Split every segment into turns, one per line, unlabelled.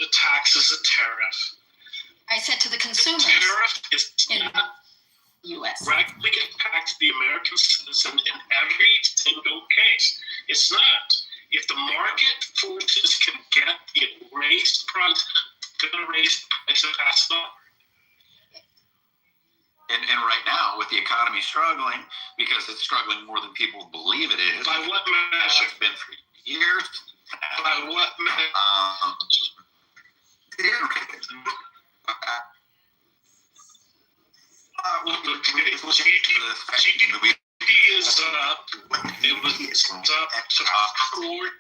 the tax is a tariff.
I said to the consumers.
The tariff is
in
not
the U.S.
directly impact the American citizen in every single case. It's not. If the market forces can get the raised price, going to raise the price and pass it on.
And right now, with the economy struggling, because it's struggling more than people believe it is.
By what measure?
It's been for years.
By what measure? GDP is up. It was up to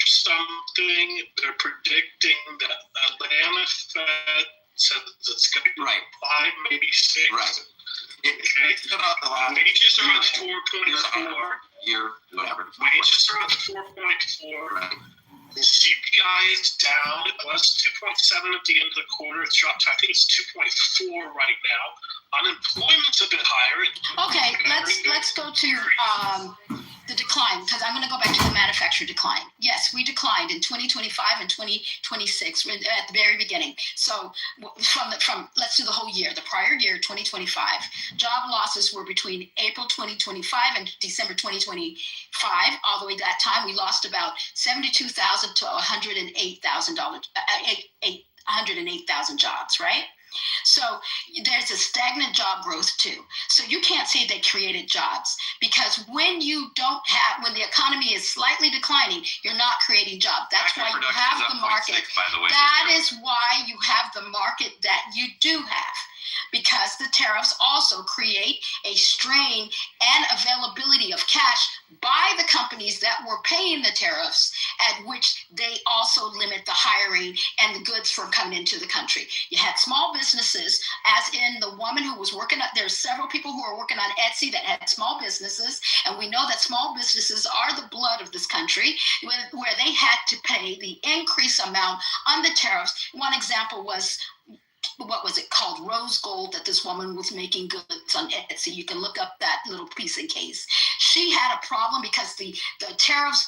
something. They're predicting that Atlanta Fed said it's going to be
right.
5, maybe 6.
Right.
Wages are at 4.4.
Whatever.
Wages are at 4.4.
Right.
The CPI is down. It was 2.7 at the end of the quarter. It's dropped to, I think it's 2.4 right now. Unemployment's a bit higher.
Okay, let's go to the decline, because I'm going to go back to the manufacturer decline. Yes, we declined in 2025 and 2026 at the very beginning. So from let's do the whole year. The prior year, 2025, job losses were between April 2025 and December 2025. All the way to that time, we lost about 72,000 to 108,000 jobs, right? So there's a stagnant job growth too. So you can't say they created jobs, because when the economy is slightly declining, you're not creating jobs. That's why you have the market. That is why you have the market that you do have. Because the tariffs also create a strain and availability of cash by the companies that were paying the tariffs, at which they also limit the hiring and the goods from coming into the country. You had small businesses, as in the woman who was working at, there's several people who are working on Etsy that had small businesses, and we know that small businesses are the blood of this country, where they had to pay the increased amount on the tariffs. One example was, what was it called, rose gold, that this woman was making goods on Etsy. You can look up that little piece in case. She had a problem because the tariffs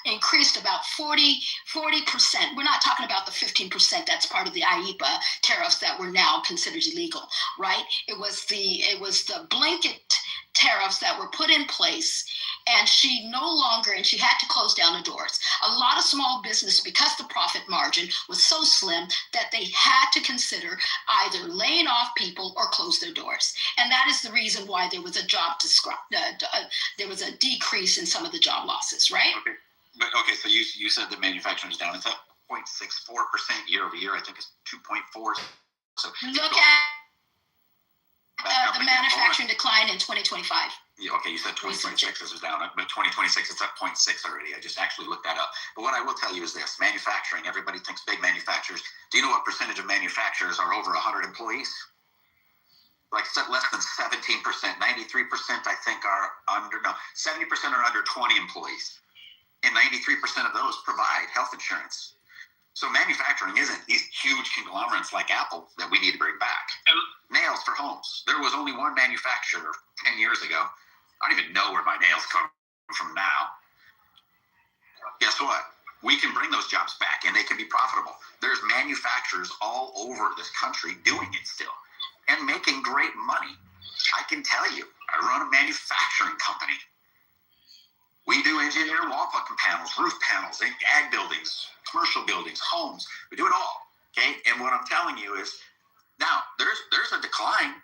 increased about 40%. We're not talking about the 15% that's part of the IEEPA tariffs that were now considered illegal, right? It was the blanket tariffs that were put in place, and she had to close down the doors. A lot of small business, because the profit margin was so slim, that they had to consider either laying off people or close their doors. And that is the reason why there was there was a decrease in some of the job losses, right?
Okay, so you said the manufacturing is down. It's up 0.64% year over year. I think it's 2.4. So
look at the manufacturing decline in 2025.
Yeah, okay, you said 2026 is down, but 2026 it's up 0.6 already. I just actually looked that up. But what I will tell you is this: manufacturing. Everybody thinks big manufacturers. Do you know what percentage of manufacturers are over 100 employees? Like less than 17%. 93%, I think, are under. No, 70% are under 20 employees, and 93% of those provide health insurance. So manufacturing isn't these huge conglomerates like Apple that we need to bring back. And nails for homes. There was only one manufacturer 10 years ago. I don't even know where my nails come from now. Guess what? We can bring those jobs back, and they can be profitable. There's manufacturers all over this country doing it still and making great money. I can tell you, I run a manufacturing company. We do engineer wall fucking panels, roof panels, ag buildings, commercial buildings, homes. We do it all, okay? And what I'm telling you is, now there's a decline.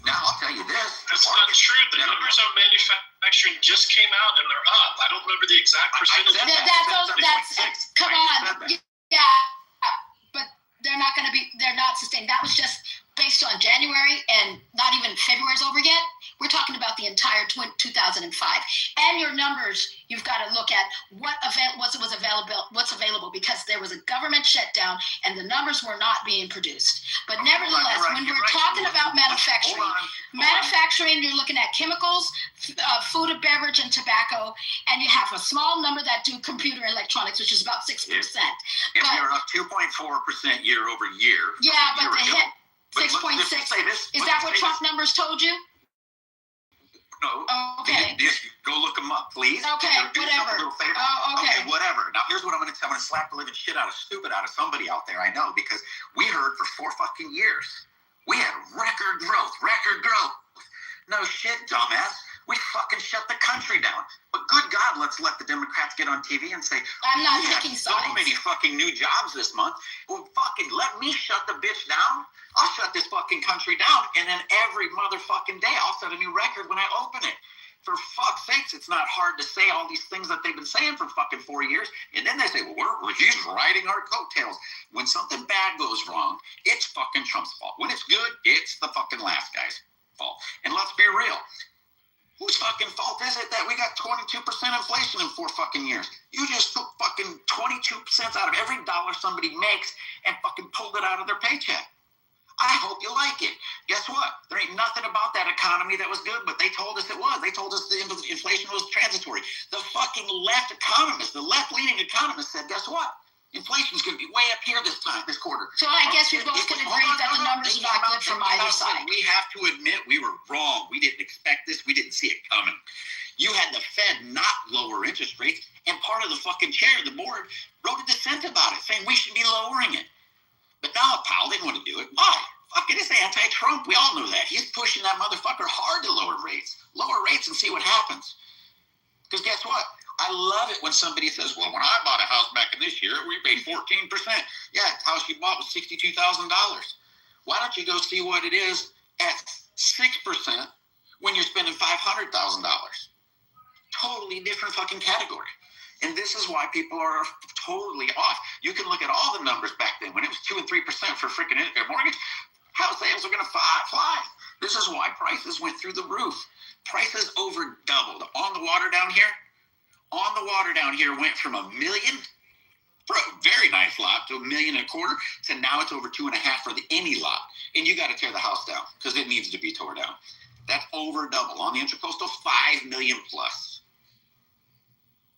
Now I'll tell you this.
That's not true. The numbers on manufacturing just came out and they're up. I don't remember the exact percentage.
That's come on. Yeah, but they're not sustained. That was just based on January, and not even February's over yet. We're talking about the entire 2005. And your numbers, you've got to look at what's available, because there was a government shutdown and the numbers were not being produced. But nevertheless, when we're talking about manufacturing, you're looking at chemicals, food and beverage, and tobacco, and you have a small number that do computer electronics, which is about 6%.
If you're up 2.4% year over year.
Yeah, but the hit 6.6. Is that what Trump numbers told you?
No.
Okay.
Just go look them up, please.
Okay,
Do yourself a
whatever.
little favor.
Oh, okay.
Okay, whatever. Now, here's what I'm going to tell. I'm going to slap the living shit out of somebody out there I know, because we heard for 4 fucking years. We had record growth. No shit, dumbass. We fucking shut the country down. But good God, let's let the Democrats get on TV and say,
I'm not
we had
taking
so
sides.
many fucking new jobs this month. Well, fucking let me shut the bitch down. I'll shut this fucking country down, and then every motherfucking day I'll set a new record when I open it. For fuck's sakes, it's not hard to say all these things that they've been saying for fucking 4 years, and then they say, well, we're just riding our coattails. When something bad goes wrong, it's fucking Trump's fault. When it's good, it's the fucking last guy's fault. And let's be real. Whose fucking fault is it that we got 22% inflation in 4 fucking years? You just took fucking 22 cents out of every dollar somebody makes and fucking pulled it out of their paycheck. I hope you like it. Guess what? There ain't nothing about that economy that was good, but they told us it was. They told us the inflation was transitory. The fucking left economists, the left-leaning economists said, guess what? Inflation's going to be way up here this quarter.
So I guess we both can agree that the numbers are not good from either side.
We have to admit we were wrong. We didn't expect this. We didn't see it coming. You had the Fed not lower interest rates, and part of the fucking chair of the board wrote a dissent about it, saying we should be lowering it. But now Powell didn't want to do it. Why? Fucking it's anti-Trump. We all know that. He's pushing that motherfucker hard to lower rates. Lower rates and see what happens. Because guess what? I love it when somebody says, well, when I bought a house back in this year, we paid 14%. Yeah, the house you bought was $62,000. Why don't you go see what it is at 6% when you're spending $500,000? Totally different fucking category. And this is why people are totally off. You can look at all the numbers back then when it was 2 and 3% for freaking mortgage. House sales are going to fly. This is why prices went through the roof. Prices over doubled. On the water down here went from $1 million for a very nice lot to $1.25 million to now it's over 2.5 for the any lot. And you got to tear the house down because it needs to be tore down. That's over double. On the Intracoastal, $5 million plus.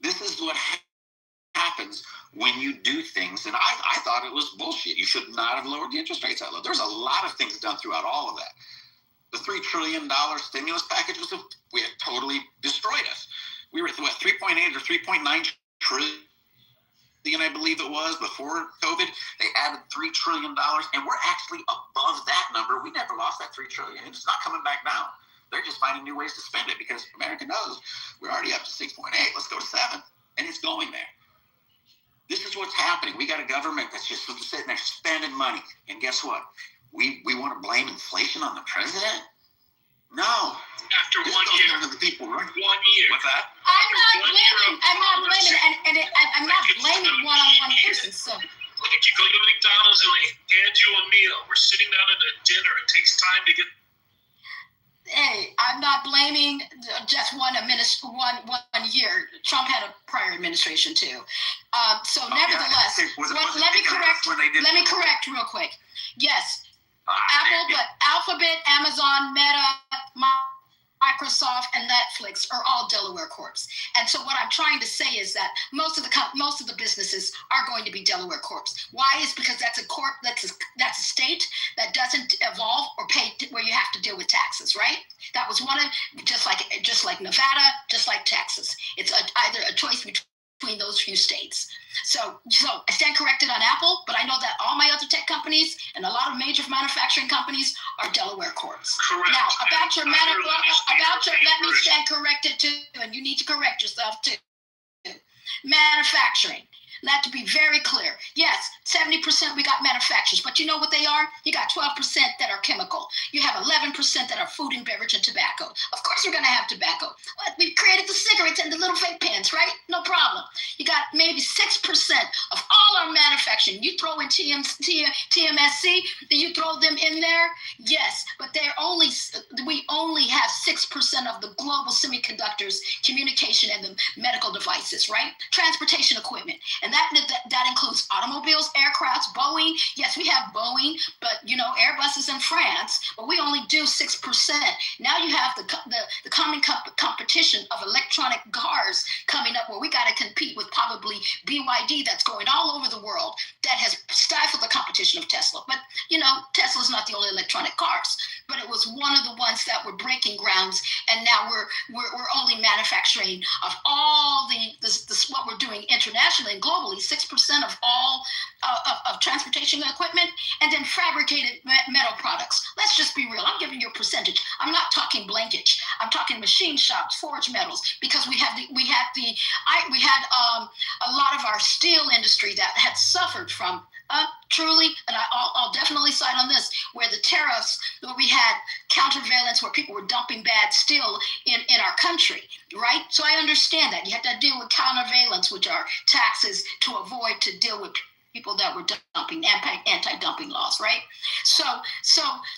This is what happens when you do things. And I thought it was bullshit. You should not have lowered the interest rates that low. There's a lot of things done throughout all of that. The $3 trillion stimulus package we had totally destroyed us. We were at 3.8 or 3.9 trillion, I believe it was, before COVID. They added $3 trillion, and we're actually above that number. We never lost that $3 trillion. It's not coming back down. They're just finding new ways to spend it because America knows we're already up to 6.8. Let's go to 7, and it's going there. This is what's happening. We got a government that's just sitting there spending money, and guess what? We want to blame inflation on the president? No.
After 1 year.
The people, right?
1 year.
What's that?
I'm not blaming one person. So
Look, if you go to McDonald's and they hand you a meal, we're sitting down at a dinner. It takes time to get.
hey, I'm not blaming just one year. Trump had a prior administration too. Nevertheless, let me correct real quick. Yes. Apple, but Alphabet, Amazon, Meta, Microsoft, and Netflix are all Delaware corps. And so what I'm trying to say is that most of the businesses are going to be Delaware corps. Why? Is because that's a corp, that's a state that doesn't evolve or pay where you have to deal with taxes, right? That was one of just like Nevada, just like Texas. It's either a choice between those few states. So I stand corrected on Apple, but I know that all my other tech companies and a lot of major manufacturing companies are Delaware corps.
Correct.
Now, let me stand corrected too, and you need to correct yourself too. Manufacturing. Let to be very clear. Yes, 70% we got manufacturers, but you know what they are? You got 12% that are chemical. You have 11% that are food and beverage and tobacco. Of course, we're going to have tobacco. We created the cigarettes and the little vape pens, right? No problem. You got maybe 6% of all our manufacturing. You throw in TMSC, do you throw them in there? Yes, but we only have 6% of the global semiconductors, communication, and the medical devices, right? Transportation equipment. And that includes automobiles, aircrafts, Boeing. Yes, we have Boeing, but Airbus is in France, but we only do 6%. Now you have the common competition of electronic cars coming up where we got to compete with probably BYD that's going all over the world that has stifled the competition of Tesla. But, Tesla's not the only electronic cars. but it was one of the ones that were breaking grounds. And now we're only manufacturing of all this what we're doing internationally and globally, 6% of all of transportation equipment, and then fabricated metal products. Let's just be real. I'm giving you a percentage. I'm not talking blankage. I'm talking machine shops, forged metals, because we had a lot of our steel industry that had suffered from truly, and I'll definitely cite on this, where the tariffs, where we had countervailance, where people were dumping bad steel in our country, right? So I understand that. You have to deal with countervailance, which are taxes to avoid to deal with people that were dumping, anti-dumping laws, right? So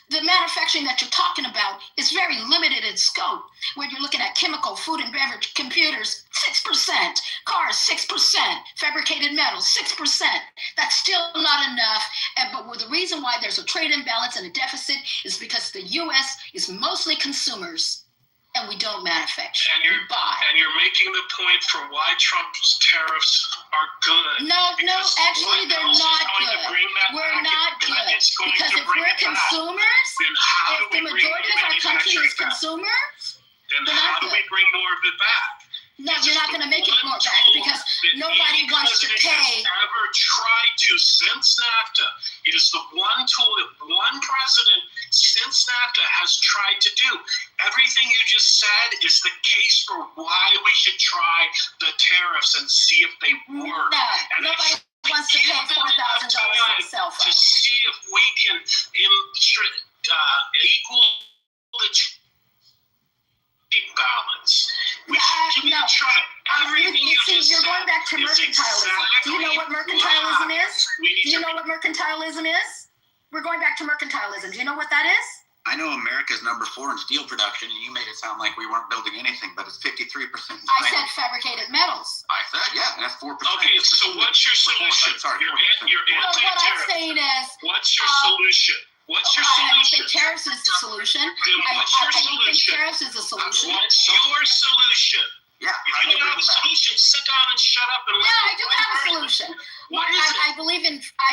the manufacturing that you're talking about is very limited in scope. When you're looking at chemical, food and beverage, computers, 6%, cars, 6%, fabricated metals, 6%. That's still not enough. But the reason why there's a trade imbalance and a deficit is because the U.S. is mostly consumers. And we don't manufacture.
And you're making the point for why Trump's tariffs are good.
No, actually they're not good. We're not good. Because if we're consumers, if the majority of our country is consumers,
then how do we bring more of it back?
No, you're not going to make it more back because nobody wants to pay.
Ever tried to since NAFTA? It is the one tool that one president since NAFTA has tried to do. Everything you just said is the case for why we should try the tariffs and see if they work.
No, nobody wants to pay $4,000 for a cell phone.
To see if we can equal the balance. We try everything
you're going back to mercantilism. Do you know what mercantilism is? Do you know what mercantilism is? We're going back to mercantilism. Do you know what that is?
I know America's number 4 in steel production, and you made it sound like we weren't building anything, but it's 53%.
I said fabricated metals.
I said, yeah, and that's 4%.
Okay, so what's your solution?
Sorry,
you're
what I'm saying is,
what's your solution? What's your solution?
I don't think tariffs is the solution. I don't think tariffs is the solution.
What's your solution?
Yeah.
If you don't have a solution, sit down and shut up and
I do have a solution.
What is it?
I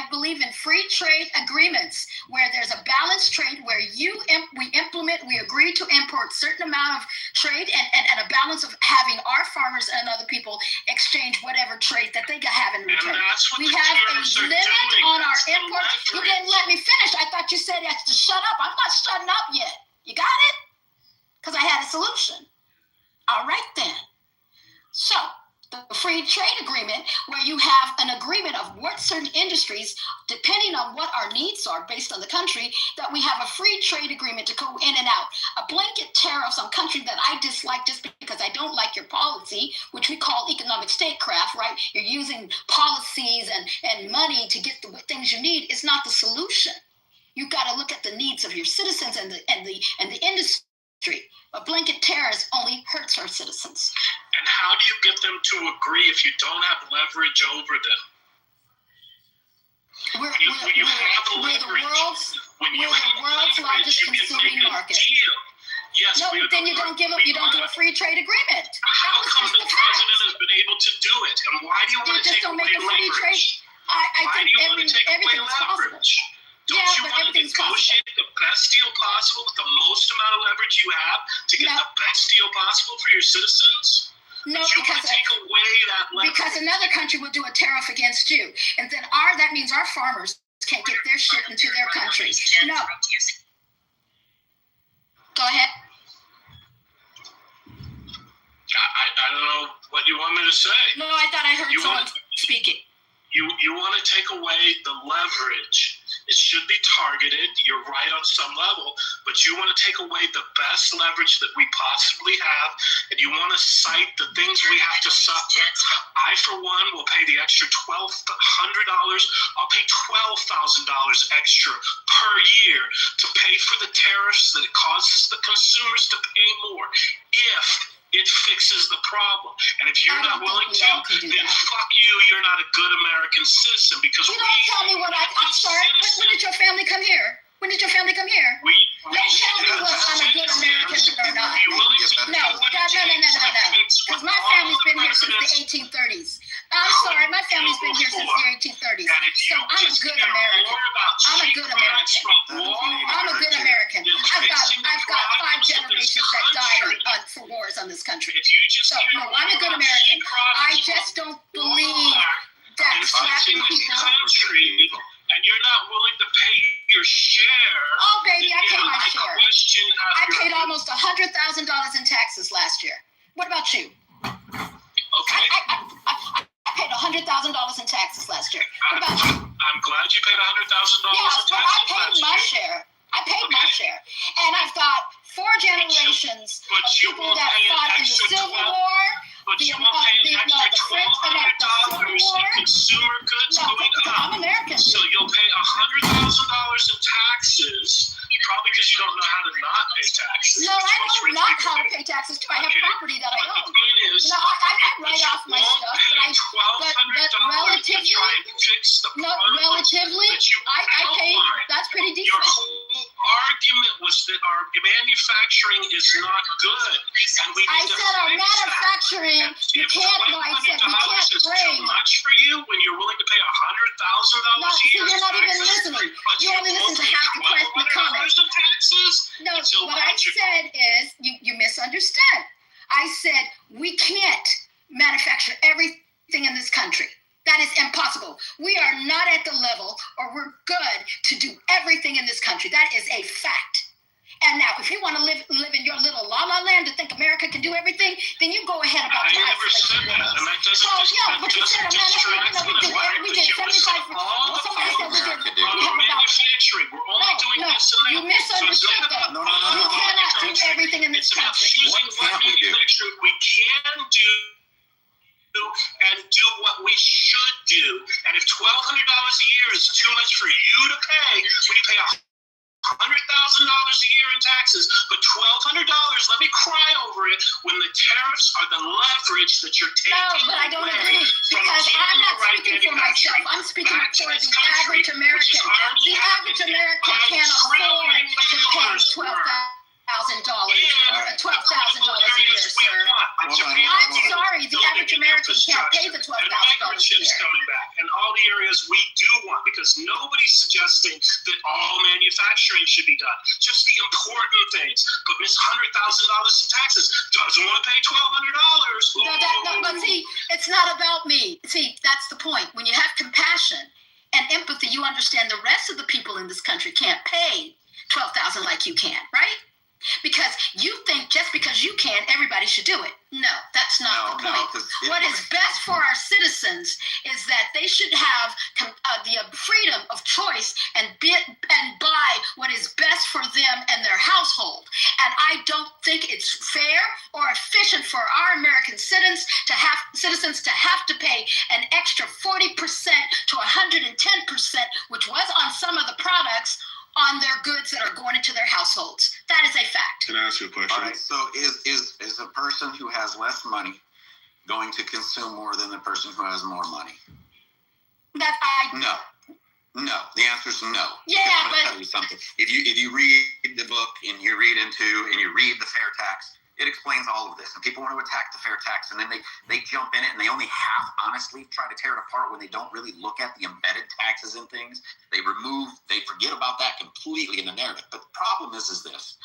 believe in free trade agreements where there's a balanced trade where we agree to import certain amount of trade and a balance of having our farmers and other people exchange whatever trade that they have in return. We have a limit on our imports. You didn't let me finish. I thought you said I had to shut up. I'm not shutting up yet. You got it? Because I had a solution. All right then. So the free trade agreement, where you have an agreement of what certain industries, depending on what our needs are based on the country, that we have a free trade agreement to go in and out. A blanket tariffs on country that I dislike just because I don't like your policy, which we call economic statecraft, right? You're using policies and money to get the things you need is not the solution. You've got to look at the needs of your citizens and the industry. A blanket tariff only hurts our citizens.
And how do you get them to agree if you don't have leverage over them?
We're the world's largest consuming market.
Yes,
no, then you don't do a free trade agreement.
How come the president has been able to do it? And why do you want to take away leverage?
I think everything's possible.
Don't you want to negotiate the best deal possible with the most amount of leverage you have to get the best deal possible for your citizens?
No,
you want to take away that leverage.
Because another country will do a tariff against you. And then that means our farmers can't get their shit into their countries. No. Go ahead.
I don't know what you want me to say.
No, I thought I heard someone speaking.
You want to take away the leverage. It should be targeted. You're right on some level, but you want to take away the best leverage that we possibly have, and you want to cite the things we have to suffer. I, for one, will pay the extra $1,200. I'll pay $12,000 extra per year to pay for the tariffs that it causes the consumers to pay more if it fixes the problem. And if you're not willing to, then fuck you, you're not a good American citizen, because
you don't tell me what I'm sorry, when did your family come here? When did your family come here? Don't tell me whether I'm a good American or not. No. Because my family's been here since the 1830s. I'm sorry, my family's been here since the 1830s. So I'm a good American. I'm a good American. I'm a good American. I I've got 5 generations that died for wars on this country.
If you just
So no, I'm a good American. I just don't believe that slapping people.
Country, and you're not willing to pay your share.
Oh, baby, I paid my share. I
I
paid almost $100,000 in taxes last year. What about you?
Okay.
I paid $100,000 in taxes last year. What about you?
I'm glad you paid $100,000
Yes,
in
but I
taxes
paid
last
my
year.
share. I paid my share. And I've got 4 generations of people that fought in the Civil War.
But you won't pay an extra $1,200 in consumer goods going up.
I'm American.
So you'll pay $100,000 in taxes, probably because you don't know how to not pay taxes.
No, I know not how to pay taxes too. I have property that I
But
own.
the point is,
I write off my stuff, but relatively, I paid. That's pretty
Your
decent.
whole argument was that our manufacturing is not good, and we
I
need to
said our
fix that.
manufacturing, you can't. No, I said we can't
is
bring.
too much for you when you're willing to pay $100,000
No,
a
see,
year.
you're not even listening. You only listen to half the question, the comment.
In taxes?
No,
It's
what I
illogical.
said is you misunderstood. I said we can't manufacture everything in this country. That is impossible. We are not at the level, or we're good to do everything in this country. That is a fact. And now, if you want to live in your little la-la land to think America can do everything, then you go ahead about your
I never said
isolation.
that, and that doesn't
Well, yeah, but you said we did 75. Well, somebody said we have about.
Manufacturing. We're only doing
No,
this and that.
you misunderstood that.
No.
You cannot do everything in this
It's about
country.
choosing
What
what
can't we do?
manufacturing we can do and do what we should do. And if $1,200 a year is too much for you to pay, when you pay $100,000 a year in taxes, but $1,200, let me cry over it, when the tariffs are the leverage that you're taking.
No, but I don't agree, because I'm not speaking for myself. I'm speaking for the average American. The average American can't afford to pay $12,000 or $12,000 a year, sir. I'm sorry, the average American can't pay the $12,000 a year.
Coming back, and all the areas we do want, because nobody's suggesting that all manufacturing should be done, just the important things. But Miss $100,000 in taxes doesn't want to pay $1,200.
No, but see, it's not about me. See, that's the point. When you have compassion and empathy, you understand the rest of the people in this country can't pay $12,000 like you can, right? Because you think just because you can, everybody should do it. No, that's not the point. What is best for our citizens is that they should have the freedom of choice and buy what is best for them and their household. And I don't think it's fair or efficient for our American citizens to have to pay an extra 40% to 110%, which was on some of the products, on their goods that are going into their households. That is a fact.
Can I ask you a question?
All right, so is a person who has less money going to consume more than the person who has more money? No. The answer is no.
Yeah,
because I'm
but
gonna tell you something. If you read the book and you read the fair tax, it explains all of this. And people want to attack the fair tax, and then they jump in it, and they only half honestly try to tear it apart when they don't really look at the embedded taxes and things. They forget about that completely in the narrative. But the problem is this.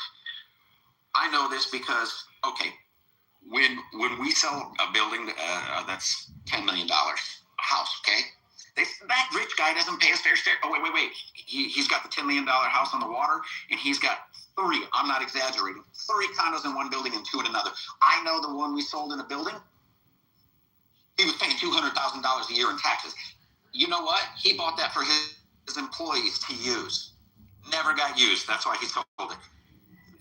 I know this because, okay, when we sell a building that's $10 million, a house, okay? That rich guy doesn't pay his fair share. Oh, wait. He's got the $10 million house on the water, and he's got 3, I'm not exaggerating, 3 condos in one building and 2 in another. I know the one we sold in a building, he was paying $200,000 a year in taxes. You know what? He bought that for his employees to use. Never got used. That's why he sold it.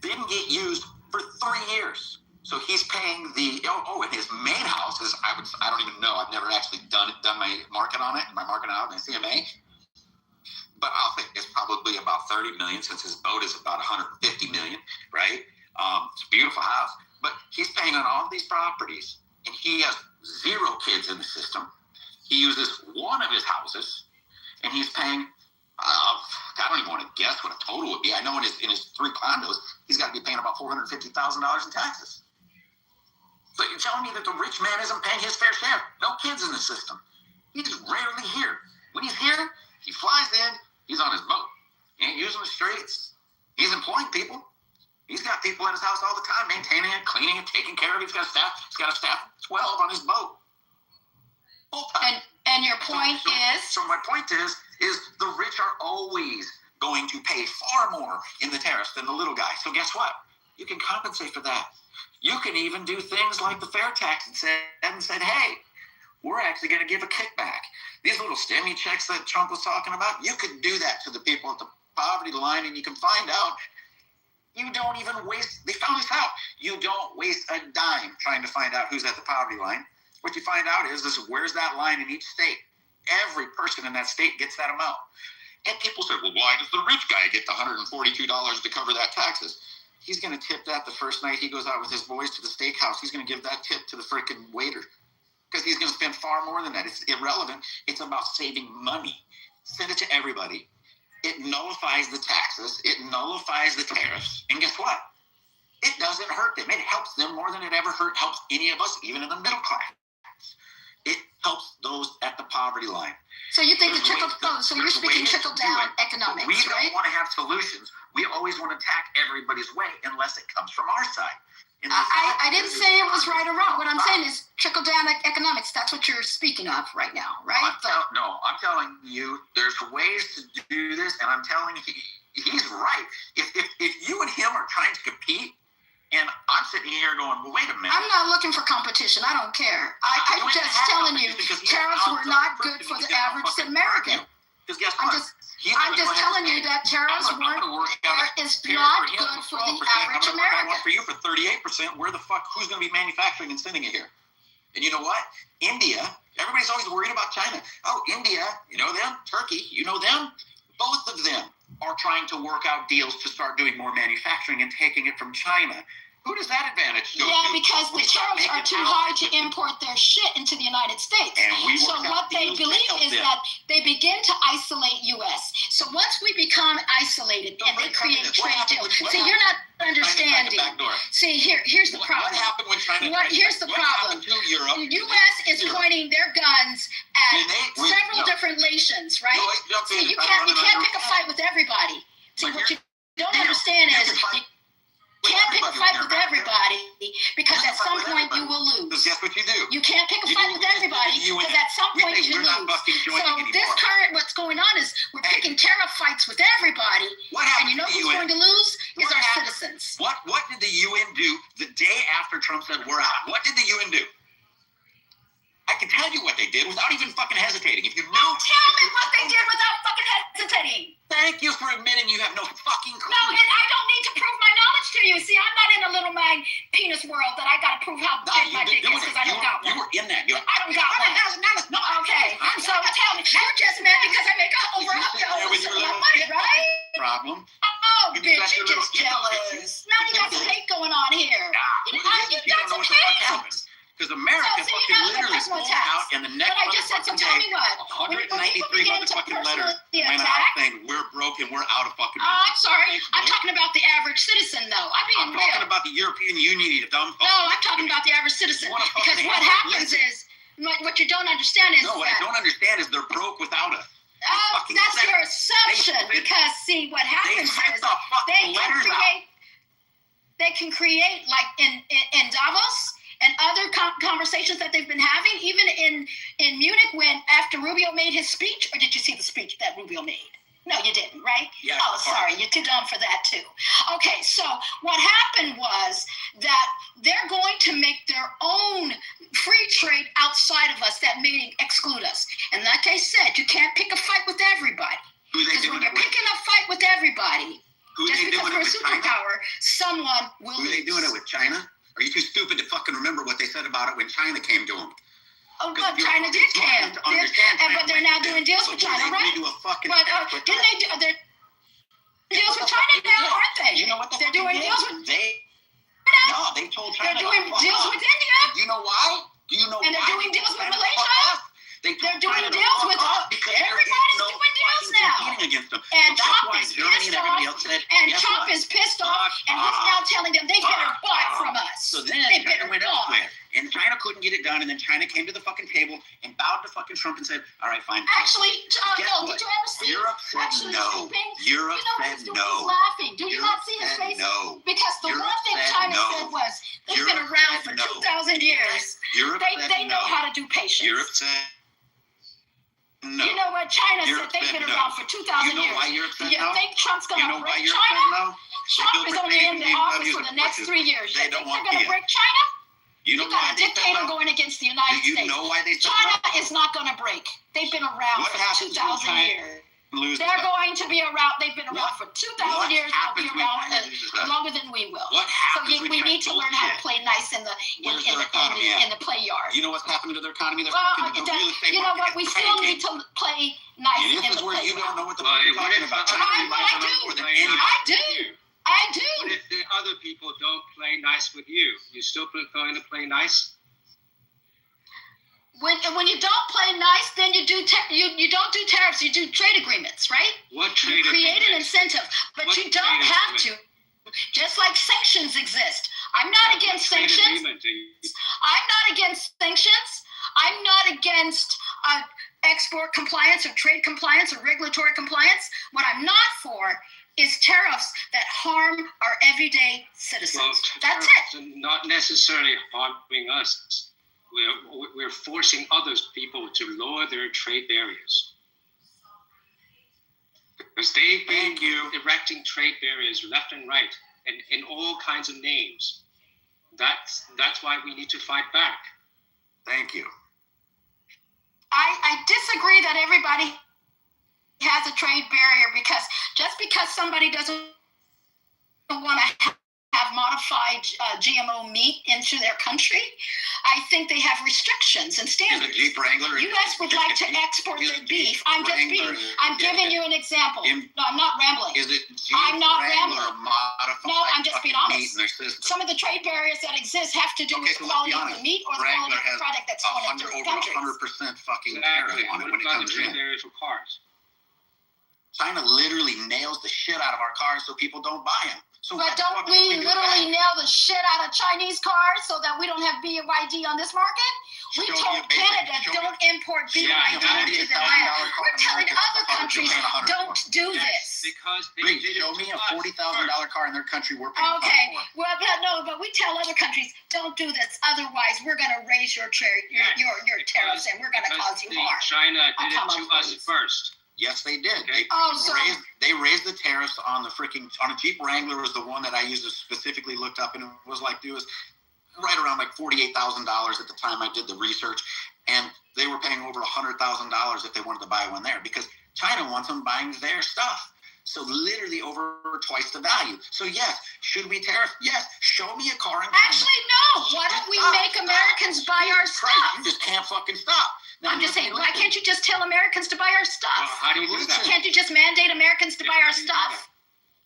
Didn't get used for 3 years. So he's paying and his main house is, I don't even know. I've never actually done my market on it, my CMA. But I'll think it's probably about 30 million since his boat is about 150 million, right? It's a beautiful house. But he's paying on all these properties, and he has 0 kids in the system. He uses one of his houses, and he's paying, I don't even want to guess what a total would be. I know in his 3 condos, he's got to be paying about $450,000 in taxes. So you're telling me that the rich man isn't paying his fair share? No kids in the system. He's rarely here. When he's here, he flies in, he's on his boat. He ain't using the streets. He's employing people. He's got people at his house all the time, maintaining it, cleaning it, taking care of it. He's got a staff of 12 on his boat. Full time.
And your point is?
So my point is the rich are always going to pay far more in the tariffs than the little guy. So guess what? You can compensate for that. You can even do things like the fair tax and said, hey, we're actually going to give a kickback. These little stimmy checks that Trump was talking about, you could do that to the people at the poverty line, and you can find out you don't even waste, they found this out, you don't waste a dime trying to find out who's at the poverty line. What you find out is where's that line in each state. Every person in that state gets that amount. And people say, well, why does the rich guy get the $142 to cover that taxes? He's going to tip that the first night he goes out with his boys to the steakhouse. He's going to give that tip to the freaking waiter because he's going to spend far more than that. It's irrelevant. It's about saving money. Send it to everybody. It nullifies the taxes. It nullifies the tariffs. And guess what? It doesn't hurt them. It helps them more than it ever helps any of us, even in the middle class. It helps those at the poverty line.
So you think so you're speaking trickle down economics,
we
right?
don't want to have solutions. We always want to attack everybody's way unless it comes from our side.
I didn't say it was right or wrong. What I'm saying is trickle down economics. That's what you're speaking of right now, right?
I'm telling you, there's ways to do this, and I'm telling you, he's right. If you and him are trying to compete, and I'm sitting here going, well, wait a minute.
I'm not looking for competition. I don't care. I'm just telling you, tariffs were not good for the average American.
Because guess what?
I'm just telling you that tariffs is not good for the average American.
For you for 38%, who's going to be manufacturing and sending it here? And you know what? India, everybody's always worried about China. Oh, India, you know them? Turkey, you know them? Both of them are trying to work out deals to start doing more manufacturing and taking it from China. Who does that advantage go to?
Yeah, because the tariffs are too high to import their shit into the United States. So what they believe is that they begin to isolate U.S. So once we become isolated and they create trade deals. See, you're not understanding. See, here's the problem.
What happened when China?
Here's the problem.
The
U.S. is pointing their guns at several different nations, right? See, you can't pick a fight with everybody. See, what you don't understand is you can't pick a fight with everybody because at some point you will lose.
Because guess what you do?
You can't pick a fight with everybody because at some point you lose. So what's going on is we're picking tariff fights with everybody. And you know who's going to lose? Is our citizens.
What did the UN do the day after Trump said we're out? What did the UN do? I can tell you what they did without even fucking hesitating. If you know,
tell me what they did without fucking hesitating.
Thank you for admitting you have no fucking clue.
No, and I don't need to prove my knowledge to you. See, I'm not in a little man penis world that I got to prove how big my dick is because I don't got one.
You were in that.
I don't got one. No, okay. So tell me, you're just mad because I make over a lot of money, right?
Problem.
Oh, bitch, you're just jealous. Now you got some hate going on here. You got some hate.
Because America literally pulled out in the next
motherfucking day.
193 motherfucking letters went out saying we're broken, we're out of fucking business.
I'm sorry. I'm talking about the average citizen, though. I'm
talking about the European Union, you dumb fuck.
No, I'm talking about the average citizen. Because what happens is, what you don't understand is
what I don't understand is they're broke without us.
That's your assumption. Because, see, what happens is they can create, like in Davos, and other conversations that they've been having, even in Munich, when after Rubio made his speech, or did you see the speech that Rubio made? No, you didn't, right?
Yeah.
Oh, sorry, you're too dumb for that too. Okay, so what happened was that they're going to make their own free trade outside of us that may exclude us. And like I said, you can't pick a fight with everybody. Because when you're picking a fight with everybody, just because we're a superpower, someone will lose.
Who are they doing it with, China? Are you too stupid to fucking remember what they said about it when China came to them?
Oh, but China did come. But they're now doing deals with China, right? But didn't they do their deals with China now, aren't they?
You know what
they're doing deals with?
No, they told China.
They're doing deals with India.
Do you know why?
And they're doing deals with Malaysia. They're doing deals with everybody's doing deals now. And Trump is pissed off. And Trump is pissed off. And he's now telling them they better buy from us.
So then
they better
went elsewhere. And China couldn't get it done, and then China came to the fucking table and bowed to fucking Trump and said, all right, fine.
Actually,
Guess
no,
what?
did you ever see?
Europe said
Actually,
no.
Jinping,
Europe
you know what
said
he's doing?
no.
He's laughing. Do you
Europe
not see his
said
face?
no.
Because the
Europe
one thing
said
China
no.
said was, they've been
Europe
around for
said no.
2,000 years.
Europe said
They know
no.
how to do patience.
Europe said no.
You know what? China
Europe
said they've
said
been
no.
around for 2,000
You know
years.
why Europe
Do
said
you
no?
think Trump's going
You
to
know why
break
Europe
China?
said no?
Trump is only in the office for the next 3 years.
They
You
don't
think
want
they're going to
Kia.
break China?
You
You
know
got
why
a
they said
dictator
no?
going against the United
Do you
States.
know why they said
China
no?
is not going to break. They've been around
What
for
happens
2,000
when China
years.
loses
They're
that?
going to be around. They've been around for 2,000
What
years. They'll be
happens when
around
China loses that?
longer than we will.
What
So
happens when
we
China-
need to learn how to
Bullshit.
play nice in the
Where's their economy at?
in the play yard.
You know what's happening to their economy? They're
Well,
fucking the real estate
you know
market
what? We
is
still
tanking.
need to play nice
And
in
this is
the
where you don't
playground.
know what the
Well,
fuck you're
what
talking
if-
about.
I-
China
I
relies on
do.
us more than
I
anything.
I do. I do.
What if the other people don't play nice with you? You still going to play nice?
When you don't play nice, then you you don't do tariffs. You do trade agreements, right?
What
You
trade
create an
agreement?
incentive, but
What
you don't
trade
have
agreement?
to. Just like sanctions exist. I'm not
What
against
trade
sanctions.
agreement do you-
I'm not against sanctions. I'm not against export compliance or trade compliance or regulatory compliance. What I'm not for is tariffs that harm our everyday citizens.
Well,
That's
tariffs
it.
are not necessarily harming us. We're forcing other people to lower their trade barriers. Because they've been
Thank you.
erecting trade barriers left and right, and in all kinds of names. That's why we need to fight back.
Thank you.
I disagree that everybody has a trade barrier because just because somebody doesn't want to have modified GMO meat into their country, I think they have restrictions and
Is
standards.
a Jeep Wrangler?
U.S. would like to export
is
their
a
beef.
Jeep
I'm giving you an example.
In-
No, I'm not rambling.
Is it Jeep
I'm not
Wrangler
rambling.
modified
No, I'm just being
fucking
honest.
meat in their system?
Some of the trade barriers that exist have to do
Okay,
with
so
the
let's be
quality of
honest.
the meat or the
Wrangler
quality of the
has
product that's going into the countries.
over 100% fucking
Exactly.
tariff on it
What
when it
about the
comes
trade
in.
barriers for cars?
China literally nails the shit out of our cars so people don't buy them. So
But
what the
don't
fuck
we
should do
literally
about it?
nail the shit out of Chinese cars so that we don't have BYD on this market? We
Show me
told
a basic-
Canada
show me-
don't import
show me
BYD
a
into the
$48,000
land.
car
We're
in
telling
America
other
for
countries
$100 for.
don't do
Yes,
this.
because they
Please
did it
show
to
me a
us
$40,000
first.
car in their country we're paying
Okay,
for.
well, but we tell other countries don't do this. Otherwise, we're going to raise your tariffs and we're going to cause you harm.
China
Oh,
did
come
it
on,
to us
please.
first.
Yes, they did.
Okay.
They raised the tariffs on the freaking on a Jeep Wrangler was the one that I used to specifically looked up, and it was right around like $48,000 at the time I did the research, and they were paying over $100,000 if they wanted to buy one there because China wants them buying their stuff. So literally over twice the value. So yes, should we tariff? Yes. Show me a car in China.
Actually, no. Why don't we make Americans buy our
Jesus Christ,
stuff?
You just can't fucking stop. Now,
I'm just saying, why can't you just tell Americans to buy our
Well,
stuff?
how do you do that?
Can't you just mandate Americans to buy our stuff?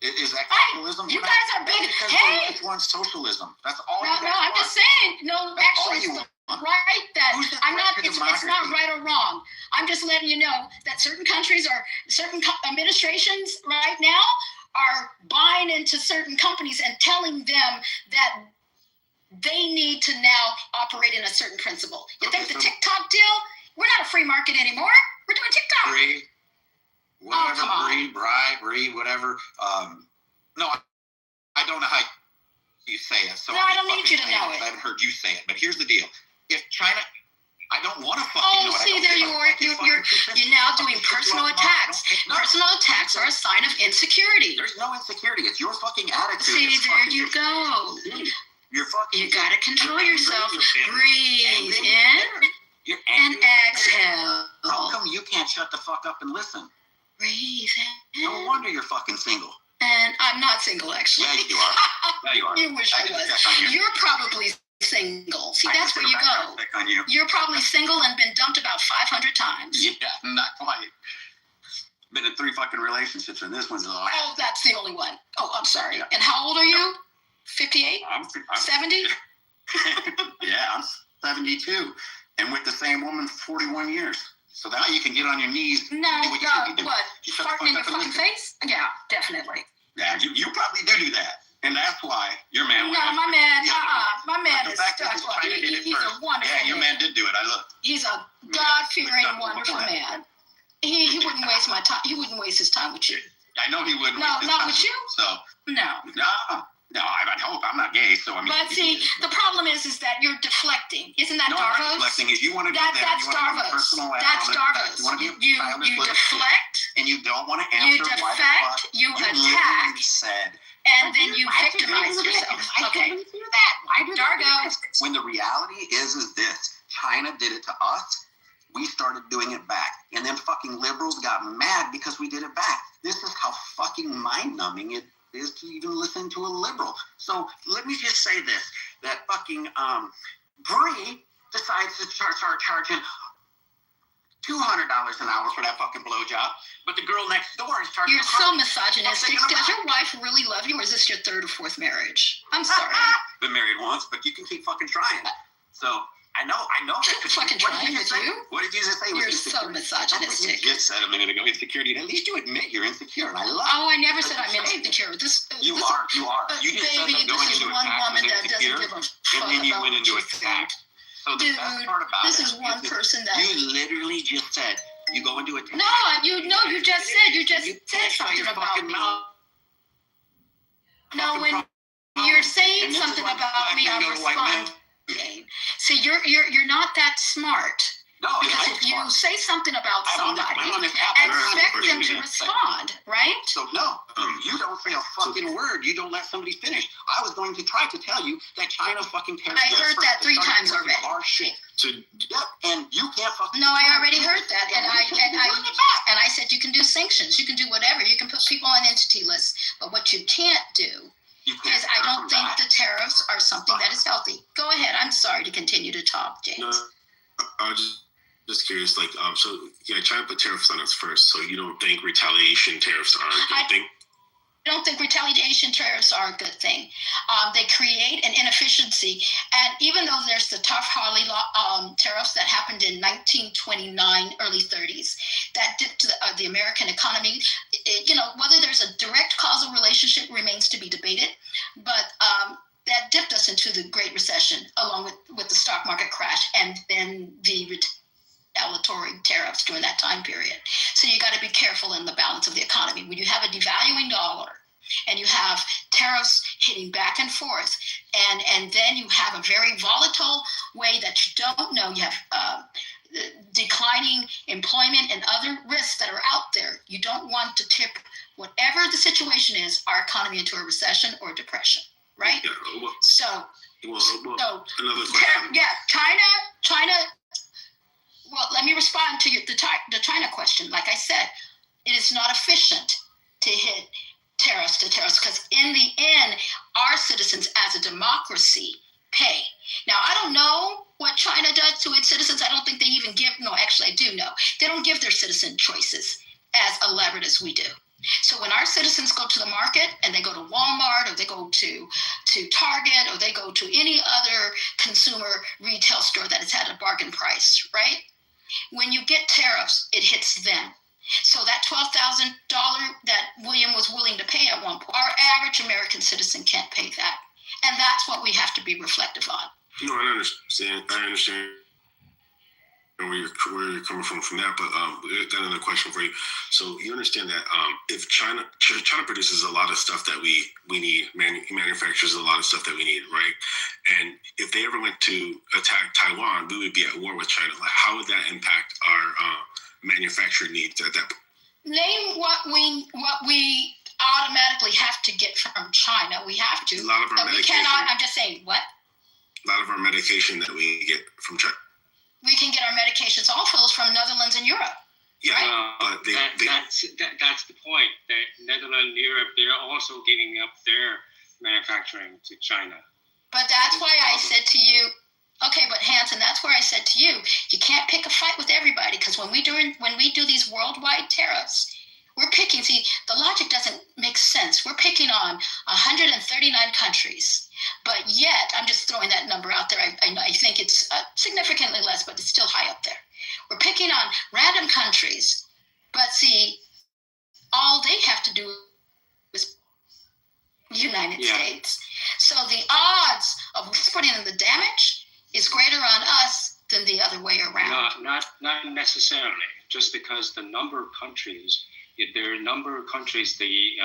Is that
Hey,
capitalism?
you guys are big.
Because
Hey,
they want socialism. That's all.
no,
you guys
I'm
want.
just saying. No,
That's
actually,
all
it's
you
the
want.
right that
Who's the
I'm not.
threat to
It's not
democracy?
right or wrong. I'm just letting you know that certain countries or certain administrations right now are buying into certain companies and telling them that they need to now operate in a certain principle. You
Okay,
think the
so-
TikTok deal? We're not a free market anymore. We're doing TikTok.
Free, whatever,
come on.
free, bribery, whatever. No, I don't know how you say it. So
No,
I'm
I don't
just
need you to
fucking saying
know
I
it.
haven't heard you say it, but here's the deal: if China, I don't want to fucking
Oh,
know it. I
see,
don't
there
give
you
a
are.
fuck. You
You're
fucking
now
fucking
doing
piss you
personal
off, Mom.
attacks.
No,
Personal attacks are a sign of insecurity.
There's no insecurity. It's your fucking attitude.
See,
It's
there
fucking
you
just-
go.
You're fucking.
You gotta control yourself.
You're
Breathe
angry.
in
You're
and
angry.
exhale.
How come you can't shut the fuck up and listen?
Breathe
No
in.
wonder you're fucking single.
And I'm not single, actually.
Yeah, you are. Yeah, you are.
You wish I
can
was.
check on you.
You're probably single. See,
I can
that's where
sit
you
back there
go.
and check on you.
You're probably single and been dumped about 500 times.
Yeah, not quite. Been in 3 fucking relationships, and this one's the last.
Oh, that's the only one. Oh, I'm sorry.
Yeah.
And how old are you? 58?
I'm
70?
yeah, I'm 72, and with the same woman 41 years. So now you can get on your knees.
No,
and do what you should be doing.
what?
You shut the
Farting
fuck
in your
up and
fucking
listen.
face? Yeah, definitely.
Yeah, you probably do that, and that's why your man.
No, my man, my man
the fact that
That's why
China did it
he's
first.
a wonderful
Yeah, your man did do it. I looked.
He's a God-fearing,
Yeah.
wonderful man. He wouldn't waste my time. He wouldn't waste his time with you.
I know he wouldn't.
No,
waste his
not
time.
with you.
So
No.
I hope I'm not gay. So I mean.
But see, the problem is that you're deflecting. Isn't that
no, I'm not
Darvos?
deflecting. Is you want to
That's
you want to
Darvos.
be personal.
That's Darvos.
You want to be
You
childish with it,
deflect.
and you don't want to
You
answer why the
defect.
fuck
You
literally
attack.
said.
And then you victimize yourself. Okay. Dargo.
When the reality is this: China did it to us. We started doing it back, and then fucking liberals got mad because we did it back. This is how fucking mind-numbing it is to even listen to a liberal. So let me just say this: that fucking Bree decides to start charging $200 an hour for that fucking blowjob, but the girl next door is charging.
You're so misogynistic. Does your wife really love you, or is this your third or fourth marriage? I'm sorry.
Been married once, but you can keep fucking trying. So I know that.
Fucking trying with you?
What did you just say?
You're so misogynistic.
You just said a minute ago insecurity. At least you admit you're insecure, and I love.
Oh, I never said I'm insecure.
You are. You just
baby,
said that going
this is
into
one
attack
woman
was
that doesn't
insecure,
give a
and
fuck
then you
about
went
what
into
you
attack.
think.
So the
Dude,
best part about
this
it
is one person that
you literally just said you go into attack.
you just said something about me. No, when you're saying something about me, I'm responding. See, you're not that smart.
No,
Because if you say something about somebody, expect them to respond, right?
So no, you don't say a fucking word. You don't let somebody finish. I was going to try to tell you that China fucking cares.
I heard that 3 times already.
Our shit. And you can't fucking.
No, I already heard that, and I said you can do sanctions, you can do whatever, you can put people on entity lists, but what you can't do is I don't think the tariffs are something that is healthy. Go ahead. I'm sorry to continue to talk, James.
No, I was just curious, China put tariffs on us first, so you don't think retaliation tariffs are a good thing?
I don't think retaliation tariffs are a good thing. They create an inefficiency, and even though there's the Taft-Hartley tariffs that happened in 1929, early 30s, that dipped the American economy, whether there's a direct causal relationship remains to be debated, but that dipped us into the Great Recession, along with the stock market crash, and then the retaliatory tariffs during that time period. So you got to be careful in the balance of the economy. When you have a devaluing dollar and you have tariffs hitting back and forth, and then you have a very volatile way that you don't know, you have declining employment and other risks that are out there, you don't want to tip whatever the situation is, our economy into a recession or depression, right?
Yeah,
So
another question.
China. Well, let me respond to the China question. Like I said, it is not efficient to hit tariffs because in the end, our citizens as a democracy pay. Now, I don't know what China does to its citizens. I don't think they even actually I do know. They don't give their citizen choices as elaborate as we do. So when our citizens go to the market and they go to Walmart or they go to Target or they go to any other consumer retail store that has had a bargain price, right? When you get tariffs, it hits them. So that $12,000 that William was willing to pay at one point, our average American citizen can't pay that. And that's what we have to be reflective on.
No, I understand where you're coming from that, but I got another question for you. So you understand that if China produces a lot of stuff that we need, manufactures a lot of stuff that we need, right? And if they ever went to attack Taiwan, we would be at war with China. How would that impact our manufacturing needs at that point?
Name what we automatically have to get from China. We have to.
A lot of our medication.
We cannot. I'm just saying what.
A lot of our medication that we get from China.
We can get our medications also from Netherlands and Europe.
Yeah,
right?
That's the point. That Netherlands, Europe, they're also giving up their manufacturing to China.
But that's why I said to you, okay, but Hanson, that's where I said to you, you can't pick a fight with everybody, because when we do these worldwide tariffs, we're picking. See, the logic doesn't make sense. We're picking on 139 countries. But yet, I'm just throwing that number out there. I think it's significantly less, but it's still high up there. We're picking on random countries, but see, all they have to do is United States. So the odds of exporting them, the damage is greater on us than the other way around.
Not necessarily. Just because the number of countries, there are a number of countries, the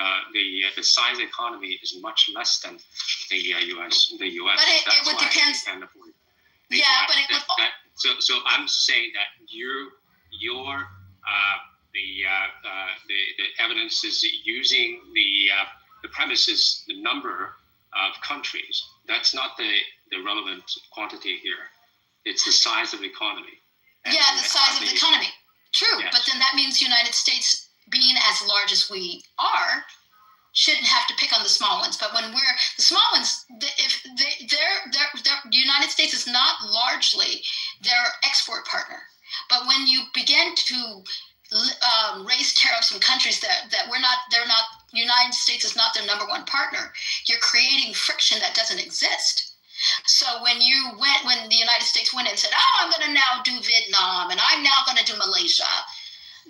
size of the economy is much less than the U.S.
But it would depend. Yeah, but it would.
So I'm saying that the evidence is using the premise is the number of countries. That's not the relevant quantity here. It's the size of the economy.
The size of the economy. True, yes. But then that means the United States, being as large as we are, shouldn't have to pick on the small ones. But when we're the small ones, if the United States is not largely their export partner. But when you begin to raise tariffs from countries that they're not, United States is not their number one partner, you're creating friction that doesn't exist. So when the United States went and said, I'm going to now do Vietnam and I'm now going to do Malaysia,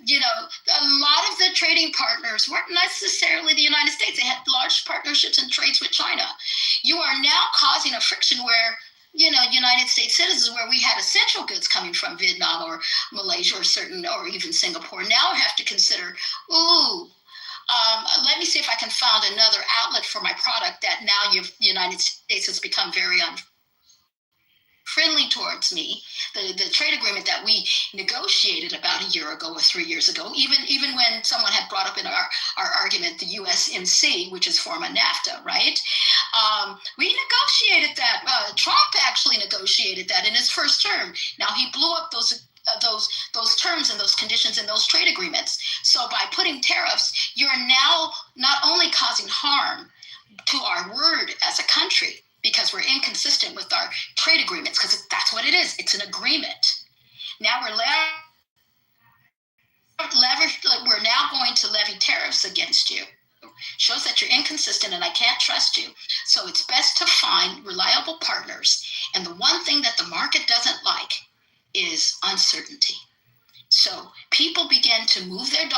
a lot of the trading partners weren't necessarily the United States. They had large partnerships and trades with China. You are now causing a friction where, United States citizens, where we had essential goods coming from Vietnam or Malaysia or even Singapore, now have to consider, let me see if I can find another outlet for my product that now the United States has become very unfriendly towards me. The trade agreement that we negotiated about a year ago or 3 years ago, even when someone had brought up in our argument the USMC, which is former NAFTA, right? We negotiated that. Trump actually negotiated that in his first term. Now he blew up those terms and those conditions in those trade agreements. So by putting tariffs, you're now not only causing harm to our word as a country, because we're inconsistent with our trade agreements, because that's what it is. It's an agreement. Now we're now going to levy tariffs against you. Shows that you're inconsistent and I can't trust you. So it's best to find reliable partners. And the one thing that the market doesn't like is uncertainty. So people begin to move they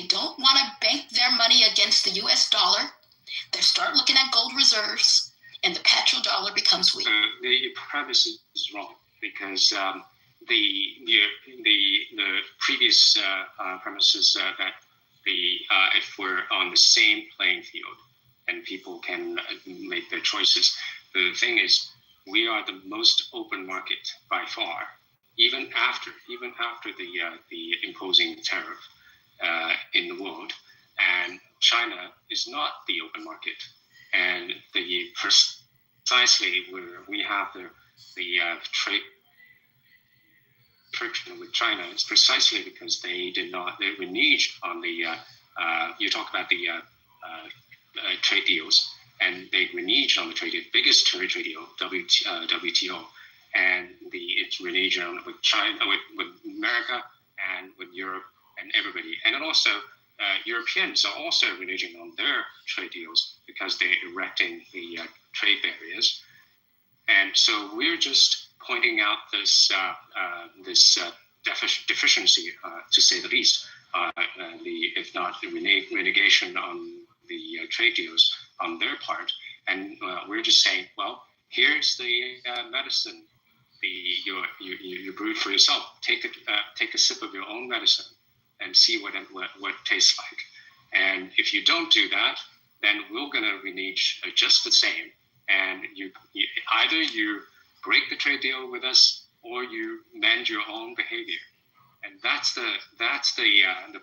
don't want to bank their money against the US dollar. They start looking at gold reserves and the petrodollar becomes weak.
The premise is wrong because the previous premises that if we're on the same playing field and people can make their choices, the thing is we are the most open market by far. Even after the imposing tariff in the world, and China is not the open market, and precisely where we have the trade friction with China is precisely because they reneged on the you talk about the trade deals, and they reneged on the trade deal, biggest trade deal, WTO. And it's reneged on with China, with America, and with Europe, and everybody. And then also, Europeans are also reneging on their trade deals because they're erecting the trade barriers. And so we're just pointing out this deficiency, to say the least, if not the renegation on the trade deals on their part. And we're just saying, well, here's the medicine. You brew it for yourself. Take a sip of your own medicine and see what it tastes like. And if you don't do that, then we're going to renege just the same. And either you break the trade deal with us or you mend your own behavior. And that's the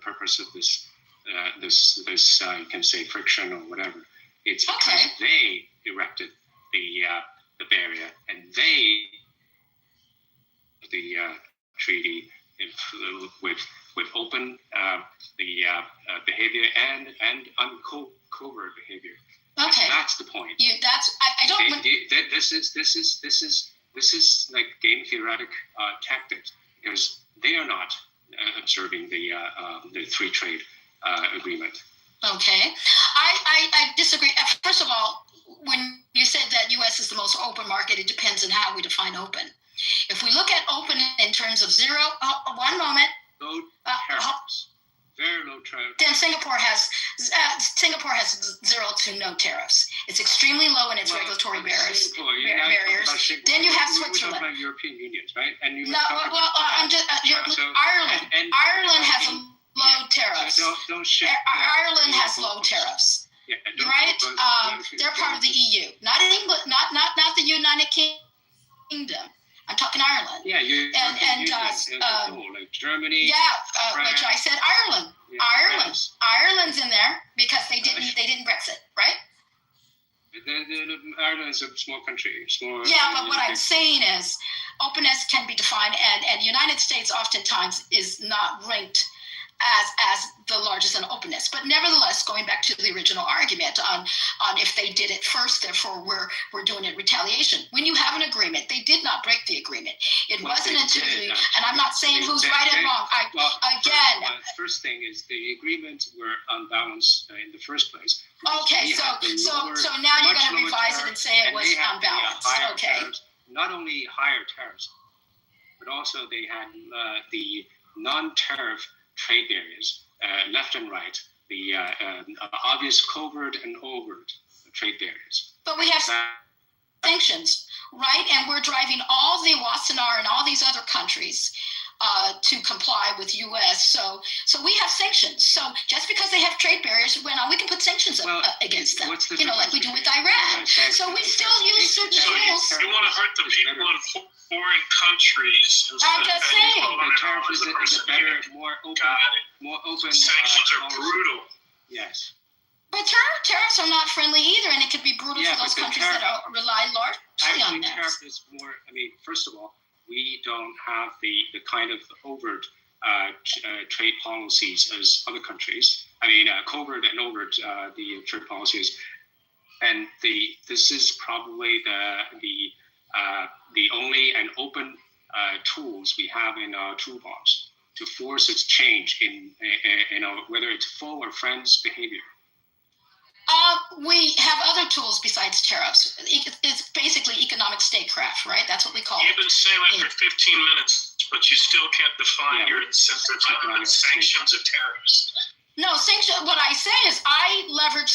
purpose of this you can say friction or whatever. It's because they erected the barrier and they the treaty with open behavior and covert behavior.
Okay,
and that's the point.
I don't.
This is like game theoretic tactics because they are not observing the free trade agreement.
Okay, I disagree. First of all, when you said that U.S. is the most open market, it depends on how we define open. If we look at open in terms of zero, one moment.
Low tariffs, very low tariffs.
Then Singapore has 0 to no tariffs, It's extremely low in its regulatory barriers. Then you have Switzerland.
About European unions, right? And you
I'm just Ireland. Ireland has a low tariffs.
So don't shift.
Ireland has low tariffs.
Yeah,
Right? They're part of the EU, not England, not the United Kingdom. I'm talking Ireland.
Yeah, like Germany.
Yeah,
France.
which I said Ireland.
Yeah,
Ireland.
France.
Ireland's in there because they didn't Brexit, right?
Ireland is a small country.
Yeah, but what I'm saying is openness can be defined, and United States oftentimes is not ranked as the largest in openness. But nevertheless, going back to the original argument on if they did it first, therefore we're doing it retaliation. When you have an agreement, they did not break the agreement. It wasn't until and I'm not saying who's right and wrong.
First thing is the agreements were unbalanced in the first place.
Okay, so now you're going to revise it and say it was unbalanced. Okay.
Tariffs, not only higher tariffs, but also they had the non-tariff trade barriers, left and right, the obvious covert and overt trade barriers.
But we have sanctions, right? And we're driving all the Wassenaar and all these other countries to comply with U.S. So we have sanctions. So just because they have trade barriers, we can put sanctions against them. Like we do with Iran. So we still use certain tools.
You want to hurt the people in foreign countries.
I'm just saying.
The tariff is a better, more open.
Sanctions are brutal.
Yes.
But tariffs are not friendly either, and it could be brutal for those countries that rely largely on them.
Tariff is more. First of all, we don't have the kind of overt trade policies as other countries. Covert and overt the trade policies, and this is probably the only and open tools we have in our toolbox to force its change in whether it's foe or friend's behavior.
We have other tools besides tariffs. It's basically economic statecraft, right? That's what we call it.
You've been saying that for 15 minutes, but you still can't define your sensitive sanctions or tariffs.
No, what I say is I leverage,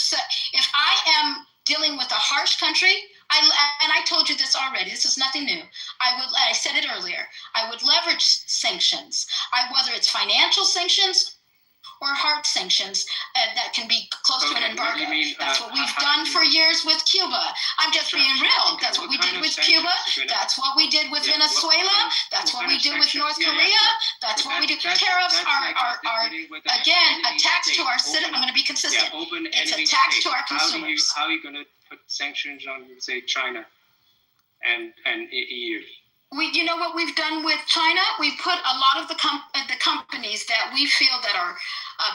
if I am dealing with a harsh country, and I told you this already, this is nothing new. I said it earlier, I would leverage sanctions. Whether it's financial sanctions or hard sanctions that can be close to an embargo. That's what we've done for years with Cuba. I'm just being real. That's what we did with Cuba. That's what we did with Venezuela. That's what we did with North Korea. That's what we do. Tariffs are again, a tax to our citizens. I'm going to be consistent. It's a tax to our consumers.
How are you going to put sanctions on, say, China and EU?
You know what we've done with China? We put a lot of the companies that we feel that are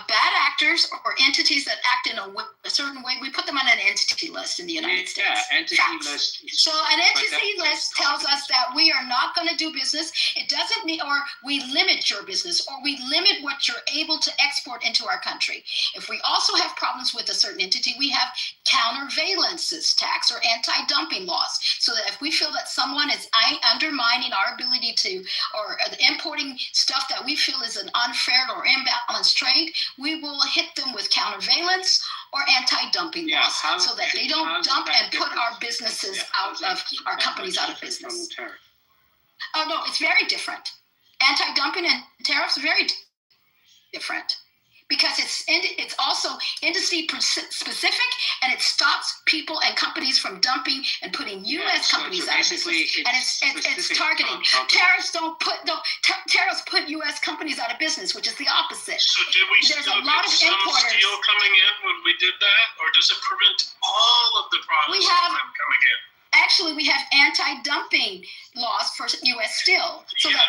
bad actors or entities that act in a certain way, we put them on an entity list in the United States.
Yeah, entity list.
So an entity list tells us that we are not going to do business. It doesn't mean, or we limit your business, or we limit what you're able to export into our country. If we also have problems with a certain entity, we have countervailances tax or anti-dumping laws. So that if we feel that someone is undermining our ability to, or importing stuff that we feel is an unfair or imbalanced trade, we will hit them with countervailance or anti-dumping laws so that they don't dump and put our businesses out of, our companies out of business. Oh, no, it's very different. Anti-dumping and tariffs are very different. Because it's also industry specific, and it stops people and companies from dumping and putting U.S. companies out of business. And it's targeting. Tariffs tariffs put U.S. companies out of business, which is the opposite.
So did we
There's
still
a lot
get
of
some
importers.
steel coming in when we did that, or does it prevent all of the products from coming in?
Actually, we have anti-dumping laws for U.S. steel, so that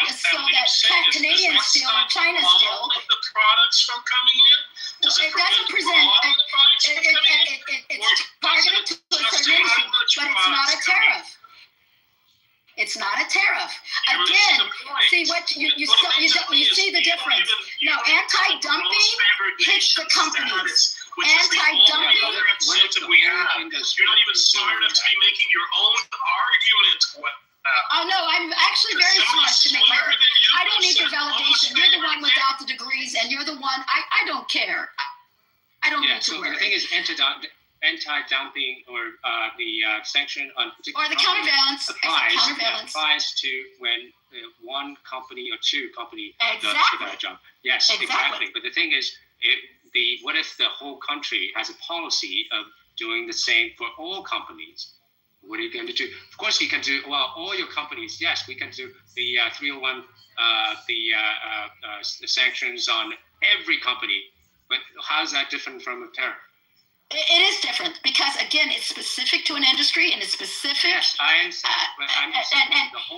Canadian steel or China steel.
All of the products from coming in.
It doesn't present. It's targeted to a certain industry, but it's not a tariff. It's not a tariff. Again, see what you see the difference. No, anti-dumping hits the companies. Anti-dumping.
We have. You're not even smart enough to be making your own argument.
Oh no, I'm actually very smart to make my own. I don't need your validation. You're the one without the degrees, and you're the one. I don't care. I don't need to worry.
So the thing is, anti-dumping or the sanction on particular
Or the countervalence.
applies to when one company or two company does that job. Yes, exactly. But the thing is, what if the whole country has a policy of doing the same for all companies? What are you going to do? Of course, you can do, well, all your companies, yes, we can do the 301, the sanctions on every company. But how's that different from a tariff?
It is different because, again, it's specific to an industry and it's specific.
Yes, I understand. But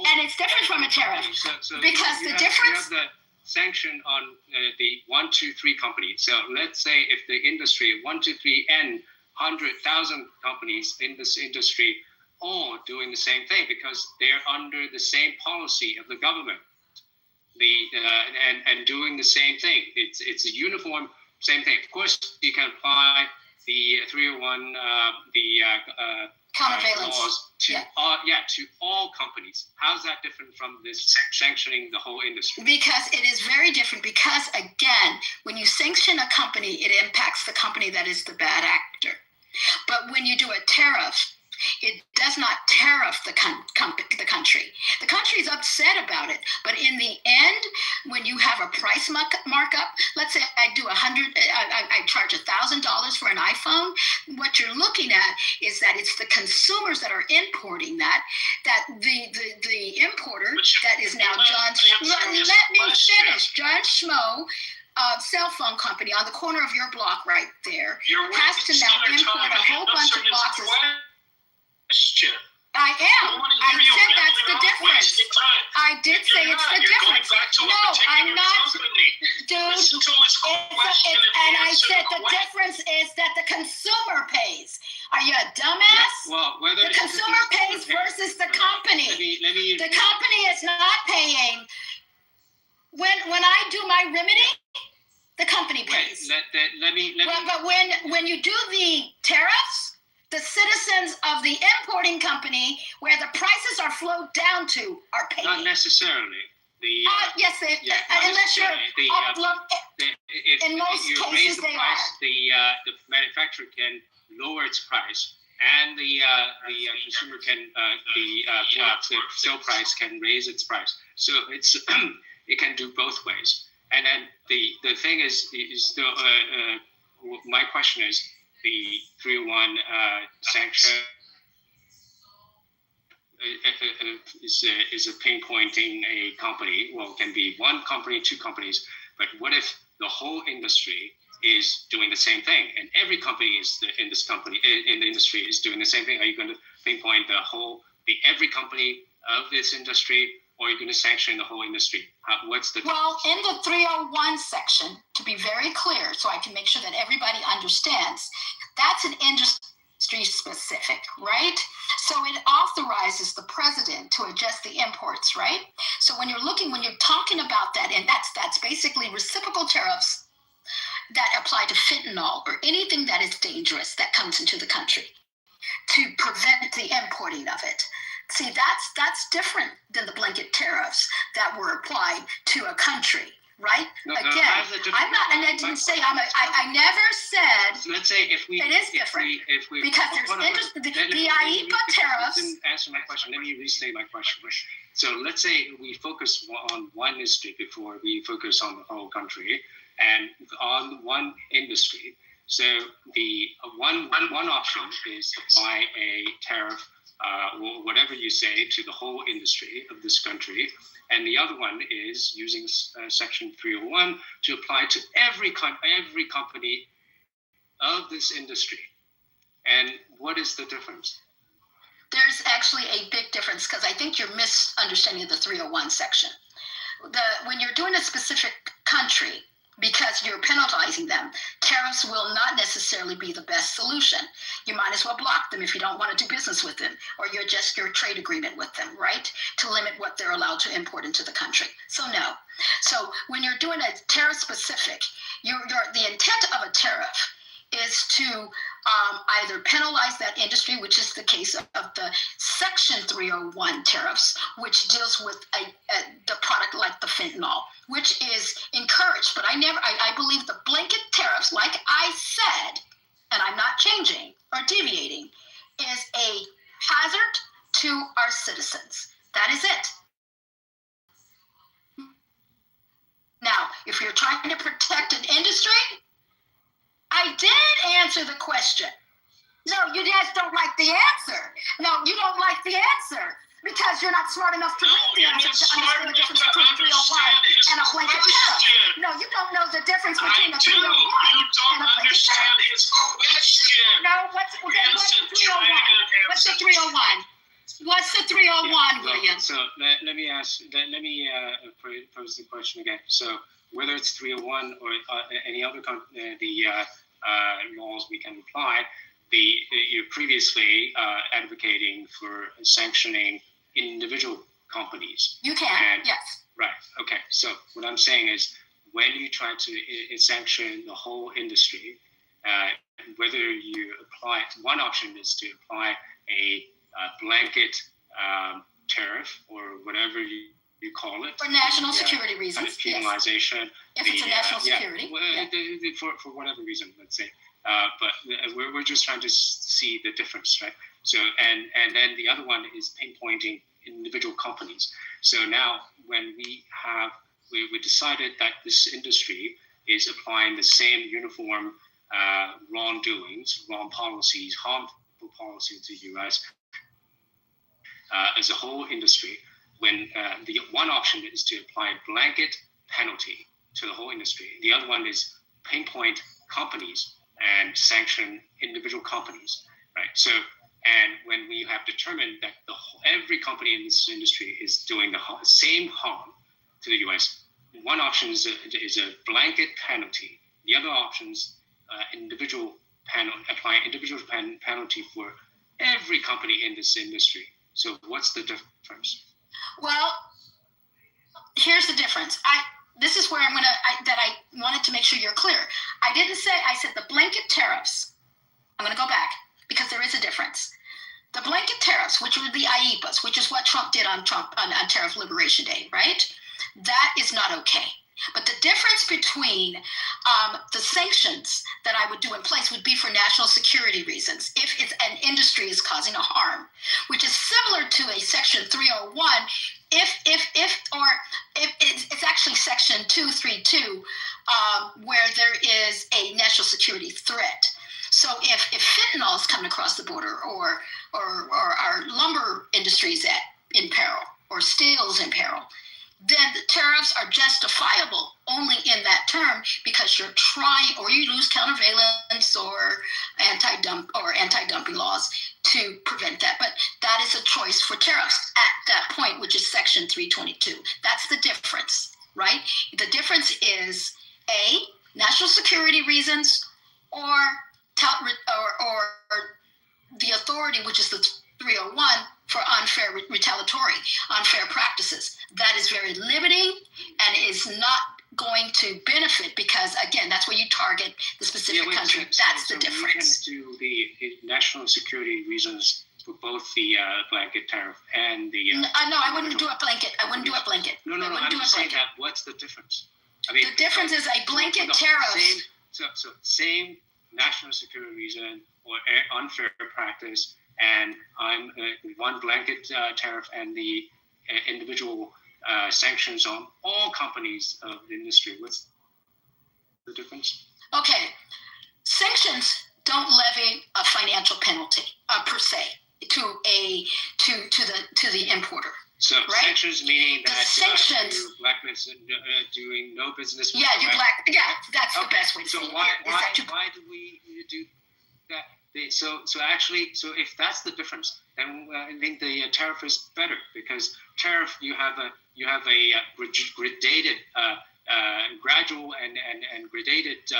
and it's different from a tariff. Because the difference.
You have the sanction on the 1, 2, 3 company. So let's say if the industry, 1, 2, 3, and 100,000 companies in this industry all doing the same thing because they're under the same policy of the government, and doing the same thing. It's a uniform same thing. Of course, you can apply the 301
countervalence
laws to all companies. How's that different from this sanctioning the whole industry?
Because it is very different. Because again, when you sanction a company, it impacts the company that is the bad actor. But when you do a tariff, it does not tariff the country. The country is upset about it, but in the end, when you have a price markup, let's say I do I charge $1,000 for an iPhone. What you're looking at is that it's the consumers that are importing that the importer that is now John. Let me finish. John Schmo. Cell phone company on the corner of your block right there has to now import a whole bunch of boxes. I am. I said that's the difference. I did say it's the difference. No, I'm not. Dude, and I said the difference is that the consumer pays. Are you a dumbass?
Well, whether
the consumer pays versus the company. The company is not paying. When I do my remedy, the company pays. But when you do the tariffs, the citizens of the importing company, where the prices are flowed down to, are paying.
Not necessarily.
Yes, unless you're in most cases they are.
The manufacturer can lower its price, and the consumer can the sale price can raise its price. So it's it can do both ways. And then the thing is my question is, the 301 sanction is a pinpointing a company. Well, it can be one company, two companies, but what if the whole industry is doing the same thing, and every company in the industry is doing the same thing? Are you going to pinpoint every company of this industry, or are you going to sanction the whole industry? What's the
Well, in the 301 section, to be very clear, so I can make sure that everybody understands, that's an industry specific, right? So it authorizes the president to adjust the imports, right? So when you're talking about that, and that's basically reciprocal tariffs that apply to fentanyl or anything that is dangerous that comes into the country to prevent the importing of it. See, that's different than the blanket tariffs that were applied to a country, right? Again, I'm not, and I didn't say I never said.
So let's say if we.
It is different.
If we
because there's the IEEPA tariffs.
You didn't answer my question. Let me restate my question. So let's say we focus on one industry before we focus on the whole country, and on one industry. So the one option is to apply a tariff. Whatever you say, to the whole industry of this country. And the other one is using Section 301 to apply to every company of this industry. And what is the difference?
There's actually a big difference, because I think you're misunderstanding the 301 section. When you're doing a specific country, because you're penalizing them, tariffs will not necessarily be the best solution. You might as well block them if you don't want to do business with them, or you adjust your trade agreement with them, right? To limit what they're allowed to import into the country. So no. So when you're doing a tariff specific, the intent of a tariff is to either penalize that industry, which is the case of the Section 301 tariffs, which deals with the product like the fentanyl, which is encouraged. But I believe the blanket tariffs, like I said, and I'm not changing, or deviating is a hazard to our citizens. That is it. Now, if you're trying to protect an industry, I did answer the question. No, you guys don't like the answer. No, you don't like the answer because you're not smart enough to read the answer to understand the difference between a 301 and a blanket tariff. No, you don't know the difference between a 301
You don't
and a blanket
understand
tariff.
his question.
No, what's the 301? What's the 301? What's the 301, William?
So let me pose the question again. So whether it's 301 or any other laws we can apply, you're previously advocating for sanctioning individual companies.
You can, yes.
Right. Okay. So what I'm saying is, when you try to sanction the whole industry, whether you apply, one option is to apply a blanket tariff or whatever you call it.
For national security reasons.
Penalization.
Yes. If it's a national security.
For whatever reason, let's say. But we're just trying to see the difference, right? So and then the other one is pinpointing individual companies. So now when we decided that this industry is applying the same uniform wrongdoings, wrong policies, harmful policies to the U.S. As a whole industry, when the one option is to apply a blanket penalty to the whole industry, the other one is pinpoint companies and sanction individual companies, right? So, and when we have determined that every company in this industry is doing the same harm to the U.S., one option is a blanket penalty. The other options, apply individual penalty for every company in this industry. So, what's the difference?
Well, here's the difference. This is where I wanted to make sure you're clear. I said the blanket tariffs. I'm going to go back because there is a difference. The blanket tariffs, which were the IEPAs, which is what Trump did on Tariff Liberation Day, right? That is not okay. But the difference between the sanctions that I would do in place would be for national security reasons. If it's an industry is causing a harm, which is similar to a Section 301, if it's actually Section 232, where there is a national security threat. So if fentanyl is coming across the border, or our lumber industry is in peril, or steel is in peril, then the tariffs are justifiable only in that term because you're trying, or you lose countervailance or anti-dumping laws to prevent that. But that is a choice for tariffs at that point, which is Section 322. That's the difference, right? The difference is national security reasons, or the authority, which is the 301 for unfair practices. That is very limiting and is not going to benefit because, again, that's where you target the specific country. That's the difference.
We can do the national security reasons for both the blanket tariff and the...
No, I wouldn't do a blanket.
No, I'm just saying that. What's the difference? I mean,
the difference is a blanket tariff.
Same national security reason or unfair practice, and I'm one blanket tariff and the individual sanctions on all companies of the industry. What's the difference?
Okay, sanctions don't levy a financial penalty per se to the importer.
So
right?
Sanctions meaning that
sanctions
you're blacklisted, doing no business.
Yeah, you that's the best way to say it.
Why do we do that? So if that's the difference, then I think the tariff is better because tariff you have a gradated, gradual and gradated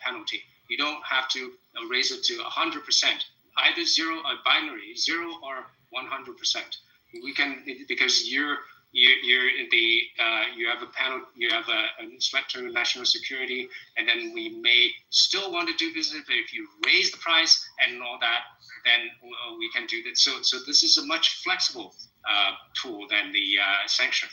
penalty. You don't have to raise it to 100%, either binary 0 or 100%. We can because you have a panel, you have an inspector of national security, and then we may still want to do business, but if you raise the price and all that, then we can do that. So this is a much flexible tool than the sanction.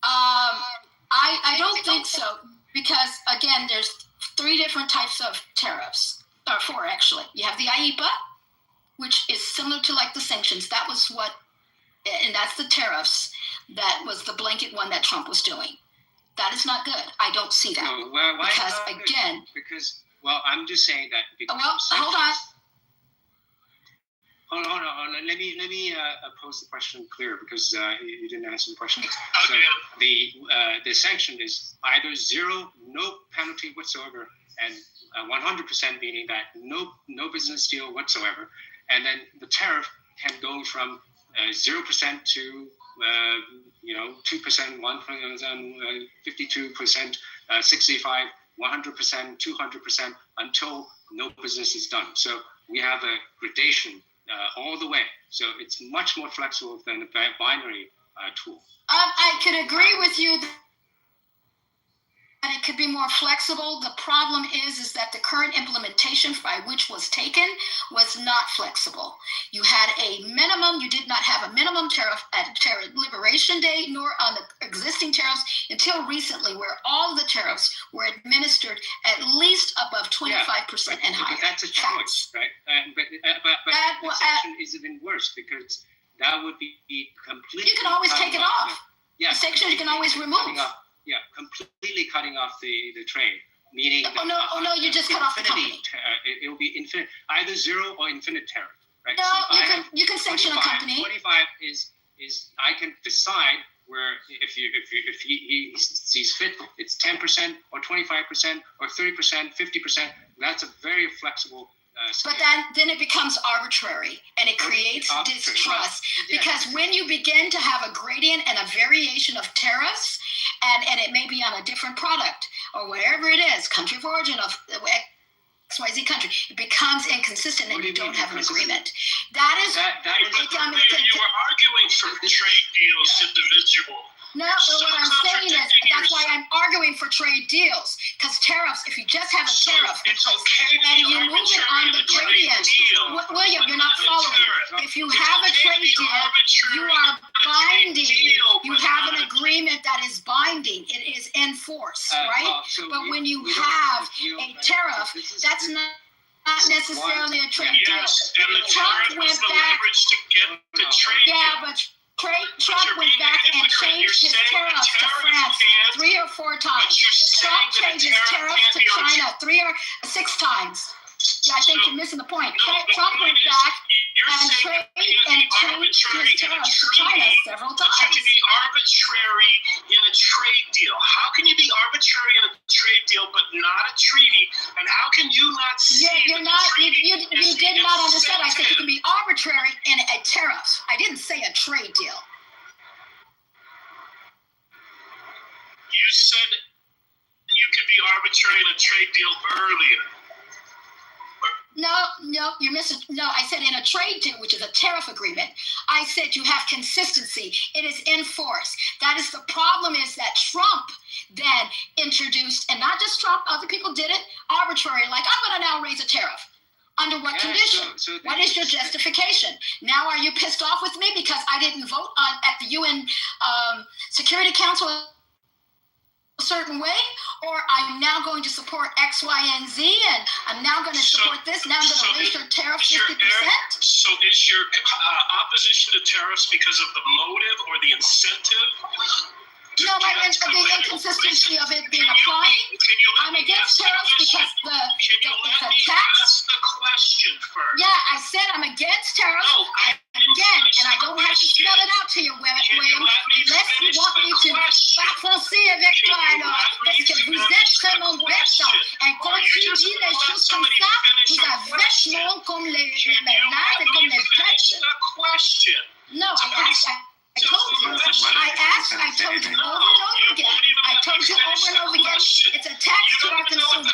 I don't think so because again, there's 3 different types of tariffs. or four actually. You have the IEPA, which is similar to like the sanctions. That was what, and that's the tariffs. That was the blanket one that Trump was doing. That is not good. I don't see that.
No, why
because
not?
again,
Because I'm just saying that.
Well, hold on.
Hold on. Let me pose the question clear because you didn't answer the question. So the sanction is either zero, no penalty whatsoever, and 100% meaning that no business deal whatsoever, and then the tariff can go from 0% to 2%, 1%, 52%, 65%, 100%, 200% until no business is done. So we have a gradation all the way. So it's much more flexible than a binary tool.
I could agree with you that it could be more flexible. The problem is that the current implementation by which was taken was not flexible. You had a minimum, you did not have a minimum tariff at Tariff Liberation Day, nor on the existing tariffs until recently, where all the tariffs were administered at least above 25% and higher.
But that's a choice, right? But the sanction is even worse because that would be completely.
You can always take it off.
Yeah,
the sanction you can always remove.
Completely cutting off the trade, meaning.
You just cut off the company.
It will be infinite, either zero or infinite tariff, right?
No,
so
you can sanction a company.
25 is I can decide where if he sees fit, it's 10% or 25% or 30%, 50%. That's a very flexible.
But then it becomes arbitrary and it creates distrust because when you begin to have a gradient and a variation of tariffs and it may be on a different product or whatever it is, country of origin of XYZ country, it becomes inconsistent and you don't have an agreement. That is
you were arguing for trade deals individual.
No, what I'm saying is that's why I'm arguing for trade deals. Because tariffs, if you just have a tariff and you move it on the gradient, William, you're not following. If you have a trade deal, you are binding. You have an agreement that is binding. It is in force, right? But when you have a tariff, that's not necessarily a trade deal. Trump went back. Yeah, but Trump went back and changed his tariffs to France 3 or 4 times. Trump changed his tariffs to China 3 or 6 times. Yeah, I think you're missing the point. Trump went back and changed his tariffs to China several times.
How can you be arbitrary in a trade deal? How can you be arbitrary in a trade deal but not a treaty? And how can you not see
you did not understand. I said you can be arbitrary in a tariff. I didn't say a trade deal.
You said you could be arbitrary in a trade deal earlier.
No, you're missing. No, I said in a trade deal, which is a tariff agreement, I said you have consistency. It is in force. That is the problem is that Trump then introduced, and not just Trump, other people did it, arbitrary, like I'm going to now raise a tariff. Under what condition? What is your justification? Now are you pissed off with me because I didn't vote at the UN Security Council a certain way, or I'm now going to support X, Y, and Z, and I'm now going to support this. Now I'm going to raise your tariff 50%.
So is your opposition to tariffs because of the motive or the incentive?
No, the inconsistency of it being applying. I'm against tariffs because it's a tax.
The question first.
Yeah, I said I'm against tariffs.
No,
again, and I don't have to spell it out to you, William, unless you want me to. Pas français avec toi alors, parce que vous êtes vraiment bête. Et quand tu dis les choses comme ça, vous êtes vachement comme les malades et comme les bêtes. No, I told you. I told you over and over again. I told you over and over again. It's a tax to our consumers.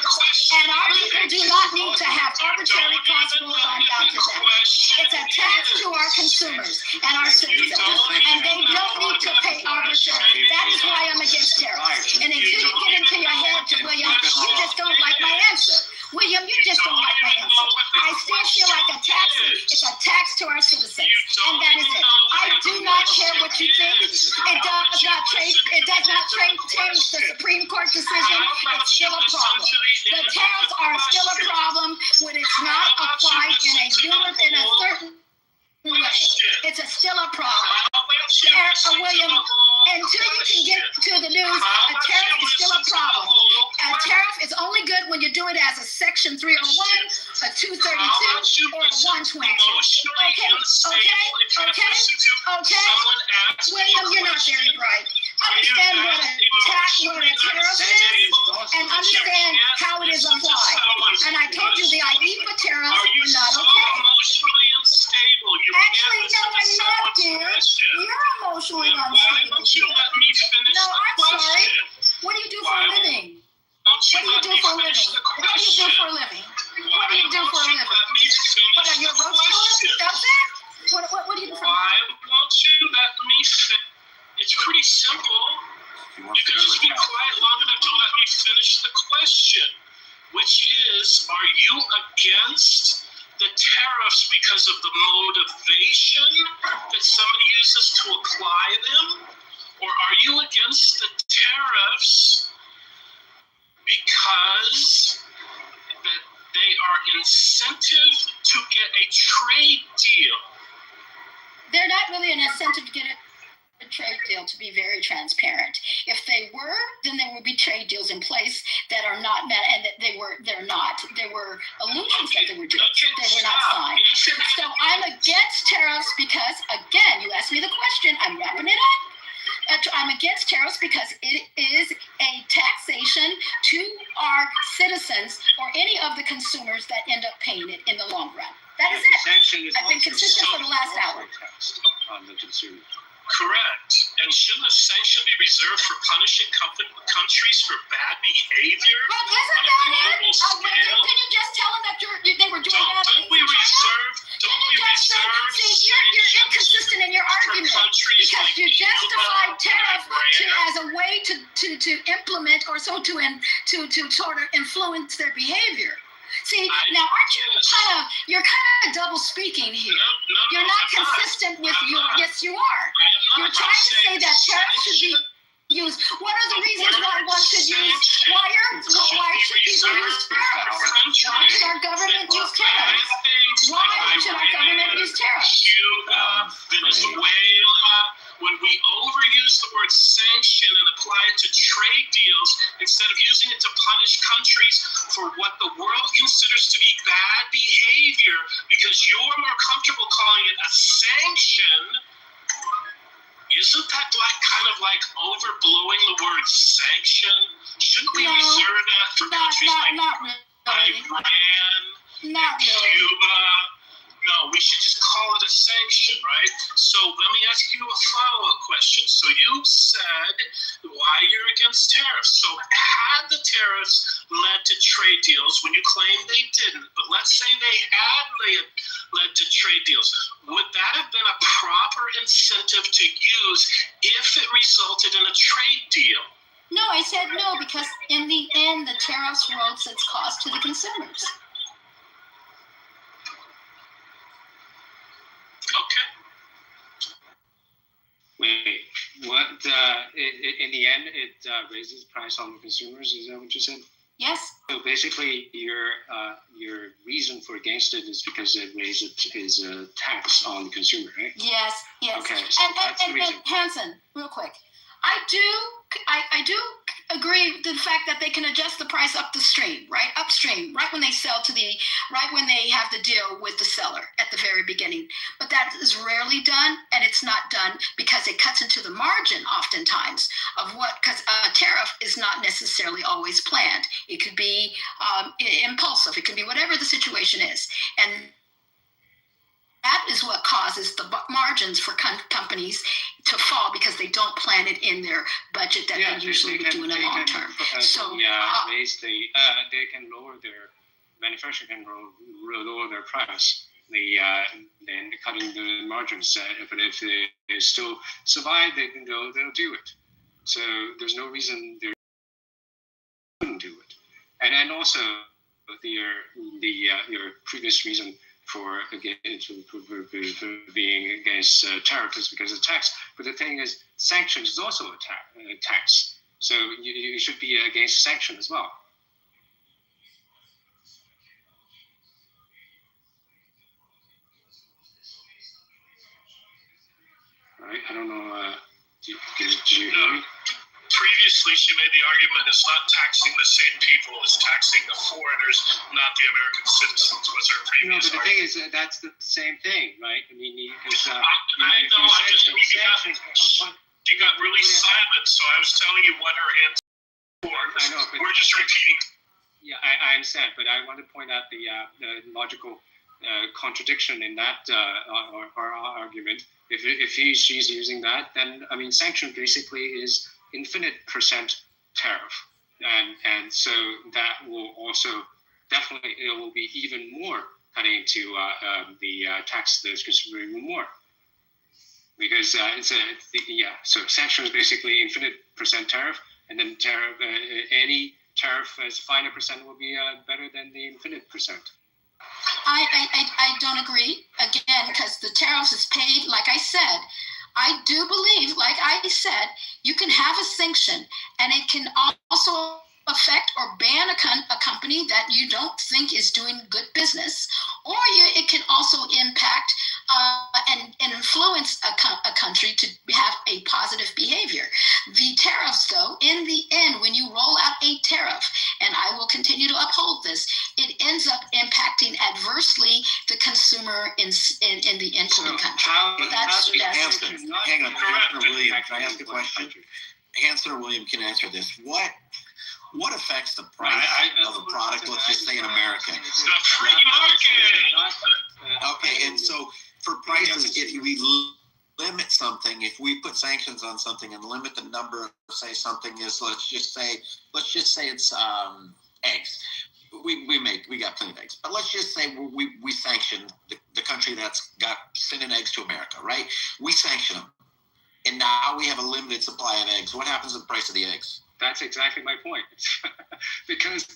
And our people do not need to have arbitrary cost rules on down to them. It's a tax to our consumers and our citizens. And they don't need to pay arbitrary. That is why I'm against tariffs. And until you get into your head, William, you just don't like my answer. William, you just don't like my answer. I I still feel like a tax. It's a tax to our citizens, and that is it. I do not care what you think. It does not change. It does not change the Supreme Court decision. It's still a problem. The tariffs are still a problem when it's not applied in a certain way. It's still a problem. William, until you can get to the news, a tariff is still a problem. A tariff is only good when you do it as a Section 301, a 232, or a 122. Okay. William, you're not very bright. Understand what a tariff is, and understand how it is applied. And I told you the IEEPA tariffs were not okay. Actually, no, I'm not, dear. You're emotionally unstable. No, I'm sorry. What do you do for a living? What do you do for a living? What do you do for a living? What do you do for a living? What are you, a road scholar? What do you do for a living?
Why won't you let me finish? It's pretty simple. You can just be quiet long enough to let me finish the question, which is, are you against the tariffs because of the motivation that somebody uses to apply them? Or are you against the tariffs because that they are incentive to get a trade deal?
They're not really an incentive to get a trade deal, to be very transparent. If they were, then there would be trade deals in place that are not met, and that they're not. There were illusions that they were doing. They were not signed. So I'm against tariffs because, again, you asked me the question, I'm wrapping it up. I'm against tariffs because it is a taxation to our citizens or any of the consumers that end up paying it in the long run. That is it. I've been consistent for the last hour.
On the consumer.
Correct. And shouldn't a sanction be reserved for punishing countries for bad behavior?
But isn't that it? Can you just tell them that they were doing that?
Don't we reserve
You're inconsistent in your argument because you justified tariff as a way to implement or so to sort of influence their behavior. See, now aren't you you're kind of double speaking here. You're not consistent with your, yes you are. You're trying to say that tariffs should be used. What are the reasons why one should use, why should people use tariffs? Why should our government use tariffs? Why should our government use tariffs?
Cuba, Venezuela, when we overuse the word sanction and apply it to trade deals instead of using it to punish countries for what the world considers to be bad behavior because you're more comfortable calling it a sanction, isn't that like overblowing the word sanction? Shouldn't we reserve that for countries like Iran, Cuba? No, we should just call it a sanction, right? So let me ask you a follow-up question. So you said why you're against tariffs. So had the tariffs led to trade deals when you claim they didn't, but let's say they had led to trade deals, would that have been a proper incentive to use if it resulted in a trade deal?
No, I said no, because in the end, the tariffs rose its cost to the consumers.
Okay.
Wait, what? In the end, it raises price on the consumers. Is that what you said?
Yes.
So basically, your reason for against it is because it raises a tax on the consumer, right?
Yes.
Okay. So
and Hanson, real quick, I do agree with the fact that they can adjust the price upstream, right when they sell when they have the deal with the seller at the very beginning. But that is rarely done, and it's not done because it cuts into the margin oftentimes of because a tariff is not necessarily always planned. It could be impulsive. It could be whatever the situation is, and that is what causes the margins for companies to fall because they don't plan it in their budget that they usually would do in the long term.
They can lower their manufacturer can lower their price. Then cutting the margins. But if they still survive, they'll do it. So there's no reason they couldn't do it. And then also your previous reason for being against tariff is because of tax. But the thing is, sanctions is also a tax. So you should be against sanction as well. Right? I don't know. Do you hear me?
Previously, she made the argument it's not taxing the same people, it's taxing the foreigners, not the American citizens, was her previous
No, but the thing is, that's the same thing, right? I mean, because
I know, she got really silent, so I was telling you what her answer was.
I know, but
we're just repeating.
Yeah, I understand, but I want to point out the logical contradiction in that our argument. If she's using that, then I mean, sanction basically is infinite percent tariff, and so that will also definitely, it will be even more cutting to the tax the consumer even more, because so sanction is basically infinite percent tariff, and then tariff any tariff as finer percent will be better than the infinite percent.
I don't agree, again, because the tariffs is paid, like I said. I do believe, like I said, you can have a sanction, and it can also affect or ban a company that you don't think is doing good business, or it can also impact and influence a country to have a positive behavior. The tariffs, though, in the end, when you roll out a tariff, and I will continue to uphold this, it ends up impacting adversely the consumer in the importing country.
Hang on, Chancellor William, can I ask a question? Chancellor William can answer this. What affects the price of a product, let's just say in America?
The free market.
Okay, and so for prices, if we limit something, if we put sanctions on something and limit the number of, say something is, let's just say it's eggs. We got plenty of eggs, but let's just say we sanction the country that's got sending eggs to America, right? We sanction them, and now we have a limited supply of eggs. What happens to the price of the eggs?
That's exactly my point. Because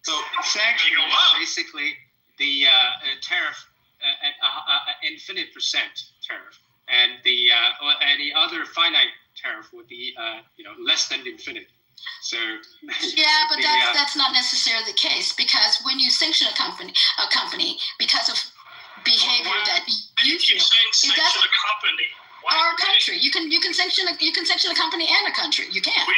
so
sanction is basically the tariff at infinite percent tariff, and the any other finite tariff would be less than infinite. So
yeah, but that's not necessarily the case, because when you sanction a company because of behavior that you feel,
it doesn't a company.
Or a country. You can sanction a company and a country. You can.
We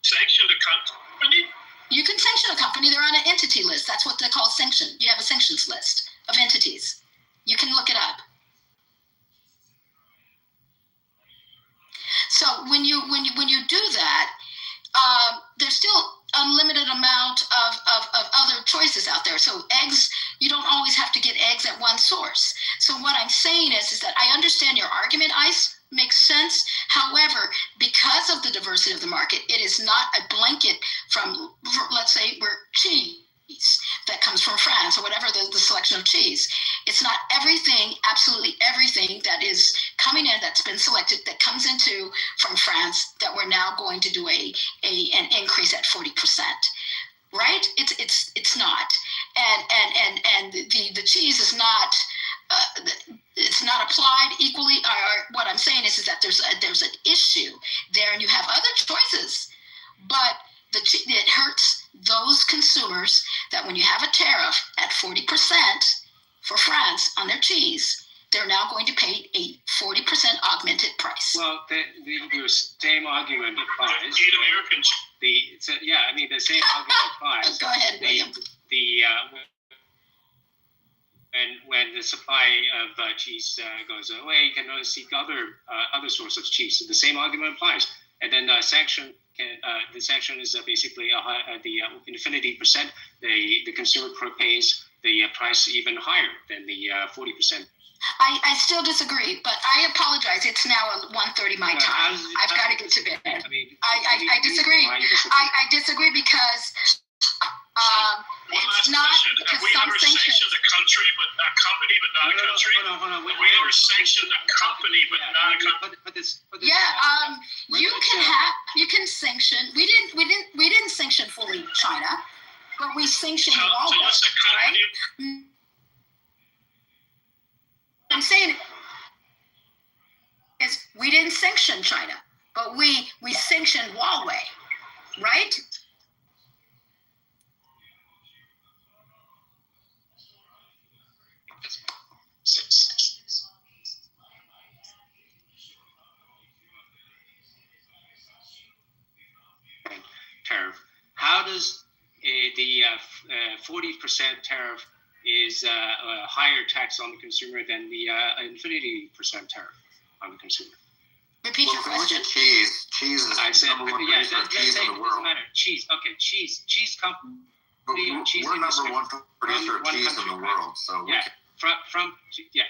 sanction a company?
You can sanction a company. They're on an entity list. That's what they call sanction. You have a sanctions list of entities. You can look it up. So when you do that, there's still unlimited amount of other choices out there. So eggs, you don't always have to get eggs at one source. So what I'm saying is that I understand your argument, Ice, makes sense. However, because of the diversity of the market, it is not a blanket from, let's say, we're cheese that comes from France or whatever the selection of cheese. It's not everything, absolutely everything that is coming in that's been selected that comes into from France that we're now going to do an increase at 40%. Right? It's not, and the cheese is not. It's not applied equally. Or what I'm saying is that there's an issue there, and you have other choices, but it hurts those consumers that when you have a tariff at 40% for France on their cheese, they're now going to pay a 40% augmented price.
Well, the same argument applies. The same argument applies.
Go ahead, William.
When the supply of cheese goes away, you can seek other sources of cheese. So the same argument applies. And then the sanction is basically the infinity percent. The consumer pays the price even higher than the 40%.
I still disagree, but I apologize. It's now 1:30 my time. I've got to get to bed. I disagree. I disagree because it's not because
have we ever sanctioned a country but a company but not a country?
Hold on.
We ever sanctioned a company but not a company?
You can sanction. We didn't sanction fully China. but we sanctioned
So
Huawei,
what's the
right?
kind
I'm saying is we didn't sanction China, but we sanctioned Huawei, right?
Tariff. How does the 40% tariff is a higher tax on the consumer than the infinity percent tariff on the consumer?
Repeat
Well,
your
if we look
question.
at cheese, cheese is
I said,
number one
yeah,
producer of
let's
cheese
say
in
it
the
doesn't
world.
matter. Cheese, okay, cheese company.
But
cheese
we're number
industry.
one producer of
One
cheese in
country,
the
right?
world. So we
Yeah,
can-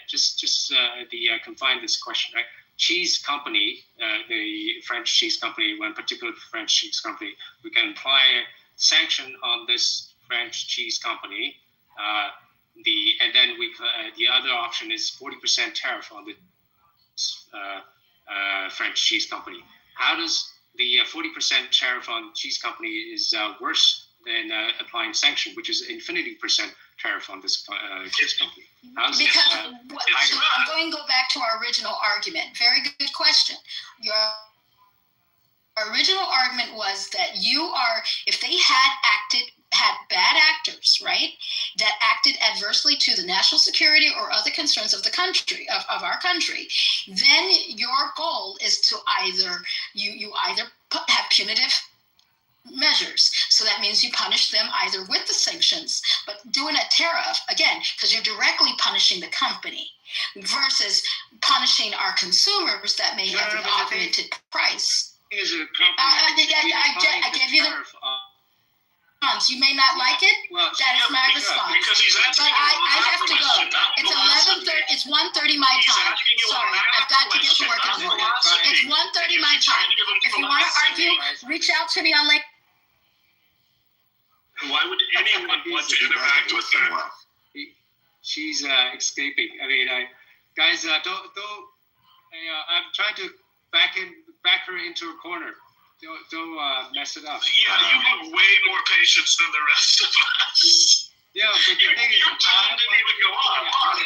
just confine this question, right? Cheese company, the French cheese company, one particular French cheese company, we can apply a sanction on this French cheese company. And then the other option is 40% tariff on the French cheese company. How does the 40% tariff on cheese company is worse than applying sanction, which is infinity percent tariff on this cheese company? How's
Because
higher?
I'm going to go back to our original argument. Very good question. Your original argument was that if they had bad actors, right, that acted adversely to the national security or other concerns of the country, of our country, then your goal is to you either have punitive measures. So that means you punish them either with the sanctions, but doing a tariff, again, because you're directly punishing the company versus punishing our consumers that may have an augmented price.
Is a
I gave you the response. You may not like it.
Well,
That is my response.
Because he's asking
But I have to go. It's 11:30. It's 1:30 my time. Sorry, I've got to get to work in the morning. It's 1:30 my time. If you want to argue, reach out to me on LinkedIn.
Why would anyone want to interact with
listen
her?
well.
She's escaping. I mean, guys, don't. I'm trying to back her into a corner. Don't mess it up.
Yeah, you have way more patience than the rest of us.
Yeah, but the thing is,
Your time didn't even go on.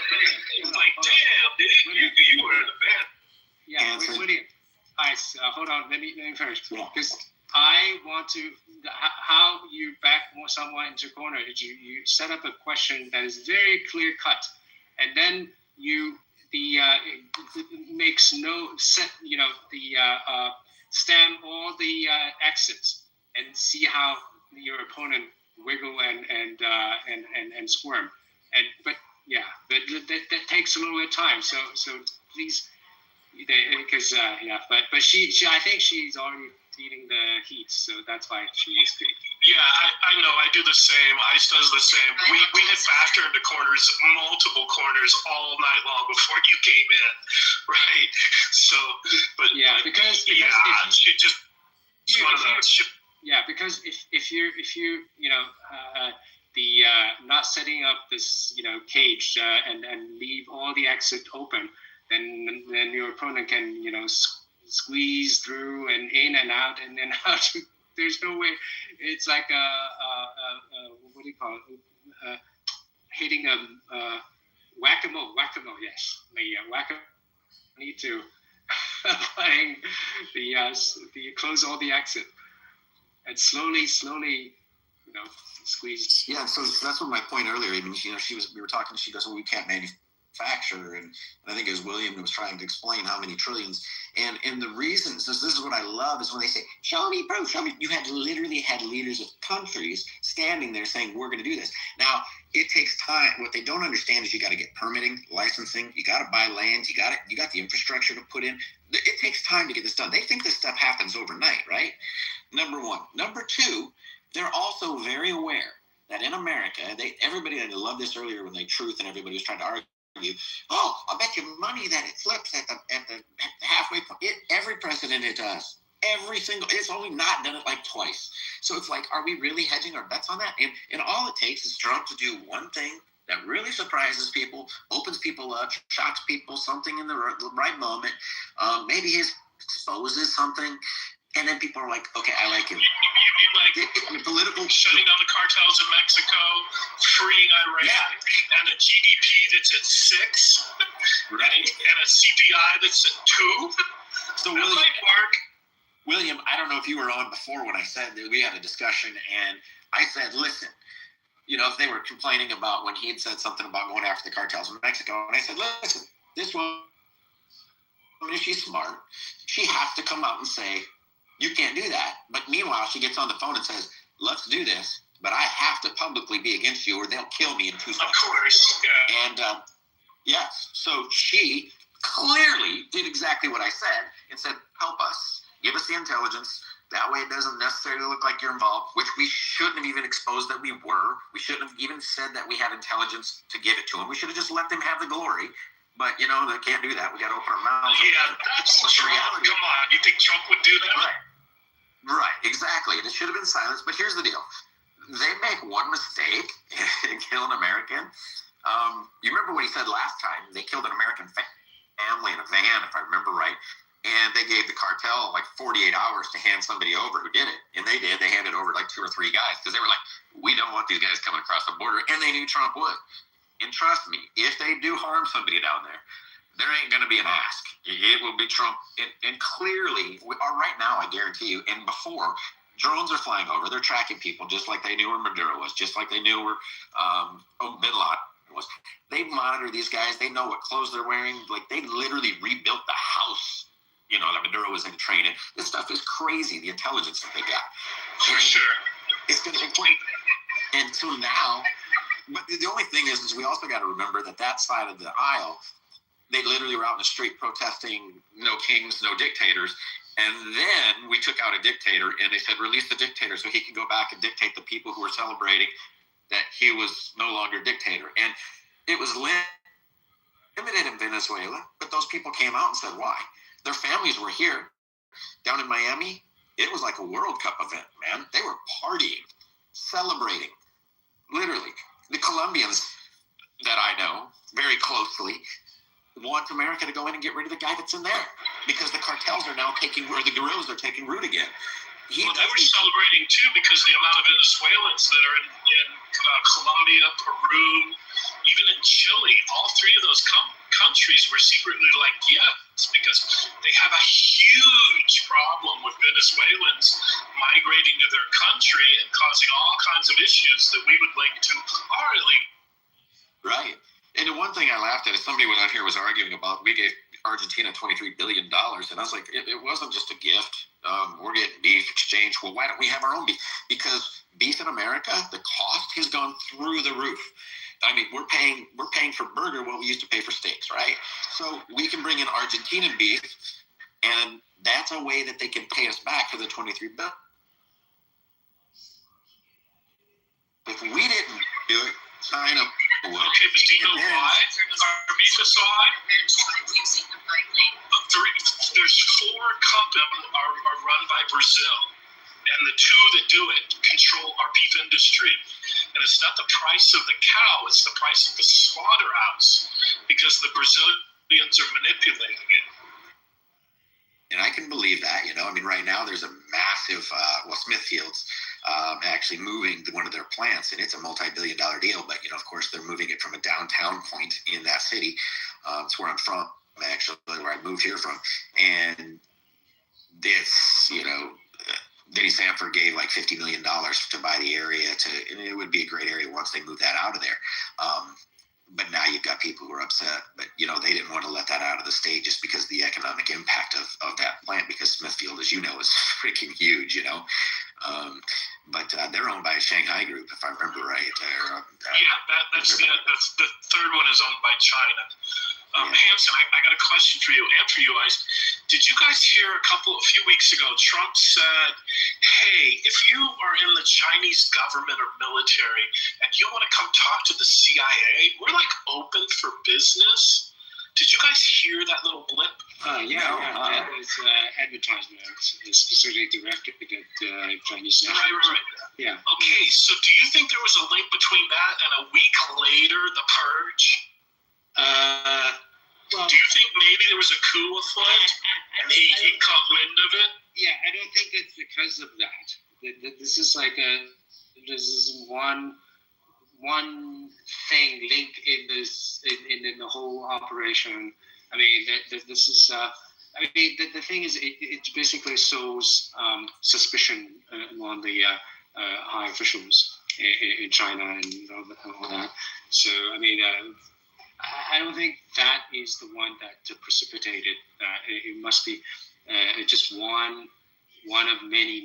It's like, damn, dude, you were in the bed.
Yeah, William. Hold on. Let me finish. Because I want to. How you back someone into a corner is you set up a question that is very clear cut, and then it makes no sense. Stem all the exits and see how your opponent wiggle and squirm. But that takes a little bit of time. So please, because but she I think she's already feeling the heat, so that's why she escaped.
Yeah, I know. I do the same. Ice does the same. We had backed her into corners, multiple corners, all night long before you came in, right? So, but
yeah, because
she just one of those.
Yeah, because if you not setting up this cage and leave all the exit open, then your opponent can squeeze through and in and out and then out. There's no way. It's like what do you call it? Hitting a whack-a-mole. Yes, the whack-a-mole. Need to playing the close all the exit and slowly squeeze.
Yeah, so that's what my point earlier. I mean, we were talking. She goes, "Well, we can't manufacture," and I think it was William who was trying to explain how many trillions. And the reason, so this is what I love, is when they say, "Show me proof, show me." You literally had leaders of countries standing there saying, "We're going to do this." Now, it takes time. What they don't understand is you got to get permitting, licensing. You got to buy land. You got the infrastructure to put in. It takes time to get this done. They think this stuff happens overnight, right? Number one. Number two, they're also very aware that in America, everybody, and I loved this earlier when Truth and everybody was trying to argue. I bet you money that it flips at the halfway point. Every president it does. It's only not done it like twice. So it's like, are we really hedging our bets on that? And all it takes is Trump to do one thing that really surprises people, opens people up, shocks people, something in the right moment. Maybe he exposes something, and then people are like, okay, I like him.
You like
political
shutting down the cartels in Mexico, freeing Iran, and a GDP that's at 6,
right?
and a CPI that's at 2.
So
That might work.
William, I don't know if you were on before when I said that we had a discussion, and I said, listen, if they were complaining about when he had said something about going after the cartels in Mexico, and I said, listen, this woman, if she's smart, she has to come out and say, you can't do that. But meanwhile, she gets on the phone and says, let's do this, but I have to publicly be against you or they'll kill me in 2 seconds.
Of course, yeah.
And yes, so she clearly did exactly what I said and said, help us, give us the intelligence. That way it doesn't necessarily look like you're involved, which we shouldn't have even exposed that we were. We shouldn't have even said that we had intelligence to give it to them. We should have just let them have the glory. But, they can't do that. We got to open our mouths.
Yeah, that's Trump. Come on. You think Trump would do that?
Right, exactly. And it should have been silenced. But here's the deal. They make one mistake in killing an American. You remember what he said last time? They killed an American family in a van, if I remember right. And they gave the cartel like 48 hours to hand somebody over who did it. And they did. They handed over like 2 or 3 guys because they were like, we don't want these guys coming across the border. And they knew Trump would. And trust me, if they do harm somebody down there ain't going to be an ask. It will be Trump. And clearly, we are right now, I guarantee you, and before, drones are flying over. They're tracking people just like they knew where Maduro was, just like they knew where Bin Laden was. They monitor these guys. They know what clothes they're wearing. Like, they literally rebuilt the house, that Maduro was in training. This stuff is crazy, the intelligence that they got.
For sure.
It's going to be important. And so now, but the only thing is we also got to remember that side of the aisle, they literally were out in the street protesting no kings, no dictators. And then we took out a dictator and they said, release the dictator so he can go back and dictate the people who were celebrating that he was no longer dictator. And it was limited in Venezuela, but those people came out and said, why? Their families were here. Down in Miami, it was like a World Cup event, man. They were partying, celebrating, literally. The Colombians that I know very closely want America to go in and get rid of the guy that's in there because the cartels are now the guerrillas are taking root again.
They were celebrating too because the amount of Venezuelans that are in Colombia, Peru, even in Chile, all 3 of those countries were secretly like, yes, because they have a huge problem with Venezuelans migrating to their country and causing all kinds of issues that we would link to our elite.
Right. And the one thing I laughed at is somebody out here was arguing about we gave Argentina $23 billion. And I was like, it wasn't just a gift. We're getting beef exchange. Well, why don't we have our own beef? Because beef in America, the cost has gone through the roof. I mean, we're paying for burger what we used to pay for steaks, right? So we can bring in Argentinian beef, and that's a way that they can pay us back for the $23 billion. If we didn't do it, China would.
Okay, but do you know why our beef is so high? There's 4 companies are run by Brazil, and the 2 that do it control our beef industry. And it's not the price of the cow, it's the price of the slaughterhouse, because the Brazilians are manipulating it.
And I can believe that, I mean, right now there's a massive, Smithfield's actually moving one of their plants, and it's a multi-billion-dollar deal. But, of course, they're moving it from a downtown point in that city. It's where I'm from, actually, where I moved here from. And this, Vinnie Sanford gave like $50 million to buy the area and it would be a great area once they move that out of there. But now you've got people who are upset, but they didn't want to let that out of the state just because of the economic impact of that plant, because Smithfield, as you know, is freaking huge, but they're owned by a Shanghai group, if I remember right.
That's the third one is owned by China. Hanson, I got a question for you and for you guys. Did you guys hear a few weeks ago, Trump said, hey, if you are in the Chinese government or military and you want to come talk to the CIA, we're like open for business. Did you guys hear that little blip?
That was advertisement specifically directed at Chinese nationals.
Right.
Yeah.
Okay, so do you think there was a link between that and a week later, the purge? Do you think maybe there was a coup afoot and he caught wind of it?
Yeah, I don't think it's because of that. this is like this is one thing linked in this in the whole operation. I mean, this is. I mean, the thing is, it basically sows suspicion among the high officials in China and all that. So, I mean, I don't think that is the one that precipitated that. It must be just one of many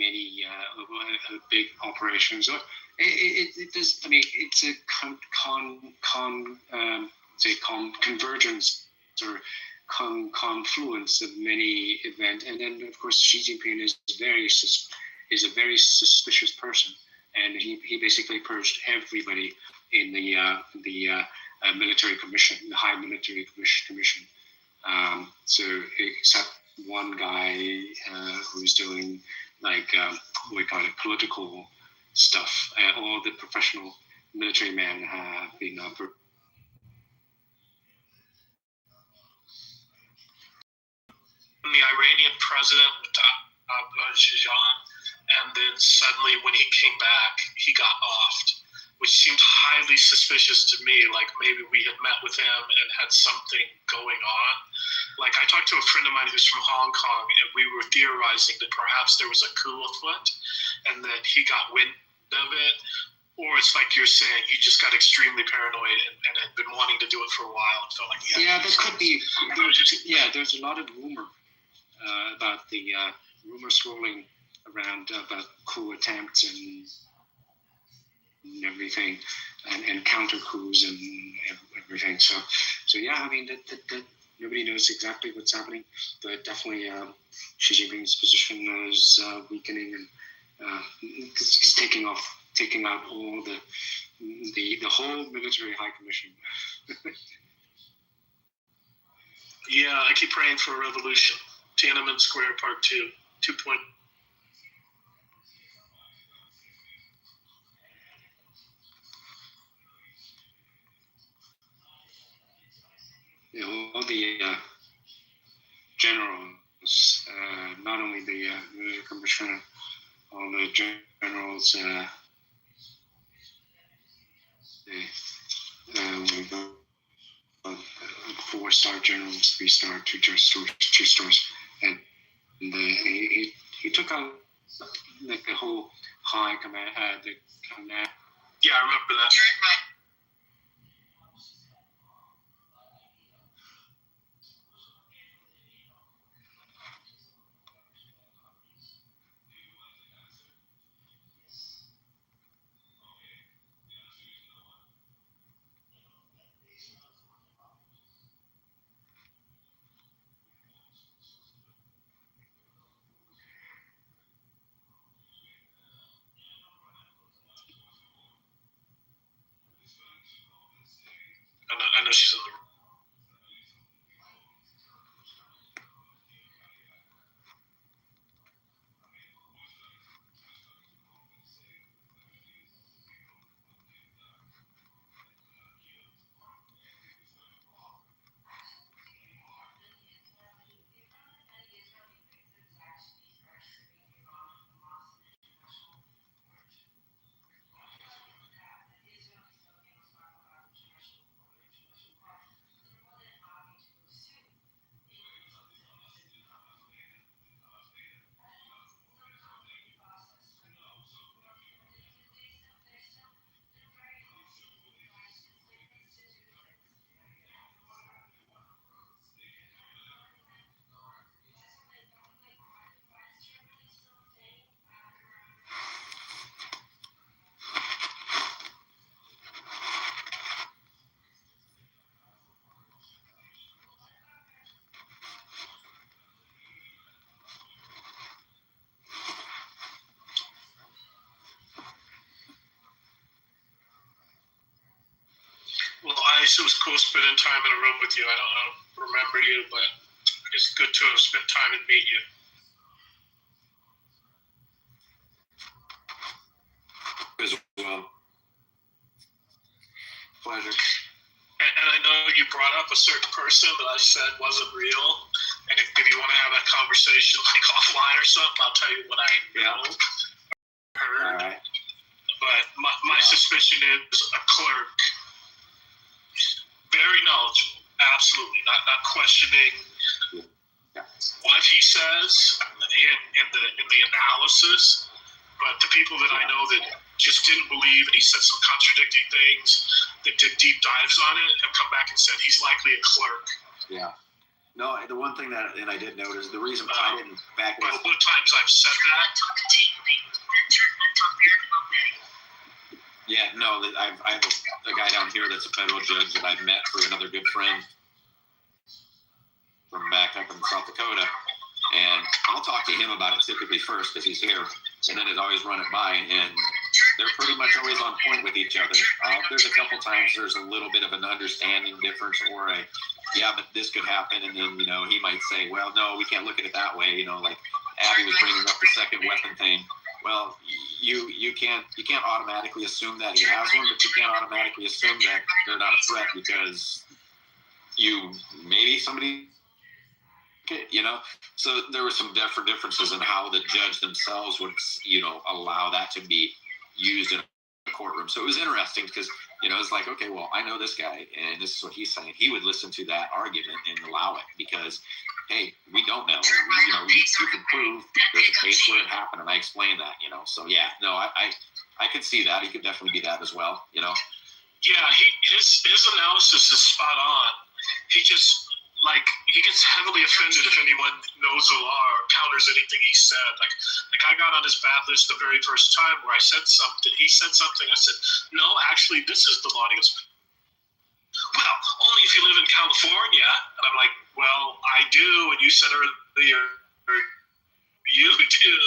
big operations. Or it does. I mean, it's a convergence or confluence of many events, and then of course Xi Jinping is a very suspicious person, and he basically purged everybody in the military commission, the high military commission. So except one guy who's doing like we call it political stuff. All the professional military men have been
the Iranian president, Zhejiang, and then suddenly when he came back, he got offed, which seemed highly suspicious to me, like maybe we had met with him and had something going on. Like I talked to a friend of mine who's from Hong Kong, and we were theorizing that perhaps there was a coup afoot and that he got wind of it. Or it's like you're saying, he just got extremely paranoid and had been wanting to do it for a while and felt like he had
there could be. There's a lot of rumor about the rumor swirling around about coup attempts and everything, and counter coups and everything. So yeah, I mean that nobody knows exactly what's happening, but definitely Xi Jinping's position is weakening, and he's taking out all the whole military high commission.
Yeah, I keep praying for a revolution. Tiananmen Square Part 2, 2.0.
All the generals, not only the commissioner, all the generals, four-star generals, three-star, two-stars, and he took out like the whole high command, the command.
Yeah, I remember that. I know she's in the room. Well, I was cool spending time in a room with you. I don't remember you, but it's good to have spent time and meet you.
As well.
Pleasure.
And I know you brought up a certain person that I said wasn't real. And if you want to have that conversation like offline or something, I'll tell you what I know. heard.
All right.
But my suspicion is a clerk, very knowledgeable, absolutely, not questioning what he says in the analysis. But the people that I know that just didn't believe, and he said some contradicting things, that did deep dives on it, have come back and said he's likely a clerk.
Yeah. No, the one thing that, and I did notice, the reason I didn't back
But what times I've said that.
Yeah, no, I have a guy down here that's a federal judge that I met through another good friend from back up in South Dakota. And I'll talk to him about it typically first because he's here. And then I'd always run it by. And they're pretty much always on point with each other. There's a couple times there's a little bit of an understanding difference or yeah, but this could happen. And then, he might say, well, no, we can't look at it that way. Like Abby was bringing up the second weapon thing. Well, you can't automatically assume that he has one, but you can't automatically assume that they're not a threat because maybe somebody, So there were some differences in how the judge themselves would, allow that to be used in a courtroom. So it was interesting because, it's like, okay, well, I know this guy and this is what he's saying. He would listen to that argument and allow it because, hey, we don't know. You can prove there's a case where it happened, and I explained that. So yeah, no, I could see that. He could definitely be that as well.
Yeah, his analysis is spot on. He just he gets heavily offended if anyone knows the law or counters anything he said. Like I got on his bad list the very first time where I said something. He said something. I said, no, actually, this is the law. And he goes, well, only if you live in California. And I'm like, well, I do. And you said earlier, you do.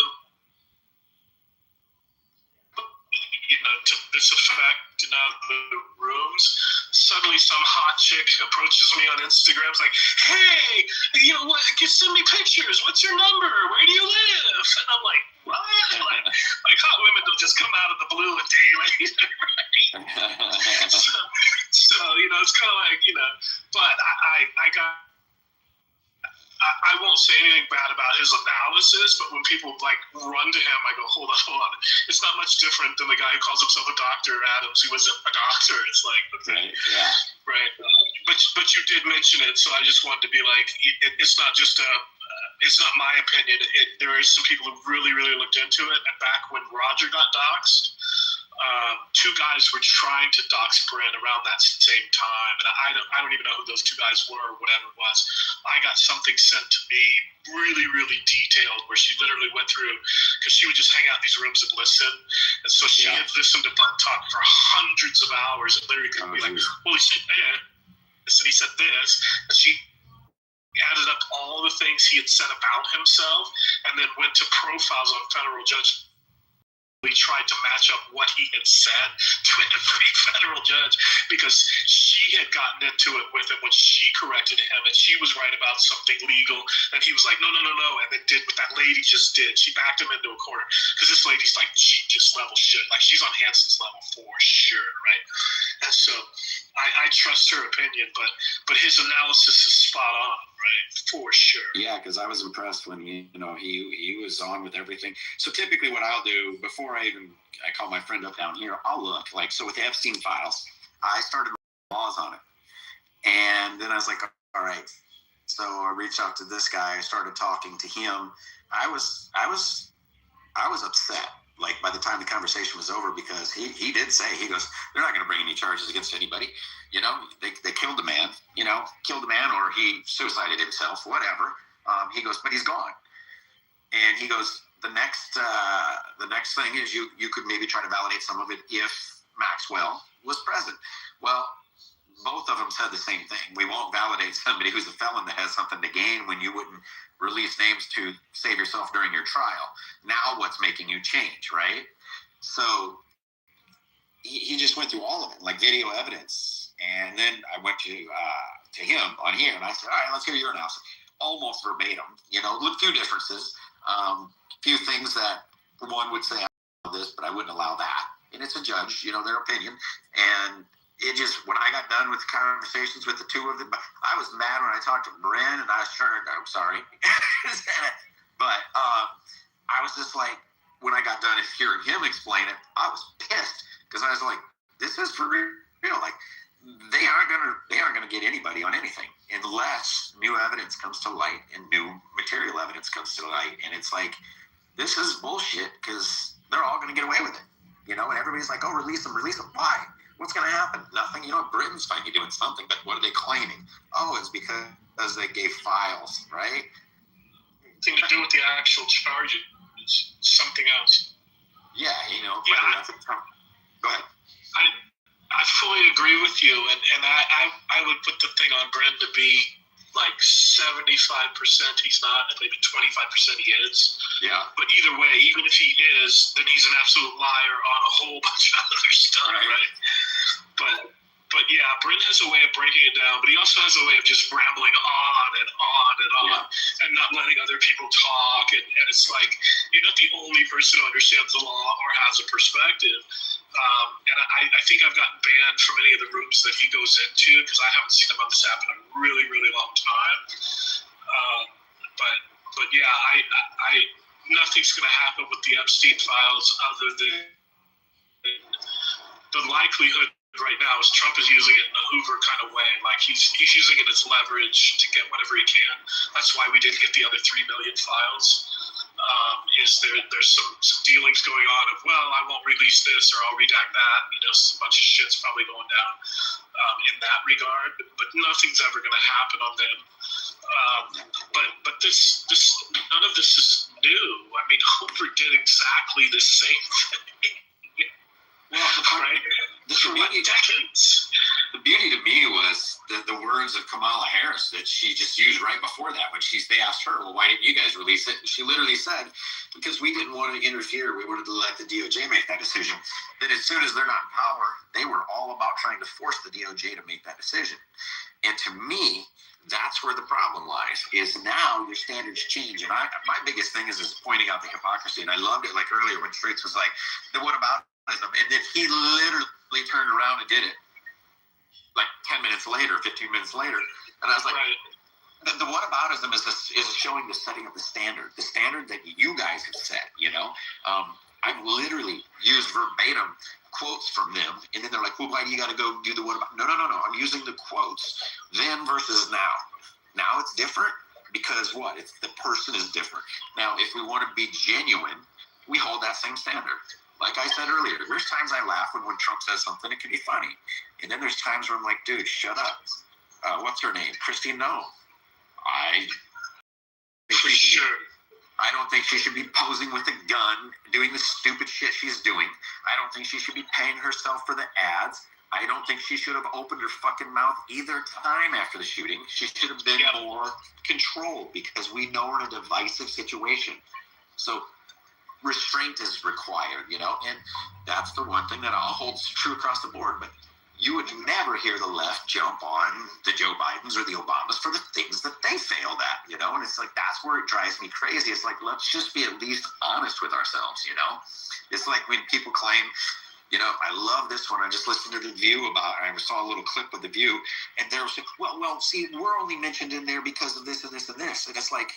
To this effect in other rooms. Suddenly some hot chick approaches me on Instagram. It's like, hey, what? Send me pictures. What's your number? Where do you live? And I'm like, what? Like hot women don't just come out of the blue a day later, right? so it's kind of like, but I got. I won't say anything bad about his analysis, but when people run to him, I go, hold on. It's not much different than the guy who calls himself a doctor, Adams, who isn't a doctor. It's like, okay,
yeah,
right. But you did mention it, so I just wanted to be like, it's not just it's not my opinion. There is some people who really, really looked into it. And back when Roger got doxxed, two guys were trying to dox Bryn around that same time, and I don't even know who those two guys were or whatever it was. I got something sent to me really, really detailed where she literally went through, because she would just hang out in these rooms and listen, and so she had listened to Bud talk for hundreds of hours and literally could be like, well, he said this, and he said this, and she added up all the things he had said about himself and then went to profiles on federal judges. We tried to match up what he had said to every federal judge because she had gotten into it with him when she corrected him and she was right about something legal and he was like, no, and then did what that lady just did. She backed him into a corner because this lady's like, she just level shit. Like she's on Hanson's level for sure, right? And so I trust her opinion, but his analysis is spot on, right? For sure.
Yeah, because I was impressed when he was on with everything. So typically, what I'll do before I call my friend up down here, I'll look so with the Epstein files, I started laws on it, and then I was like, all right. So I reached out to this guy. I started talking to him. I was upset. Like by the time the conversation was over, because he did say, he goes, they're not going to bring any charges against anybody. They killed the man, or he suicided himself, whatever. He goes, but he's gone. And he goes, the next thing is you could maybe try to validate some of it if Maxwell was present. Well, both of them said the same thing. We won't validate somebody who's a felon that has something to gain when you wouldn't release names to save yourself during your trial. Now what's making you change, right? So he just went through all of it, like video evidence. And then I went to him on here and I said, all right, let's hear your analysis. Almost verbatim, a few differences, few things that one would say, I don't know this, but I wouldn't allow that. And it's a judge, their opinion. And it just, when I got done with the conversations with the two of them, I was mad when I talked to Bryn, and I was sure, I'm sorry. But I was just like, when I got done hearing him explain it, I was pissed because I was like, this is for real. Like, they aren't gonna get anybody on anything unless new evidence comes to light and new material evidence comes to light. And it's like, this is bullshit because they're all gonna get away with it, you know. And everybody's like, oh, release them. Why? What's gonna happen? Nothing. You know, Britain's finally doing something, but what are they claiming? Oh, it's because they gave files, right?
Nothing to do with the actual charges. It's something else.
Yeah, you know.
Yeah,
Go ahead.
I fully agree with you, and I would put the thing on Bren to be like 75% he's not, and maybe 25% he is.
Yeah.
But either way, even if he is, then he's an absolute liar on a whole bunch of other stuff, right? But yeah, Brent has a way of breaking it down, but he also has a way of just rambling on and on and on, and not letting other people talk. And it's like, you're not the only person who understands the law or has a perspective. And I think I've gotten banned from any of the rooms that he goes into because I haven't seen him on this app in a really, really long time. But yeah, I nothing's going to happen with the Epstein files other than the likelihood right now is Trump is using it in a Hoover kind of way. Like he's using it as leverage to get whatever he can. That's why we didn't get the other 3 million files. There's some dealings going on of, well, I won't release this or I'll redact that. You know, a bunch of shit's probably going down in that regard. But nothing's ever going to happen on them. But this none of this is new. I mean, Hoover did exactly the same thing.
Well,
decades.
The beauty to me was the words of Kamala Harris that she just used right before that when they asked her, well, why didn't you guys release it? And she literally said, because we didn't want to interfere. We wanted to let the DOJ make that decision. Then as soon as they're not in power, they were all about trying to force the DOJ to make that decision. And to me, that's where the problem lies, is now your standards change. And my biggest thing is pointing out the hypocrisy. And I loved it, like earlier when Straits was like, then what about them? And then he literally turned around and did it like 10 minutes later, 15 minutes later. And I was like, the whataboutism is showing the setting of the standard that you guys have set, you know? I've literally used verbatim quotes from them, and then they're like, well, why do you got to go do the whataboutism? No. I'm using the quotes then versus now. Now it's different because what? It's the person is different. Now, if we want to be genuine, we hold that same standard. Like I said earlier, there's times I laugh when Trump says something, it can be funny. And then there's times where I'm like, dude, shut up. What's her name? Christine, no. I don't think she should be posing with a gun, doing the stupid shit she's doing. I don't think she should be paying herself for the ads. I don't think she should have opened her fucking mouth either time after the shooting. She should have been more controlled because we know we're in a divisive situation. So restraint is required, you know, and that's the one thing that I'll hold true across the board. But you would never hear the left jump on the Joe Bidens or the Obamas for the things that they failed at, you know, and it's like, that's where it drives me crazy. It's like, let's just be at least honest with ourselves, you know. It's like when people claim, you know, I love this one. I just listened to The View I saw a little clip of The View, and they were saying, well, see, we're only mentioned in there because of this and this and this. And it's like,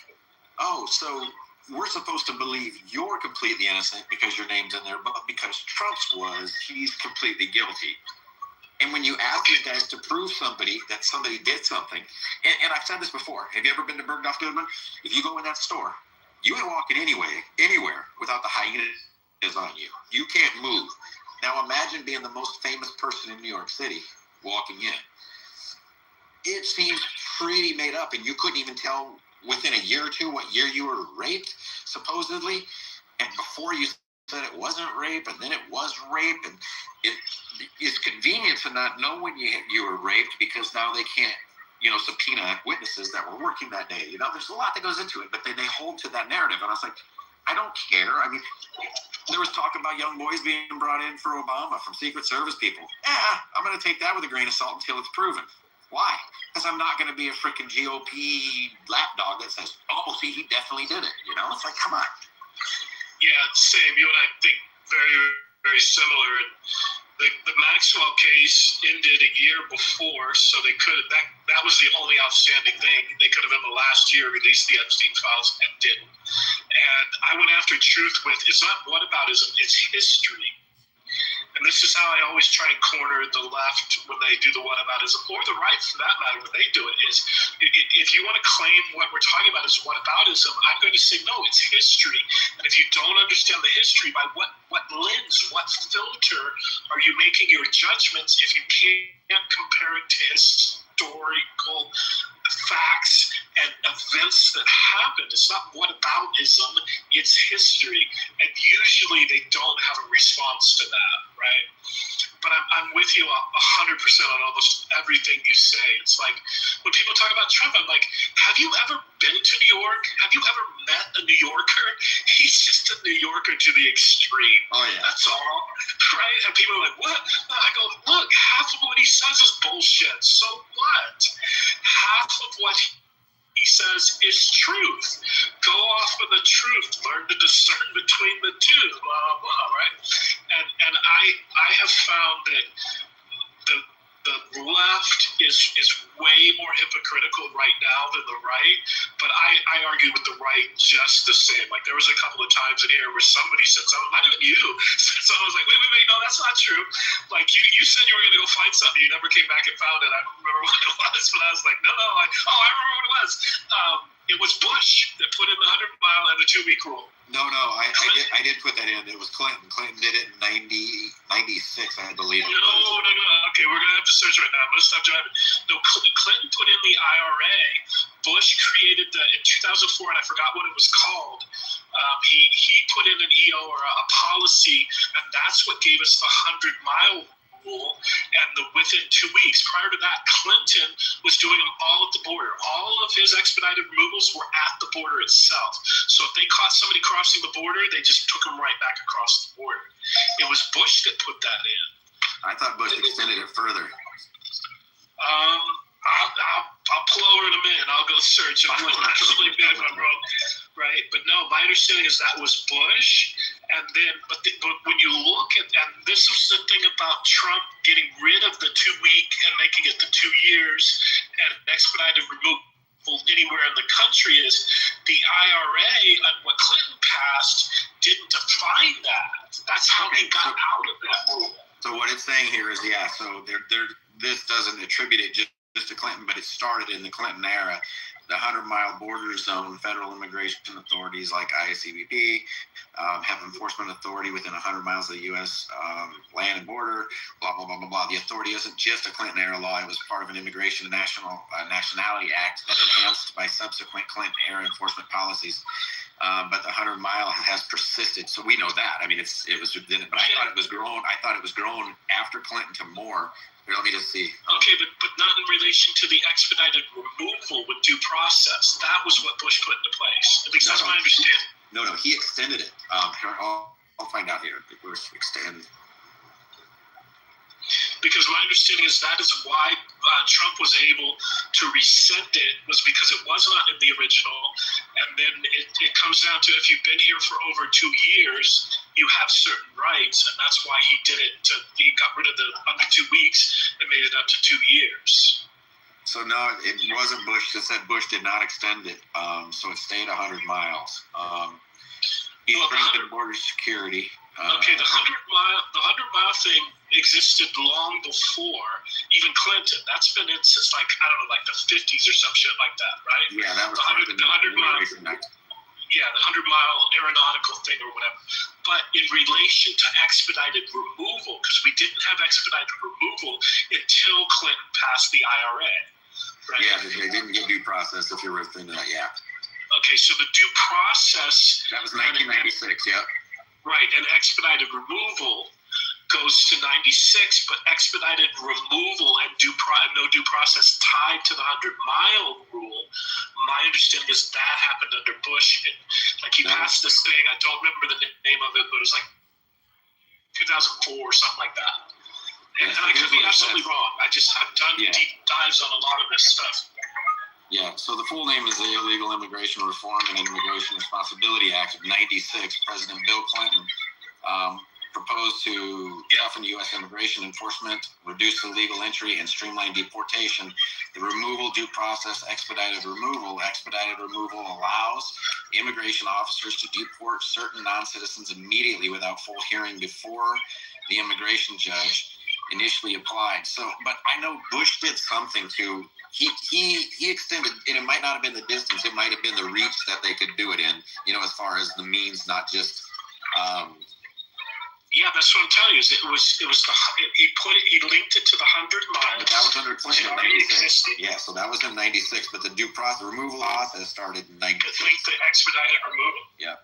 oh, so we're supposed to believe you're completely innocent because your name's in there, but because Trump's he's completely guilty. And when you ask these guys to prove that somebody did something, and I've said this before, have you ever been to Bergdorf Goodman? If you go in that store, you ain't walking anywhere without the hyenas on you. You can't move. Now imagine being the most famous person in New York City walking in. It seems pretty made up, and you couldn't even tell within a year or two what year you were raped, supposedly, and before you said it wasn't rape, and then it was rape, and it is convenient to not know when you were raped because now they can't, you know, subpoena witnesses that were working that day. You know, there's a lot that goes into it, but they hold to that narrative, and I was like, I don't care. I mean, there was talk about young boys being brought in for Obama from Secret Service people. I'm going to take that with a grain of salt until it's proven. Why? Because I'm not going to be a freaking GOP lapdog that says, oh, see, he definitely did it. You know, it's like, come on.
Yeah, same. You and I think very, very similar. And the Maxwell case ended a year before, so they could that was the only outstanding thing. They could have in the last year released the Epstein files and didn't. And I went after truth with it's not whataboutism, it's history. And this is how I always try and corner the left when they do the whataboutism, or the right for that matter, when they do it, is if you want to claim what we're talking about is whataboutism, I'm going to say, no, it's history. And if you don't understand the history, by what lens, what filter are you making your judgments if you can't compare it to historical facts and events that happened? It's not whataboutism, it's history. And usually they don't have a response to that, right? But I'm with you 100% on almost everything you say. It's like when people talk about Trump, I'm like, have you ever been to New York? Have you ever met a New Yorker? He's just a New Yorker to the extreme.
Oh, yeah.
That's all, right? And people are like, what? I go, look, half of what he says is bullshit. So what? Half of what he says is truth. Go off of the truth. Learn to discern between the two. Blah blah. Right? And I have found that the left is way more hypocritical right now than the right. But I argue with the right just the same. Like there was a couple of times in here where somebody said something, not even you, said something. I was like, wait, no, that's not true. Like you said you were going to go find something. You never came back and found it. I don't remember what it was, but I was like, no. I remember what it was. It was Bush that put in the 100-mile and the 2-week rule.
No, I did put that in. It was Clinton. Clinton did it in 96, I believe.
No. Okay, we're going to have to search right now. I'm going to stop driving. No, Clinton put in the IRA. Bush created in 2004, and I forgot what it was called. He put in an EO or a policy, and that's what gave us the 100-mile rule. And within 2 weeks, prior to that, Clinton was doing them all at the border. All of his expedited removals were at the border itself. So if they caught somebody crossing the border, they just took them right back across the border. It was Bush that put that in.
I thought Bush extended it further.
I'll pull over in a minute. I'll go search. I'm actually big if I'm wrong, right? But no, my understanding is that was Bush, and then but when you look at, and this was the thing about Trump getting rid of the 2-week and making it the 2 years and expedited removal anywhere in the country is the IRA and what Clinton passed didn't define that. That's how they got out of that rule.
So what it's saying here is, so this doesn't attribute it just to Clinton, but it started in the Clinton era. The 100-mile border zone, federal immigration authorities like ICBP have enforcement authority within 100 miles of the U.S. Land and border, blah, blah, blah, blah, blah. The authority isn't just a Clinton era law. It was part of an Immigration and Nationality Act that enhanced by subsequent Clinton era enforcement policies. But the 100-mile has persisted, so we know that. I mean, it was within it, but I thought it was grown after Clinton to more. Here, let me just see.
Okay, but not in relation to the expedited removal with due process. That was what Bush put into place. At least that's my understanding.
No, he extended it. Here, I'll find out here. Bush extend.
Because my understanding is that is why Trump was able to rescind it, was because it was not in the original. And then it comes down to if you've been here for over 2 years, you have certain rights. And that's why he did it. He got rid of the under 2 weeks and made it up to 2 years.
So no, it wasn't Bush that said Bush did not extend it. So it stayed 100 miles. He strengthened border security.
Okay, the 100-mile thing existed long before even Clinton. That's been in since like the 50s or some shit like that, right?
Yeah, that was
the 100-mile. Yeah, the 100-mile aeronautical thing or whatever. But in relation to expedited removal, because we didn't have expedited removal until Clinton passed the IRA. Right?
Yeah, they didn't get due process if you're within that. Yeah.
Okay, so the due process.
That was 1996. Yeah.
Right, and expedited removal goes to 96, but expedited removal and no due process tied to the 100-mile rule. My understanding is that happened under Bush, and like he passed this thing. I don't remember the name of it, but it was like 2004 or something like that. And I could be absolutely wrong. I've done deep dives on a lot of this stuff.
Yeah, so the full name is the Illegal Immigration Reform and Immigration Responsibility Act of 96. President Bill Clinton proposed to toughen U.S. immigration enforcement, reduce illegal entry, and streamline deportation. The removal due process, expedited removal allows immigration officers to deport certain non-citizens immediately without full hearing before the immigration judge initially applied. So, but I know Bush did something to, he extended, and it might not have been the distance, it might have been the reach that they could do it in, you know, as far as the means, not just,
yeah, that's what I'm telling you. Is it was he linked it to the 100 miles.
But that was under Clinton in
already
96.
existed.
Yeah, so that was in 96, but the removal process started in 96.
It linked the expedited removal.
Yeah.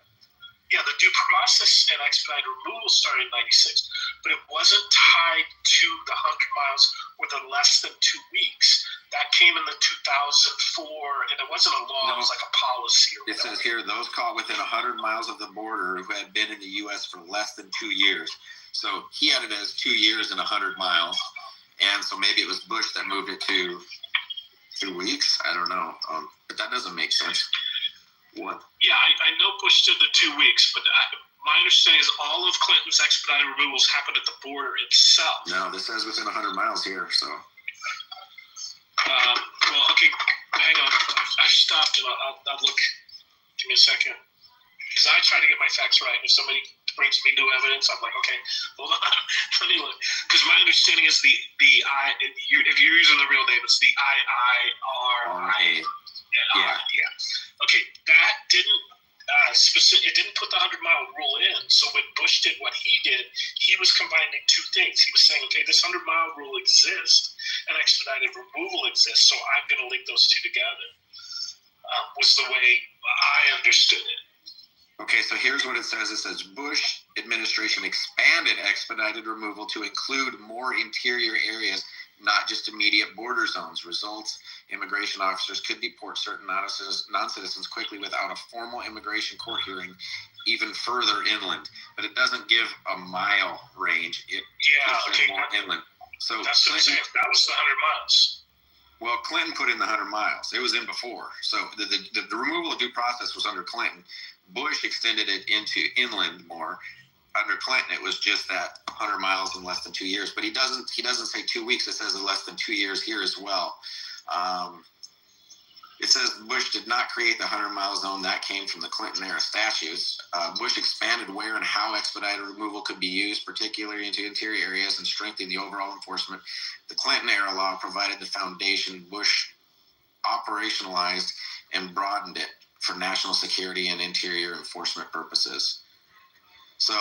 Yeah, the due process and expedited removal started in 96, but it wasn't tied to the 100 miles or the less than 2 weeks. That came in the 2004, and it wasn't a law, it was like a policy or
It
whatever.
says here, those caught within 100 miles of the border who had been in the U.S. for less than 2 years. So he had it as 2 years and 100 miles. And so maybe it was Bush that moved it to 2 weeks. I don't know. But that doesn't make sense. What?
Yeah, I know Bush did the 2 weeks, but my understanding is all of Clinton's expedited removals happened at the border itself.
No, this says within 100 miles here, so.
Well, okay, hang on. I've stopped and I'll look. Give me a second. Because I try to get my facts right. If somebody brings me new evidence, I'm like, okay, hold on. Let me look. Because my understanding is if you're using the real name, it's the IIRIA. Yeah. Okay, that didn't it didn't put the 100-mile rule in. So when Bush did what he did, he was combining two things. He was saying, okay, this 100-mile rule exists and expedited removal exists, so I'm going to link those two together. Was the way I understood it.
Okay, so here's what it says. It says Bush administration expanded expedited removal to include more interior areas, not just immediate border zones. Results, immigration officers could deport certain non-citizens quickly without a formal immigration court hearing, even further inland. But it doesn't give a mile range. It says more inland. So
that's what I'm saying. That was the 100 miles.
Well, Clinton put in the 100 miles. It was in before. So the removal of due process was under Clinton. Bush extended it into inland more. Under Clinton, it was just that 100 miles in less than 2 years. But he doesn't say 2 weeks. It says in less than 2 years here as well. It says Bush did not create the 100-mile zone. That came from the Clinton-era statutes. Bush expanded where and how expedited removal could be used, particularly into interior areas, and strengthened the overall enforcement. The Clinton-era law provided the foundation. Bush operationalized and broadened it for national security and interior enforcement purposes. So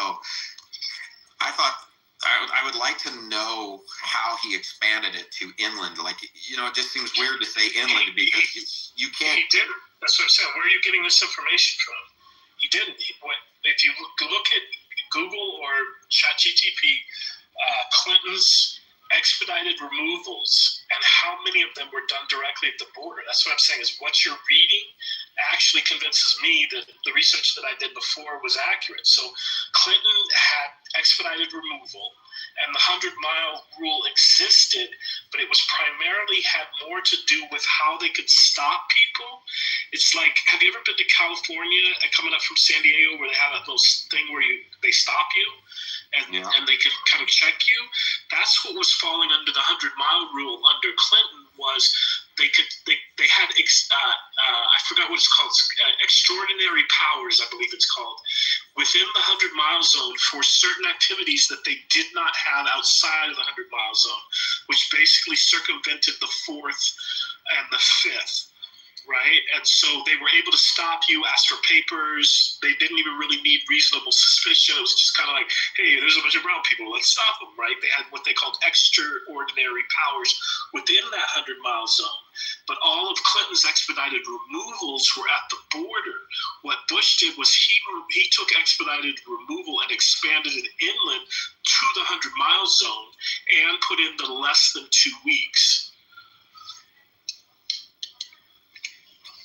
I thought I would like to know how he expanded it to inland. Like, you know, it just seems weird to say inland because you can't.
He didn't. That's what I'm saying. Where are you getting this information from? He didn't. If you look at Google or ChatGPT, Clinton's expedited removals and how many of them were done directly at the border. That's what I'm saying is what you're reading actually convinces me that the research that I did before was accurate. So Clinton had expedited removal and the 100-mile rule existed, but it was primarily had more to do with how they could stop people. It's like, have you ever been to California coming up from San Diego where they have that little thing where they stop you and they could kind of check you? That's what was falling under the 100-mile rule under Clinton was they had I forgot what it's called, extraordinary powers, I believe it's called, within the 100-mile zone for certain activities that they did not have outside of the 100-mile zone, which basically circumvented the 4th and the 5th. Right? And so they were able to stop you, ask for papers. They didn't even really need reasonable suspicion. It was just kind of like, hey, there's a bunch of brown people. Let's stop them, right? They had what they called extraordinary powers within that 100-mile zone. But all of Clinton's expedited removals were at the border. What Bush did was he took expedited removal and expanded it inland to the 100-mile zone and put in the less than 2 weeks.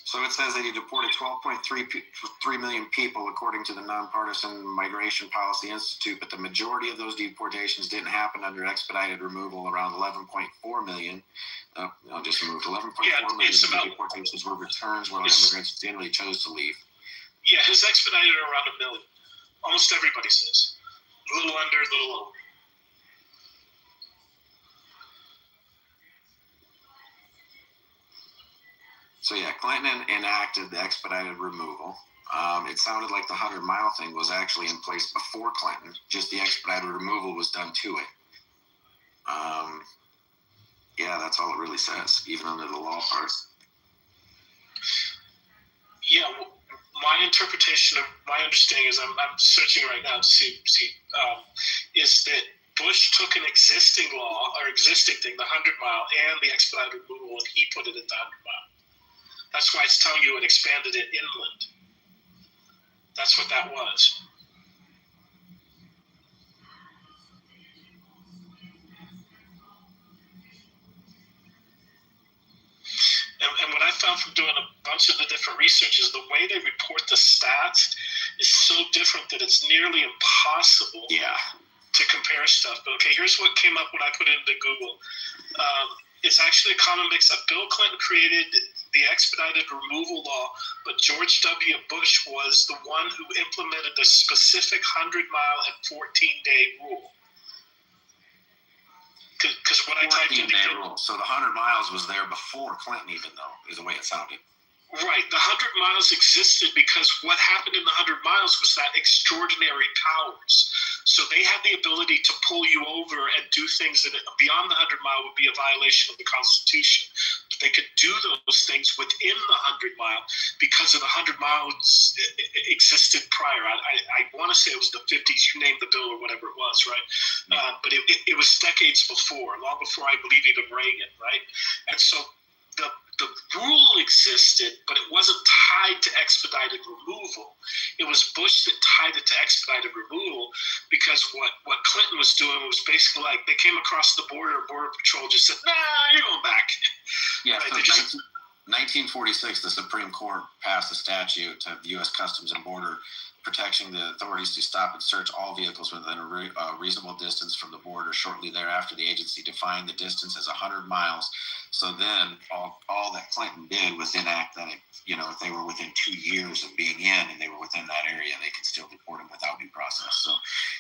So it says that he deported 12.3 million people, according to the Nonpartisan Migration Policy Institute, but the majority of those deportations didn't happen under expedited removal. Around 11.4 million. Just moved 11.4 million of the deportations were returns where immigrants generally chose to leave.
Yeah, his expedited are around 1 million. Almost everybody says. A little under, a little over.
So yeah, Clinton enacted the expedited removal. It sounded like the 100-mile thing was actually in place before Clinton. Just the expedited removal was done to it. Yeah, that's all it really says, even under the law parts.
Yeah, well, my interpretation of my understanding is I'm searching right now to see is that Bush took an existing law or existing thing, the 100-mile and the expedited removal, and he put it at the 100-mile. That's why it's telling you it expanded it inland. That's what that was. And what I found from doing a bunch of the different research is the way they report the stats is so different that it's nearly impossible to compare stuff. But okay, here's what came up when I put it into Google. It's actually a common mix-up. Bill Clinton created the expedited removal law, but George W. Bush was the one who implemented the specific 100-mile and 14-day rule. Because what I typed in
rule. So the 100 miles was there before Clinton, even though, is the way it sounded.
Right. The 100 miles existed because what happened in the 100 miles was that extraordinary powers. So they had the ability to pull you over and do things that beyond the 100 mile would be a violation of the Constitution. But they could do those things within the 100 mile because of the 100 miles existed prior. I want to say it was the 50s. You named the bill or whatever it was, right? But it was decades before, long before I believe even Reagan, right? And so the rule existed, but it wasn't tied to expedited removal. It was Bush that tied it to expedited removal because what Clinton was doing was basically like they came across the border, Border Patrol just said, nah, you're going back.
Yeah, right? So 1946, the Supreme Court passed a statute of U.S. Customs and Border protecting the authorities to stop and search all vehicles within a reasonable distance from the border. Shortly thereafter, the agency defined the distance as 100 miles. So then all that Clinton did was enact that, if they were within 2 years of being in and they were within that area, they could still deport them without due process. So,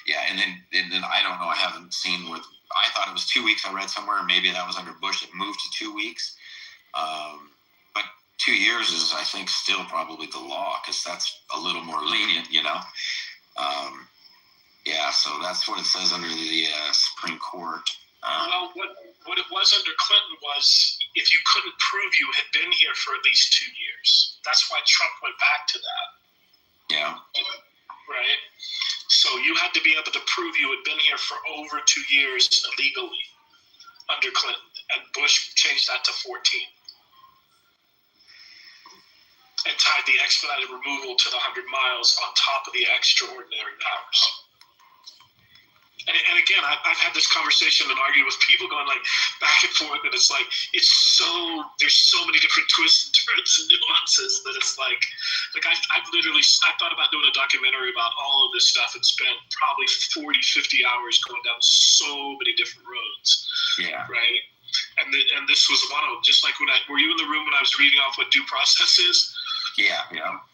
yeah, and then I don't know, I haven't seen I thought it was 2 weeks. I read somewhere, maybe that was under Bush. It moved to 2 weeks. But 2 years is, I think, still probably the law because that's a little more lenient, Yeah, so that's what it says under the Supreme Court.
Well, what it was under Clinton was if you couldn't prove you had been here for at least 2 years. That's why Trump went back to that.
Yeah.
Right? So you had to be able to prove you had been here for over 2 years illegally under Clinton. And Bush changed that to 14. And tied the expedited removal to the 100 miles on top of the extraordinary powers. And again, I've had this conversation and argued with people going like back and forth, and it's like there's so many different twists and turns and nuances that it's like I've thought about doing a documentary about all of this stuff and spent probably 40, 50 hours going down so many different roads.
Yeah.
Right. And this was one of them. Just like were you in the room when I was reading off what due process is?
Yeah.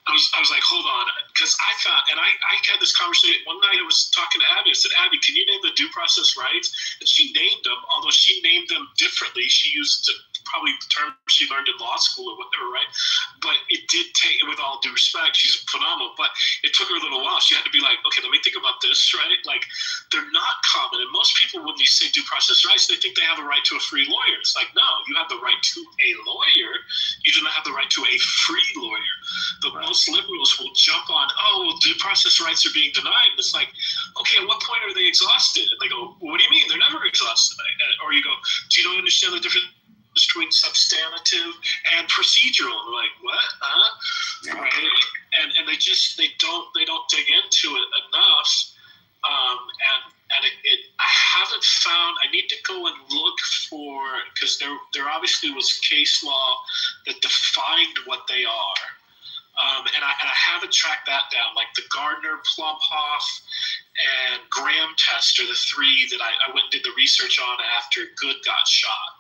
I was like, hold on, because I found, and I had this conversation one night. I was talking to Abby. I said, Abby, can you name the due process rights? And she named them, although she named them differently. She used probably the term she learned in law school or whatever, right? But it did take, with all due respect, she's phenomenal. But it took her a little while. She had to be like, okay, let me think about this, right? Like, they're not common. And most people, when you say due process rights, they think they have a right to a free lawyer. It's like, no, you have the right to a lawyer. You do not have the right to a free lawyer. But most liberals will jump on, due process rights are being denied. And it's like, okay, at what point are they exhausted? And they go, well, what do you mean? They're never exhausted. Or you go, do you don't understand the difference between substantive and procedural? And they're like, what?
Yeah.
Right? And they don't dig into it enough. And I haven't found. I need to go and look for, because there obviously was case law that defined what they are. And I haven't tracked that down. Like the Gardner, Plumhoff, and Graham test are the three that I went and did the research on after Good got shot.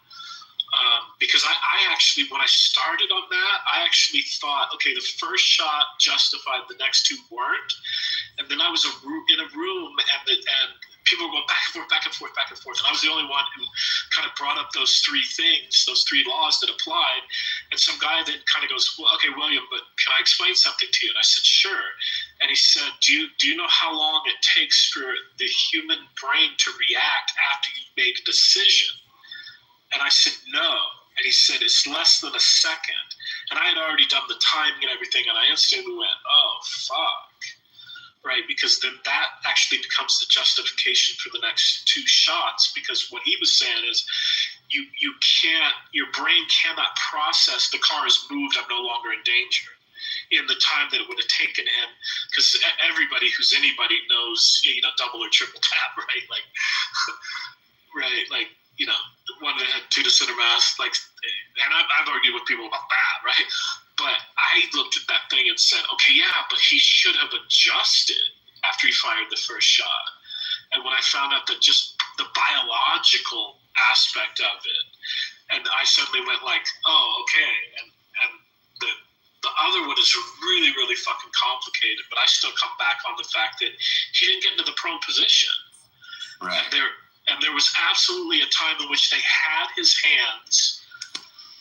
Because I actually, when I started on that, I actually thought, okay, the first shot justified, the next two weren't. And then I was in a room, and people were going back and forth, back and forth, back and forth. And I was the only one who kind of brought up those three things, those three laws that applied. And some guy then kind of goes, well, okay, William, but can I explain something to you? And I said, sure. And he said, do you know how long it takes for the human brain to react after you've made a decision? And I said, no. And he said, it's less than a second. And I had already done the timing and everything, and I instantly went, oh, fuck. Right? Because then that actually becomes the justification for the next two shots, because what he was saying is you can't, your brain cannot process the car has moved, I'm no longer in danger, in the time that it would have taken him, because everybody who's anybody knows, double or triple tap, right? Like, right, like, one that had two to center mass, like, and I've argued with people about that, right? But I looked at that thing and said, okay, yeah, but he should have adjusted after he fired the first shot. And when I found out that just the biological aspect of it, and I suddenly went like, oh, okay. And the other one is really, really fucking complicated, but I still come back on the fact that he didn't get into the prone position.
Right.
And there was absolutely a time in which they had his hands,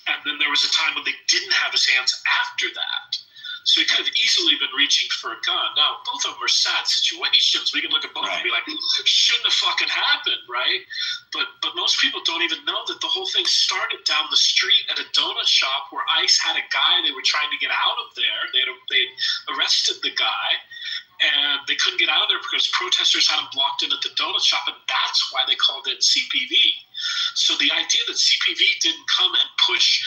and then there was a time when they didn't have his hands after that. So he could have easily been reaching for a gun. Now, both of them are sad situations. We can look at both and be like, shouldn't have fucking happened, right? But most people don't even know that the whole thing started down the street at a donut shop where ICE had a guy they were trying to get out of there. They arrested the guy, and they couldn't get out of there because protesters had him blocked in at the donut shop, and that's why they called it CPV. So the idea that CPV didn't come and push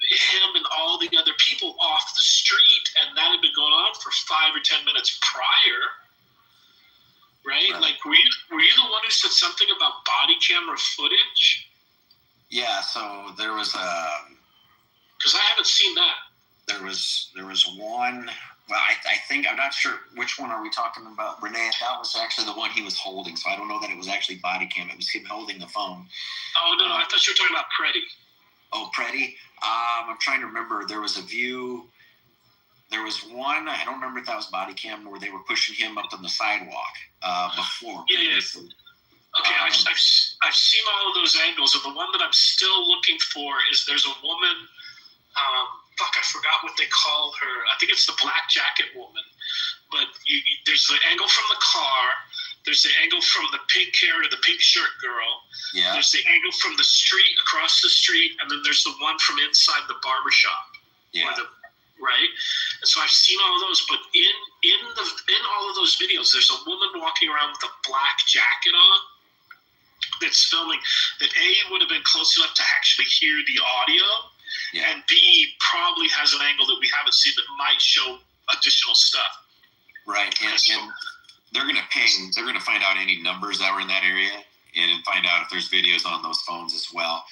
him and all the other people off the street, and that had been going on for 5 or 10 minutes prior, right? Like, were you the one who said something about body camera footage?
Yeah, so there was
because I haven't seen that.
There was one. Well, I think, I'm not sure which one are we talking about, Renee. That was actually the one he was holding, so I don't know that it was actually body cam. It was him holding the phone.
Oh, no, I thought you were talking about Preddy.
Oh, Preddy? I'm trying to remember. There was a view. There was one, I don't remember if that was body cam, where they were pushing him up on the sidewalk before.
Yeah. Okay, I've seen all of those angles, and the one that I'm still looking for is there's a woman, I forgot what they call her. I think it's the black jacket woman. But there's the angle from the car. There's the angle from the pink hair to the pink shirt girl.
Yeah.
There's the angle from the street, across the street, and then there's the one from inside the barber shop.
Yeah.
Right? And so I've seen all of those, but in all of those videos, there's a woman walking around with a black jacket on that's filming that A, would have been close enough to actually hear the audio, and B, probably has an angle that we haven't seen that might show additional stuff. Right,
and they're going to ping, they're going to find out any numbers that were in that area and find out if there's videos on those phones as well.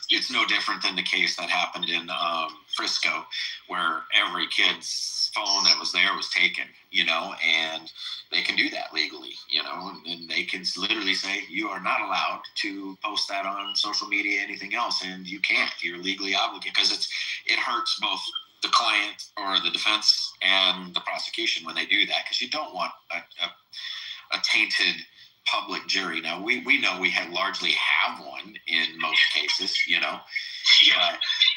It's no different than the case that happened in Frisco, where every kid's phone that was there was taken, and they can do that legally, and they can literally say, you are not allowed to post that on social media, anything else, and you can't. You're legally obligated, because it hurts both the client or the defense and the prosecution when they do that, because you don't want a tainted public jury. Now, we know we largely have one in most cases,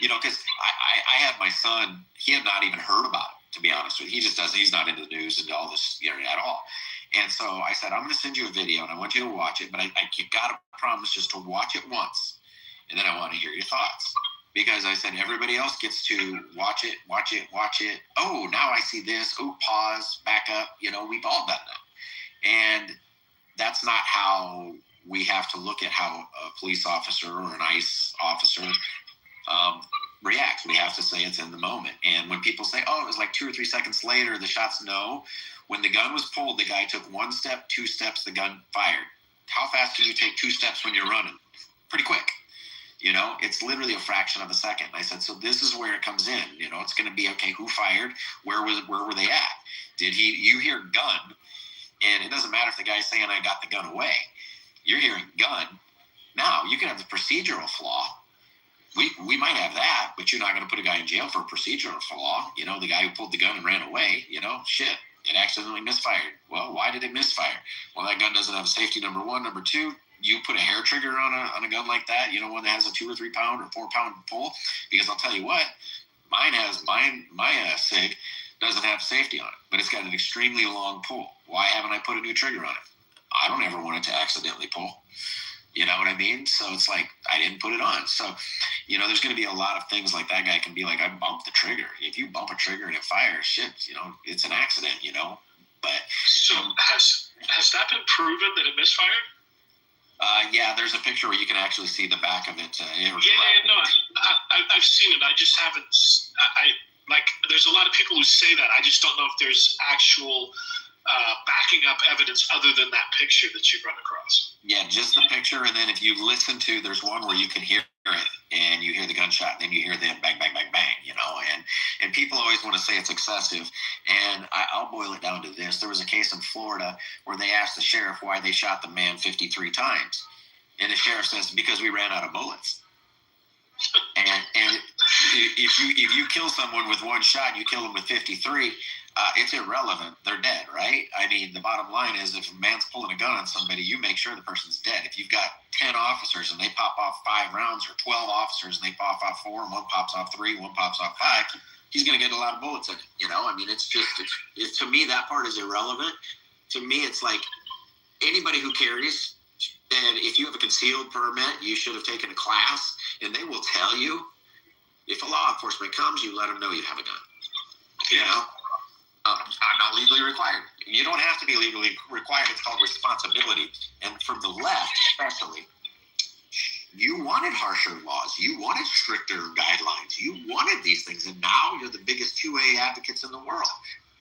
because I had my son, he had not even heard about it, to be honest with you. He just doesn't, he's not into the news and all this at all. And so I said, I'm going to send you a video and I want you to watch it, but you got to promise just to watch it once. And then I want to hear your thoughts. Because I said, everybody else gets to watch it. Oh, now I see this. Oh, pause, back up. We've all done that. And that's not how we have to look at how a police officer or an ICE officer reacts. We have to say it's in the moment. And when people say, oh, it was like 2 or 3 seconds later, the shots, no. When the gun was pulled, the guy took 1 step, 2 steps, the gun fired. How fast can you take 2 steps when you're running? Pretty quick. It's literally a fraction of a second. And I said, so this is where it comes in. It's going to be, okay, who fired? Where were they at? You hear gun, and it doesn't matter if the guy's saying, I got the gun away. You're hearing gun. Now, you can have the procedural flaw we might have that, but you're not going to put a guy in jail for a procedural flaw. You know, the guy who pulled the gun and ran away, you know, shit, it accidentally misfired. Well, why did it misfire? Well, that gun doesn't have safety, number one. Number two, you put a hair trigger on a gun like that, you know, one that has a 2 or 3 pound or 4 pound pull, because I'll tell you what, my SIG doesn't have safety on it, but it's got an extremely long pull. Why haven't I put a new trigger on it? I don't ever want it to accidentally pull. You know what I mean? So it's like, I didn't put it on. So, you know, there's going to be a lot of things like that guy can be like, I bumped the trigger. If you bump a trigger and it fires, shit, you know, it's an accident, you know. But
so has that been proven that it misfired?
Yeah, there's a picture where you can actually see the back of it.
No, I've seen it. I just haven't. Like, there's a lot of people who say that. I just don't know if there's actual backing up evidence other than that picture that you've run across.
Yeah, just the picture, and then if you listen to, there's one where you can hear it, and you hear the gunshot, and then you hear the bang, bang, bang, bang, you know, and people always want to say it's excessive, and I'll boil it down to this. There was a case in Florida where they asked the sheriff why they shot the man 53 times, and the sheriff says, because we ran out of bullets. And if you kill someone with one shot, you kill them with 53, it's irrelevant. They're dead, right? I mean, the bottom line is, if a man's pulling a gun on somebody, you make sure the person's dead. If you've got 10 officers and they pop off 5 rounds, or 12 officers and they pop off 4, and one pops off 3, one pops off 5, he's going to get a lot of bullets in it. You know, I mean, it's to me, that part is irrelevant. To me, it's like anybody who carries, and if you have a concealed permit, you should have taken a class, and they will tell you, if a law enforcement comes, you let them know you have a gun. You know? I'm not legally required. You don't have to be legally required. It's called responsibility. And from the left, especially, you wanted harsher laws. You wanted stricter guidelines. You wanted these things. And now you're the biggest 2A advocates in the world.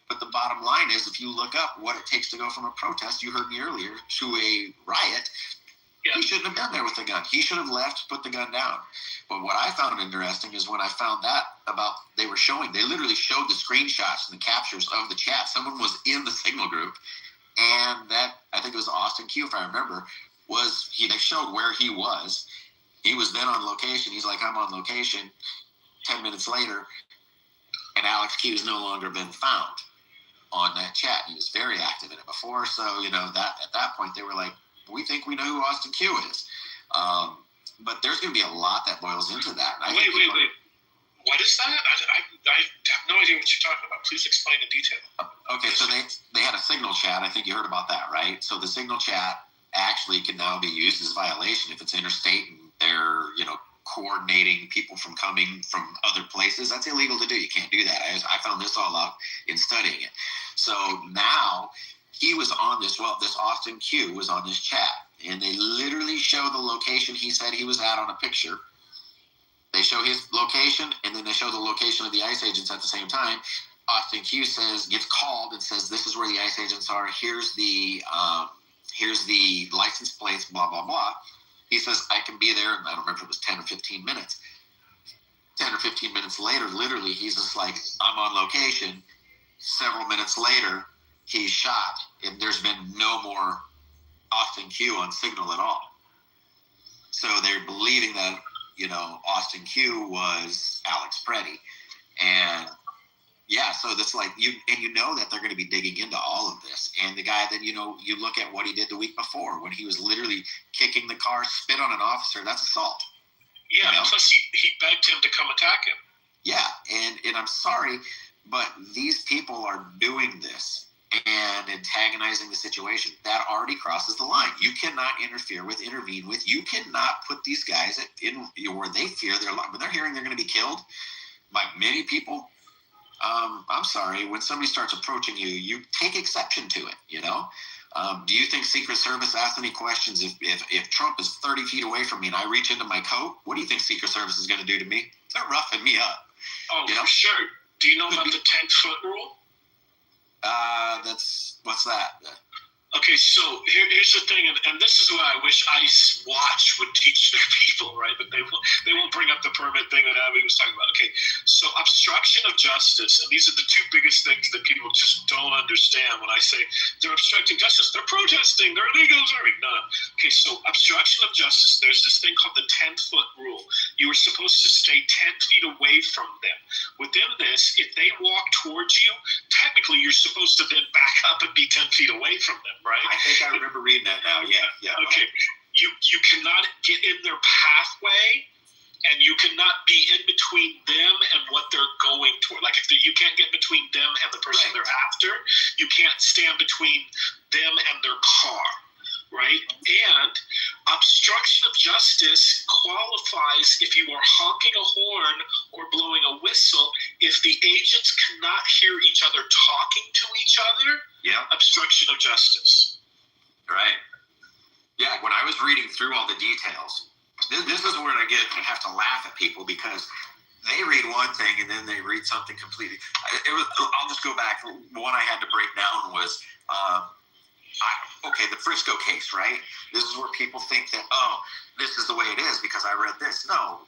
But the bottom line is, if you look up what it takes to go from a protest, you heard me earlier, to a riot, he shouldn't have been there with the gun. He should have left, put the gun down. But what I found interesting is when I found that about, they literally showed the screenshots and the captures of the chat. Someone was in the signal group, and that, I think it was Austin Q, if I remember, they showed where he was. He was then on location. He's like, I'm on location. 10 minutes later, and Alex Q's no longer been found on that chat. He was very active in it before. So, you know, that at that point, they were like, we think we know who Austin Q is. But there's going to be a lot that boils into that.
Wait. What is that? I have no idea what you're talking about. Please explain in detail.
Okay, so they had a signal chat. I think you heard about that, right? So the signal chat actually can now be used as a violation if it's interstate and they're, you know, coordinating people from coming from other places. That's illegal to do. You can't do that. I found this all out in studying it. So now he was on this Austin Q was on this chat, and they literally show the location he said he was at on a picture. They show his location, and then they show the location of the ICE agents at the same time. Austin Q gets called and says, this is where the ICE agents are. Here's the license plates, blah, blah, blah. He says, I can be there. And I don't remember if it was 10 or 15 minutes. 10 or 15 minutes later, literally, he's just like, I'm on location. Several minutes later, he's shot, and there's been no more Austin Q on signal at all. So they're believing that, you know, Austin Q was Alex Preddy. And yeah, so that's like, you know that they're going to be digging into all of this. And the guy that, you know, you look at what he did the week before when he was literally kicking the car, spit on an officer, that's assault.
Yeah, you know? Plus he begged him to come attack him.
Yeah, and I'm sorry, but these people are doing this and antagonizing the situation. That already crosses the line. You cannot intervene with. You cannot put these guys in where they fear their life. When they're hearing they're going to be killed by many people, I'm sorry, when somebody starts approaching you, you take exception to it, you know? Do you think Secret Service asks any questions? If Trump is 30 feet away from me and I reach into my coat, what do you think Secret Service is going to do to me? They're roughing me up.
Oh, you know? For sure. Do you know about the 10-foot rule?
What's that?
Okay, so here's the thing, and this is what I wish ICE Watch would teach their people, right? But they won't bring up the permit thing that Abby was talking about. Okay, so obstruction of justice, and these are the two biggest things that people just don't understand when I say they're obstructing justice. They're protesting, they're illegal, no. Okay, so obstruction of justice, there's this thing called the 10-foot rule. You are supposed to stay 10 feet away from them. Within this, if they walk towards you, technically you're supposed to then back up and be 10 feet away from them, right?
I think I remember reading that now. Yeah.
Okay. You cannot get in their pathway, and you cannot be in between them and what they're going toward. Like you can't get between them and the person
Right.
they're after. You can't stand between them and their car, right? And obstruction of justice qualifies if you are honking a horn or blowing a whistle. If the agents cannot hear each other talking to each other,
Yeah.
obstruction of justice.
Right. Yeah, when I was reading through all the details, this is where I have to laugh at people because they read one thing and then they read something completely. I'll just go back. One I had to break down was, the Frisco case, right? This is where people think that, this is the way it is because I read this. No,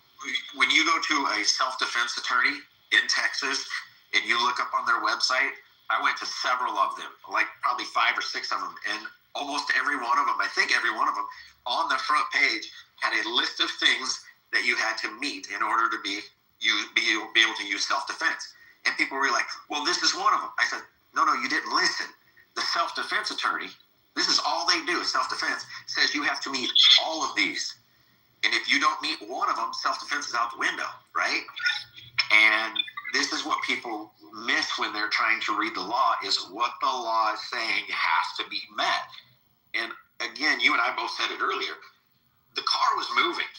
when you go to a self-defense attorney in Texas and you look up on their website, I went to several of them, like probably 5 or 6 of them, and almost every one of them, I think every one of them, on the front page had a list of things that you had to meet in order to be able to use self-defense. And people were like, well, this is one of them. I said, no, you didn't listen. The self-defense attorney, this is all they do is self-defense, says you have to meet all of these. And if you don't meet one of them, self-defense is out the window, right? And this is what people miss when they're trying to read the law, is what the law is saying has to be met. And again, you and I both said it earlier, the car was moving.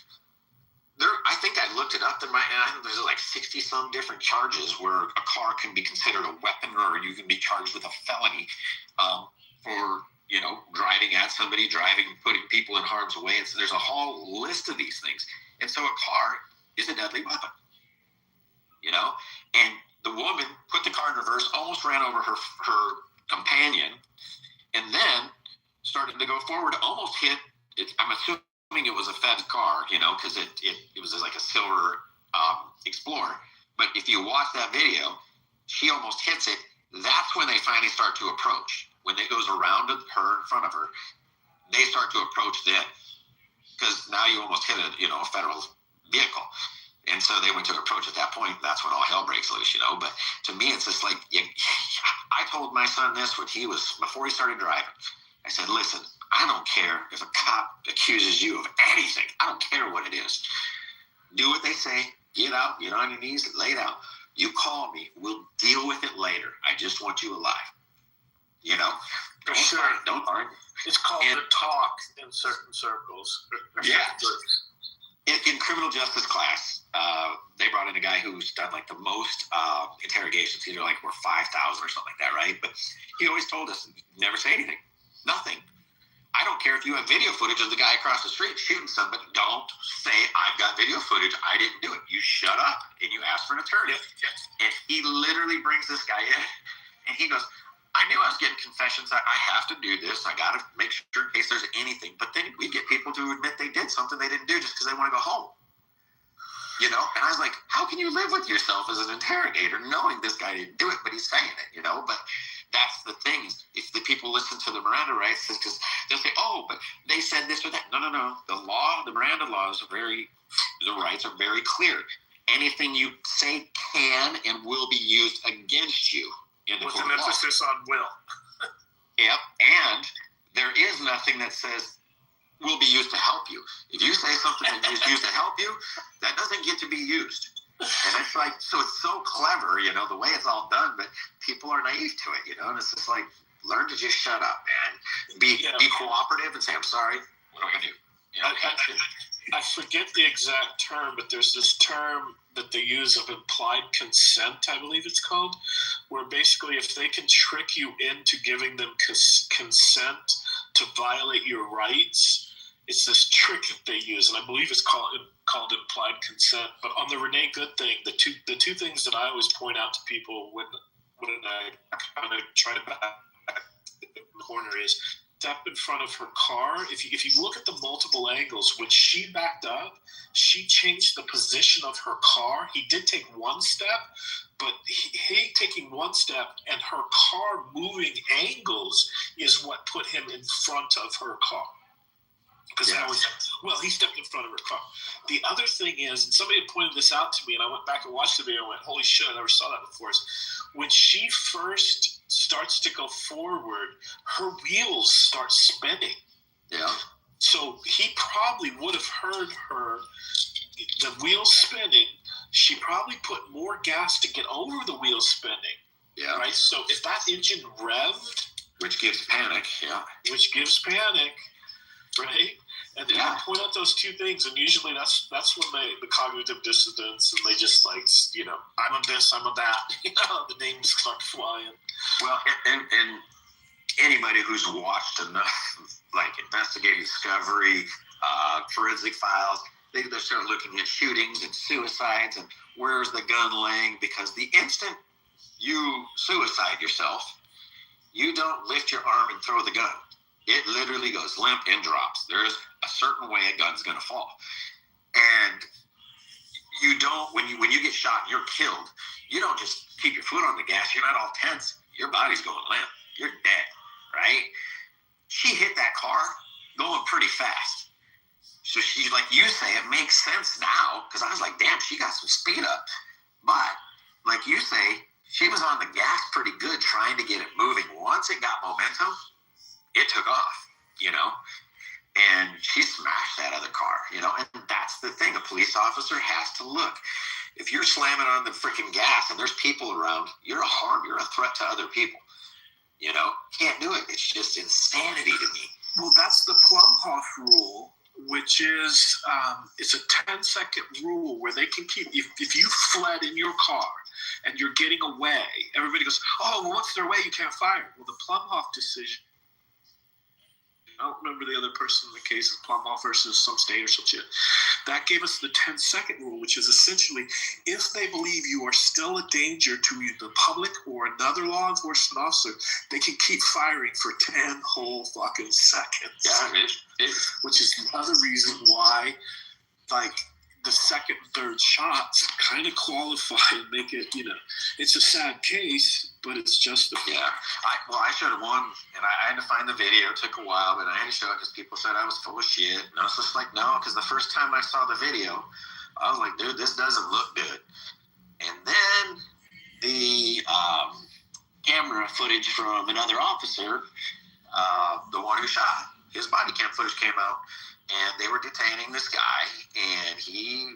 I think I looked it up, and I think there's like 60 some different charges where a car can be considered a weapon, or you can be charged with a felony for driving at somebody, putting people in harm's way. There's a whole list of these things. And so a car is a deadly weapon, and the woman put the car in reverse, almost ran over her companion, and then started to go forward, almost hit it. I'm assuming it was a Fed's car, because it was like a silver Explorer. But if you watch that video, she almost hits it. That's when they finally start to approach. When it goes around her in front of her, they start to approach then, because now you almost hit a federal vehicle. And so they went to approach at that point. That's when all hell breaks loose, But to me, it's just like, I told my son this before he started driving. I said, listen, I don't care if a cop accuses you of anything. I don't care what it is. Do what they say. Get out, get on your knees, lay down. You call me. We'll deal with it later. I just want you alive.
For sure.
Don't argue.
It's called the talk in certain circles.
Yeah. In criminal justice class, they brought in a guy who's done like the most interrogations. Either like were 5,000 or something like that, right? But he always told us, never say anything. Nothing. I don't care if you have video footage of the guy across the street shooting somebody. Don't say, I've got video footage. I didn't do it. You shut up and you ask for an attorney. And he literally brings this guy in and he goes, I knew I was getting confessions. I have to do this. I got to make sure in case there's anything. But then we get people to admit they did something they didn't do just because they want to go home. And I was like, how can you live with yourself as an interrogator knowing this guy didn't do it, but he's saying it, But that's the thing. If the people listen to the Miranda rights, because they'll say, oh, but they said this or that. No. The Miranda laws the rights are very clear. Anything you say can and will be used against you. With an emphasis on will. Yep, and there is nothing that says will be used to help you. If you say something that is used to help you, that doesn't get to be used. And it's like, so it's so clever, the way it's all done, but people are naive to it, and it's just like, learn to just shut up, man. Be cooperative and say, I'm sorry, what am I going to do?
I forget the exact term, but there's this term that they use of implied consent, I believe it's called, where basically if they can trick you into giving them consent to violate your rights, it's this trick that they use, and I believe it's called implied consent. But on the Renee Good thing, the two things that I always point out to people when I kind of try to back the corner is step in front of her car. If you look at the multiple angles, when she backed up, she changed the position of her car. He did take one step, but he taking one step and her car moving angles is what put him in front of her car. Because he stepped in front of her car. The other thing is, and somebody had pointed this out to me, and I went back and watched the video and went, holy shit, I never saw that before. When she first starts to go forward, her wheels start spinning.
Yeah.
So he probably would have heard the wheels spinning. She probably put more gas to get over the wheels spinning.
Yeah.
Right? So if that engine revved.
Which gives panic, yeah.
Right? And they point out those two things, and usually that's when the cognitive dissonance, and they just like, I'm a this, I'm a that, the names start flying.
Well, and anybody who's watched enough, like Investigative Discovery, Forensic Files, they start looking at shootings and suicides and where's the gun laying, because the instant you suicide yourself, you don't lift your arm and throw the gun. It literally goes limp and drops. There's a certain way a gun's going to fall. And you don't, when you get shot and you're killed, you don't just keep your foot on the gas. You're not all tense. Your body's going limp. You're dead, right? She hit that car going pretty fast. So she, like you say, it makes sense now, because I was like, damn, she got some speed up. But like you say, she was on the gas pretty good trying to get it moving. Once it got momentum, it took off, and she smashed that other car, and that's the thing. A police officer has to look. If you're slamming on the freaking gas and there's people around, you're a harm. You're a threat to other people, Can't do it. It's just insanity to me.
Well, that's the Plumhoff rule, which is, it's a 10-second rule where they can keep, if you fled in your car and you're getting away, everybody goes, oh, well, once they're away, you can't fire. Well, the Plumhoff decision, I don't remember the other person in the case of Plumhoff versus some state or some shit. That gave us the 10-second rule, which is essentially if they believe you are still a danger to either the public or another law enforcement officer, they can keep firing for 10 whole fucking seconds.
Yeah,
which is another reason why, like, the second and third shots kind of qualify and make it, it's a sad case, but it's justified.
Yeah. I showed it one, and I had to find the video. It took a while, but I had to show it because people said I was full of shit. And I was just like, no, because the first time I saw the video, I was like, dude, this doesn't look good. And then the camera footage from another officer, the one who shot, his body cam footage came out. And they were detaining this guy, and he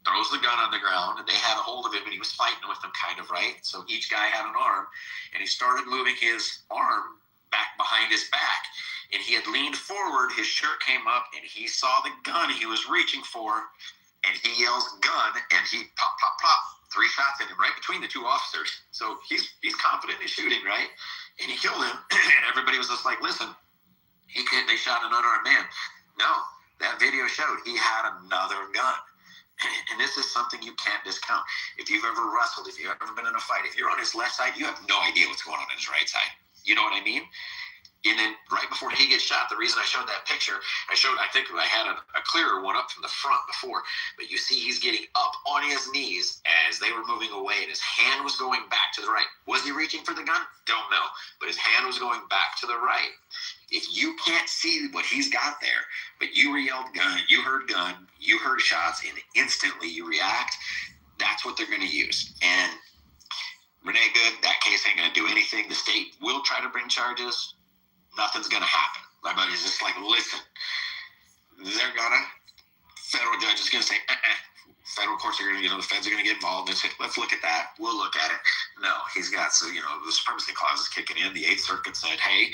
throws the gun on the ground, and they had a hold of him, and he was fighting with them kind of, right? So each guy had an arm, and he started moving his arm back behind his back, and he had leaned forward, his shirt came up, and he saw the gun he was reaching for, and he yells, gun, and he pop, pop, pop, 3 shots in him, right between the 2 officers. So he's confident in shooting, right? And he killed him, and everybody was just like, listen, they shot an unarmed man. No, that video showed he had another gun. And this is something you can't discount. If you've ever wrestled, if you've ever been in a fight, if you're on his left side, you have no idea what's going on his right side. You know what I mean? And then right before he gets shot, the reason I showed that picture, I think I had a clearer one up from the front before, but you see he's getting up on his knees as they were moving away, and his hand was going back to the right. Was he reaching for the gun? Don't know. But his hand was going back to the right. If you can't see what he's got there, but you yelled gun, you heard shots, and instantly you react, that's what they're going to use. And Renee Good, that case ain't going to do anything. The state will try to bring charges. Nothing's going to happen. My buddy's just like, listen, federal judge is going to say, federal courts are going to, the feds are going to get involved and say, let's look at that. We'll look at it. No, he's got, the supremacy clause is kicking in. The 8th Circuit said, hey,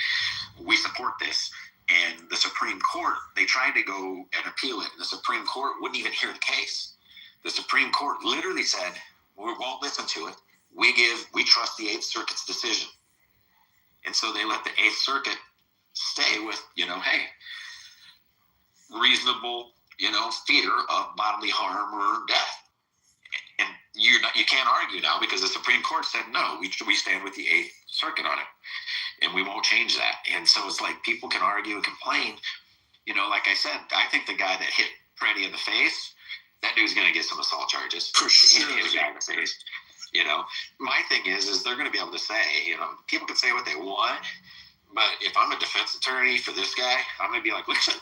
we support this. And the Supreme Court, they tried to go and appeal it. And the Supreme Court wouldn't even hear the case. The Supreme Court literally said, we won't listen to it. We trust the 8th Circuit's decision. And so they let the 8th Circuit stay with, hey, reasonable, fear of bodily harm or death. And you can't argue now because the Supreme Court said, no, we stand with the 8th Circuit on it. and we won't change that. And so it's like people can argue and complain. Like I said, I think the guy that hit Freddie in the face, that dude's going to get some assault charges.
For sure.
He hit a guy in the face. My thing is they're going to be able to say, people can say what they want, but if I'm a defense attorney for this guy, I'm going to be like, listen,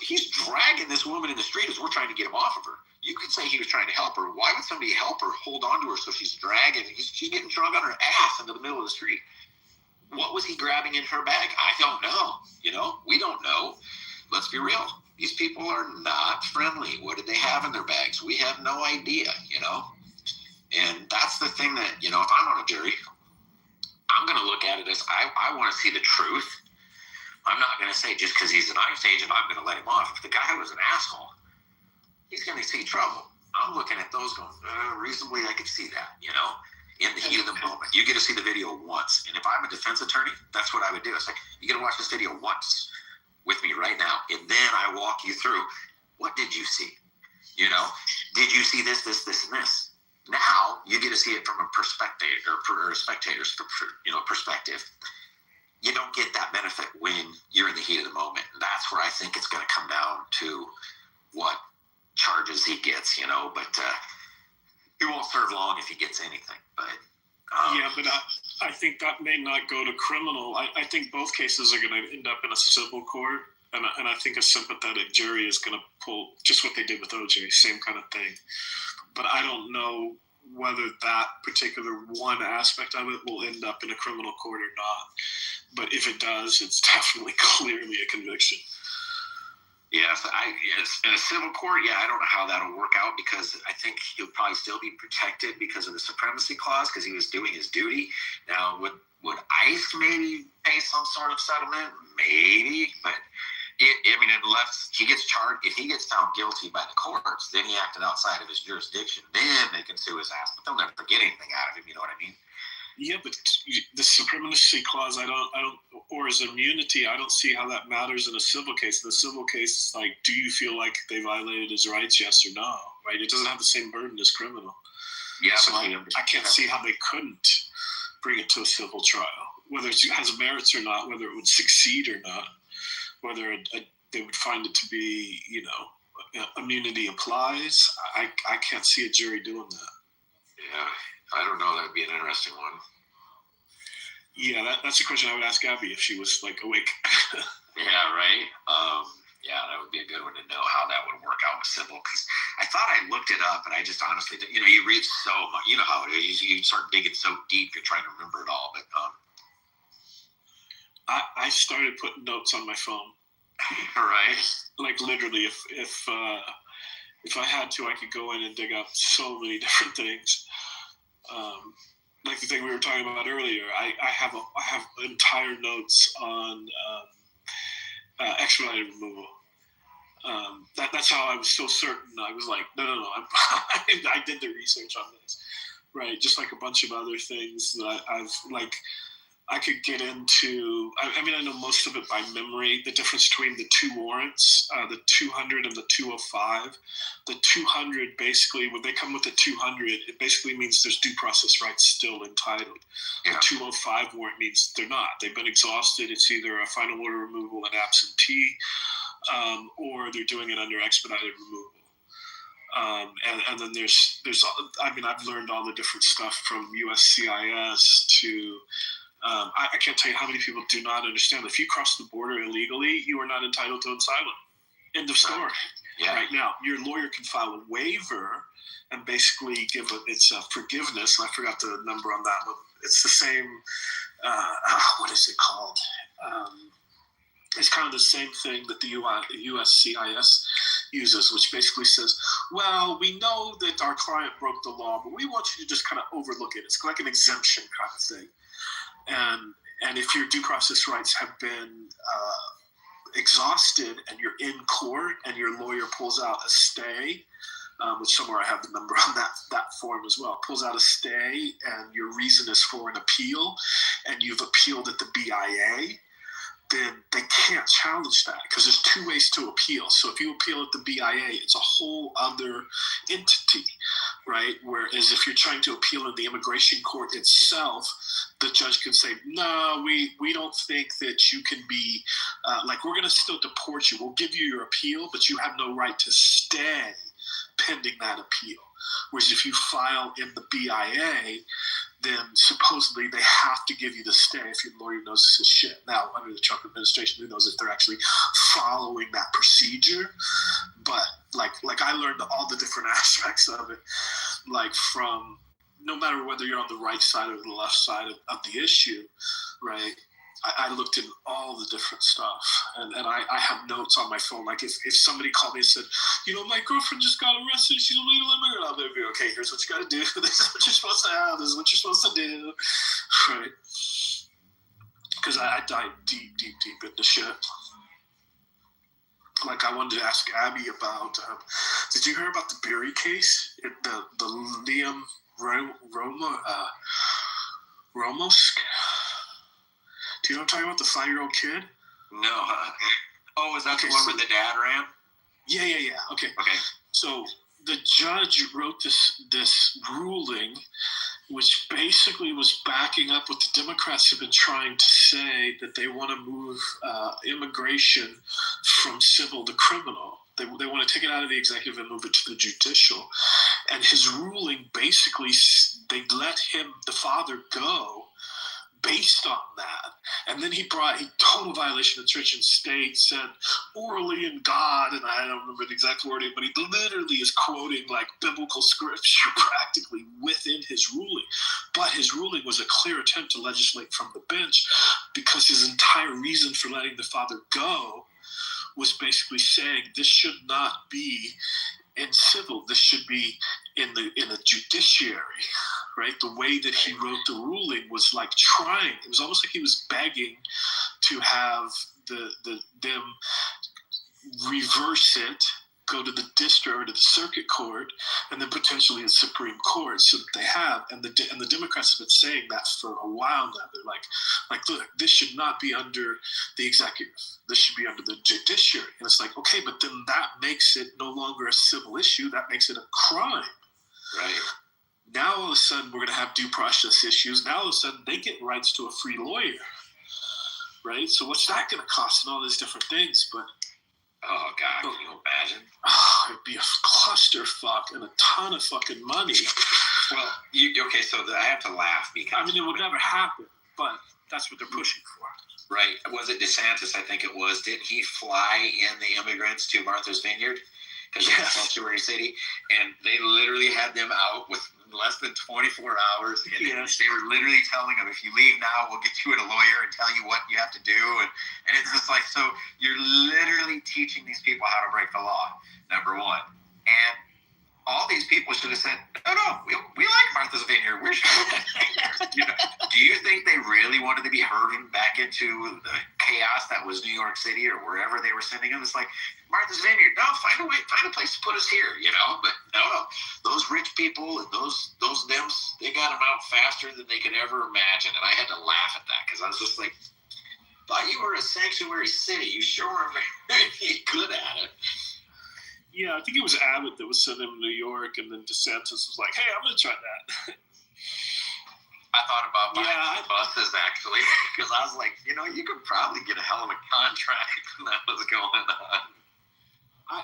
he's dragging this woman in the street as we're trying to get him off of her. You could say he was trying to help her. Why would somebody help her hold on to her so she's dragging? She's getting drug on her ass into the middle of the street. What was he grabbing in her bag? I don't know. We don't know. Let's be real. These people are not friendly. What did they have in their bags? We have no idea, And that's the thing that, if I'm on a jury, I'm going to look at it as I want to see the truth. I'm not going to say just because he's an ICE agent, I'm going to let him off. If the guy was an asshole, he's going to see trouble. I'm looking at those going, reasonably I could see that, in the heat of the moment. You get to see the video once. And if I'm a defense attorney, that's what I would do. It's like, you get to watch this video once with me right now. And then I walk you through, what did you see? Did you see this, this, and this? Now you get to see it from a perspective or spectator's perspective. You don't get that benefit when you're in the heat of the moment. And that's where I think it's going to come down to what charges he gets, but he won't serve long if he gets anything. But
but I think that may not go to criminal. I think both cases are going to end up in a civil court, and I think a sympathetic jury is going to pull just what they did with OJ, same kind of thing. But I don't know whether that particular one aspect of it will end up in a criminal court or not. But if it does, it's definitely clearly a conviction.
Yes, in a civil court, I don't know how that'll work out because I think he'll probably still be protected because of the supremacy clause because he was doing his duty. Now, would ICE maybe pay some sort of settlement? Maybe, but unless he gets charged, if he gets found guilty by the courts, then he acted outside of his jurisdiction, then they can sue his ass, but they'll never get anything out of him, you know what I mean?
Yeah, but the supremacy clause, I don't, or his immunity, I don't see how that matters in a civil case. In a civil case, it's like, do you feel like they violated his rights? Yes or no, right? It doesn't have the same burden as criminal.
Yeah,
so I can't see how they couldn't bring it to a civil trial, whether it has merits or not, whether it would succeed or not, whether they would find it to be, immunity applies. I can't see a jury doing that.
Yeah. I don't know. That would be an interesting one.
Yeah, that's a question I would ask Abby if she was awake.
Yeah, right. That would be a good one to know how that would work out with civil. Because I thought I looked it up, and I just honestly, you read so much. You know how it is. You start digging so deep, you're trying to remember it all. But
I started putting notes on my phone.
Right.
Like literally, if I had to, I could go in and dig up so many different things. Like the thing we were talking about earlier, I have entire notes on expedited removal. That's how I was so certain. I was like, no, I did the research on this, right? Just like a bunch of other things that I could get into. I know most of it by memory. The difference between the two warrants, the 200 and the 205. The 200 basically, when they come with the 200, it basically means there's due process rights still entitled. Yeah. The 205 warrant means they're not. They've been exhausted. It's either a final order removal and absentee, or they're doing it under expedited removal. And then there's I've learned all the different stuff from USCIS to. I can't tell you how many people do not understand. If you cross the border illegally, you are not entitled to asylum. End of story.
Yeah.
Right now, your lawyer can file a waiver and basically it's a forgiveness. And I forgot the number on that one. It's the same. What is it called? It's kind of the same thing that the USCIS uses, which basically says, well, we know that our client broke the law, but we want you to just kind of overlook it. It's like an exemption kind of thing. And if your due process rights have been exhausted and you're in court and your lawyer pulls out a stay, which somewhere I have the number on that form as well, pulls out a stay and your reason is for an appeal and you've appealed at the BIA, then they can't challenge that because there's two ways to appeal. So if you appeal at the BIA, it's a whole other entity, right? Whereas if you're trying to appeal in the immigration court itself, the judge can say, no, we don't think that you can be, we're going to still deport you. We'll give you your appeal, but you have no right to stay pending that appeal. Whereas if you file in the BIA, then supposedly they have to give you the stay if your lawyer knows this is shit. Now, under the Trump administration, who knows if they're actually following that procedure? But like I learned all the different aspects of it, like from no matter whether you're on the right side or the left side of the issue, right? I looked at all the different stuff, and I have notes on my phone. Like if somebody called me and said, my girlfriend just got arrested, she's a legal immigrant, I'll be okay, here's what you got to do. This is what you're supposed to have. This is what you're supposed to do, right? Because I dive deep into shit. Like I wanted to ask Abby about, did you hear about the Berry case? The Liam Ramos? Do you know what I'm talking about? The 5-year-old kid?
No. Oh, is that the one where the dad ran?
Yeah. Okay. So the judge wrote this ruling, which basically was backing up what the Democrats have been trying to say, that they want to move immigration from civil to criminal. They want to take it out of the executive and move it to the judicial. And his ruling basically, they let the father go based on that. And then he brought a total violation of church and state, said orally in God, and I don't remember the exact wording, but he literally is quoting like biblical scripture practically within his ruling. But his ruling was a clear attempt to legislate from the bench, because his entire reason for letting the father go was basically saying this should not be in civil, this should be in a judiciary, right? The way that he wrote the ruling was like trying. It was almost like he was begging to have them reverse it, go to the district or to the circuit court, and then potentially the Supreme Court. So that they have, and the Democrats have been saying that for a while now. They're like, look, this should not be under the executive. This should be under the judiciary. And it's like, okay, but then that makes it no longer a civil issue. That makes it a crime.
Right.
Now all of a sudden we're going to have due process issues. Now all of a sudden they get rights to a free lawyer, right? So what's that going to cost and all these different things? But
oh God, can you imagine?
It'd be a clusterfuck and a ton of fucking money.
Well, okay, so I have to laugh because
it would never happen, but that's what they're pushing for.
Right. Was it DeSantis? I think it was. Didn't he fly in the immigrants to Martha's Vineyard? Because it's a sanctuary city, and they literally had them out with less than 24 hours. And they were literally telling them, if you leave now, we'll get you a lawyer and tell you what you have to do. And it's just like, so you're literally teaching these people how to break the law, number one. And all these people should have said, no, we like Martha's Vineyard. We're sure. Do you think they really wanted to be herding back into the chaos that was New York City or wherever they were sending them? It's like, Martha's Vineyard, no, find a place to put us here, But no, those rich people and those Dems, they got them out faster than they could ever imagine. And I had to laugh at that because I was just like, thought you were a sanctuary city. You sure are very good at it.
Yeah, I think it was Abbott that was sending him to New York, and then DeSantis was like, hey, I'm going to try that.
I thought about buying buses, actually, because I was like, you could probably get a hell of a contract when that was going on.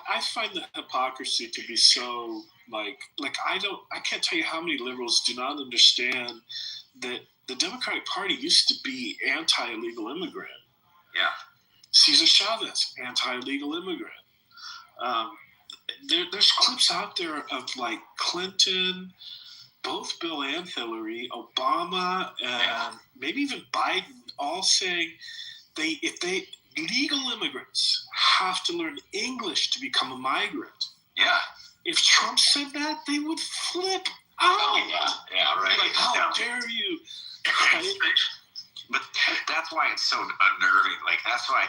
I find the hypocrisy to be so, I can't tell you how many liberals do not understand that the Democratic Party used to be anti-illegal immigrant.
Yeah.
Cesar Chavez, anti-illegal immigrant. There's clips out there of like Clinton, both Bill and Hillary, Obama, and maybe even Biden, all saying legal immigrants have to learn English to become a migrant.
Yeah.
If Trump said that, they would flip out.
Oh, yeah, right.
Like, how dare you? Right?
But that's why it's so unnerving. Like, that's why,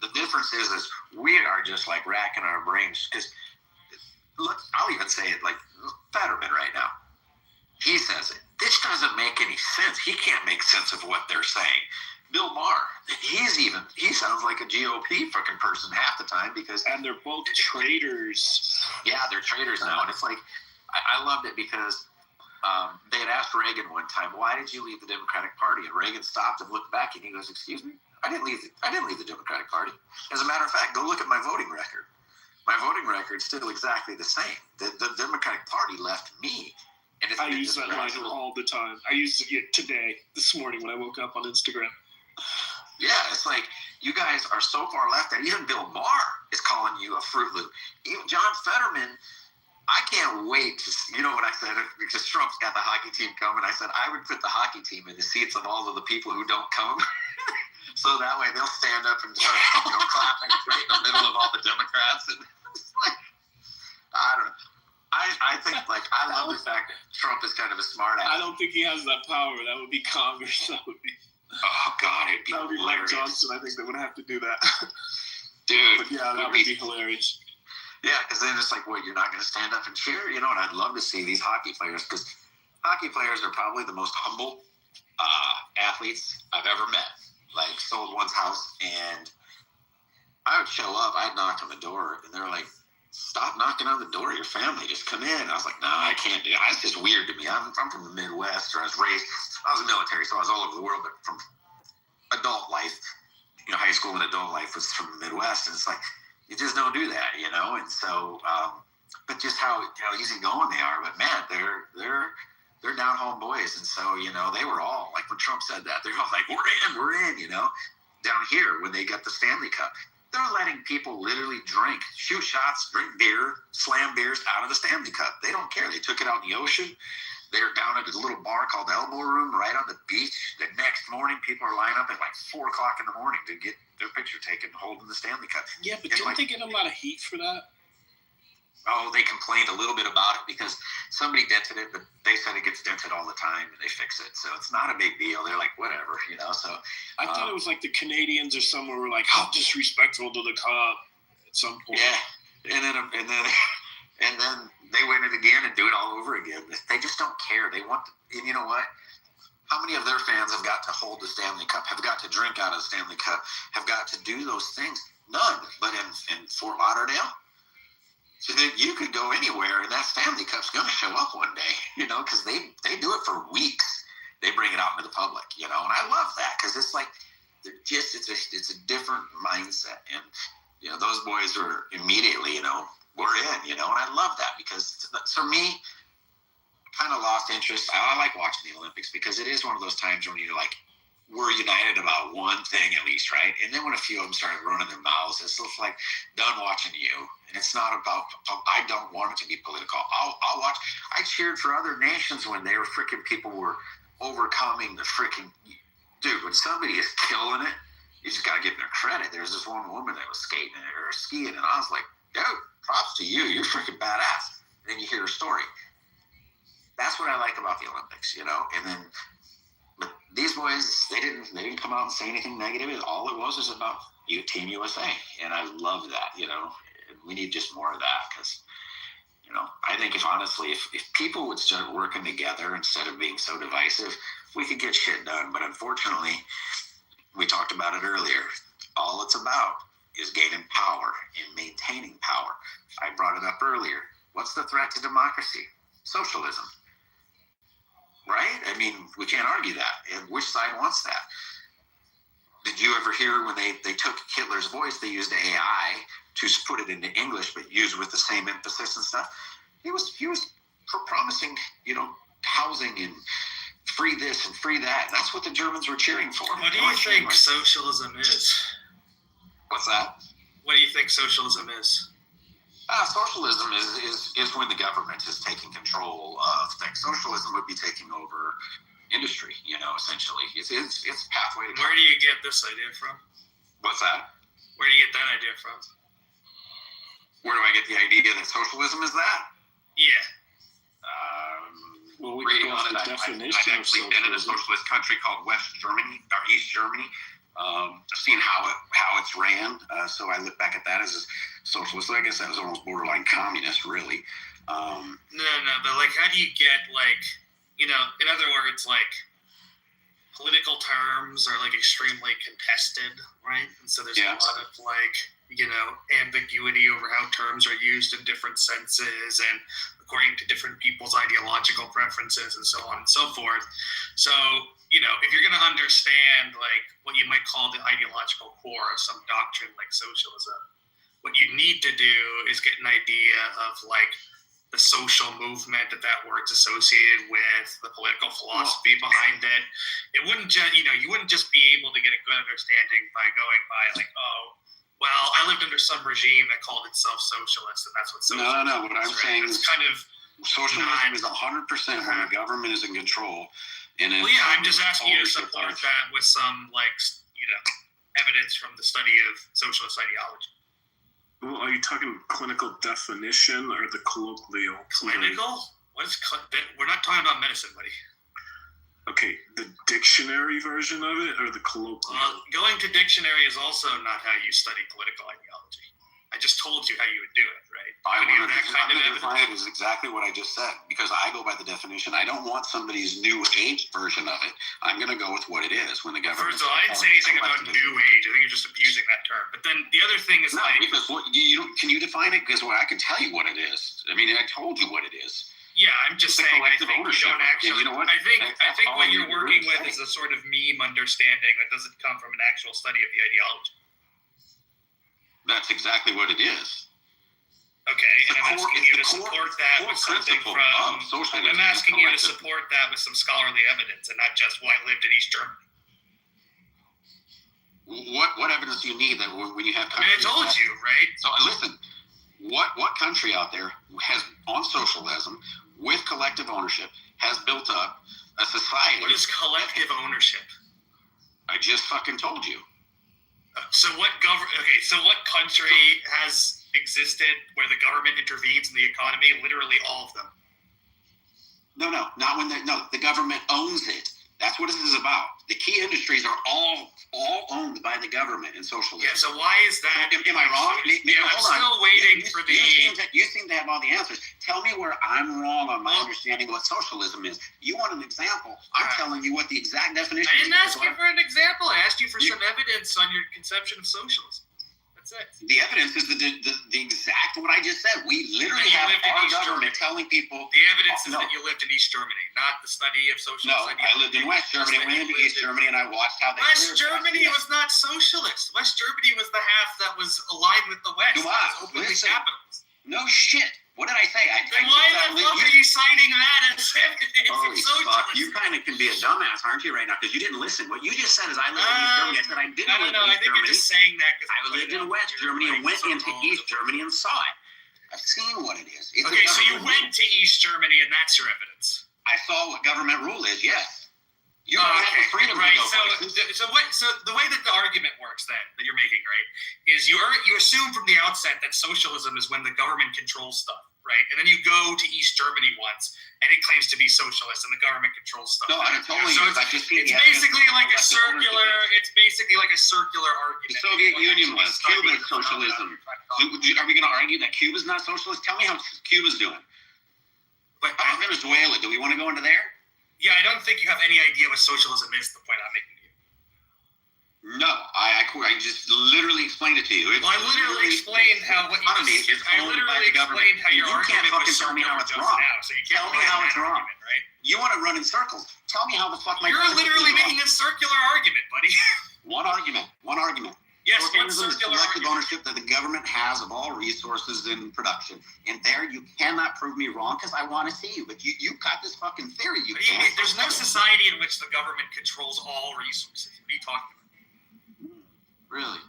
the difference is we are just, racking our brains. Because, look, I'll even say it, Fetterman right now. He says it. This doesn't make any sense. He can't make sense of what they're saying. Bill Maher. He sounds like a GOP fucking person half the time because.
And they're both traitors.
Yeah, they're traitors now, and it's like I loved it because they had asked Reagan one time, "Why did you leave the Democratic Party?" And Reagan stopped and looked back, and he goes, "Excuse me, I didn't leave the Democratic Party. As a matter of fact, go look at my voting record. My voting record's still exactly the same. The Democratic Party left me." And
I use that line all the time. I used it this morning when I woke up on Instagram.
Yeah, it's like you guys are so far left that even Bill Maher is calling you a Fruit Loop. Even John Fetterman, I can't wait to see, you know what I said, because Trump's got the hockey team coming. I said I would put the hockey team in the seats of all of the people who don't come. So that way they'll stand up and start clapping right in the middle of all the Democrats. And it's like, I don't know. I think, I love the fact that Trump is kind of a smart ass.
I don't think he has that power. That would be Congress. That would be.
Oh, God, it'd be
That would be
hilarious.
Mike Johnson. I think they would have to do that.
Dude.
But yeah, that would be hilarious.
Yeah, because then it's like, what, you're not going to stand up and cheer? You know, and I'd love to see these hockey players, because hockey players are probably the most humble athletes I've ever met. Like, sold one's house, and I would show up, I'd knock on the door, and they're like, "Stop knocking on the door, your family, just come in." I was like, "No, I can't do it." It's just weird to me. I'm from the Midwest, or I was military, so I was all over the world, but from adult life, high school and adult life was from the Midwest, and it's like, you just don't do that, and so, but just how, easygoing they are, but man, they're down home boys, and so, they were all, like when Trump said that, they're all like, we're in, down here when they got the Stanley Cup. They're letting people literally drink, shoot shots, drink beer, slam beers out of the Stanley Cup. They don't care. They took it out in the ocean. They're down at a little bar called Elbow Room right on the beach. The next morning, people are lining up at like 4 o'clock in the morning to get their picture taken holding the Stanley Cup.
Yeah, but don't they get a lot of heat for that?
Oh, they complained a little bit about it because somebody dented it, but they said it gets dented all the time and they fix it. So it's not a big deal. They're like, whatever, so.
I thought it was like the Canadians or somewhere were like, how disrespectful to the Cup at some point.
Yeah, and then they win it again and do it all over again. They just don't care. They want, and you know what? How many of their fans have got to hold the Stanley Cup, have got to drink out of the Stanley Cup, have got to do those things? None. But in Fort Lauderdale, so that you could go anywhere and that Stanley Cup's going to show up one day, because they do it for weeks. They bring it out into the public, and I love that because it's like, it's a different mindset. And, those boys are immediately, we're in, and I love that because for me, kind of lost interest. I like watching the Olympics because it is one of those times when you're like, we're united about one thing at least, right? And then when a few of them started running their mouths, it's just like, done watching you. And it's not about, I don't want it to be political. I'll watch. I cheered for other nations when they were people were overcoming the dude, when somebody is killing it, you just got to give them credit. There's this one woman that was skating or skiing, and I was like, dude, props to you. You're freaking badass. And then you hear her story. That's what I like about the Olympics, and then, but these boys, they didn't come out and say anything negative. All it was about Team USA, and I love that. We need just more of that because, I think if people would start working together instead of being so divisive, we could get shit done. But unfortunately, we talked about it earlier. All it's about is gaining power and maintaining power. I brought it up earlier. What's the threat to democracy? Socialism. Right? I mean, we can't argue that. And which side wants that? Did you ever hear when they took Hitler's voice, they used AI to put it into English, but used with the same emphasis and stuff? He was promising, housing and free this and free that. And that's what the Germans were cheering for.
What do you think socialism is?
What's that?
What do you think socialism is?
Socialism is when the government is taking control of things. Socialism would be taking over industry, essentially. It's a pathway to.
Where do you get this idea from?
What's that?
Where do you get that idea from?
Where do I get the idea that socialism is that?
Yeah.
Well, we
reading
can
on it,
the definition
I've
of
actually been in a
socialism.
socialist country called West Germany or East Germany. I've seen how it's ran. So I look back at that as a socialist. I guess that was almost borderline communist, really.
No, but how do you get in other words, political terms are like extremely contested, right? And so there's
Yeah.
a lot of like, ambiguity over how terms are used in different senses and according to different people's ideological preferences and so on and so forth. So, if you're going to understand like what you might call the ideological core of some doctrine like socialism, what you need to do is get an idea of like the social movement that word's associated with, the political philosophy behind it. It wouldn't just, you wouldn't just be able to get a good understanding by going by like, oh, well, I lived under some regime that called itself socialist, and that's what socialism is.
No. What I'm saying
It's
is
kind of
socialism is 100% when the government is in control. And
well, yeah, I'm just asking you to support that with some evidence from the study of socialist ideology.
Well, are you talking clinical definition or the colloquial?
Clinical? What is we're not talking about medicine, buddy.
Okay, the dictionary version of it or the colloquial?
Going to dictionary is also not how you study political ideology. I just told you how you would do it, right?
I'm
Any of
going
that kind of
to
evidence?
define it as exactly what I just said because I go by the definition. I don't want somebody's new age version of it. I'm going to go with what it is when the government.
First of all, I didn't say anything about new age. I think you're just abusing that term. But then the other thing is
No, because can you define it? Because I can tell you what it is. I mean, I told you what it is.
yeah, I'm just
It's a
saying I
collective
think we
ownership.
don't actually.
And you know what?
I think
That's all
what
I
you're
need to
working
really
with
say.
is a sort of meme understanding that doesn't come from an actual study of the ideology.
That's exactly what it is.
Okay, and I'm
core-
asking you to
the core-
support that
core
with something
principle
from.
of socialism
I'm asking
is
you to
collective.
support that with some scholarly evidence and not just well, I lived in East Germany.
What evidence do you need that when you have
I mean, I
countries
told
that-
you, right?
So listen, what country out there has on socialism with collective ownership has built up a society?
What is collective ownership?
I just fucking told you.
So what so what country has existed where the government intervenes in the economy? Literally all of them.
No, not when the government owns it. That's what this is about. The key industries are all owned by the government in socialism.
Yeah, so why is that?
Am I wrong?
Yeah, I'm
Hold on.
still waiting for the.
You seem to have all the answers. Tell me where I'm wrong on my understanding of what socialism is. You want an example? I'm telling you what the exact definition
I
is.
didn't ask you for an example. I asked you for some evidence on your conception of socialism. That's it.
The evidence is the exact what I just said. We literally have our government telling people.
The evidence is
No.
that you lived in East Germany, not the study of socialist
No, I lived in West Germany, went into East Germany, and I watched how they.
West Germany was not socialist. West Germany was the half that was aligned with the West.
Come on,
It was openly
listen.
capitalist.
No shit. What did I say?
Then why the fuck are you citing that as evidence of
Holy fuck!
socialism?
You kind of can be a dumbass, aren't you, right now? Because you didn't listen. What you just said is I lived in East Germany. I said I didn't live
No.
in
I
East
think you're
Germany.
just saying that because
I lived in West Germany and went into East Germany and saw it. I've seen what it is. It's a
Okay, so you
government
went to East Germany and that's your evidence.
rule. I saw what government rule is. Yes. You don't have the freedom
right.
to go places.
So the way that the argument works then that you're making, right, is you assume from the outset that socialism is when the government controls stuff, right? And then you go to East Germany once and it claims to be socialist and the government controls stuff.
No, I'm totally.
So
I just seen
it's
the evidence
basically
of
like a
collective ownership.
circular. It's basically like a circular argument.
The Soviet
People
Union
actually
was.
study
Cuba's
the phenomenon
socialism.
you're trying to talk about.
Are we going to argue that Cuba's not socialist? Tell me how Cuba's doing.
But
How about Venezuela? Do we want to go into there?
yeah, I don't think you have any idea what socialism is. The point I'm making to you.
No, I just literally explained it to you.
Well, I literally explained how what you
economy
just,
is
I
owned by
literally
the government.
explained how your
You can't
argument was
fucking tell me how
circular
it's
just
wrong.
now, so you can't
Tell me
run
how
that
it's wrong.
argument, right?
You want to run in circles. Tell me how the fuck my
You're
concept
literally
is wrong.
making a circular argument, buddy.
One argument.
Yes, what
Socialism is
circular
collective
argument?
ownership that the government has of all resources in production. And there you cannot prove me wrong because I want to see you. But you got this fucking theory. You can't.
There's no society in which the government controls all resources. What are you talking about?
Really?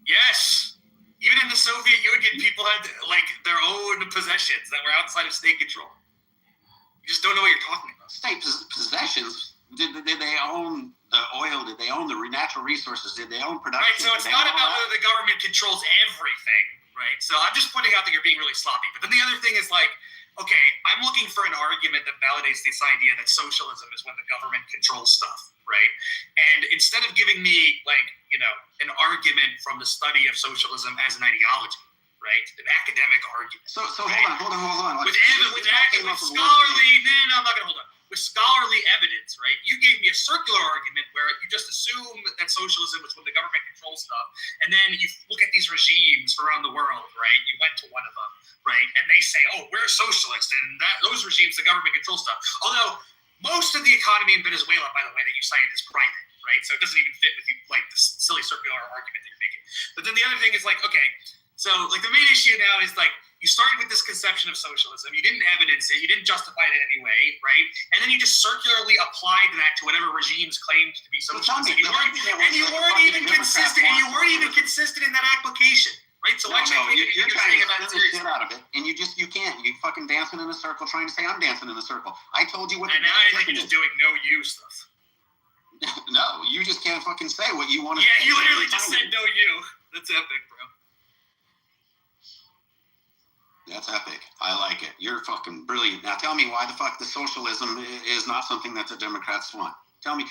Yes. Even in the Soviet Union, people had like their own possessions that were outside of state control. You just don't know what you're talking about.
State possessions. Did they own the oil? Did they own the natural resources? Did they own production?
Right, so it's
Did they
not
own
about
all
whether the government controls everything, right? So I'm just pointing out that you're being really sloppy. But then the other thing is like, okay, I'm looking for an argument that validates this idea that socialism is when the government controls stuff, right? And instead of giving me like, an argument from the study of socialism as an ideology, right? An academic argument.
So
right?
hold on.
With scholarly, no, I'm not gonna hold on. with scholarly evidence, right? You gave me a circular argument where you just assume that socialism was when the government controls stuff, and then you look at these regimes around the world, right? You went to one of them, right? And they say, oh, we're socialist, and those regimes, the government controls stuff. Although most of the economy in Venezuela, by the way, that you cited is private, right? So it doesn't even fit with you, like the silly circular argument that you're making. But then the other thing is like, okay, so like the main issue now is like, you started with this conception of socialism. You didn't evidence it. You didn't justify it in any way, right? And then you just circularly applied that to whatever regimes claimed to be socialist. And you weren't even consistent. And you weren't even consistent in that application, right? So
you're trying to spin the shit out of it, and you can't. You fucking dancing in a circle, trying to say I'm dancing in a circle. I told you what.
And now I think you're just doing no you stuff.
No, you just can't fucking say what you want to.
Yeah, you literally just said no you. That's epic, bro.
That's epic. I like it. You're fucking brilliant. Now tell me why the fuck the socialism is not something that the Democrats want. Tell me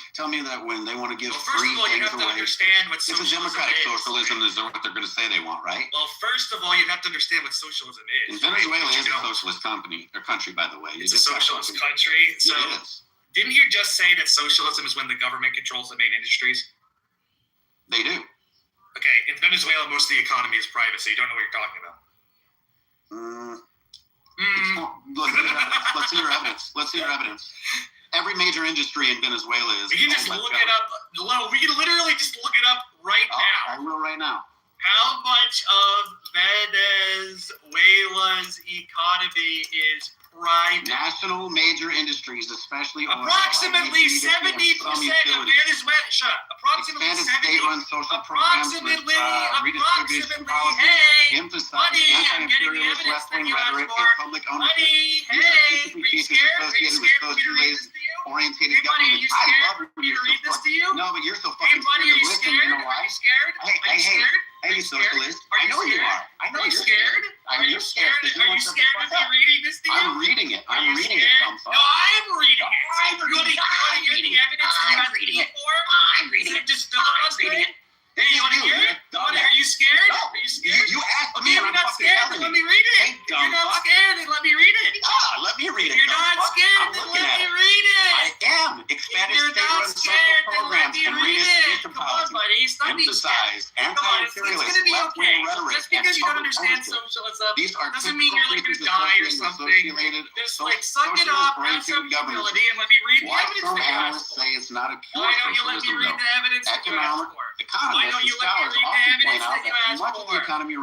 that when they want to give free things away. First of all, you have to
understand what socialism is.
It's a democratic socialism is what they're going to say they want, right?
Well, first of all, you have to understand what socialism is.
And Venezuela is a socialist country, by the way.
It's a socialist country. So didn't you just say that socialism is when the government controls the main industries?
They do.
Okay, in Venezuela, most of the economy is private, so you don't know what you're talking about.
Let's see your evidence. Every major industry in Venezuela is.
We can just look it up. We can literally just look it up right now.
I will right now.
How much of Venezuela's economy is private?
National major industries, especially
approximately 70% of Venezuela. Shut up. Approximately 70%. Approximately. Hey, buddy, I'm getting the evidence that you asked for. Buddy, hey, are you scared? Are you scared for me to read this to you?
Orientated
hey, buddy, are you scared for me to read this to you?
No, but you're so fucking
scared. Hey, buddy, are you scared? Are you scared? Are you scared?
Hey, you socialist. I know you are. I know
you're
scared.
Are you scared? Are you scared of me reading this to you?
I'm reading it. I'm reading it.
No, I'm reading it. You want to hear the evidence that you asked me for? I'm reading it. Just I'm reading it. Hey, you want to hear it? Are you scared? Are you scared?
You asked me.
Okay, you're not scared, then let me read it. You're not scared, then let me read it.
Let me read it.
You're not scared, then let me read it.
I am. Expanded state-run social programs and redistribution policies emphasize anti-imperialist left-wing rhetoric
just because you don't understand socialism doesn't mean you're like going to die or something. Just like suck it up, have some humility, and let me read the evidence that you asked for.
Say it's not a cure.
Why don't you let me read the evidence that you asked for? Why don't you let me read the evidence that you asked for?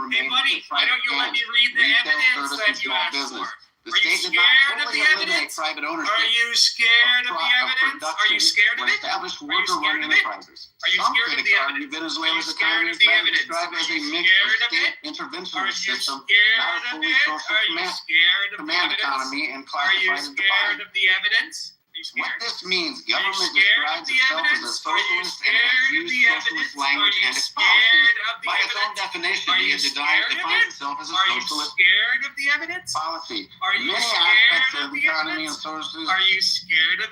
Hey, buddy, why don't you let me read the evidence that you asked for? Are you scared of the evidence? Are you scared of the evidence? Are you scared of it? Are you scared of it? Are you scared of the evidence? Are you scared of the evidence? Are you scared of it?
Interventionist system,
not a fully social command economy and classified as defined. Are you scared of the evidence?
What this means, government describes itself as a socialist and has used socialist language and its policies. By its own definition, it defines itself as a socialist policy. Many aspects of the economy and socialist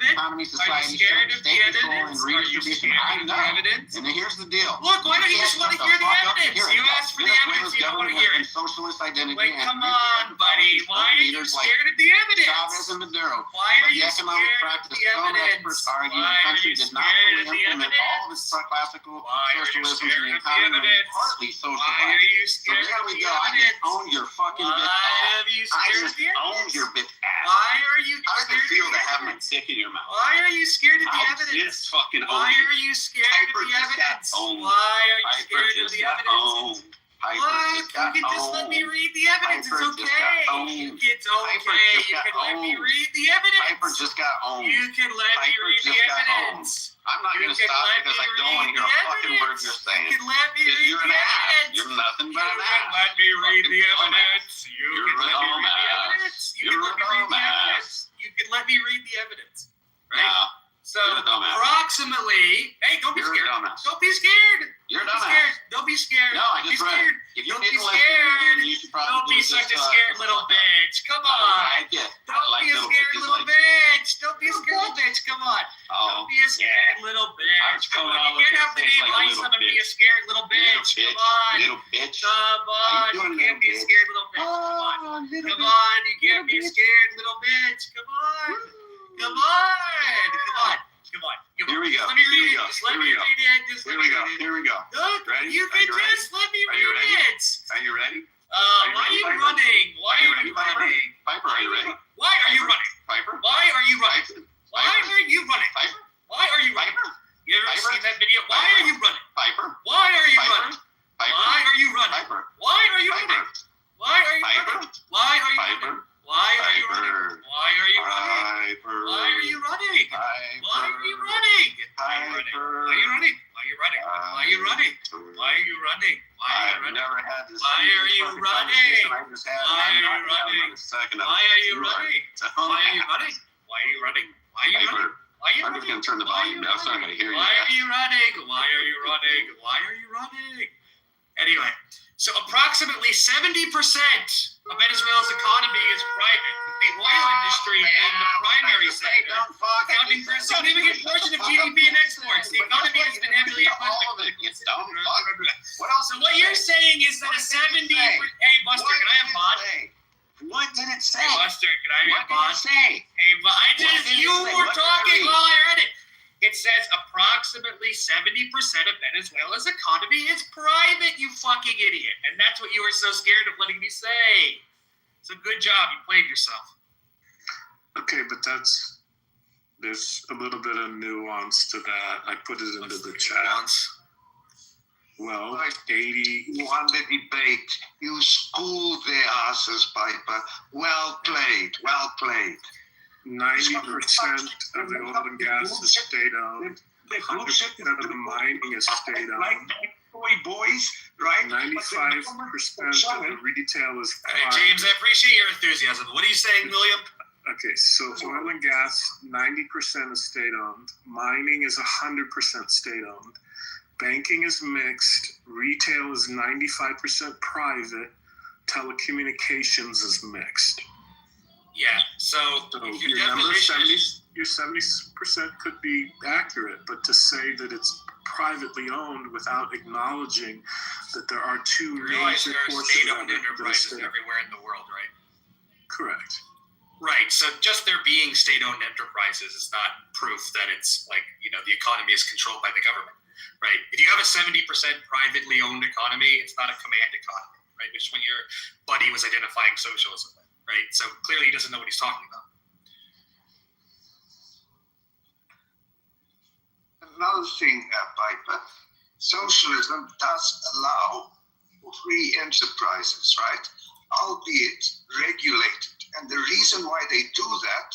economy, society, state control, and redistribution. I know. And here's the deal.
Look, why don't you just want to hear the evidence? You asked for the evidence, you don't want to hear it.
Socialist identity.
Like, come on, buddy. Why are you scared of the evidence?
Chavez and Maduro.
Why are you scared of the evidence?
Argue the country did not fully implement all of its classical socialism in the economy, partly socialized.
Why are you
So
scared
there
of
we
the
go. I
evidence?
just own your fucking bitch
Why
ass.
are you
I
scared of
just
the
own
evidence?
your bitch ass.
Why are you
How does
scared
it feel
of
to
the
have my
evidence?
dick in your mouth?
Why are you scared of the
I
evidence?
just fucking own
Why
you.
are you scared of the evidence? Why are you scared of the evidence? What? You can just let me read the evidence. It's okay. It's okay. You can let me read the evidence.
Piper just got owned.
You can let me read the evidence.
I'm not going to stop because I don't want to hear a fucking word you're saying.
You can let me read
You're
the
an ass.
evidence.
You're nothing but an
You
ass.
can let me read the evidence. You
You're
can
a
let me read the
dumbass.
evidence. You
You're
can let
a
me read the
dumbass.
evidence. You can let me read the evidence. Right?
Nah,
So
you're a dumbass.
approximately, hey, don't be
You're a
scared.
dumbass.
Don't be scared.
You're a
Don't be
dumbass.
scared. Don't be scared.
No, I
Don't be
just read
scared.
it. If you
Don't
didn't
be
listen,
scared.
you should probably
Don't be
do
such a
this,
scared little bitch. Come on.
I get.
Don't
like
be a
little
scared
bitches
little
like
bitch. Don't be a scared little bitch. Come on.
Oh,
Don't be a scared little bitch. Come on. You can't have the name Lisa and be a scared little bitch. Come on.
Little bitch.
Come on. You can't be a scared little bitch. Come on. Come on. You can't be a scared little bitch. Come on. Come on.
Here we go.
Let me
Here we
read it.
go.
Just let
Here
me
we go.
read it. Just let
Here
me
we go.
read it.
Here we go.
Look,
Ready?
you
Are
can
you ready?
just let me
Are you
read
ready?
it.
Are you ready?
Why are you
Piper?
running? Why
Are you
are
ready,
you
Piper?
running?
Piper, are you ready?
Why are you running?
Piper?
Why are you running? Why are you running?
Piper?
Why are you running?
Piper?
You ever
Piper?
seen that video? Why
Piper?
are you running?
Piper?
Why are you
Piper?
running?
Piper?
Why are you running?
Piper?
Why are you
Piper?
running? Why are you
Piper?
running? Why are you
Piper?
running? Why are you running?
Piper?
Why are you running?
Piper?
Why are you running? Why are you running? Why are you running? Why are you running? Why are you running? Why are you running? Why are you running? Why are you
I've
running?
never had this.
Why are you
fucking
running?
conversation I just had.
Why
I'm
are
not
you running?
having a second of
Why
it.
are you
You
running?
Tell
Why are
me.
you running? Why are you running? Why are you
Piper,
running? Why are you
I'm
running?
just going to turn the
Why are
volume
you
down so I'm
running?
going to hear you.
Why are you running? Why are you running? Why are you running? Anyway, so approximately 70% of Venezuela's economy is private, with the oil industry being the primary sector, accounting for a significant portion of GDP and exports. The economy has been heavily influenced
all of
by
it, you dumb fuck. What else?
So what you're saying is that a 70... Hey, Buster, can I have Bond?
What did it say?
Hey, Buster, can I
What
have
did
Bond?
it say?
Hey, but I
What
just...
did it
You
say?
were
What did
talking
it
while I read it. It says approximately 70% of Venezuela's economy is private, you fucking idiot. And that's what you were so scared of letting me say. So good job. You played yourself.
Okay, but there's a little bit of nuance to that. I put it into the chat. Well, 80.
You won the debate. You schooled their asses, Piper. Well played. Well played.
90% of the oil and gas is state-owned. 100% of the mining is state-owned.
Like boys, right?
95% of the retail is
All right,
private.
James, I appreciate your enthusiasm. What are you saying, William?
Okay, so oil and gas, 90% is state-owned. Mining is 100% state-owned. Banking is mixed. Retail is 95% private. Telecommunications is mixed.
Yeah, so
So
if
your
your
number
definition is...
your 70% could be accurate, but to say that it's privately owned without acknowledging that there are two
You realize
major
there are
portions
state-owned
of it that are
enterprises
state-
everywhere in the world, right?
Correct.
Right. So just there being state-owned enterprises is not proof that it's like, the economy is controlled by the government, right? If you have a 70% privately owned economy, it's not a command economy, right? Which is what your buddy was identifying socialism with, right? So clearly he doesn't know what he's talking about.
Another thing, Piper, socialism does allow for free enterprises, right? Albeit regulated. And the reason why they do that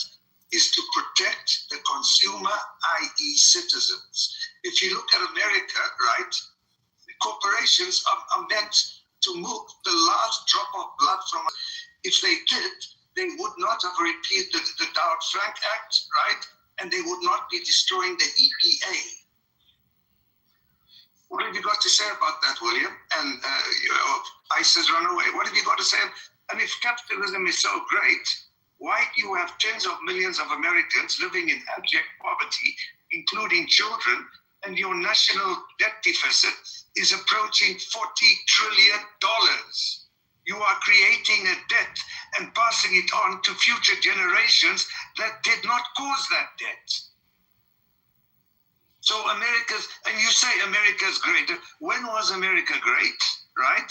is to protect the consumer, i.e. citizens. If you look at America, right, the corporations are meant to move the last drop of blood from... If they did, they would not have repealed the Dodd-Frank Act, right? And they would not be destroying the EPA. What have you got to say about that, William? And ISIS run away. What have you got to say? And if capitalism is so great, why do you have tens of millions of Americans living in abject poverty, including children, and your national debt deficit is approaching $40 trillion? You are creating a debt and passing it on to future generations that did not cause that debt. So and you say America's great. When was America great, right?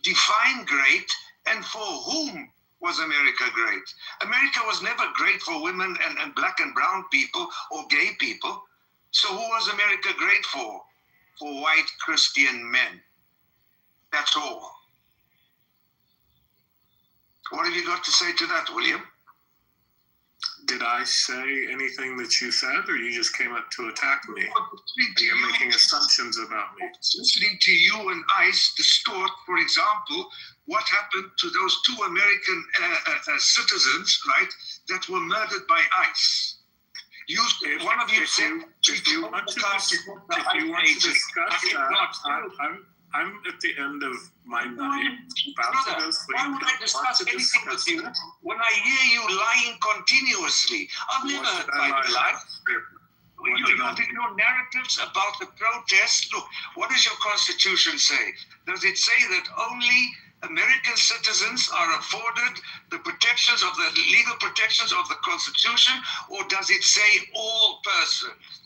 Define great, and for whom was America great? America was never great for women and black and brown people or gay people. So who was America great for? For white Christian men. That's all. What have you got to say to that, William?
Did I say anything that you said, or you just came up to attack me? You're making assumptions about me.
Listening to you and ICE distort, for example, what happened to those two American citizens, right, that were murdered by ICE. One of you said...
If you want to discuss that, I'm at the end of my night.
Brother, why would I discuss anything with you when I hear you lying continuously? I've never heard Piper lie. Your narratives about the protests. Look, what does your constitution say? Does it say that only American citizens are afforded the protections of the legal protections of the Constitution, or does it say all persons?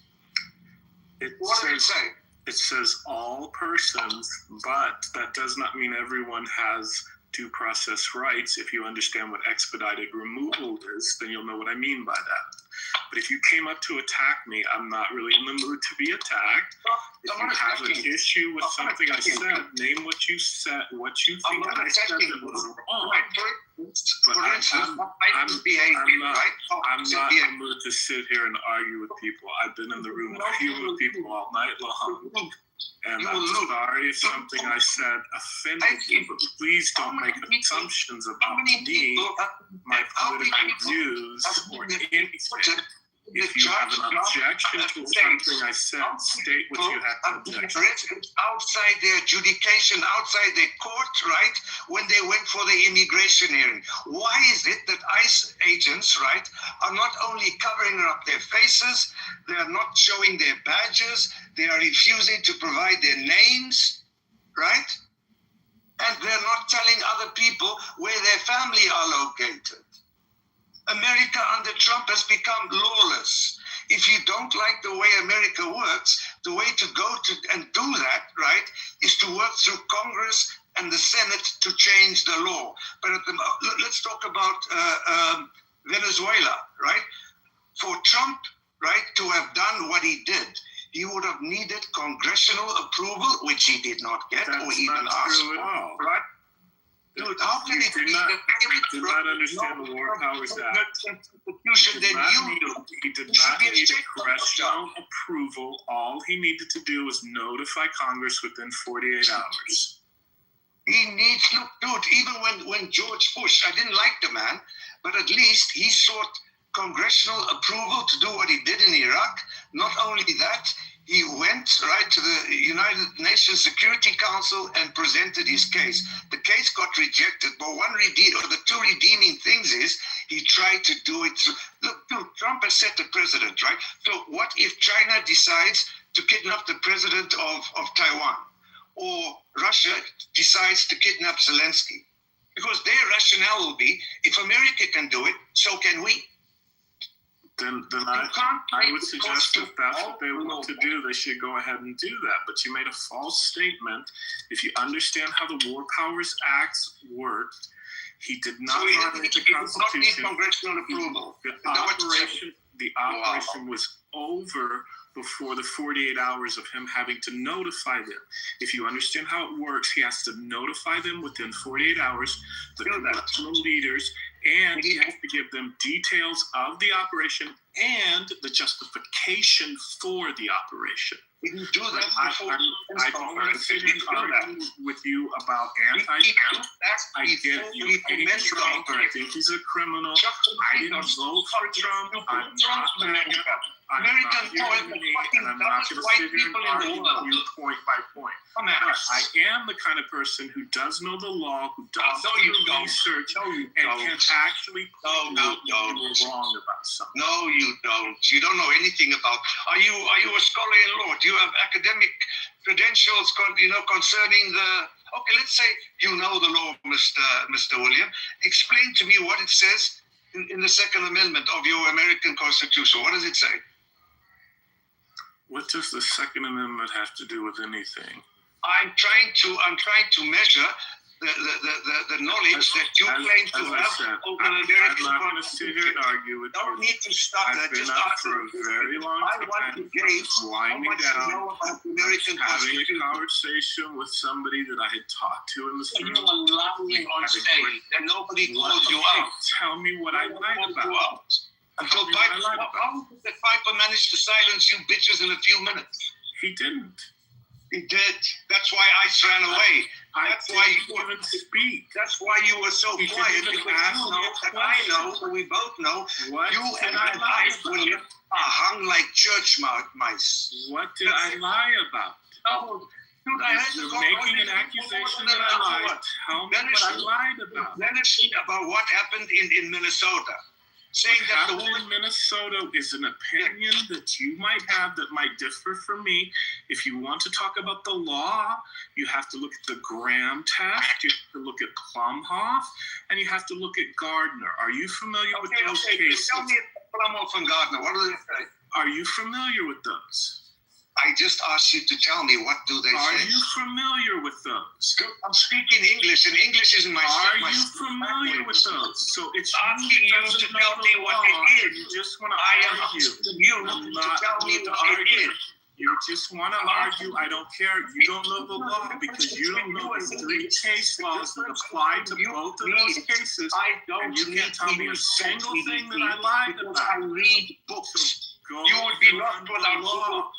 What does it say?
It says all persons, but that does not mean everyone has due process rights. If you understand what expedited removal is, then you'll know what I mean by that. But if you came up to attack me, I'm not really in the mood to be attacked. If you have an issue with something I said, name what you said, what you think I said that was wrong. But I'm not in the mood to sit here and argue with people. I've been in the room arguing with people all night long. And I'm sorry if something I said offended you, but please don't make assumptions about me, my political views, or anything. If you have an objection to something I said, state what you have to object.
Outside their adjudication, outside their court, right, when they went for the immigration hearing. Why is it that ICE agents, right, are not only covering up their faces, they are not showing their badges, they are refusing to provide their names, right? And they're not telling other people where their family are located. America under Trump has become lawless. If you don't like the way America works, the way to go to and do that, right, is to work through Congress and the Senate to change the law. But let's talk about Venezuela, right? For Trump, right, to have done what he did, he would have needed congressional approval, which he did not get.
That's
or even
not
ask
true at
for,
all.
right? Dude, how can it be that
do not understand the War Powers Act.
Constitution than you do?
He did not need congressional approval. All he needed to do was notify Congress within 48 hours.
He needs, look, dude, even when George Bush, I didn't like the man, but at least he sought congressional approval to do what he did in Iraq. Not only that, he went right to the United Nations Security Council and presented his case. The case got rejected, but the two redeeming things is he tried to do it through. Look, dude, Trump has set the precedent, right? So what if China decides to kidnap the president of Taiwan, or Russia decides to kidnap Zelensky? Because their rationale will be, if America can do it, so can we.
Then I would suggest if that's what they want to do, they should go ahead and do that. But you made a false statement. If you understand how the War Powers Act worked, he did not violate the Constitution.
Need congressional approval.
The operation was over before the 48 hours of him having to notify them. If you understand how it works, he has to notify them within 48 hours, the congressional leaders, and he has to give them details of the operation and the justification for the operation.
We can do that before
I don't want to sit and argue with you about anti-Trump. I get you. I hate Trump. I think he's a criminal. I didn't vote for Trump. I'm not MAGA. I'm not unity, and I'm not going to sit here and argue with you point by point. But I am the kind of person who does know the law, who does do research, and can actually prove you were wrong about something.
No, you don't. You don't know anything about. Are you a scholar in law? Do you have academic credentials? Concerning the. Okay, let's say you know the law, Mr. William. Explain to me what it says in the Second Amendment of your American Constitution. What does it say?
What does the Second Amendment have to do with anything?
I'm trying to measure the knowledge that you claim to have over the American Constitution.
I'm not going to sit here and argue with you.
Don't need to stop that.
I've been up for a very long time.
I want to gauge how much you know about the American Constitution.
Having a conversation with somebody that I had talked to in the street.
You are lying on stage, and nobody calls you out.
Tell me what I lied about.
Until how did the Piper manage to silence you bitches in a few minutes?
He didn't.
He did. That's why ICE ran away. That's why you
couldn't speak.
That's why you were so quiet. Because you know that I know, we both know,
what
you and I, William, are hung like church mice.
What did I lie about?
Oh, dude, I heard
you're making an accusation that I lied. Tell me what I lied about.
About what happened in Minnesota. saying that the
Happened
woman.
in Minnesota is an opinion that you might have that might differ from me. If you want to talk about the law, you have to look at the Graham test, you have to look at Plumhoff, and you have to look at Gardner. Are you familiar with those cases?
Tell me Plumhoff and Gardner. What do they say?
Are you familiar with those?
I just asked you to tell me what do they
Are
say.
you familiar with those?
I'm speaking English, and English isn't my.
Are
my
you familiar with those? So it's
asking
you
you
that
to
doesn't
tell
know
me
the
what
law,
it
and
is.
you just want to
I am
argue.
asking you
I'm
to
not
tell me
going to
what it
argue.
is.
You just want to argue. I don't care. You don't know the law because you don't know the three case laws that apply to both of those cases.
I don't
And you can't tell me a single thing that I lied
because
about.
I read books.
Go
You would be
learn
lost
the
without
law.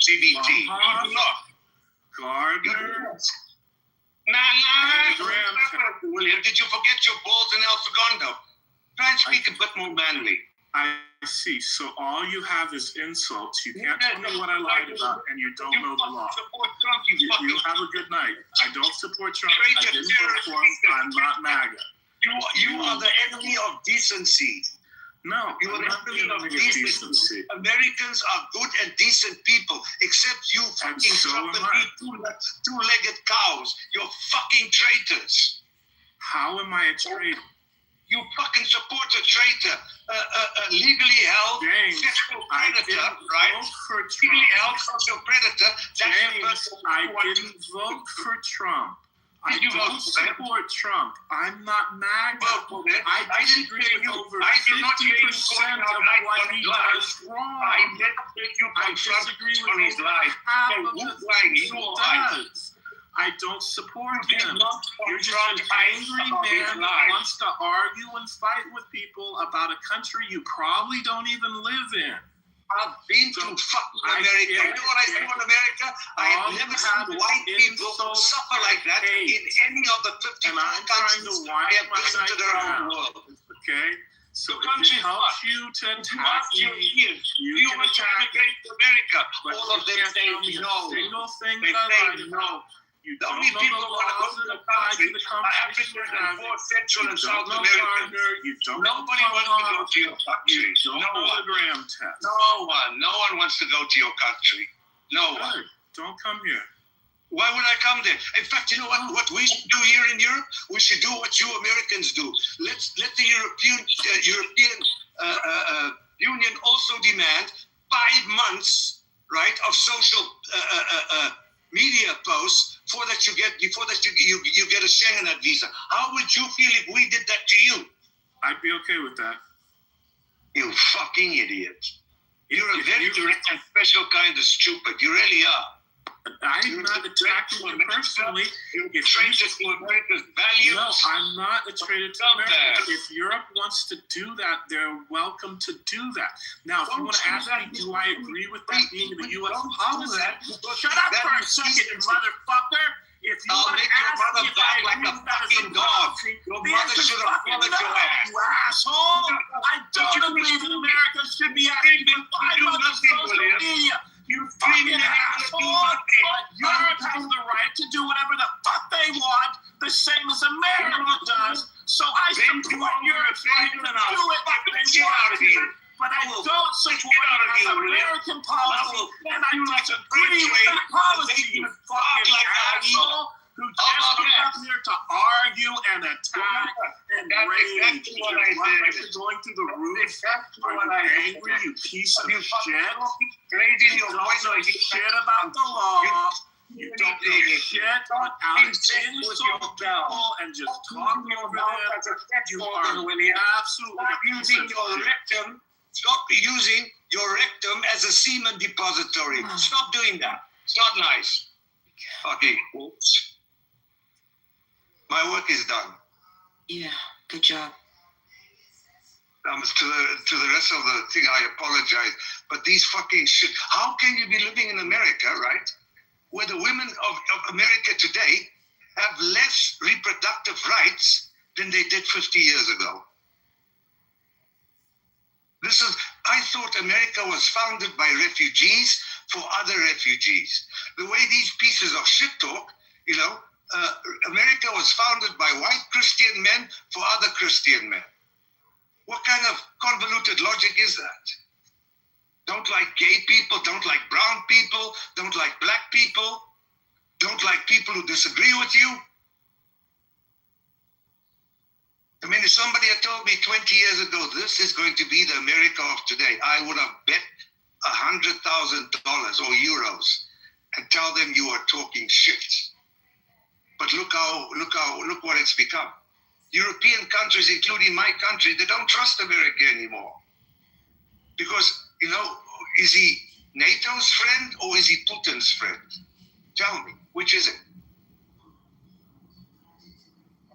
CBT. You
Uh-huh.
do not.
Gardner.
William, did you forget your balls in El Segundo? Try and speak a bit more manly.
I see. So all you have is insults. You can't tell me what I lied about, and you don't know the law.
Support Trump,
You have a good night. I don't support Trump. I didn't vote for him. I'm not MAGA.
You are the enemy of decency.
No,
You are
I'm
the
not
enemy
the
of
enemy of
decency.
decency.
Americans are good and decent people, except you fucking
so
Trump
am
and
I.
me two-legged cows. You're fucking traitors.
How am I a traitor?
You fucking support a traitor, legally held
James,
sexual
I
predator,
didn't
right?
vote for
Legally held
Trump.
sexual predator. That's the
James,
person
I
who wants
didn't
to
vote for Trump. I
Did you
don't
vote for him?
support Trump. I'm not MAGA.
vote for it.
I
didn't
disagree
say
with
you.
over
I did not say you
50%
going
of
out like
what
on
he
lies.
does wrong.
I never said you
I
confront
disagree
on his
with
lies.
half
So
of
who's
the
lying?
things
You
he
or I?
does. I don't support
You
him.
did not
You're just
confront
an
him
angry
about his
man that
lies.
wants to argue and fight with people about a country you probably don't even live in.
I've been to fucking America. You know what I do in America? I
All
have never
you have
seen
is
white people
insults
suffer like that
and
in any of the 54
And I'm trying to
countries
wind
I have
my
visited
night
around the
down.
world.
Okay? So
The
if
country
it helps
fucked.
you to attack
Last few
me,
years,
you
you
can
want to
attack me.
immigrate to America.
But
All
you
of them
can't
say
tell me
no.
a single thing
They
that I
say
lied
no.
about. You
The
don't
only
know
people
the
who want to go
laws
to
that
the
apply
country
to the
are
countries
African
you're
and
having.
poor Central
You
and
don't
South
know
Americans.
Gardner. You don't know
Nobody wants to go
Plumhoff.
to your country.
You don't
No
know the
one.
Graham test.
No one wants to go to your country. No one.
Good. Don't come here.
Why would I come there? In fact, you know what we should do here in Europe? We should do what you Americans do. Let the European Union also demand 5 months, right, of social media posts before you get a Schengen visa. How would you feel if we did that to you?
I'd be okay with that.
You fucking idiot! You're a very direct and special kind of stupid. You really are.
I'm not attacking you personally.
You're
If
traitor to America's values.
No, I'm not a traitor to
Come
America.
there.
If Europe wants to do that, they're welcome to do that. Now, if you want to ask me, do I agree with that being the U.S. policy? Shut up for a second, you motherfucker. If you
I'll
want to
make your
ask
mother
me if
bark
I
like
agree
a
with that as
fucking dog.
policy,
Your
the
mother
answer's
should have
fucking
followed
no,
your ass.
you asshole. I don't agree that America should be asking for 5 months of social media. You fucking asshole! But Europe has the right to do whatever the fuck they want, the same as America does. So I support Europe's right to do it if they want to. But I don't support American policy, and I disagree with that policy, you fucking asshole who just came up here to argue and attack and rage.
Exactly what I
You're
said.
going through the roof.
Exactly
Are
what
you
I
angry, you piece of
You
shit?
raising your
Don't
voice
know
like you
shit about the law. You don't know shit on how to insult people and just talk over them. You are absolutely
Stop using your rectum. Stop using your rectum as a semen depository. Stop doing that. It's not nice. Okay. My work is done.
Yeah, good job.
To the rest of the thing, I apologize. But these fucking shit. How can you be living in America, right, where the women of America today have less reproductive rights than they did 50 years ago? I thought America was founded by refugees for other refugees. The way these pieces of shit talk, America was founded by white Christian men for other Christian men. What kind of convoluted logic is that? Don't like gay people, don't like brown people, don't like black people, don't like people who disagree with you. I mean, if somebody had told me 20 years ago, this is going to be the America of today, I would have bet $100,000 or euros and tell them you are talking shit. But look what it's become. European countries, including my country, they don't trust America anymore. Because, is he NATO's friend or is he Putin's friend? Tell me, which is it?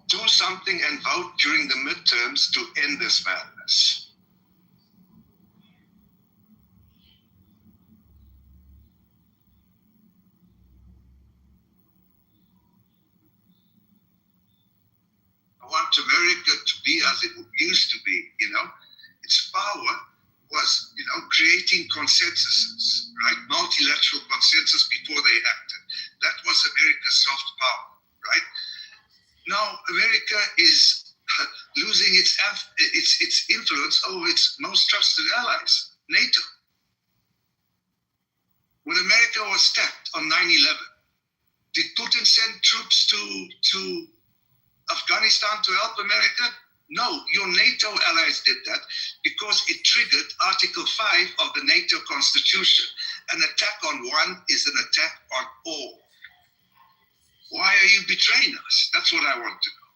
Do something and vote during the midterms to end this madness. I want America to be as it used to be, Its power was, creating consensuses, right? Multilateral consensus before they acted. That was America's soft power, right? Now America is losing its influence over its most trusted allies, NATO. When America was attacked on 9/11, did Putin send troops to Afghanistan to help America? No, your NATO allies did that because it triggered Article 5 of the NATO Constitution. An attack on one is an attack on all. Why are you betraying us? That's what I want to know.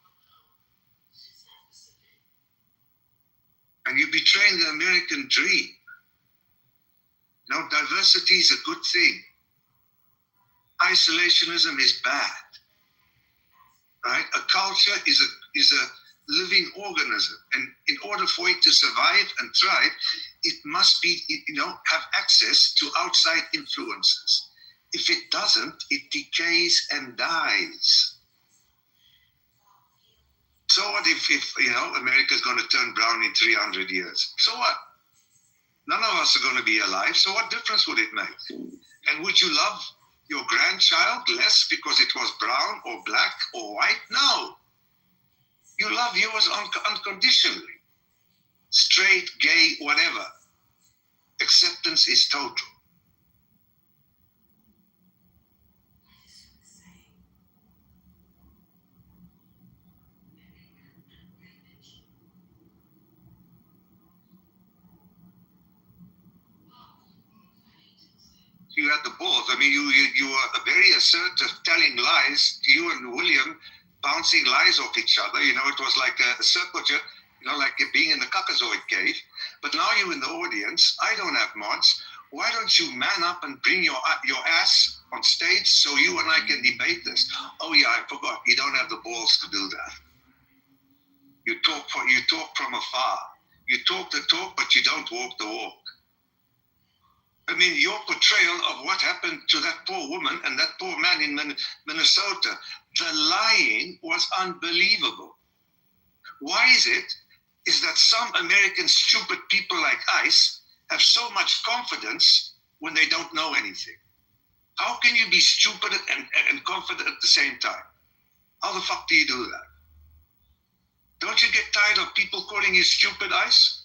And you're betraying the American dream. Diversity is a good thing. Isolationism is bad. Right? A culture is a living organism, and in order for it to survive and thrive, it must be, have access to outside influences. If it doesn't, it decays and dies. So what if America's going to turn brown in 300 years? So what? None of us are going to be alive, so what difference would it make? And would you love your grandchild less because it was brown or black or white? No. You love yours unconditionally. Straight, gay, whatever. Acceptance is total. You had the balls. I mean, you were very assertive, telling lies. You and William bouncing lies off each other. It was like a circle jerk, like being in the Caucasoid cave. But now you're in the audience. I don't have mods. Why don't you man up and bring your ass on stage so you and I can debate this? Oh yeah, I forgot. You don't have the balls to do that. You talk from afar. You talk the talk, but you don't walk the walk. I mean, your portrayal of what happened to that poor woman and that poor man in Minnesota, the lying was unbelievable. Why is that some American stupid people like ICE have so much confidence when they don't know anything? How can you be stupid and confident at the same time? How the fuck do you do that? Don't you get tired of people calling you stupid, ICE?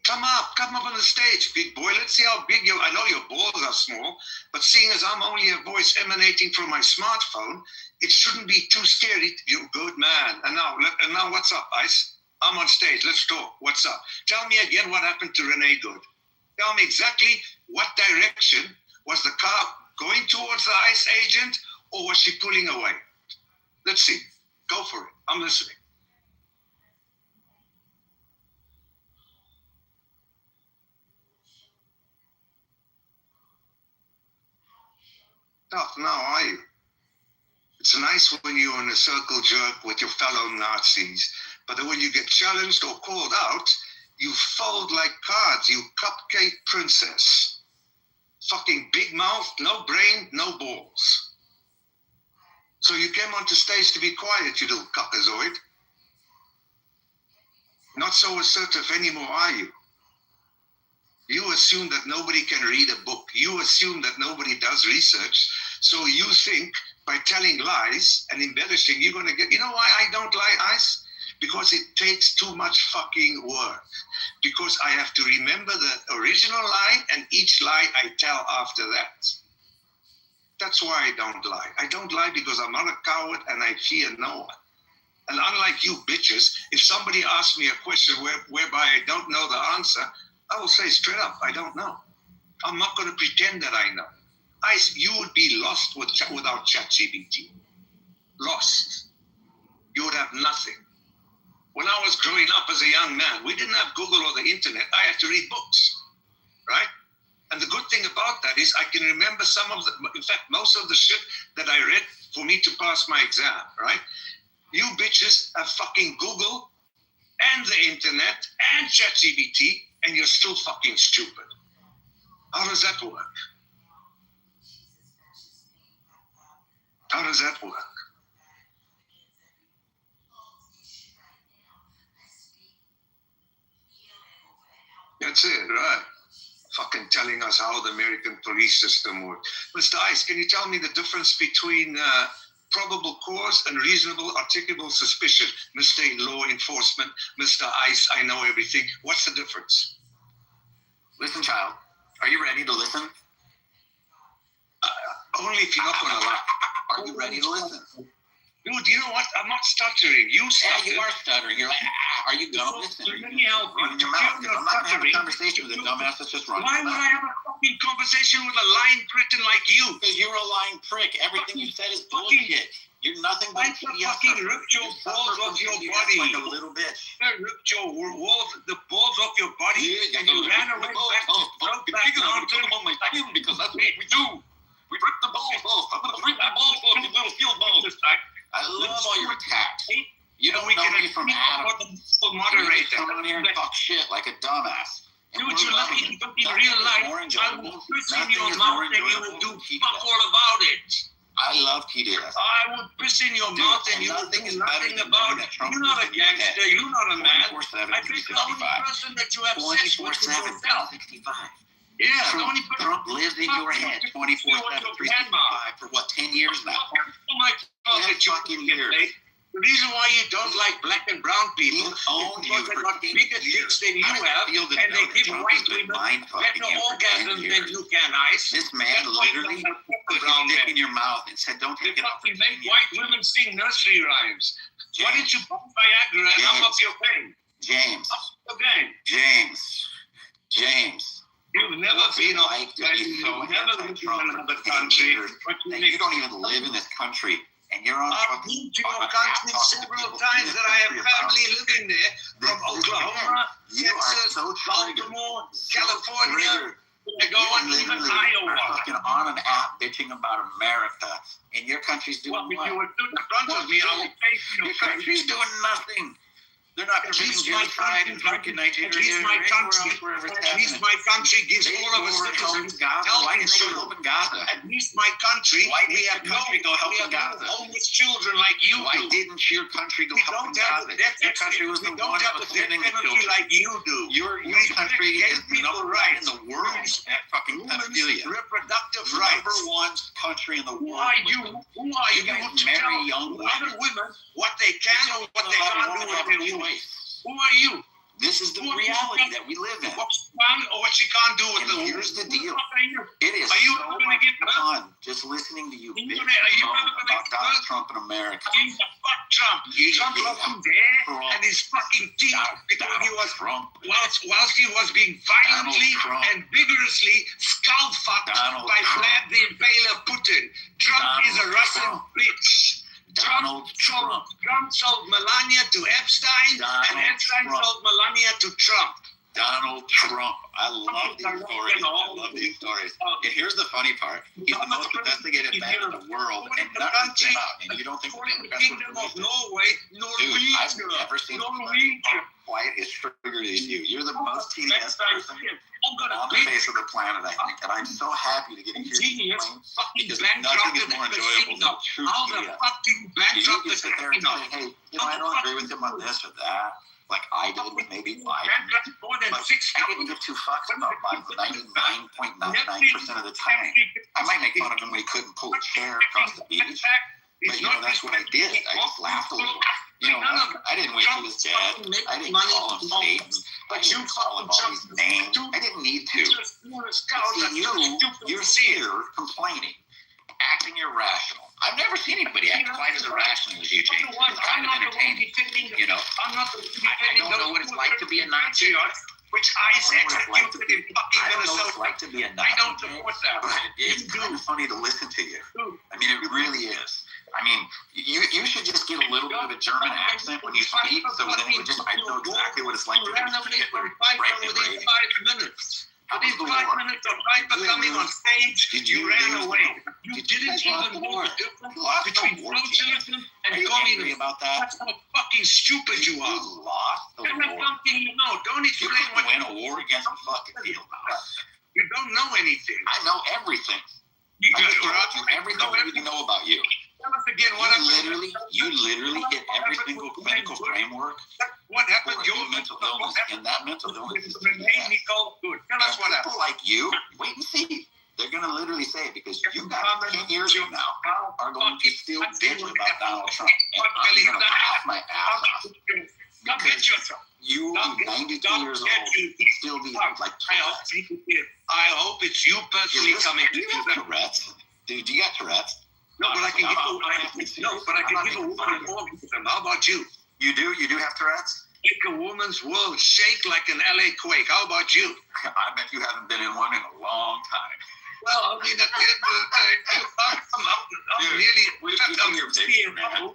Come up on the stage, big boy. Let's see how big I know your balls are small, but seeing as I'm only a voice emanating from my smartphone, it shouldn't be too scary. You're a good man. And now what's up, ICE? I'm on stage. Let's talk. What's up? Tell me again what happened to Renee Good. Tell me exactly what direction was the car going towards the ICE agent, or was she pulling away? Let's see. Go for it. I'm listening. Tough now, are you? It's nice when you're in a circle jerk with your fellow Nazis, but then when you get challenged or called out, you fold like cards, you cupcake princess. Fucking big mouth, no brain, no balls. So you came onto stage to be quiet, you little Caucasoid. Not so assertive anymore, are you? You assume that nobody can read a book. You assume that nobody does research. So you think by telling lies and embellishing, you're going to get... You know why I don't lie, ICE? because it takes too much fucking work. Because I have to remember the original lie and each lie I tell after that. That's why I don't lie. I don't lie because I'm not a coward and I fear no one. And unlike you bitches, if somebody asks me a question whereby I don't know the answer, I will say straight up, I don't know. I'm not going to pretend that I know. You would be lost without ChatGPT. Lost. You would have nothing. When I was growing up as a young man, we didn't have Google or the internet. I had to read books, right? And the good thing about that is I can remember in fact, most of the shit that I read for me to pass my exam, right? You bitches have fucking Google and the internet and ChatGPT, and you're still fucking stupid. How does that work? How does that work? That's it, right? Fucking telling us how the American police system works. Mr. Ice, can you tell me the difference between probable cause and reasonable articulable suspicion? Mr. Law Enforcement, Mr. Ice, I know everything. What's the difference?
Listen, child, are you ready to listen?
Only if you're not going to lie.
Are you ready to listen?
Dude, you know what? I'm not stuttering. You stutter.
Yeah, you are stuttering. You're like, are you going to listen?
Let me help you.
Run your mouth. I'm not going to have a conversation with a dumbass that's just running.
Why would I have a fucking conversation with a lying prick like you?
Because you're a lying prick. Everything you said is bullshit. You're nothing but
I fucking ripped your balls off your body.
Like a little bitch.
I ripped your the balls off your body, and you ran away back to Brokeback Mountain.
Because that's what we do. We rip the balls off. I'm going to rip the balls off, you little field balls. I love all your attacks. You don't know me from Adam.
Moderator.
Come on here and talk shit like a dumbass.
Dude, you let me in real life. I will piss in your mouth and you will do fuck all about it.
I love TDS.
I will piss in your mouth and you will do nothing about it. You're not a gangster. You're not a man. I think the only person that you have sex with is yourself.
65.
Yeah,
Trump lives in your head 24/7, 365 for what, 10 years now?
The reason why you don't like black and brown people is because they've got bigger dicks than you have, and they give white women better orgasms than you can, Ice.
This man literally put his dick in your mouth and said, don't take it off.
They make white women sing nursery rhymes. Why didn't you pump Viagra and up your game?
James.
Up your game.
James.
You've never been
like to be so anti-Trump for 10 years, and you don't even live in this country, and you're on
I've been to your country several times that I have family living there, from Oklahoma, Texas, Baltimore, California. I go on even Iowa.
Fucking on an app bitching about America, and your country's doing what?
You were in front of me. I will pay for
your country's doing nothing. They're not committing genocide in fucking Nigeria.
At least my country gives all of us citizens health insurance. At least my country, we have no homeless children like you do.
Why didn't your country go help Gaza? Your country was the one that was sending the children.
Like you do.
Your country is number one in the world at fucking pedophilia.
Reproductive rights.
Number one country in the world.
Who are you? Who are you?
You guys marry young
other women what they can or what they can't do with their women. Who are you?
This is the reality that we live in.
What she can or what she can't do with the woman.
Here's the deal. It is
are you
so
gonna get
fun just listening to you bitch about Donald Trump in America.
Fuck Trump. Trump wasn't there and his fucking teeth because he was whilst he was being violently and vigorously skull fucked by Vlad the Impaler Putin. Trump is a Russian bitch. Trump sold Melania to Epstein, and Epstein sold Melania to Trump.
Donald Trump. I love these stories. And here's the funny part. He's the most investigated man in the world, and none of it came out. And you don't think the Democrats would release it?
Norway,
Dude, I've never seen somebody quiet as triggered as you. You're the most TDS person on the face of the planet, I think. And I'm so happy to get to hear you explain, because nothing is more enjoyable than true TDS. You can sit there and say, hey, I don't agree with him on this or that. Like I did with maybe 5. But I didn't give 2 fucks about mine 99.99% of the time. I might make fun of him when he couldn't pull a chair across the beach. But that's what I did. I just laughed a little. You know, I didn't wait till his dad. I didn't call him Satan. I didn't call him all these names. I didn't need to. See, you're here complaining, acting irrational. I've never seen anybody act quite as irrational as you, James. It's kind of entertaining. You know, I don't know what it's like to be a Nazi.
Which I executed in fucking
I don't know
Minnesota.
what it's like to be a Nazi.
I don't support that.
But it's kind of funny to listen to you. I mean, it really is. I mean, you should just get a little bit of a German accent when you speak, so then you just, I know exactly what it's like to be Hitler right in
within 5 minutes. Within 5 minutes of Piper coming on stage, you ran away. You didn't even know the difference between socialism and communism.
About that?
That's how fucking stupid you are.
You lost the
Tell me
war.
something you know. Don't
You
explain
couldn't
what
win a war against the fucking field mouse.
you don't know anything.
I know everything.
You
I just
got
told you everything we need to know about you.
Tell us again what happened.
You literally hit every single clinical framework
What
for
happened?
a
Your
mental illness, and that mental illness is
Renee Nicole Good. Tell us what happened.
people like you, wait and see. They're going to literally say it because you got 10 years from now are going to still bitch about Donald Trump. And I'm going to laugh my ass off
Don't get yourself.
you will be 92 years old and still be like
I hope it's you personally coming
Do
to
you
do
have
that.
Tourette's? Dude, do you got Tourette's?
No, but I can give a woman an orgasm. How about you?
You do? You do have Tourette's?
Make a woman's world shake like an LA quake. How about you?
I bet you haven't been in one in a long time.
Well, I mean, at the end of the day, I'm nearly seeing now.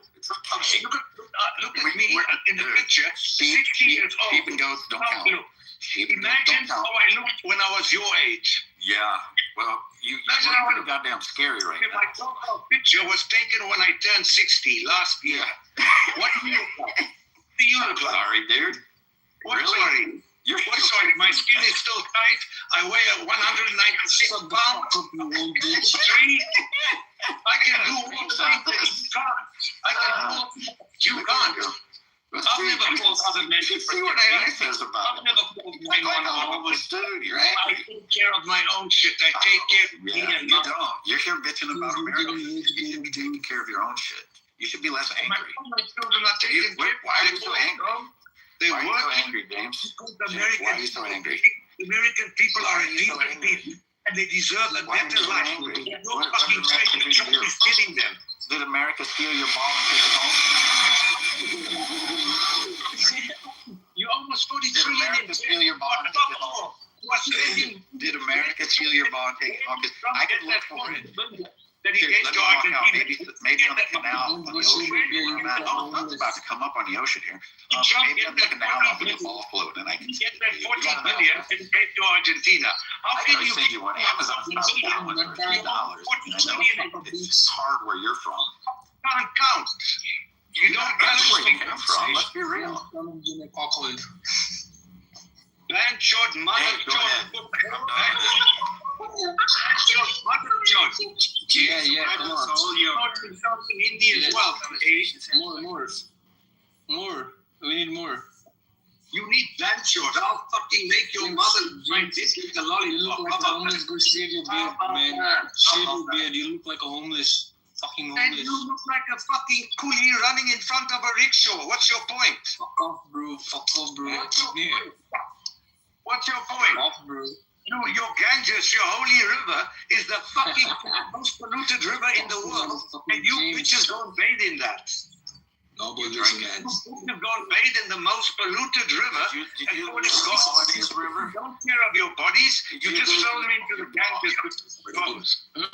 Look at me in the picture. 60 years
Sheep
old.
and goats don't
How I
count.
look.
Sheep and goats
Imagine
don't
how
count.
I looked when I was your age.
Yeah. Well, you
Imagine
look
how
pretty goddamn scary right
My
now.
profile picture was taken when I turned 60 last year. What do you look like? What do you
I'm
look like?
sorry, dude.
What,
Really?
sorry?
You're
What, sorry? My skin is still tight. I weigh 196 pounds. Three. I can do all the things that you can't. I can do all the things you can't. I've never called other men.
See what AI says about
I've
it.
never called
Like
anyone
a
a
homeless dude. You're
I
angry.
take care of my own shit. I take care of me
Yeah,
and
you
my
don't. You're here bitching about America. You should be taking care of your own shit. You should be less angry.
my children are taken care of.
Why are you so angry?
They
Why are you
work.
so angry, James?
Because
Why are you so angry?
American people are
Why are you so
decent
angry?
people, and they deserve a
Why are you
better
so
life.
angry?
No
What
fucking
did America
trade
do to
Trump
you?
is giving them.
Did America steal your ball and take it home?
You're almost
Did
43
America
and
steal your ball and take it home?
What's living?
Did America steal your ball and take it home? 'Cause I can look for it.
That he
Here,
gets
let
to
me walk out.
Argentina.
Maybe on the canal, on the ocean. Where I'm at. Oh, something's about to come up on the ocean here. Maybe on the canal, I'll be a ball float, and I can
Get that 14 million and get to Argentina. How
I
can
can
you
send you one. Amazon's about $1 for $3. It's hard where you're from.
can't count? You don't
That's where you
balance
come from. Let's be real.
Blanchard, mother
Hey, go ahead.
Yeah, come on.
In India as well.
More. We need more.
You need Blanchard. I'll fucking make your mother find this with the
You look
lollipop.
like a homeless. Go shave your beard, man. Shave your beard. You look like a homeless. Fucking
And
homeless.
you look like a fucking coolie running in front of a rickshaw. What's your point?
Fuck off, bro. Fuck off, bro.
What's your
Yeah.
point? What's your point?
Off, bro.
Your Ganges, your holy river, is the fucking most polluted river in the world. And you bitches don't bathe in that.
Nobody
You
listen,
drink it.
man.
You don't bathe in the most polluted river.
Did you
And what is going on
in this river?
You don't care of your bodies.
Did
You
you
just
go
throw
to-
them into the Ganges with clothes.
No.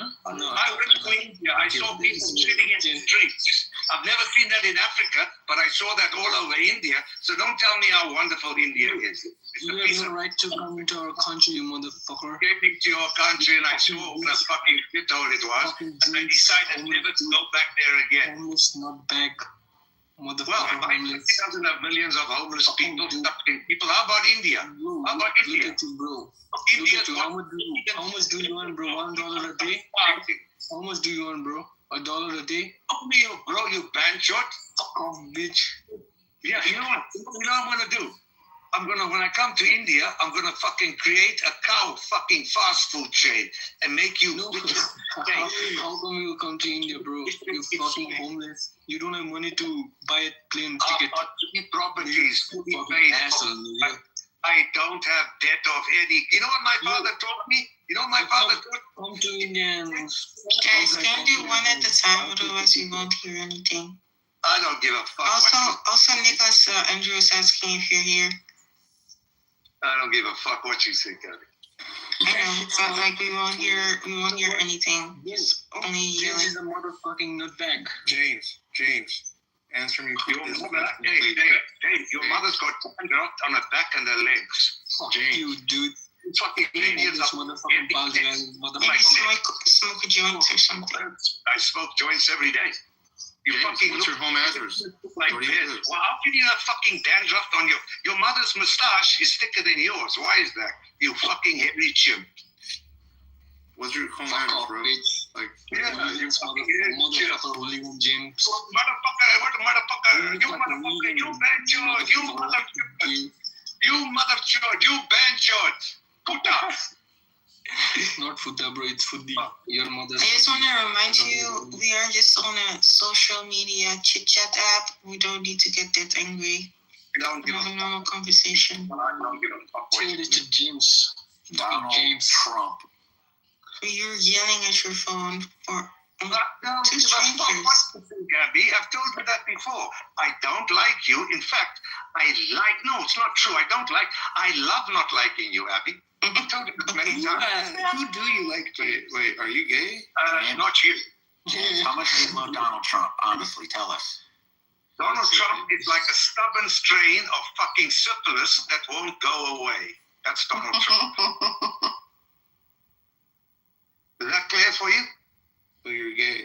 I went to India. I saw people sitting in the streets. I've never seen that in Africa, but I saw that all over India. So don't tell me how wonderful India is. It's
You
a
have
piece
no
of
right to come into our country, you motherfucker.
came to your country and I saw what a fucking shithole it was.
Fucking
And I
Jews,
decided never to go back there again.
homeless, not back.
Well,
Motherfucker,
my
homeless.
country doesn't have millions of homeless
Fucking
people
Jew.
stuck in people. How about India?
Bro,
How about
look
India?
at you, bro. Look
India's
at you. How much do you earn, bro? $1 a day? How much do you earn, bro? $1 a day?
Bro, you band shot.
Fuck off, bitch.
Yeah, you know what? You know what I'm gonna do? when I come to India, I'm gonna fucking create a cow fucking fast food chain and make you.
No, how come you come to India, bro? You're fucking homeless. You don't have money to buy a plane ticket.
Three properties to be
Fucking
paid.
asshole.
I don't have debt of any. You know what my father taught me? You know what my father taught me?
Come to India and...
Guys, can do one at a time, otherwise we won't hear anything.
I don't give a fuck.
Also, Nicholas, Andrew is asking if you're here.
I don't give a fuck what you think, Abby.
I know, but like we won't hear anything.
Yes.
Only
James
yelling.
is a motherfucking nutbag.
James, answer me.
Your mother's got dandruff on her back and her legs.
Fuck
James.
you, dude.
Fucking Indians
This
are
motherfucking bugs, man.
Maybe
Motherfucking...
smoke a joint or something.
I smoke joints every day. You
James,
fucking
what's
look
your home address?
like
What do you
this.
do?
Well, how can you have fucking dandruff on your mother's mustache is thicker than yours? Why is that? You fucking hairy chimp.
What's your home
Fuck
address,
off,
bro?
bitch.
Like,
Yeah, you
This
fucking hairy chimp.
motherfucker hooligan James.
Motherfucker, you banchod. Puta.
It's not Futa, bro. It's Fudi. Your mother's...
I just want to remind you, we are just on a social media chit chat app. We don't need to get that angry.
You don't give a
Have a
fuck.
normal conversation.
I don't give a fuck what
Tell
you
it
think.
to James.
Donald
James.
Trump.
You're yelling at your phone for.
I don't
Two
give a fuck
strangers.
what you think, Gabby. I've told you that before. I don't like you. In fact, no, it's not true. I love not liking you, Abby. I've told you this many times.
who do you like? Wait, are you gay?
Not you.
James, how much do you love Donald Trump? Honestly, tell us.
Donald Trump is like a stubborn strain of fucking syphilis that won't go away. That's Donald Trump. Is that clear for you?
So you're gay,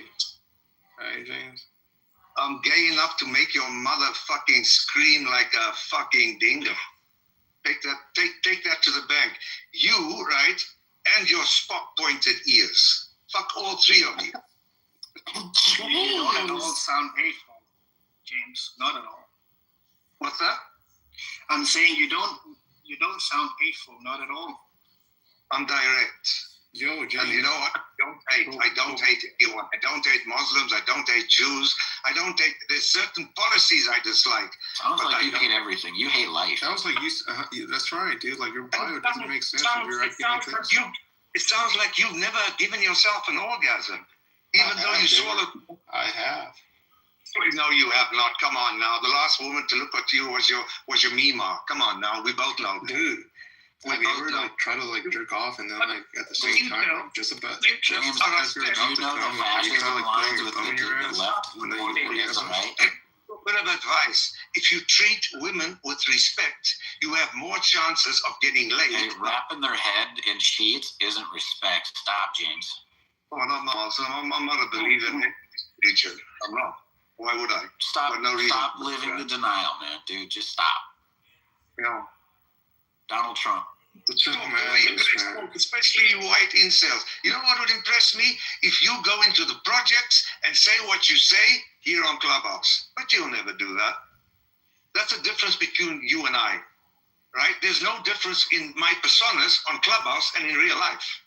right, James?
I'm gay enough to make your mother fucking scream like a fucking dingo. Take that to the bank. You, right, and your Spock-pointed ears. Fuck all three of you.
You don't at all sound hateful, James. Not at all.
What's that?
I'm saying you don't sound hateful. Not at all.
I'm direct.
Yo,
And
James.
you know what? I don't hate anyone. I don't hate Muslims. I don't hate Jews. There's certain policies I dislike.
Sounds
But
like
I
you
don't-
hate everything. You hate life.
Sounds like that's right, dude. Like your bio doesn't make sense if you're acting like this.
It sounds like you've never given yourself an orgasm. Even
I
though
have,
you
dude.
swallowed.
I have.
No, you have not. Come on now. The last woman to look at you was your Mima. Come on now. We both know.
Dude, have you ever like try to like jerk off and then like at the same time like, just about
James,
just as you're
do
about
you
to
know
come,
the
like, you
fascism
kind of like
lines
put
with
your thumb in your
the
ass
left
and then
more
you
than it is the right?
A bit of advice. If you treat women with respect, you have more chances of getting laid.
Hey, wrapping their head in sheets isn't respect. Stop, James.
Oh, no, I'm not a believer in religion. I'm not. Why would I?
Stop.
For no reason.
Stop living the denial, man, dude. Just stop.
You know,
Donald Trump.
What's your home address, man?
especially you white incels. You know what would impress me? If you go into the projects and say what you say here on Clubhouse. But you'll never do that. That's the difference between you and I, right? There's no difference in my personas on Clubhouse and in real life.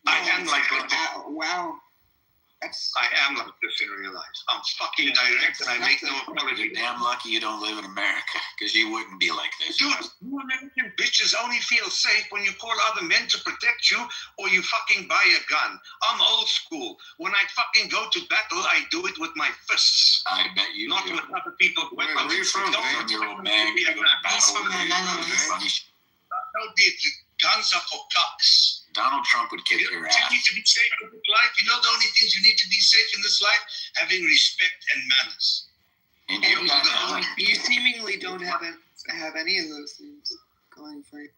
I am like that.
Wow.
I am like this in real life. I'm fucking direct and I make no apology.
You're damn lucky you don't live in America, because you wouldn't be like this.
Dude, you American bitches only feel safe when you call other men to protect you or you fucking buy a gun. I'm old school. When I fucking go to battle, I do it with my fists.
I bet you
Not
do.
with other people.
Where are you from, man?
From your old man, you go to
He's
battle
from
with
the Netherlands.
funny shit.
No, dude, guns are for cucks.
Donald Trump would kick your
You
ass.
need to be safe in this life. You know the only things you need to be safe in this life? Having respect and manners.
And you got
Only-
You seemingly don't have any of those things going for you.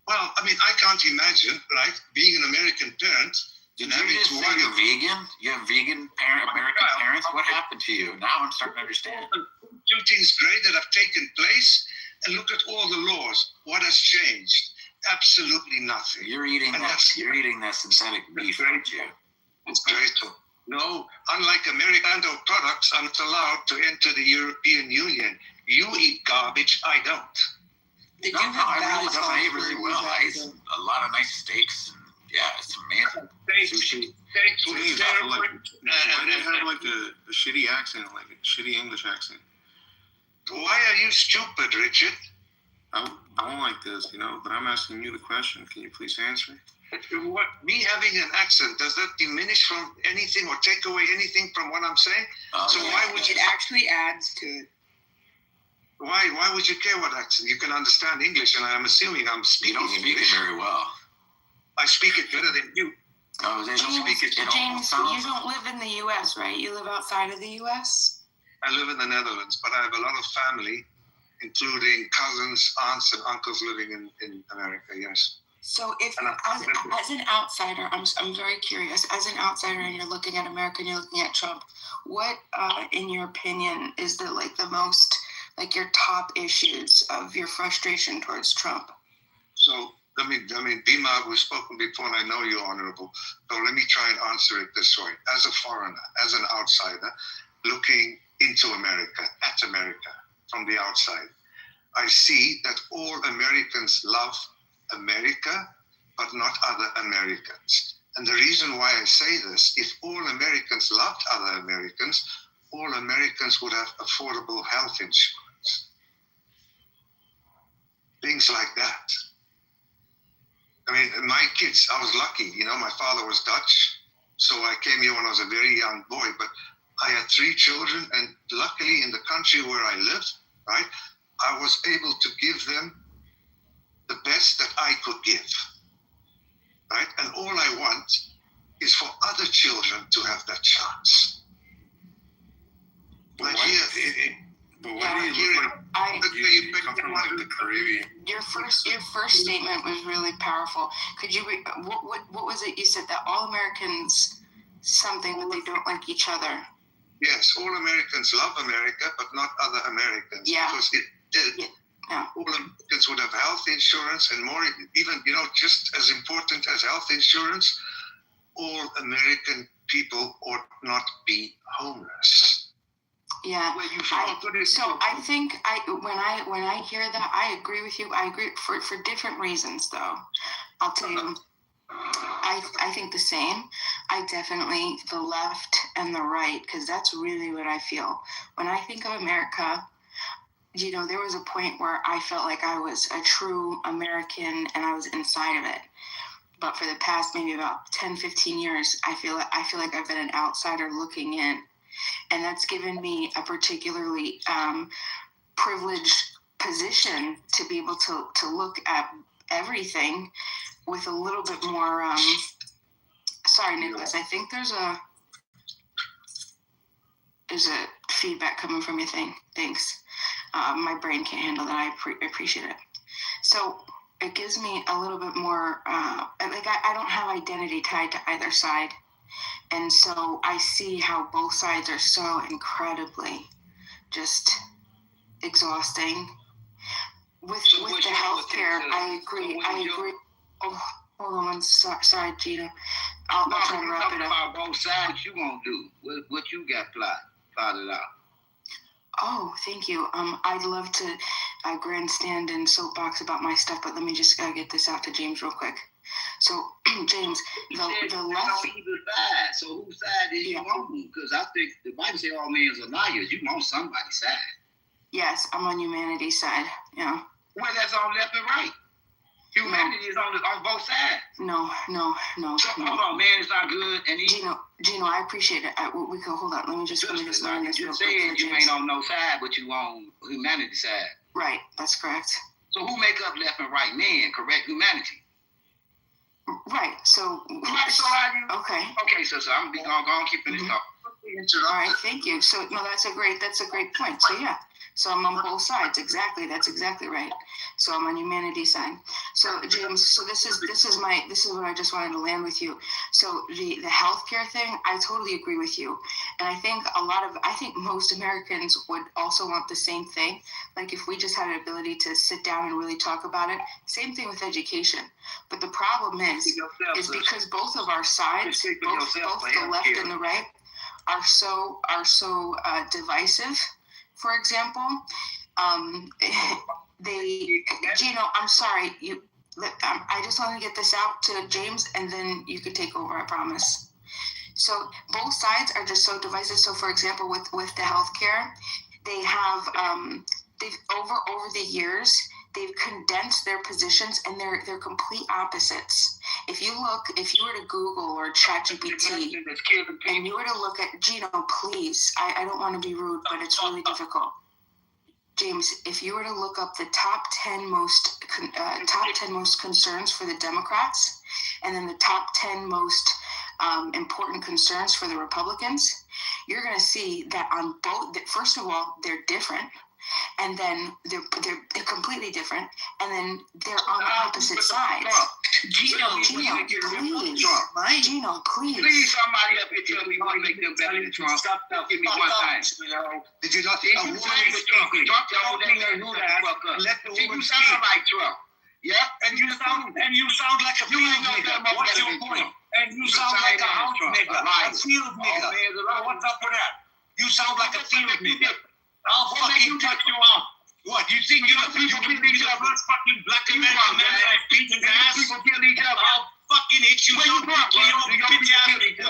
Well, I mean, I can't imagine, right, being an American parent
Did
and
you
having
just
to
say
worry
you're vegan? You have vegan American parents? What happened to you? Now I'm starting to understand.
Two things great that have taken place, and look at all the laws. What has changed? Absolutely nothing.
You're eating
And
that.
that's-
You're eating that synthetic beef, aren't you?
It's great. No, unlike American products, I'm not allowed to enter the European Union. You eat garbage, I don't.
Did
No,
you have
I really
bath
don't. I ate
salts
really
when
well.
you
I
guys,
ate a lot of nice steaks. And, yeah, it's amazing. Sushi.
Thanks.
James, I feel like why do you have like a shitty accent, like a shitty English accent?
Why are you stupid, Richard?
I don't like this, but I'm asking you the question. Can you please answer?
What, me having an accent, does that diminish from anything or take away anything from what I'm saying? So why would you?
It actually adds to it.
Why would you care what accent? You can understand English, and I'm assuming I'm
You
speaking
don't speak
English.
it very well.
I speak it better than you.
Oh, they don't speak it. It almost
James,
sounds.
you don't live in the U.S., right? You live outside of the U.S.?
I live in the Netherlands, but I have a lot of family, including cousins, aunts, and uncles living in America. Yes.
So if,
And
as an outsider, I'm very curious, as an outsider and you're looking at America and you're looking at Trump, what, in your opinion, is the most, your top issues of your frustration towards Trump?
So Bima, we've spoken before, and I know you're honorable. So let me try and answer it this way. As a foreigner, as an outsider, looking into America, at America, from the outside, I see that all Americans love America, but not other Americans. And the reason why I say this, if all Americans loved other Americans, all Americans would have affordable health insurance. Things like that. My kids, I was lucky, my father was Dutch, so I came here when I was a very young boy, but I had 3 children, and luckily in the country where I lived, right, I was able to give them the best that I could give, right? And all I want is for other children to have that chance.
But why do you look like you come from like the Caribbean?
Your first statement was really powerful. Could you what was it you said, that all Americans something, but they don't like each other?
Yes, all Americans love America, but not other Americans.
Yeah.
Because it did.
Yeah.
All Americans would have health insurance, and more, even, just as important as health insurance, all American people ought not be homeless.
Yeah. So I think when I hear that, I agree with you. I agree for different reasons, though. I'll tell you. I think the same. I definitely the left and the right, because that's really what I feel when I think of America. There was a point where I felt like I was a true American and I was inside of it. But for the past maybe about 10, 15 years, I feel like I've been an outsider looking in. And that's given me a particularly privileged position to be able to look at everything with a little bit more, sorry, Nicholas, I think there's a feedback coming from your thing. Thanks. My brain can't handle that. I appreciate it. So it gives me a little bit more, I don't have identity tied to either side. And so I see how both sides are so incredibly just exhausting. With the healthcare, I agree. Oh, hold on. Sorry, Gina. I'll try to wrap it up.
About both sides, what you gonna do? What you got plotted out?
Oh, thank you. I'd love to grandstand and soapbox about my stuff, but let me just get this out to James real quick. So, James, the left.
On either side. So whose side is you on? Because I think the Bible says all men are liars. You on somebody's side.
Yes, I'm on humanity's side. Yeah.
Well, that's on left and right. Humanity is on both sides.
No.
So, hold on, man, it's not good. And
Gino, I appreciate it. We can hold on. Let me just learn this real quick.
You saying you ain't on no side, but you on humanity's side.
Right, that's correct.
So who make up left and right men? Correct, humanity.
Right. So.
Right. So are you?
Okay.
Okay. So I'm gonna go on keep this talk.
All right. Thank you. So no, that's a great point. So yeah. So I'm on both sides. Exactly. That's exactly right. So I'm on humanity's side. So James, so this is what I just wanted to land with you. So the healthcare thing, I totally agree with you. And I think most Americans would also want the same thing. Like if we just had an ability to sit down and really talk about it. Same thing with education. But the problem is because both of our sides, both the left and the right, are so divisive. For example, Gino, I'm sorry. I just want to get this out to James, and then you can take over. I promise. So both sides are just so divisive. So, for example, with the healthcare, they have they've over the years they've condensed their positions, and they're complete opposites. If you were to Google or ChatGPT, and you were to look at Gino, please, I don't want to be rude, but it's really difficult. James, if you were to look up the top 10 most concerns for the Democrats, and then the top 10 most important concerns for the Republicans, you're going to see that on both. First of all, they're different, and then they're completely different, and then they're on the opposite sides. Gino, please. Gino, please.
Please, somebody up here tell me why make them better than Trump. Stop. Give me one thing. Did you not see? You talk the whole day. Let the woman speak. You sound like Trump. Yeah, and you sound like a field nigga. What's your point? And you sound like a house nigga, a field nigga. What's up with that? You sound like a field nigga. I'll fucking touch you out. What? You think you're the people kill each other? Fucking black American man like beat his ass? People kill each other. I'll fucking hit you. You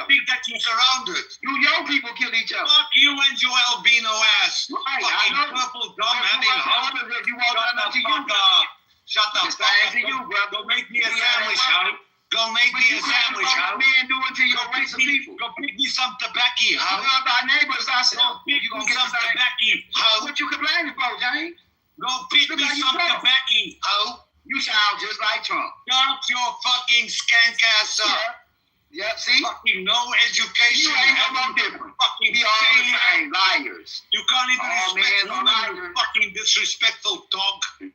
think that you're surrounded. You young people kill each other. Fuck you and your albino ass. Fucking purple dumb having heart. You want to fuck up. Shut up, to you, bro. Go make me a sandwich, Howdy. Go make me a sandwich, Howdy. Man, do it to your race of people. Go pick me some tobacco, Howdy. Our neighbors, I said. Go pick me some tobacco, Howdy. What you complaining for, James? Go pick me some tobacco, Howdy. You sound just like Trump. Shut your fucking skank ass up. Yeah, see? Fucking no education. You ain't no different. Fucking be all the same liars. You can't even respect women, fucking disrespectful dog.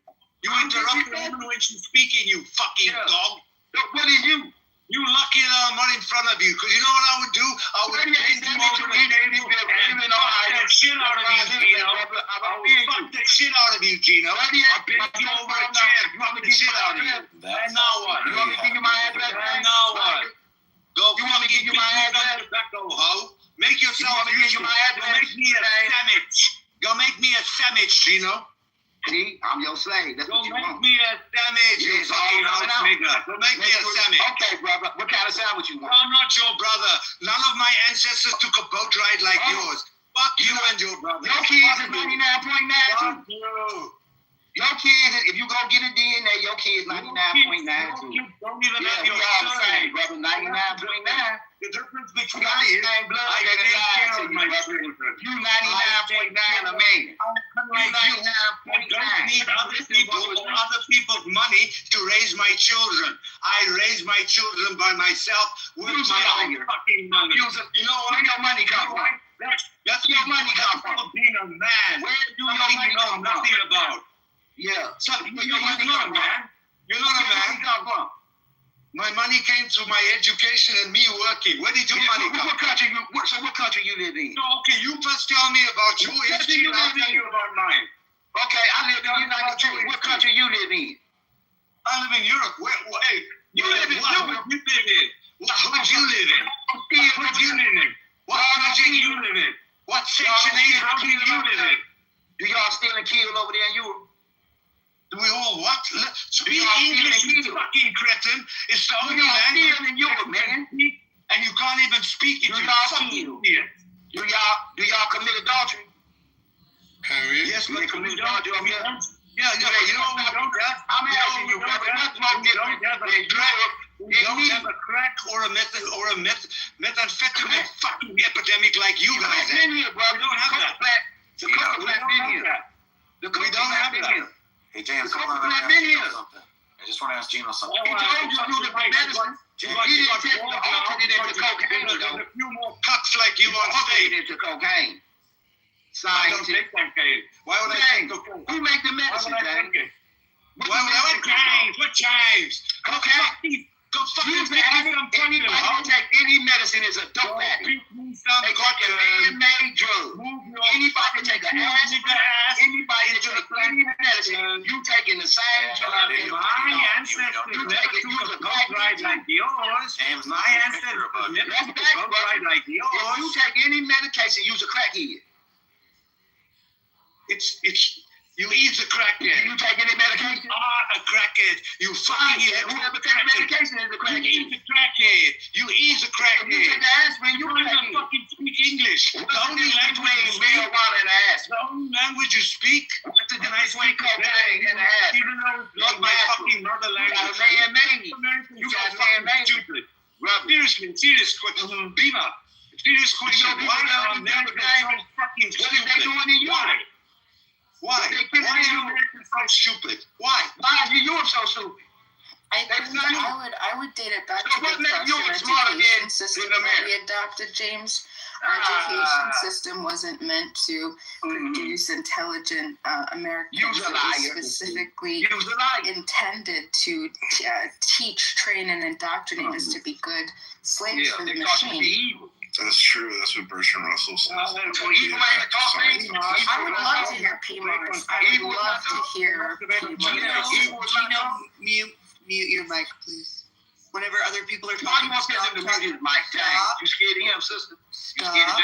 You interrupt the woman when she's speaking, you fucking dog. What is you? You lucky that I'm not in front of you, because you know what I would do? I would bend you over the table and fuck the shit out of you, Gino. I would fuck the shit out of you, Gino. I'll bend you over a chair and fuck the shit out of you. And now what? You want me to give you my address? And now what? Go fucking give you my address? Tobacco, ho. Make yourself a make me a sandwich. Go make me a sandwich, Gino. See, I'm your slave. That's what you want. Go make me a sandwich, you fucking house nigga. Go make me a sandwich. Okay, brother. What kind of sandwich you want? I'm not your brother. None of my ancestors took a boat ride like yours. Fuck you and your brother. Your kids is 99.9. Fuck you. Your kids, if you go get a DNA, your kids 99.9 too. You don't even have your same, brother. 99.9. The difference between us is I take care of my children. You 99.9 a man. You 99.9. I don't need other people's money to raise my children. I raise my children by myself with my own fucking money. You know where your money comes from? That's where your money comes from. Being a man. Where do your money know nothing about? Yeah. So you're not a man. You're not a man. My money came through my education and me working. Where did your money come from? What country you live in? No, okay, you first tell me about your history and I'll tell you about mine. Okay, I live in the United States. What country you live in? I live in Europe. Hey, you live in Europe. You live in? What hood you live in? What hood you live in? What country you live in? What section 8 house do you live in? Do y'all steal and kill over there in Europe? Do we all what? Speak English, you fucking cretin. It's the only language in Europe, man. And you can't even speak it. You fucking idiot. Do y'all commit adultery? Yes, we commit adultery. Yeah, you know we don't have. I'm asking you, brother. What's more different than Europe? We don't have a crack or a methamphetamine fucking epidemic like you guys have. We don't have that. We don't have that.
Hey, James, hold on. I just want to ask Gino something.
He told you to do the medicine. He didn't take the alternate into cocaine.
There's a few more cucks like you on stage.
Into cocaine.
I don't take cocaine. Why would I take cocaine?
Who make the medicine, James?
Why would I take James? What James? Cocaine. Go fucking
anybody who take any medicine is a dope addict. They take a man-made drug. Anybody take an ass, anybody that took any medicine, you taking the same drug.
My ancestors never took a boat ride like yours. My ancestors never took a boat ride like yours.
If you take any medication, you's a crackhead.
It's
You is a crackhead. You take any medication? You are a crackhead. You fucking whoever takes medication is a crackhead. You is a crackhead. You is a crackhead. You take the aspirin, you don't even fucking speak English. The only language you speak, marijuana and aspirin. The only language you speak is the nice way cocaine and aspirin. Even though it's not my fucking mother language. You got man stupid. Seriously, serious question. Beamer. Serious question. Why are Americans so fucking stupid? What are they doing to you? Why? Why are Americans so stupid? Why? Why are you so stupid?
I think I would date it back to the Prussian education system that we adopted, James. Our education system wasn't meant to produce intelligent Americans. It was specifically intended to teach, train, and indoctrinate us to be good slaves for the machine.
That's true. That's what Bertrand Russell says.
I would love to hear P-Mars. I would love to hear P-Mars.
Mute your mic, please. Whenever other people are talking, stop
You scared of him, sister?
Stop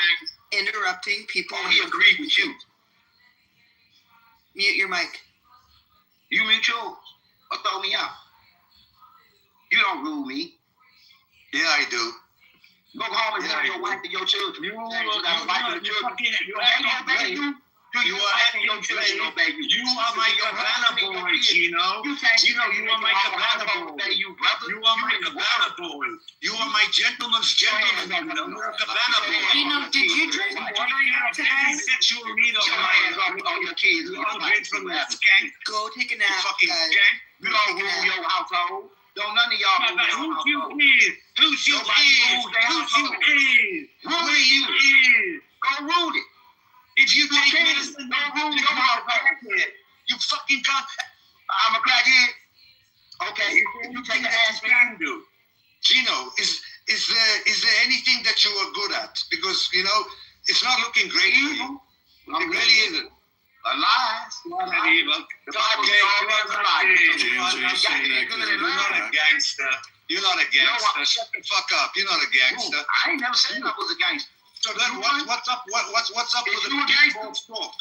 interrupting people.
He agreed with you.
Mute your mic.
You mute yours or throw me out. You don't rule me. Yeah, I do. Go home and tell your wife and your children. You are my cabana boy, Gino. You are my cabana boy. You are my cabana boy. You are my gentleman's gentleman. You're a cabana boy.
Gino, did you drink water today?
Sexual need on your kids. You don't drink from that skank.
Go take a nap,
fucking
guys.
skank. You don't rule your household. Don't none of y'all rule your household. Who's you is? Who are you is? Go rule it. If you take medicine, don't rule your household. You fucking can't. I'm a crackhead. Okay, if you take an aspirin, do. Gino, is there anything that you are good at? Because it's not looking great for you. It really isn't. Lies. The Bible says all men's are liars. You're not a gangster. You're not a gangster. Shut the fuck up. You're not a gangster. I ain't never said I was a gangster. So then what's up? What's up with the false talk?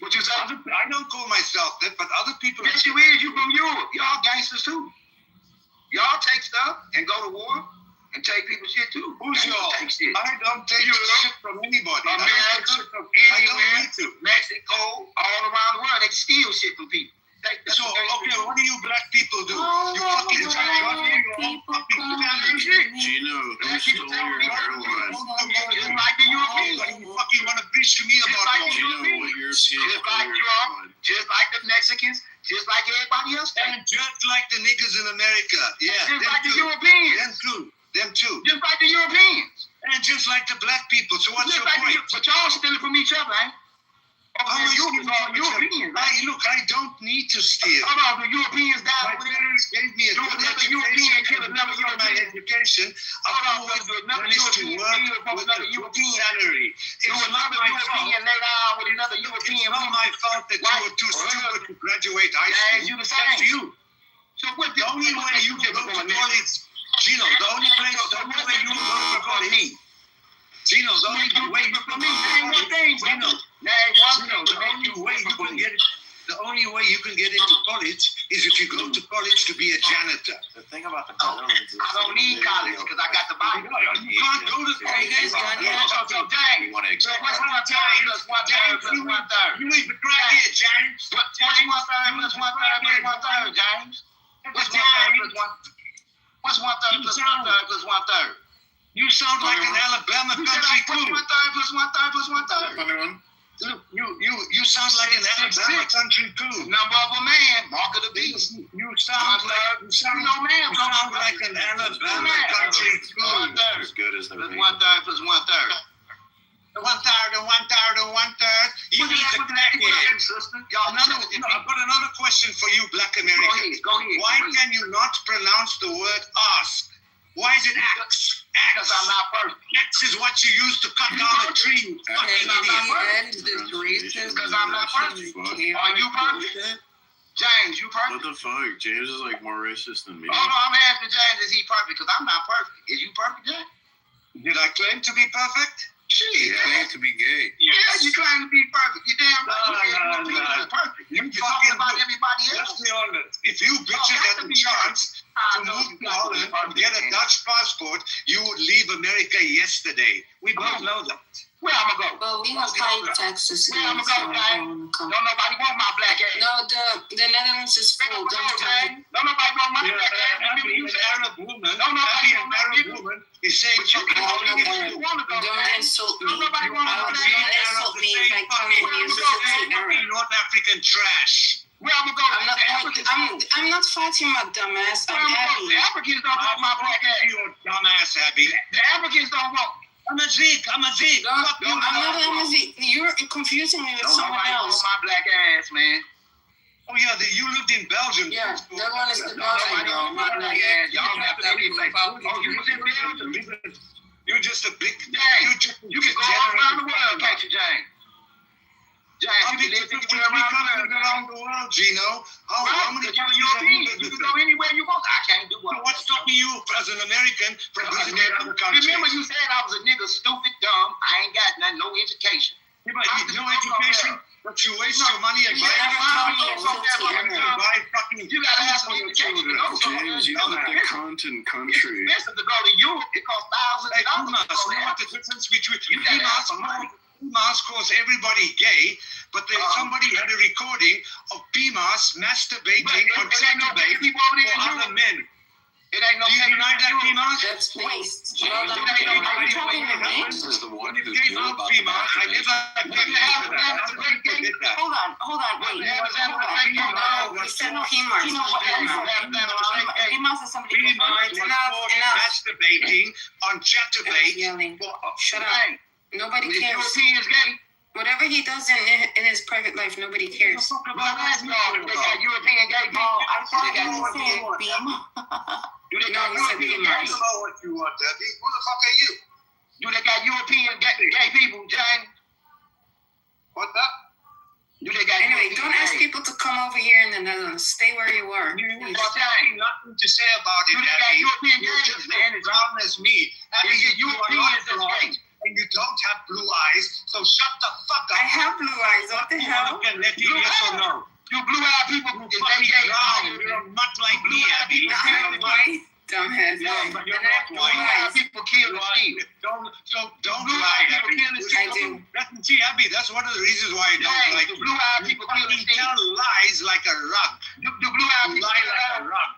What you say? I don't call myself that, but other people. Yes, you is. You from Europe. Y'all gangsters too. Y'all take stuff and go to war and take people's shit too. Who's y'all? I don't take shit from anybody. America, anywhere, Mexico, all around the world, they steal shit from people. So, okay, what do you black people do? You fucking
Gino, who stole your hairline?
Just like the Europeans. You fucking want to preach to me about
Gino, what Europeans stole your hairline?
Just like the Mexicans, just like everybody else. And just like the niggas in America. Yeah, just like the Europeans. Them too. Just like the Europeans. And just like the black people. So what's your point? But y'all stealing from each other, eh? Europeans. Look, I don't need to steal. Oh, no, the Europeans died. My parents gave me a good education. Another European education. I always managed to work with a good salary. It's not my fault. It's not my fault that you were too stupid to graduate high school. That's you. So what? The only way you can go to college, Gino, the only way you can go to college. Gino, the only way you can the only way you can get into college is if you go to college to be a janitor.
The thing about the Netherlands is
I don't need college because I got the Bible. You can't go to college.
We want to
What's 1 third plus 1 third plus 1 third? You need the crackhead, James. What's 1 third plus 1 third plus 1 third, James? What's 1 third plus 1? What's 1 third plus 1 third plus 1 third? You sound like an Alabama country cool. 1 third plus 1 third plus 1 third. You sound like an Alabama country cool. Number of a man, mark of the beast. You sound like an Alabama country cool.
As good as the
1 third plus 1 third. 1 third and 1 third and 1 third. You need to crackhead, sister. I've got another question for you, Black Americans. Go ahead. Why can you not pronounce the word ask? Why is it axe? Because I'm not perfect. Axe is what you use to cut down a tree. Because I'm not perfect. Are you perfect? James, you perfect?
What the fuck? James is like more racist than me.
Oh, no, I'm asking James, is he perfect? Because I'm not perfect. Is you perfect, James? Did I claim to be perfect? Shit.
Claim to be gay.
Yeah, you trying to be perfect. You damn right.
No.
You're perfect.
You
You talking
fucking
about everybody
Let's
else.
be honest. If you bitches had the chance to move to Holland and get a Dutch passport, you would leave America yesterday. We both know that.
Where I'm gonna go?
Well, we have high taxes
Where
here,
I'm
so
gonna go,
I
gang?
don't come.
Don't nobody want my black ass.
No, the Netherlands is
Where
full.
I'm
Don't
gonna go,
tell me.
gang? Don't nobody want my
You're
black ass. Remember you
an
said
Arab woman.
Don't nobody
An
want my
Arab
nigga.
woman is saying
But you can
Oh,
go
no,
anywhere you want to go,
Don't
gang.
insult me.
Don't nobody want my
Don't
black ass.
insult me
same
by telling
fucking-
me you're
Where I'm
filthy
gonna go,
Arab.
North African trash.
Where I'm gonna go?
I'm not.
The Africans don't.
I'm not Fatima, dumbass.
Where
I'm
I'm gonna go?
Abby.
The Africans don't want my black ass.
You dumbass, Abby.
The Africans don't want me.
I'm a Zeke. I'm a Zeke. Fuck you.
I'm not Amazigh. You're confusing me with
Don't
someone
nobody want
else.
my black ass, man.
Oh yeah, you lived in Belgium.
Yeah, that one is the
Don't nobody want my black ass. Y'all
You
have
have
to
to
be
be
like,
about-
oh, you was in Belgium?
You're just a big.
James, you can go all around the world, can't you, James? James,
I've
you
been
can
to
live
53
anywhere
countries
around
around the world, Gino. How
Right,
many
because you're
countries have you
European.
been
You can
to?
go anywhere you want. I can't do
So
what.
what's stopping you as an American from visiting other countries?
Remember you said I was a nigga, stupid, dumb. I ain't got nothing, no education.
Yeah, but you no education, but you waste your money and
You
buy
never told me you're filthy
and
Arab.
buy fucking
You gotta have some
for your
education.
children.
No,
James, you live in a continent country.
It's expensive to go to Europe. It costs thousands
Hey,
of dollars.
Pumas,
to go
know
there.
what the difference between
You gotta have some money.
Pumas calls everybody gay, but then somebody had a recording of Pumas masturbating
But
on
it ain't no gay
Saturday
people over there in
for other
Europe.
men.
It ain't no
Do you
gay
deny that,
people in Europe.
Pumas?
That's waste.
James,
Well,
you
are
ain't
you talking to me?
This is the one
When
who
you gave
knew
out
about the
Pumas, I never
masturbation.
gave you that. Other people did that.
Hold on, wait. You said Pimas. You know what? Pimas is somebody who
Pumas was caught masturbating on Saturday.
yelling. Shut up.
Hey,
Nobody
the
cares.
Europeans gay.
Whatever he does in his private life, nobody cares.
Well, that's no. They got European gay people.
Oh, I thought
They got
you were saying
European-
beam.
Do they
No,
got
he said
European
Pimas.
I
gay?
don't know what you want, Debbie. Who the fuck are you?
Do they got European gay people, James?
What the?
Do they got
Anyway,
European
don't ask
gay?
people to come over here in the Netherlands. Stay where you are.
You
please.
got nothing to say about it,
Do they got
Abby.
European
You're
gays,
just
man?
as brown as me. Abby,
Is it
you are not
Europeans that's
blonde,
gay?
and you don't have blue eyes, so shut the fuck up.
I have blue eyes. What the hell?
Can let you yes or no?
You blue-eyed people
You're
is
fucking
gay.
brown. You're a mutt like me, Abby.
I'm white, dumbass.
Yeah, but
And
you're
I
not
have blue
white.
eyes.
People kill the sheep.
Don't
Blue
lie,
eyes
Abby.
people kill the
I do.
See, Abby, that's one of the reasons why I don't
James,
like
the
you.
blue-eyed
You
people kill the
fucking
sheep.
tell lies like a rug.
Do blue-eyed
You
people
lie
tell
like a
lies?
rug.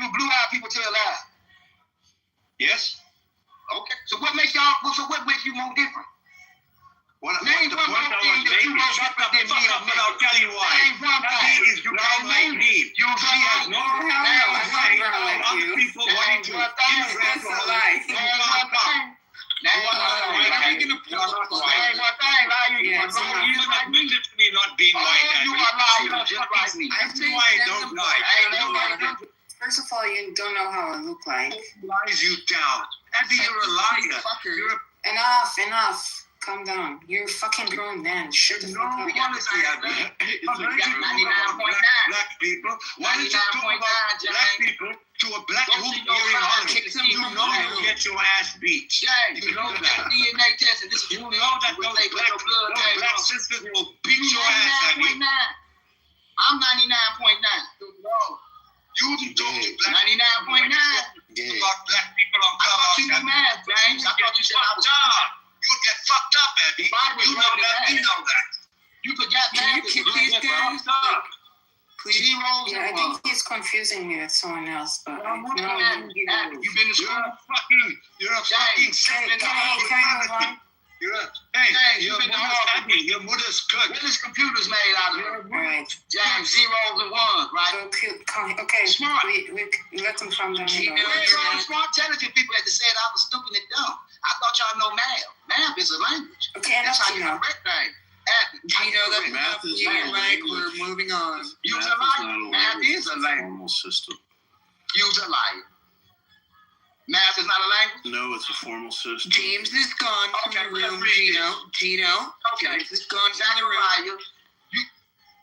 Do blue-eyed people tell lies?
Yes?
Okay. So what makes you more different?
What
Name
the
one
point
more
I
thing
was
that you
making,
know
shut the
different than
fuck
me
up,
and
but I'll tell you why.
Name one
Abby
thing.
is you don't like me.
You
She has no
Oh, hell no. I'm not
way
gonna
of
like
other
you.
people wanting to immigrate
That's
to
a
Holland.
lie.
You can't come.
Name one thing.
When are
Name
you gonna
one thing. Lie you.
Yeah,
You
it's
are
You
like me.
admitted to me not being white,
Oh, you
Abby.
are lying just like me.
That's why I don't lie.
Ain't nobody.
First of all, you don't know how I look like.
Lies you down. Abby, you're a liar. You're a
Enough. Calm down. You're a fucking grown man. Shut the fuck up.
honestly, Abby.
You got 99.9.
Black people. Why don't you talk
99.9,
about
James.
black people to a black
Go
woman
see
here
your
in
father.
Holland?
Kick them
You
from
know
the
you
room.
get your ass beat.
James,
You know that.
DNA testing. This is
You know that those black sisters will beat your ass, Abby.
99.9. I'm 99.9.
You talk to black
99.9.
Gay.
about black people on
I thought you
Clubhouse.
knew math, James. I thought you said I was smart.
You'd get fucked up, Abby.
Bible
You know
wrote
that.
it
You know that.
You forgot
Can
math.
you keep these guys?
Please. Zeros
Yeah, I
and
think
ones.
he's confusing me with someone else, but
I'm
no.
looking at you. You been to
You're
school?
a fucking
Can I move on?
Your mother's happy. Your mother's good.
What is computers made out of?
Alright.
James, zeros and ones, right?
Okay.
Smart.
We let them calm down.
You know, all the smart, intelligent people that said I was stupid and dumb. I thought y'all know math. Math is a language.
Okay,
That's
enough,
how you
Gino.
correct things.
Gino, that's
Math
enough.
is
You're
not a
right.
language.
We're moving on.
Use
Math
a
is
liar.
not a
Math
language.
is a
It's a
language.
formal system.
Use a liar. Math is not a language?
No, it's a formal system.
James is gone from
Okay,
the
we
room,
agree.
Gino.
Okay.
James is gone from the room.
Zachariah.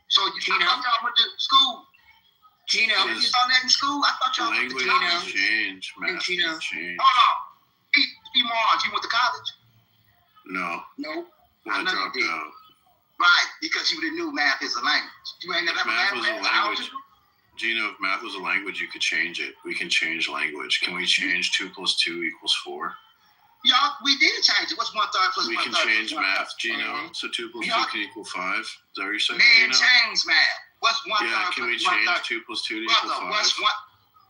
So I
Gino?
thought y'all went to school.
Gino.
You saw that in school? I thought y'all went to
Language
college.
has changed. Math
Gino.
has changed.
Hold on. P. Mars, you went to college?
No.
No.
I
know
dropped
you did.
out.
Right, because you didn't know math is a language. You ain't never
If math
had
was a
math
language,
algebra?
Gino, if math was a language, you could change it. We can change language. Can we change 2 + 2 = 4?
Y'all, we did change it. What's 1/3 plus
We
1/3?
can change
plus
math, Gino. So 2 + 2
Yeah.
can equal 5. Is that what you're saying,
Man,
Gino?
change math. What's 1/3
Yeah, can we
plus
change
1/3?
2 + 2 to
Brother,
equal
what's
5?
one?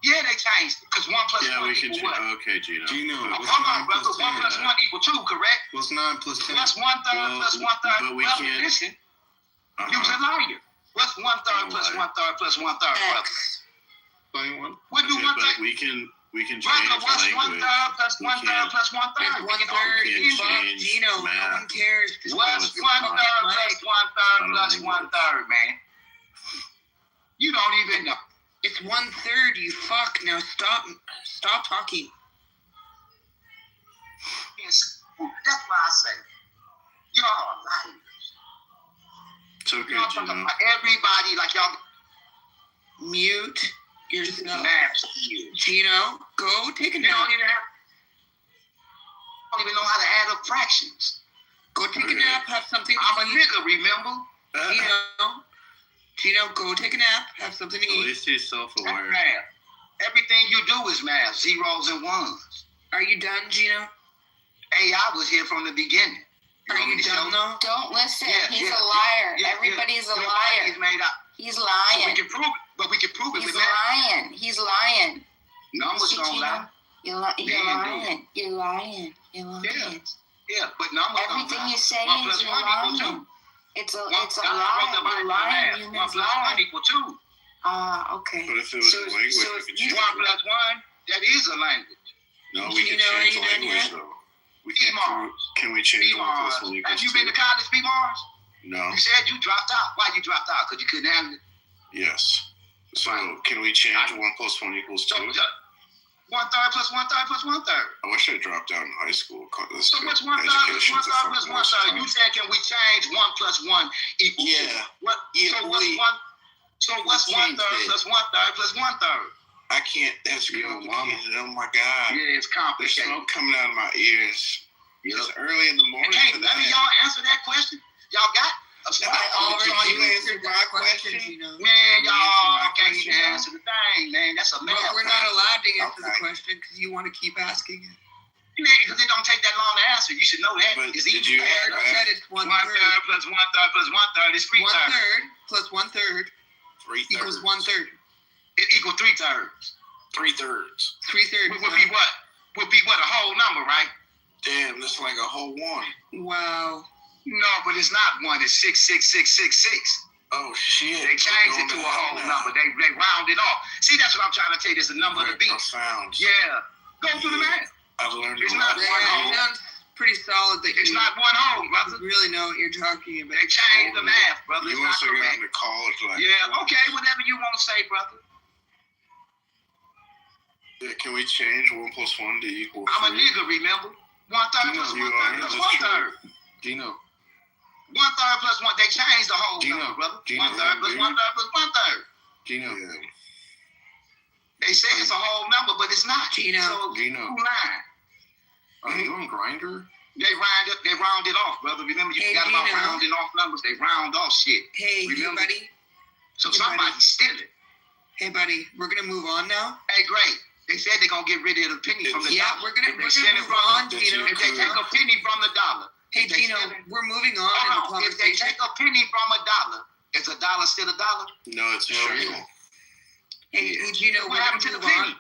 Yeah, they changed because 1 plus
Yeah,
1
we can
equal
change.
what?
Okay, Gino.
Hold on, brother. 1 plus 1 equal 2, correct?
What's 9 plus 10?
What's 1/3 plus 1/3?
But we
Brother,
can't.
listen. You was a liar. What's 1/3 plus 1/3 plus 1/3? Brother?
21.
What do
Okay,
1/3?
but we can change
Brother, what's
language.
1/3 plus
We
1/3
can't-
plus 1/3?
One third.
We can change
Gino, no
math.
one cares.
What's 1/3 plus 1/3 plus 1/3, man? You don't even know.
It's 1/3. You fuck. Now stop talking.
Yes, that's why I say y'all are liars.
It's okay,
Y'all talking
Gino.
about everybody like y'all
Mute yourself.
math skills.
Gino, go take a
You don't
nap.
even know how to add up fractions.
Go take a nap. Have something to
I'm a
eat.
nigga, remember?
Gino, go take a nap. Have something to
At
eat.
least he's
That's
self-aware.
math. Everything you do is math, zeros and ones.
Are you done, Gino?
AI was here from the beginning.
Are
want me
you
to
done
show?
though?
Don't listen.
Yeah,
He's
yeah,
a liar.
yeah,
Everybody's a
Your
liar.
body is made up.
He's
So we
lying.
can prove it, but we can prove it
He's
with math.
lying. He's lying.
Numbers
See,
don't
Gino?
lie.
You're
Man,
lying. You're lying. You're lying.
Yeah, but numbers don't
Everything
lie.
you say
1
is
plus
you're
1 equals
lying.
2.
It's a
God
lie.
wrote the
You're
Bible in
lying.
math. 1
Humans
plus
lie.
1 equals 2.
Okay.
But if it was
So-
a language,
so
we
if
could
you-
change
1
it.
plus 1, that is a language.
No, we can
Gino, are
change
you done
language,
yet?
though. We can,
P-Mars.
can we change 1 + 1
Have you
=
been
2?
to college, P-Mars?
No.
You said you dropped out. Why you dropped out? Because you couldn't handle it?
Yes. So can we change 1 + 1 =
So
2?
1/3 plus 1/3 plus 1/3.
I wish I dropped out in high school.
So what's 1/3 plus 1/3 plus 1/3? You said can we change 1 plus 1 equals 2?
Yeah.
What?
Yeah,
So what's
we-
1? So what's
we
1/3
changed it.
plus 1/3 plus 1/3?
I can't. That's complicated. Oh my God.
Yeah, it's
There's
complicated.
smoke coming out of my ears. It's early in the morning.
Can't
for
none of
that.
y'all answer that question? Y'all got a smart
I already
you answered my
question,
question.
Gino.
Man,
You
y'all
answered my
can't
question,
even
though?
answer the thing, man. That's a math
But we're not
thing.
allowed to answer the
Okay.
question because you want to keep asking it.
Because it don't take that long to answer. You should know that.
But
It's
did
easy.
you
I already
ask
said it's 1/3.
1/3 plus 1/3 plus 1/3 is 3/3.
1/3 plus 1/3
3/3
equals 1/3.
It equals 3/3.
3/3?
3/3.
Would be what? Would be what? A whole number, right?
Damn, that's like a whole 1.
Wow.
No, but it's not 1. It's 66666.
Oh shit.
They changed
We're
it to
going
a whole
hell
number.
now.
They round it off. See, that's what I'm trying to tell you. It's a number of the
Very
beast.
profound.
Yeah. Go through the math.
I've learned
It's
a
not
lot.
one
It
hole.
sounds pretty solid that
It's
you
not one hole, brother.
really know what you're talking about.
They changed the math, brother.
You
It's not
must have
correct.
gotten to college like.
Yeah, okay, whatever you want to say, brother.
Yeah, can we change 1 + 1 to equal 3?
I'm a nigga, remember? 1/3 plus
You
1/3
are,
plus
that's
1/3.
Gino.
1/3 plus 1. They changed the whole
Gino,
number, brother.
Gino,
1/3 plus
dude.
1/3 plus 1/3.
Gino.
Yeah.
They say it's a whole number, but it's not.
Gino.
So,
Gino.
who lying?
Are you on Grinder?
They round it off, brother. Remember, you
Hey,
forgot about
Gino.
rounding off numbers. They round off shit.
Hey,
Remember?
buddy.
So
Hey,
somebody's stealing.
Hey, buddy. We're gonna move on now.
Hey, great. They said they're gonna get rid of the penny from the
Yeah,
dollar.
we're gonna
If they
move on,
That's
Gino.
it.
If they take a penny from the dollar.
Hey,
if they
Gino.
steal it-
We're moving on in the
Hold on. If they
conversation.
take a penny from a dollar, is a dollar still a dollar?
No, it's a shekel.
Hey, Gino.
What
We're
happened
gonna
to the
move
penny?
on.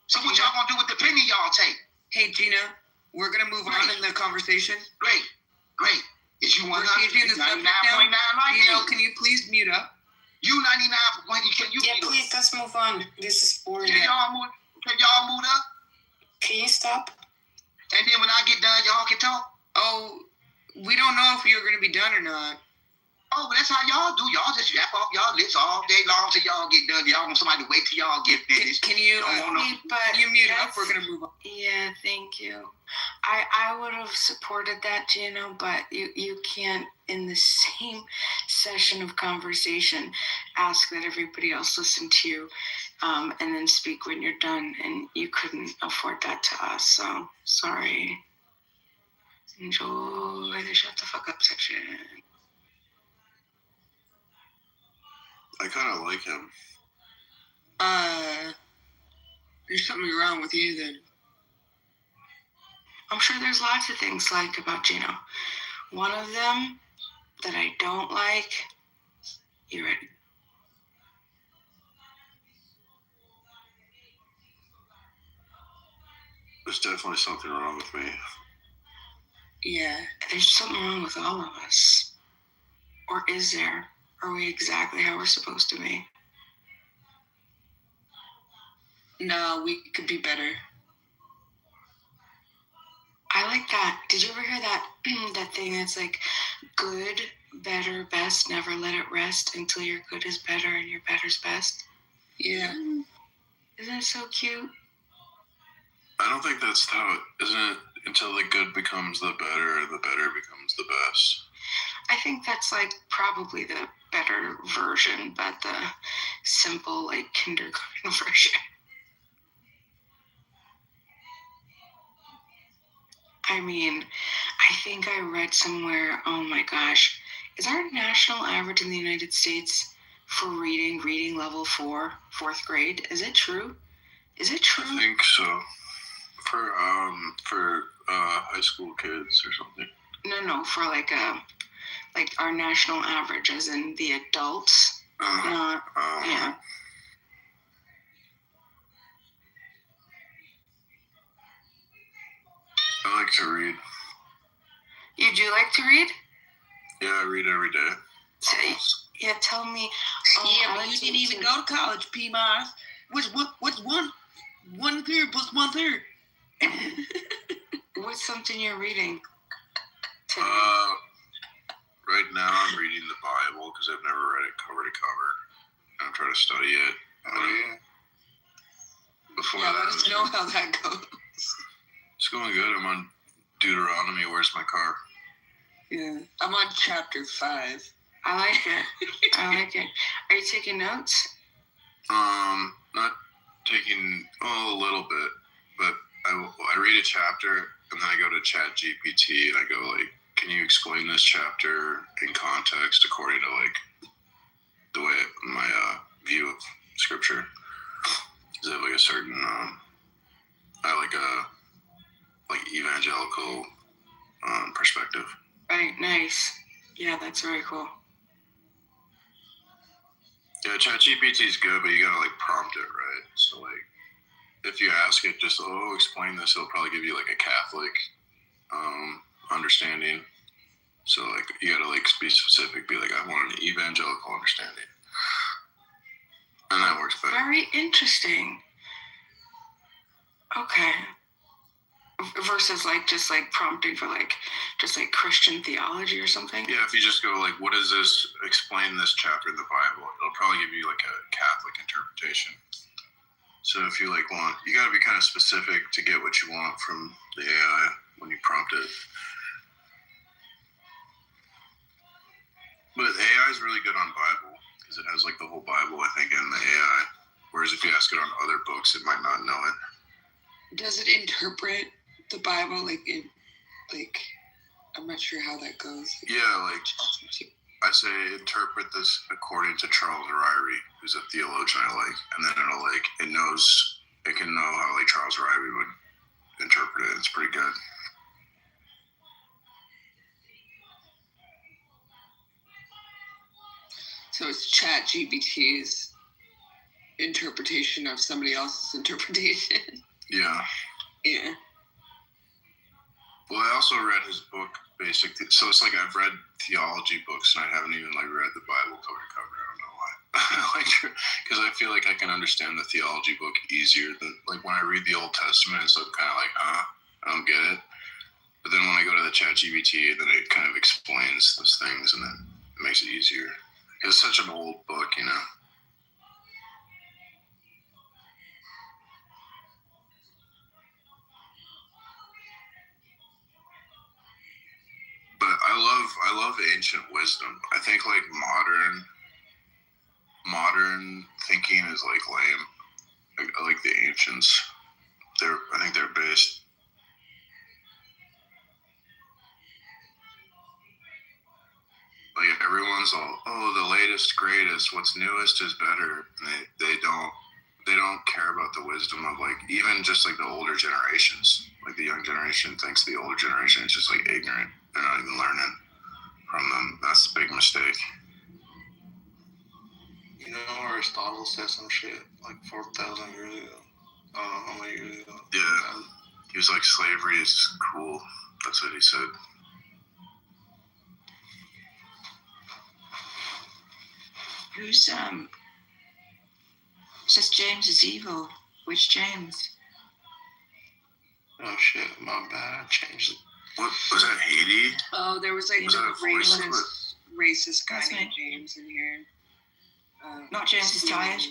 So what y'all gonna do with the penny y'all take?
Hey, Gino. We're gonna move on in the conversation.
Great. Is you
We're
100?
changing the subject
99.9
now.
like
Gino,
me?
can you please mute up?
You 99. When can you
Yeah,
mute up?
please, let's move on. This is boring.
Can y'all move up?
Can you stop?
And then when I get done, y'all can talk?
Oh, we don't know if you're gonna be done or not.
Oh, but that's how y'all do. Y'all just yap off y'all lips all day long till y'all get done. Y'all want somebody to wait till y'all get finished.
Can you
Don't want no-
Hey, but
can you mute up?
that's-
We're gonna move on.
Yeah, thank you. I would have supported that, Gino, but you can't in the same session of conversation ask that everybody else listen to you and then speak when you're done, and you couldn't afford that to us, so sorry. Enjoy the shut the fuck up section.
I kind of like him.
There's something wrong with you then.
I'm sure there's lots of things liked about Gino. One of them that I don't like, you ready?
There's definitely something wrong with me.
Yeah, there's something wrong with all of us. Or is there? Are we exactly how we're supposed to be?
No, we could be better.
I like that. Did you ever hear that that thing that's like good, better, best, never let it rest until your good is better and your better's best?
Yeah.
Isn't it so cute?
I don't think that's how it isn't it until the good becomes the better and the better becomes the best.
I think that's like probably the better version, but the simple like kindergarten version. I mean, I think I read somewhere, oh my gosh, is our national average in the United States for reading level 4, 4th grade? Is it true? Is it true?
I think so. For high school kids or something.
No, for like our national average, as in the adults. Not, yeah.
I like to read.
You do like to read?
Yeah, I read every day.
Yeah, tell me.
Yeah, but you didn't even go to college, P-Mars. What's 1/3 plus 1/3?
What's something you're reading?
Right now I'm reading the Bible because I've never read it cover to cover. I'm trying to study it. Before that,
let us know how that goes.
It's going good. I'm on Deuteronomy. Where's my car?
Yeah, I'm on chapter 5.
I like it. I like it. Are you taking notes?
Not taking a little bit, but I read a chapter and then I go to Chat GPT and I go like, can you explain this chapter in context according to like the way my view of scripture? Is it like a certain I like a evangelical perspective?
Right, nice. Yeah, that's very cool.
Yeah, ChatGPT is good, but you gotta like prompt it, right? So like, if you ask it just, explain this, it'll probably give you like a Catholic understanding. So like, you gotta like be specific, be like, I want an evangelical understanding, and that works better.
Very interesting. Okay. Versus like just like prompting for like just like Christian theology or something.
Yeah, if you just go like, what is this? Explain this chapter in the Bible. It'll probably give you like a Catholic interpretation. So if you like want, you got to be kind of specific to get what you want from the AI when you prompt it. But AI is really good on Bible because it has like the whole Bible, I think, in the AI. Whereas if you ask it on other books, it might not know it.
Does it interpret the Bible like I'm not sure how that goes.
Yeah, like I say, interpret this according to Charles Ryrie, who's a theologian I like, and then it can know how like Charles Ryrie would interpret it. It's pretty good.
So it's ChatGPT's interpretation of somebody else's interpretation.
Yeah.
Yeah.
Well, I also read his book, basically. So it's like I've read theology books, and I haven't even like read the Bible cover to cover. I don't know why. Because I feel like I can understand the theology book easier than like when I read the Old Testament. It's kind of like, I don't get it. But then when I go to the ChatGPT, then it kind of explains those things, and then it makes it easier. It's such an old book, you know. But I love ancient wisdom. I think like modern thinking is like lame. I like the ancients. I think they're based.
was all, oh, the latest, greatest, what's newest is better. And they don't care about the wisdom of like even just like the older generations. Like the young generation thinks the older generation is just like ignorant. They're not even learning from them. That's the big mistake.
You know, Aristotle said some shit like 4,000 years ago. I don't know how many years ago.
Yeah. He was like, slavery is cool. That's what he said.
Who's says James is evil? Which James?
Oh shit, my bad. I changed it.
What was that, Haiti?
Oh, there was like
Was that a voice
racist guy
That's
named
right.
James in here.
Not James is tired.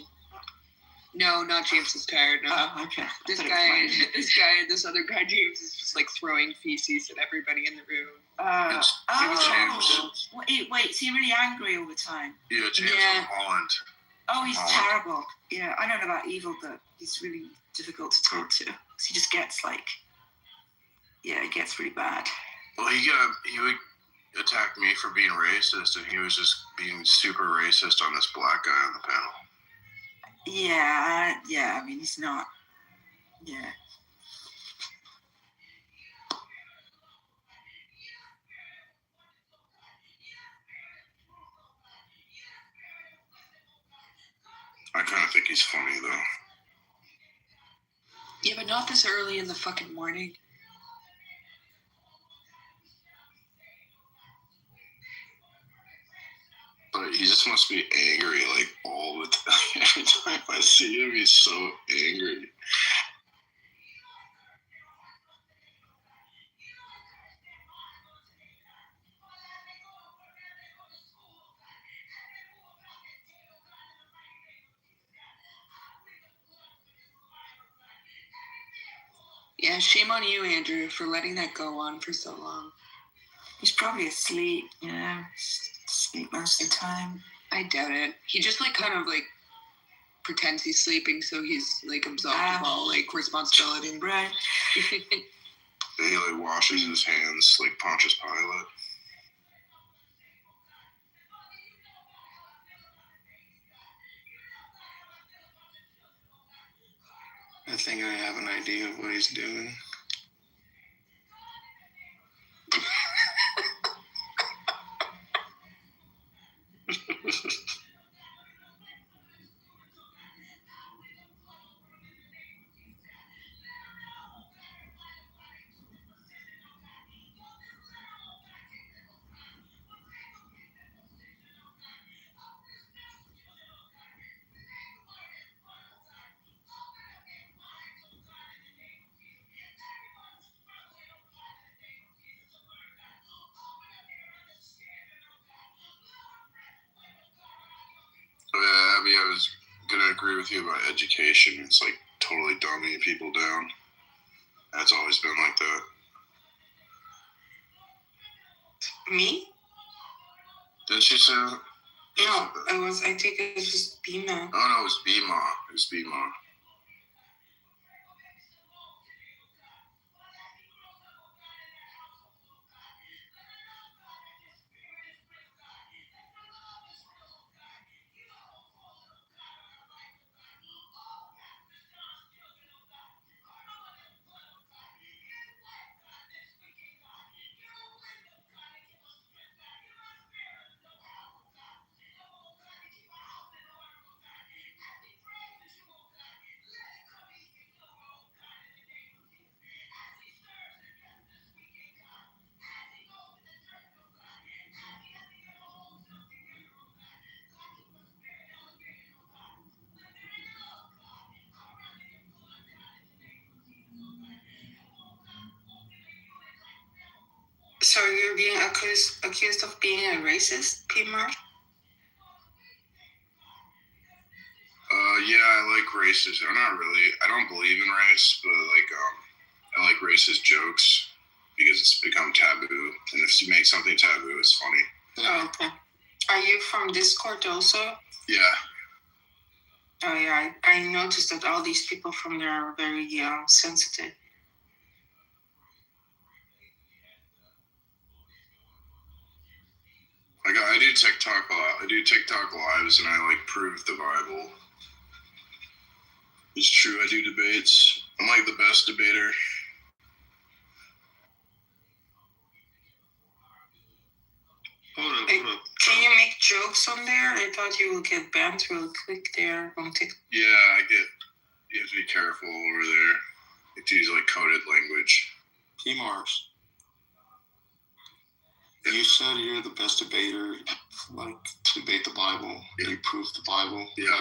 No, not James is tired. No.
Oh, okay. I
This
thought it
guy,
was
this other guy, James, is just like throwing feces at everybody in the room.
Wait, is he really angry all the time?
Yeah, James
Yeah.
from Holland.
Oh, he's terrible. Yeah, I don't know about evil, but he's really difficult to talk to. 'Cause he just gets like, yeah, it gets really bad.
Well, he would attack me for being racist, and he was just being super racist on this black guy on the panel.
Yeah, I mean, he's not, yeah.
I kind of think he's funny, though.
Yeah, but not this early in the fucking morning.
But he just must be angry, like, all the time. Every time I see him, he's so angry.
Yeah, shame on you, Andrew, for letting that go on for so long.
He's probably asleep, sleep most of the time.
I doubt it. He just like kind of like pretends he's sleeping, so he's like absolved of all like responsibility.
Right.
He like washes his hands like Pontius Pilate.
I think I have an idea of what he's doing.
So yeah, Abby, I was gonna agree with you about education. It's like totally dumbing people down. That's always been like that.
Me?
Didn't she say that?
No, I think it was just Bima.
Oh no, it was BMA. It was BMA.
So you're being accused of being a racist, Pimar?
Yeah, I like racist. Or not really. I don't believe in race, but like I like racist jokes because it's become taboo. And if you make something taboo, it's funny.
Oh, okay. Are you from Discord also?
Yeah.
Oh yeah, I noticed that all these people from there are very sensitive.
Like I do TikTok a lot. I do TikTok lives, and I like prove the Bible. It's true. I do debates. I'm like the best debater.
Hold
Hey,
up.
can you make jokes on there? I thought you would get banned real quick there on TikTok.
Yeah, you have to be careful over there. You have to use like coded language.
Mars. You said you're the best debater, like to debate the Bible.
Yeah.
You prove the Bible.
Yeah.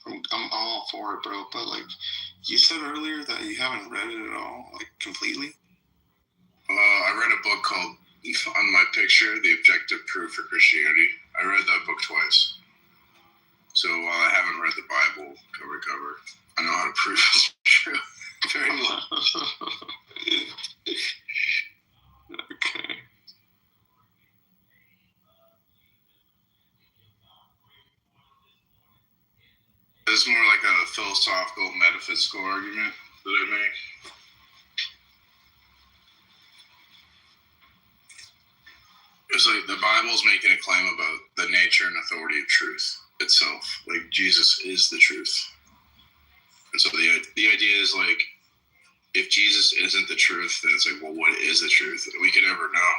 Like, I'm all for it, bro. But like, you said earlier that you haven't read it at all, like completely.
I read a book called On My Picture: The Objective Proof for Christianity. I read that book twice. So while I haven't read the Bible cover to cover, I know how to prove it's true very well.
Okay.
It's more like a philosophical, metaphysical argument that I make. It's like the Bible's making a claim about the nature and authority of truth itself. Like Jesus is the truth. And so the idea is like, if Jesus isn't the truth, then it's like, well, what is the truth? We can never know.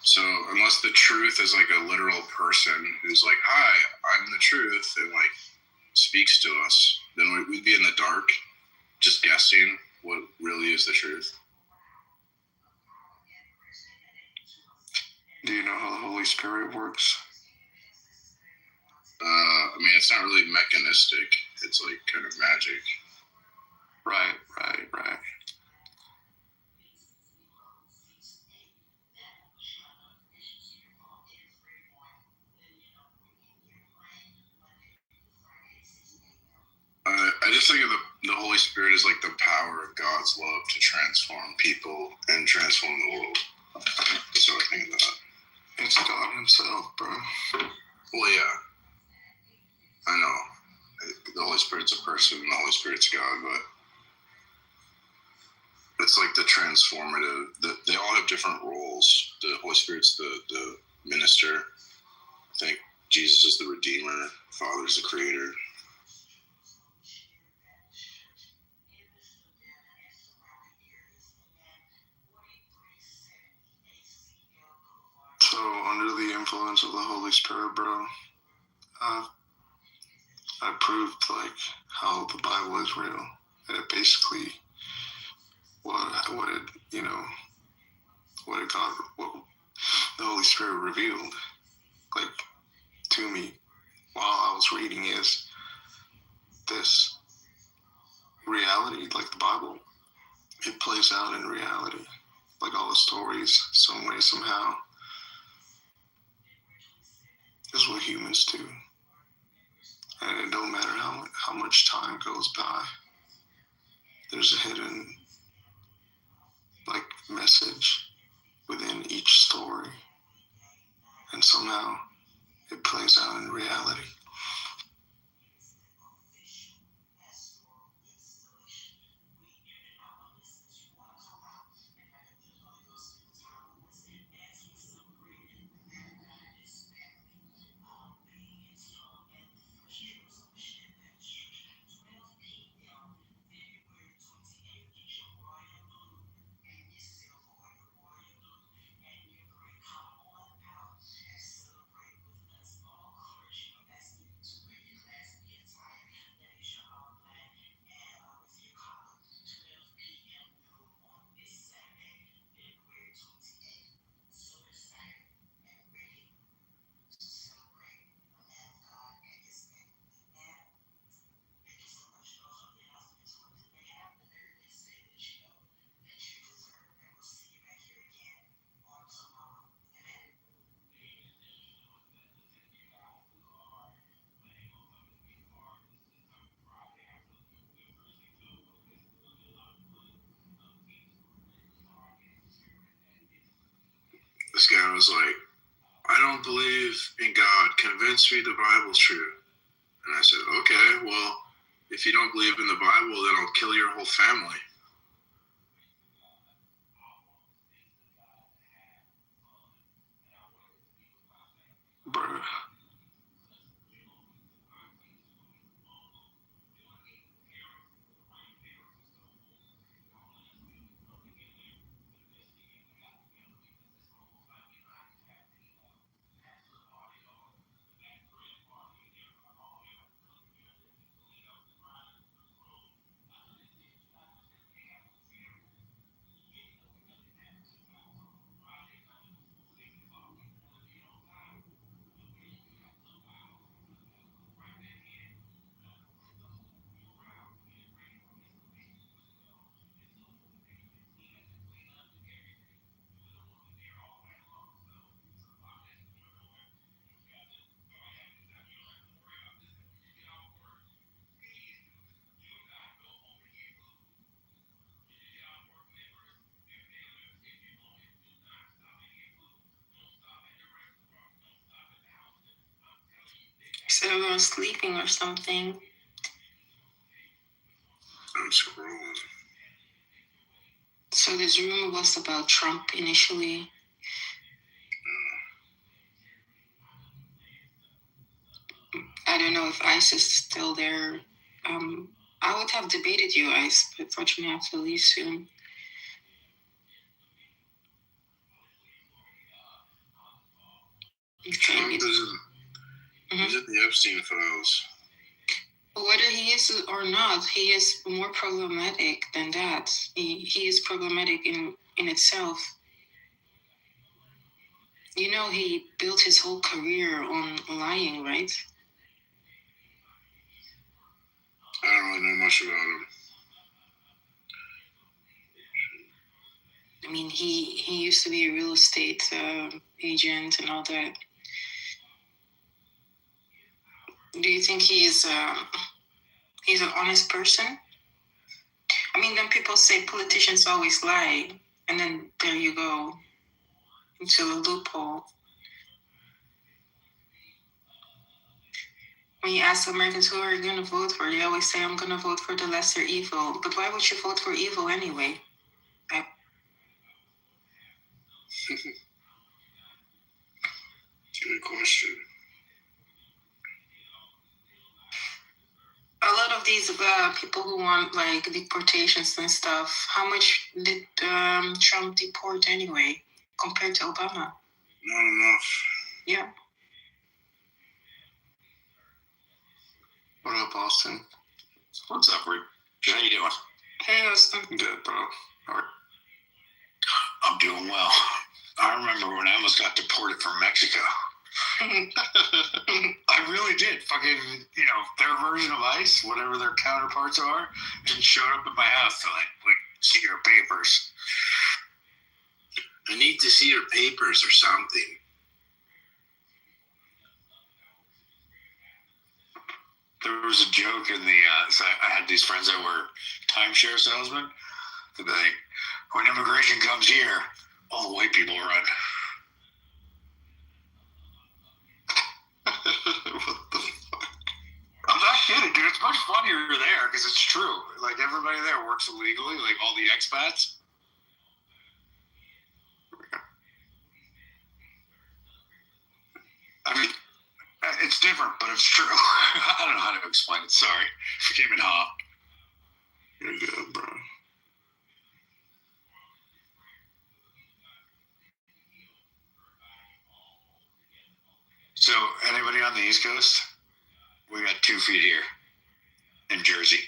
So unless the truth is like a literal person who's like, hi, I'm the truth, and like speaks to us, then we'd be in the dark, just guessing what really is the truth.
Do you know how the Holy Spirit works?
I mean, it's not really mechanistic. It's like kind of magic.
Right.
I just think of the Holy Spirit as like the power of God's love to transform people and transform the world. That's what I think of that.
It's God himself, bro.
Well, yeah. I know. The Holy Spirit's a person and the Holy Spirit's God, but it's like the transformative. They all have different roles. The Holy Spirit's the minister. I think Jesus is the Redeemer. Father's the Creator.
So, under the influence of the Holy Spirit, bro, I proved like how the Bible is real, and it basically what the Holy Spirit revealed, like to me while I was reading is this reality, like the Bible, it plays out in reality, like all the stories, some way, somehow. This is what humans do. And it don't matter how much time goes by. There's a hidden like message within each story. And somehow it plays out in reality.
This guy was like, I don't believe in God. Convince me the Bible's true. And I said, okay, well, if you don't believe in the Bible, then I'll kill your whole family.
Bruh.
So everyone's sleeping or something.
I'm scrolling.
So this rumor was about Trump initially. I don't know if ICE is still there. I would have debated you, ICE, but fortunately I have to leave soon.
Trump isn't. He's in the Epstein files.
Whether he is or not, he is more problematic than that. He is problematic in itself. You know, he built his whole career on lying, right?
I don't really know much about him.
I mean, he used to be a real estate agent and all that. Do you think he's an honest person? I mean, then people say politicians always lie, and then there you go into a loophole. When you ask Americans who are you going to vote for, they always say, I'm going to vote for the lesser evil. But why would you vote for evil anyway?
Good question.
A lot of these people who want like deportations and stuff, how much did Trump deport anyway compared to Obama?
Not enough.
Yeah.
What up, Austin?
What's up, Rick? How you doing?
Hey, Austin.
Good, bro. All right.
I'm doing well. I remember when I almost got deported from Mexico. I really did. Fucking, their version of ICE, whatever their counterparts are, just showed up at my house to see your papers.
I need to see your papers or something.
There was a joke in the, so I had these friends that were timeshare salesmen. They'd be like, when immigration comes here, all the white people run.
What the fuck?
I'm not kidding, dude. It's much funnier there because it's true. Like, everybody there works illegally, like all the expats. I mean, it's different, but it's true. I don't know how to explain it. Sorry for keeping hot.
You're good, bro.
So, anybody on the East Coast? We got 2 feet here in Jersey.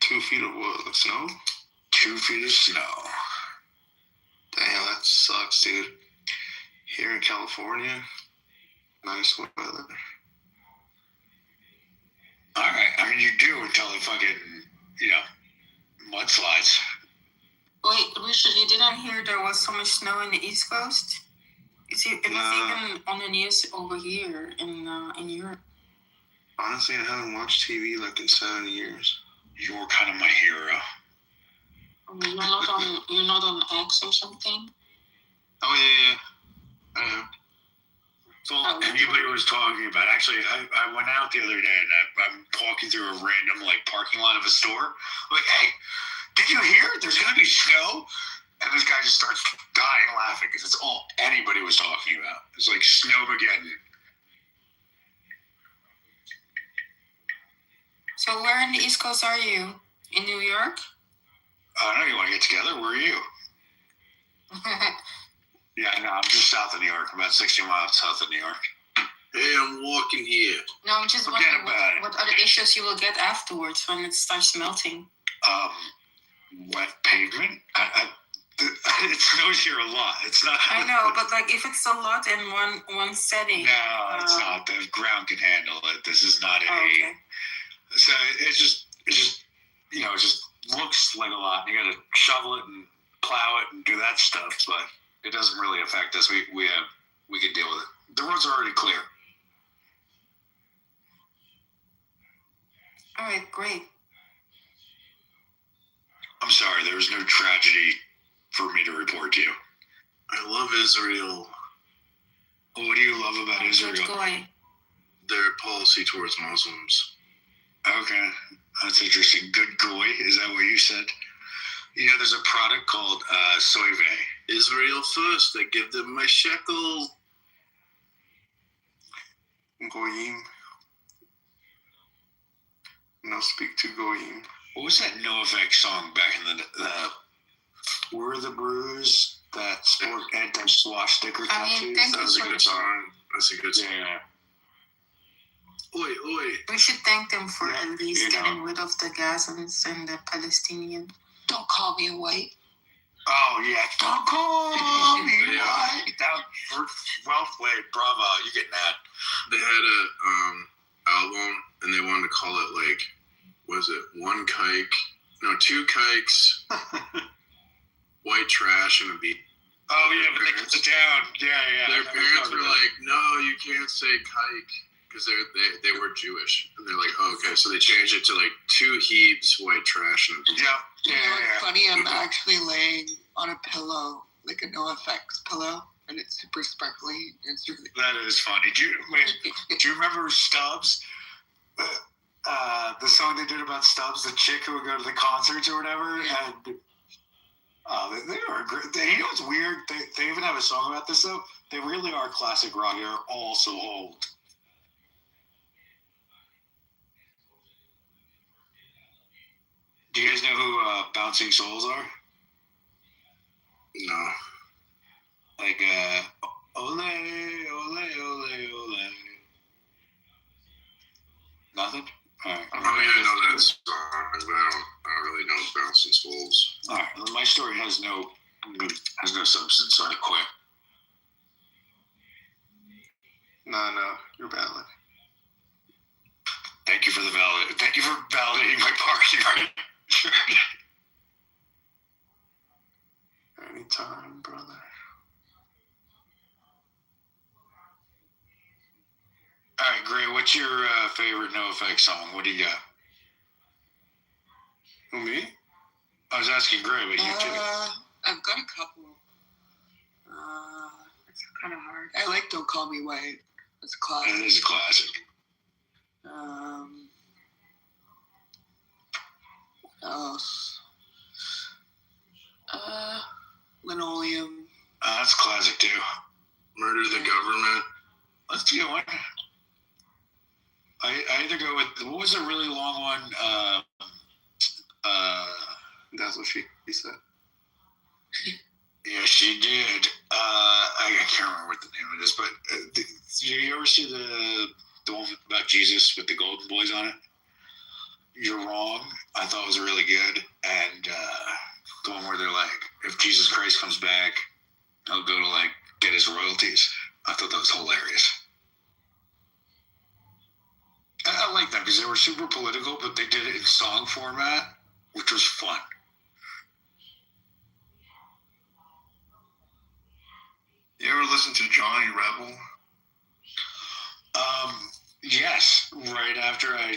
2 feet of what? Of snow?
2 feet of snow.
Damn, that sucks, dude. Here in California, nice weather.
All right. I mean, you do until it fucking, mudslides.
Wait, Richard, you didn't hear there was so much snow in the East Coast? It was even on the news over here in Europe.
Honestly, I haven't watched TV like in 7 years.
You're kind of my hero.
You're not on X or something?
Oh, yeah. I am.
Well, anybody was talking about. Actually, I went out the other day and I'm walking through a random parking lot of a store. I'm like, hey, did you hear? There's gonna be snow. And this guy just starts dying laughing because it's all anybody was talking about. It's like Snowmageddon.
So where in the East Coast are you? In New York?
I know you want to get together. Where are you? Yeah, no, I'm just south of New York, about 60 miles south of New York.
Hey, I'm walking here.
No, I'm just wondering what other issues you will get afterwards when it starts melting.
Wet pavement. It snows here a lot. It's not.
I know, but if it's a lot in one setting.
No, it's not. The ground can handle it. This is not a.
Okay.
So it just looks like a lot. You got to shovel it and plow it and do that stuff, but it doesn't really affect us. We can deal with it. The roads are already clear.
All right, great.
I'm sorry, there was no tragedy for me to report to you.
I love Israel.
Well, what do you love about Israel?
Their policy towards Muslims.
Okay, that's interesting. Good goy, is that what you said? You know, there's a product called Soyve.
Israel first. I give them my shekel.
Goyim. No speak to Goyim.
What was that NoFX song back in the We're the Brews that sport anti-swastika tattoos?
That was a good song. That's a good song.
Yeah.
Oi, oi.
We should thank them for at least getting rid of the Gazans and the Palestinians. Don't call me white.
Oh, yeah. Don't call me white. Well played. Bravo. You get that.
They had a album, and they wanted to call it, was it one kike? No, two kikes, white trash, and a beat.
Oh, yeah, but they cut it down. Yeah.
Their parents were like, no, you can't say kike. Because they were Jewish. And they're like, oh, okay. So they changed it to two heaps, white trash. And
yeah.
Funny, I'm actually laying on a pillow, like a NoFX pillow, and it's super sparkly. It's really
that is funny. Do you remember Stubbs? The song they did about Stubbs, the chick who would go to the concerts or whatever, and they were great. You know what's weird? They even have a song about this though. They really are classic rock. They're all so old. Do you guys know who Bouncing Souls are?
No.
Ole, ole, ole, ole. Nothing? All right.
I know that song, but I don't really know Bouncing Souls.
All right. Well, my story has no substance, so I quit.
No, you're valid.
Thank you for validating my parking.
Anytime, brother.
All right, Gray, what's your favorite NoFX song? What do you got?
Who, me?
I was asking Gray, but you too.
I've got a couple. It's kind of hard. I like Don't Call Me White. It's a classic.
It is a classic.
What else? Linoleum.
That's classic too.
Murder the Government.
That's a good one. I either go with, what was a really long one?
That's what she said.
Yeah, she did. I can't remember what the name of it is, but did you ever see the one about Jesus with the golden boys on it? You're Wrong. I thought it was really good. And the one where they're like, if Jesus Christ comes back, he'll go to get his royalties. I thought that was hilarious. I like that because they were super political, but they did it in song format, which was fun.
You ever listen to Johnny Rebel?
Yes. Right after I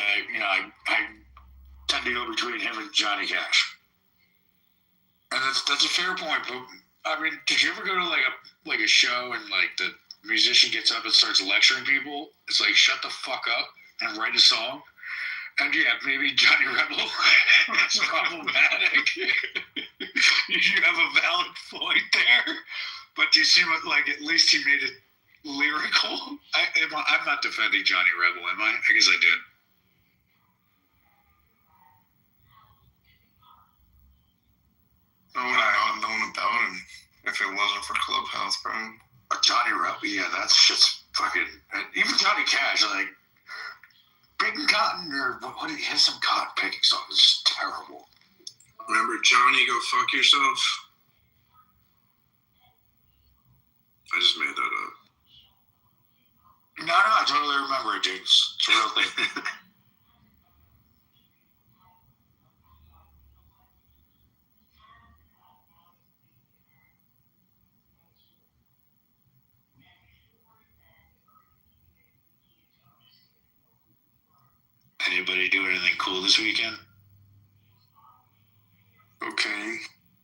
tend to go between him and Johnny Cash, and that's a fair point. But I mean, did you ever go to a show in musician gets up and starts lecturing people, it's like, shut the fuck up and write a song. And yeah, maybe Johnny Rebel is problematic. You have a valid point there, but do you see what, like, at least he made it lyrical? I'm not defending Johnny Rebel, am I? I guess I did.
I would have not known about him if it wasn't for Clubhouse, bro.
Johnny Rebel, yeah, that shit's fucking. Even Johnny Cash, like, Picking Cotton, or what did he have, some cotton picking song? It's just terrible.
Remember Johnny, Go Fuck Yourself? I just made that up.
No, I totally remember it, dude. It's a real thing. Anybody do anything cool this weekend?
Okay.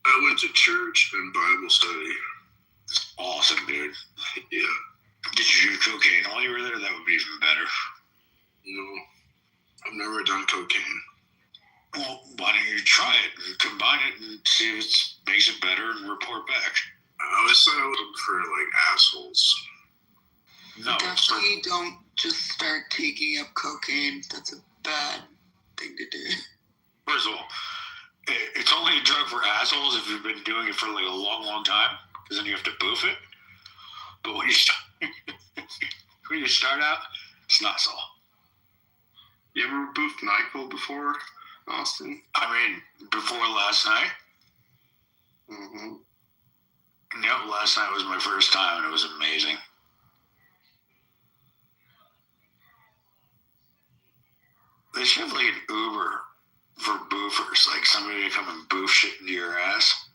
I went to church and Bible study.
It's awesome, dude.
Yeah.
Did you do cocaine while you were there? That would be even better.
No. I've never done cocaine.
Well, why don't you try it and combine it and see if it makes it better and report back?
I always thought I was looking for, like, assholes.
No.
Definitely don't just start taking up cocaine. That's a bad thing to do.
First of all, it's only a drug for assholes if you've been doing it for like a long, long time, because then you have to boof it. But when you start out, it's not so.
You ever boofed NyQuil before, Austin?
I mean, before last night?
Mm-hmm.
No, last night was my first time, and it was amazing. They should have like an Uber for boofers, like somebody to come and boof shit into your ass.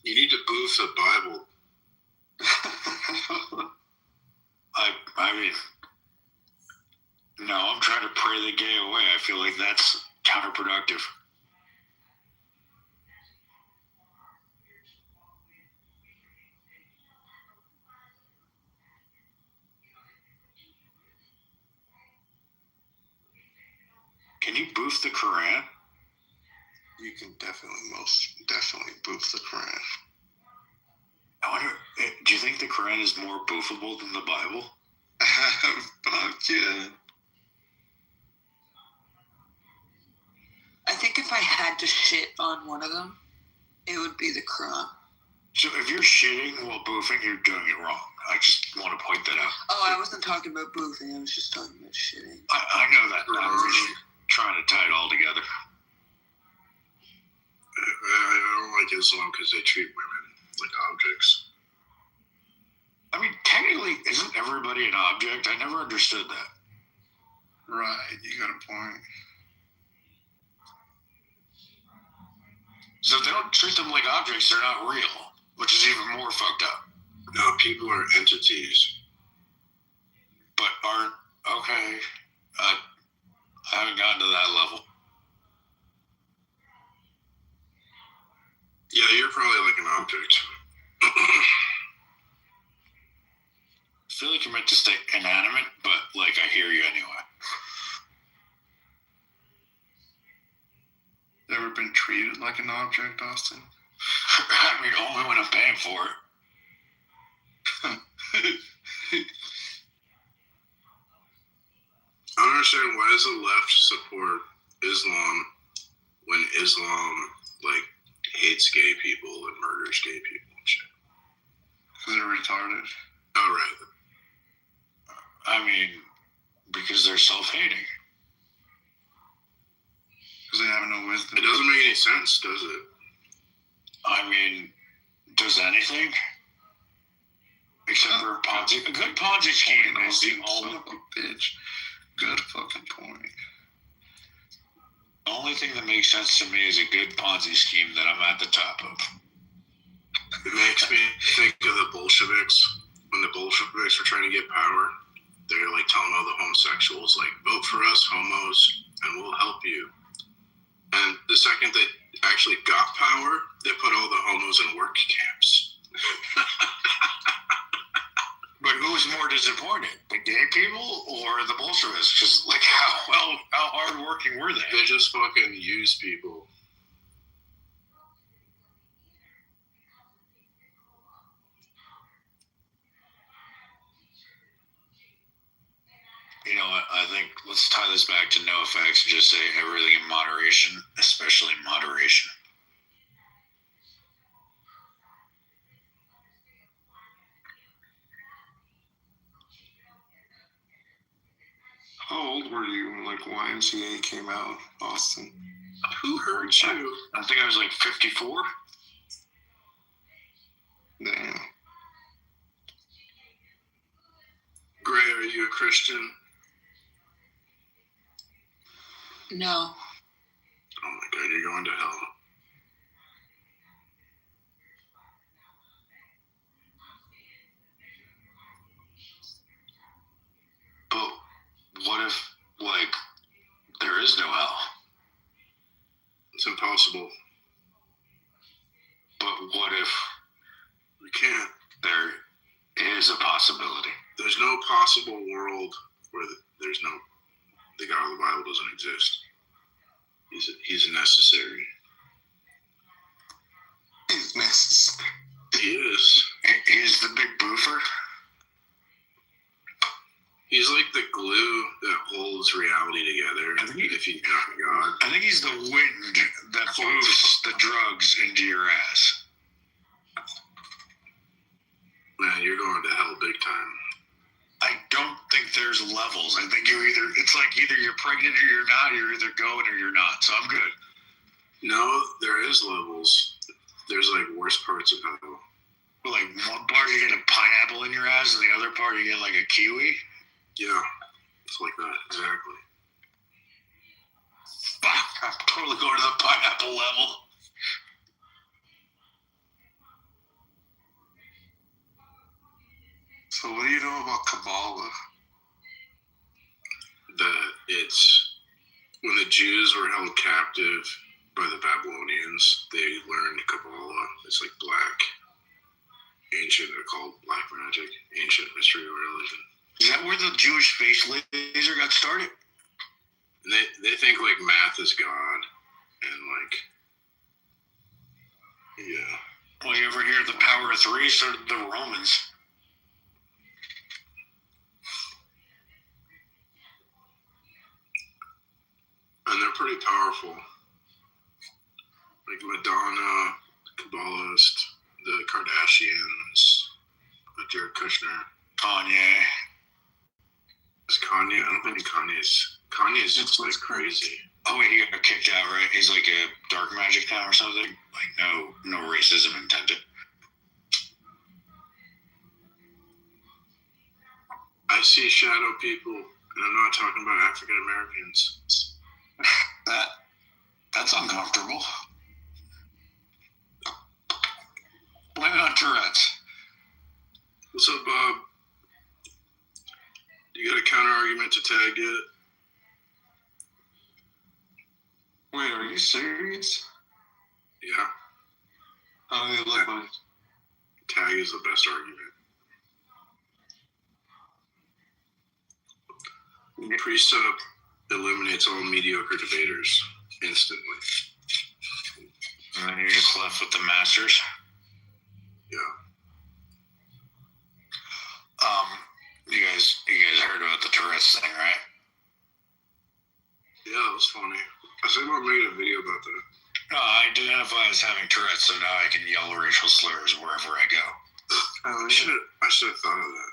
You need to boof the Bible.
I mean, no, I'm trying to pray the gay away. I feel like that's counterproductive. Can you boof the Quran?
You can most definitely boof the Quran.
I wonder, do you think the Quran is more boofable than the Bible?
Fuck yeah.
I think if I had to shit on one of them, it would be the Quran.
So if you're shitting while boofing, you're doing it wrong. I just want to point that out.
Oh, I wasn't talking about boofing. I was just talking about shitting.
I know that. I'm really trying to tie it all together.
I don't like Islam because they treat women like objects.
I mean, technically, isn't everybody an object? I never understood that.
Right, you got a point.
So if they don't treat them like objects, they're not real, which is even more fucked up.
No, people are entities.
But aren't, okay, I haven't gotten to that level.
Yeah, you're probably like an object.
I feel like you're meant to stay inanimate, but like I hear you anyway.
Ever been treated like an object, Austin?
I mean, only when I'm paying for it.
I don't understand, why does the left support Islam when Islam, like, hates gay people and murders gay people and shit?
Because they're retarded.
Oh, right.
I mean, because they're self-hating.
Because they have no wisdom.
It doesn't make any sense, does it?
I mean, does anything? Except for a Ponzi. A good Ponzi scheme is the only...
Son of a bitch. Good fucking point.
The only thing that makes sense to me is a good Ponzi scheme that I'm at the top of.
It makes me think of the Bolsheviks. When the Bolsheviks were trying to get power, they're like telling all the homosexuals, like, vote for us, homos, and we'll help you. And the second they actually got power, they put all the homos in work camps.
But who was more disappointed, the gay people or the Bolsheviks? Just like how hardworking were they?
They just fucking use people.
You know, I think let's tie this back to no effects and just say everything in moderation, especially moderation.
How old were you when like YMCA came out, Austin?
Who hurt you?
I think I was like 54.
Damn.
Gray, are you a Christian?
No.
Oh my God, you're going to hell.
But what if, like, there is no hell?
It's impossible.
But what if
We can't.
there is a possibility?
There's no possible world where there's no, the God of the Bible doesn't exist. He's necessary.
He's necessary.
He is.
He's the big boofer.
He's like the glue that holds reality together.
I think
if you got God.
I think he's the wind that moves the drugs into your ass.
Man, you're going to hell big time.
I don't think there's levels. I think it's like either you're pregnant or you're not, you're either going or you're not. So I'm good.
No, there is levels. There's like worse parts of hell.
But like one part you get a pineapple in your ass and the other part you get like a kiwi.
Yeah, it's like that, exactly.
Fuck, I'm totally going to the pineapple level.
So what do you know about Kabbalah?
That it's when the Jews were held captive by the Babylonians, they learned Kabbalah. It's like black, ancient, they're called black magic, ancient mystery of religion.
Is that where the Jewish space laser got started?
And they think like math is God, and like, yeah.
Well, you ever hear the power of three? So did the Romans.
And they're pretty powerful. Like Madonna, Kabbalist, the Kardashians, Jared Kushner.
Kanye.
Is Kanye? I don't think Kanye's just like crazy.
Oh wait, he got kicked out, right? He's like a dark magic now or something. Like no racism intended.
I see shadow people, and I'm not talking about African Americans.
That's uncomfortable. Blame it on Tourette's.
What's up, Bob? You got a counter argument to tag yet?
Wait, are you serious?
Yeah.
How do they look like?
Tag is the best argument. Precept eliminates all mediocre debaters instantly.
And then you're just left with the masters.
Yeah.
You guys heard about the Tourette's thing, right?
Yeah, that was funny. I said I made a video about that.
No, I identify as having Tourette's, so now I can yell racial slurs wherever I go.
I should have thought of that.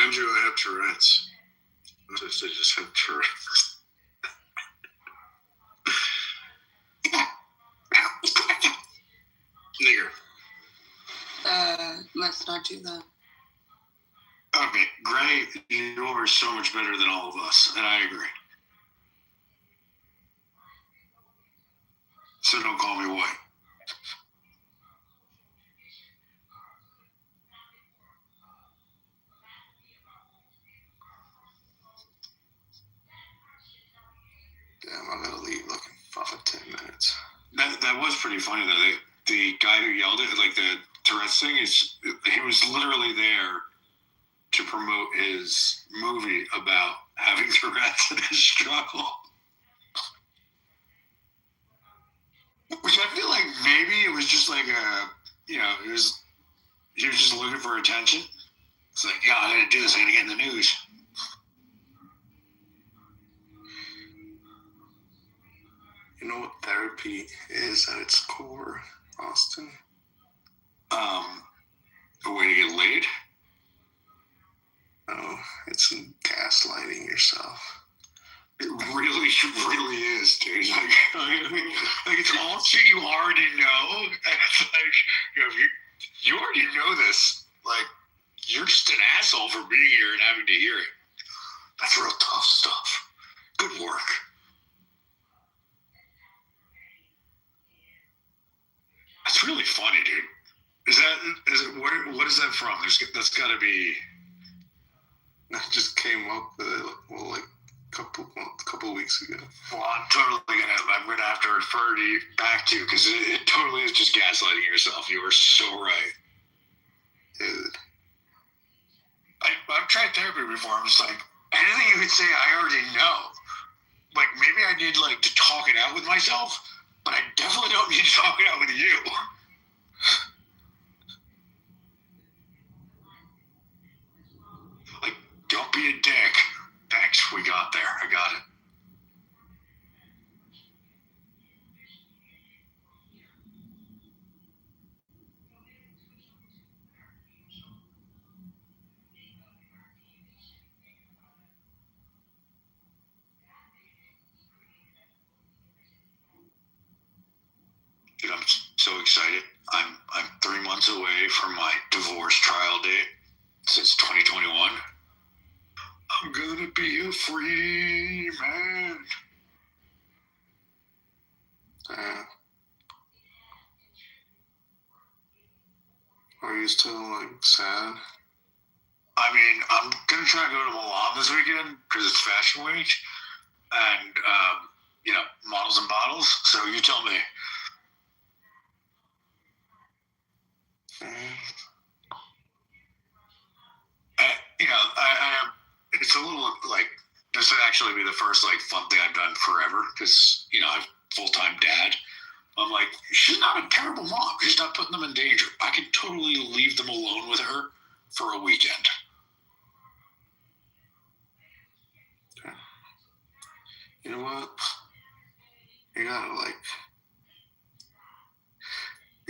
Andrew, I have Tourette's. I just have Tourette's. Nigger.
Let's not do that.
Okay, Gray, you are so much better than all of us, and I agree. So don't call me white.
Damn, I'm gonna leave like in 5 to 10 minutes.
That was pretty funny though. The guy who yelled it, like the Tourette's thing is he was literally there to promote his movie about having Tourette's and his struggle. Which I feel like maybe it was just like he was just looking for attention. It's like, yeah, I gotta do this, I gotta get in the news.
You know what therapy is at its core, Austin?
A way to get laid?
No, it's gaslighting yourself.
It really is, dude. Like it's all shit you already know. And it's like, you already know this. Like, you're just an asshole for being here and having to hear it. That's real tough stuff. Good work. That's really funny, dude. What is that from? That's got to be.
I just came up with it, like a couple weeks ago.
Well, I'm gonna have to refer to you back to, because it totally is just gaslighting yourself. You are so right, dude. I've tried therapy before. I'm just like, anything you could say, I already know. Like, maybe I need to talk it out with myself, but I definitely don't need to talk it out with you. Like, don't be a dick. Thanks, we got there. I got it. Dude, I'm so excited. I'm 3 months away from my divorce trial date since 2021. I'm gonna be a free man.
Are you still sad?
I mean, I'm gonna try to go to Milan this weekend because it's Fashion Week, and models and bottles. So you tell me. I am. It's a little this would actually be the first fun thing I've done forever because I'm full-time dad. I'm like, she's not a terrible mom. She's not putting them in danger. I could totally leave them alone with her for a weekend.
You know what? You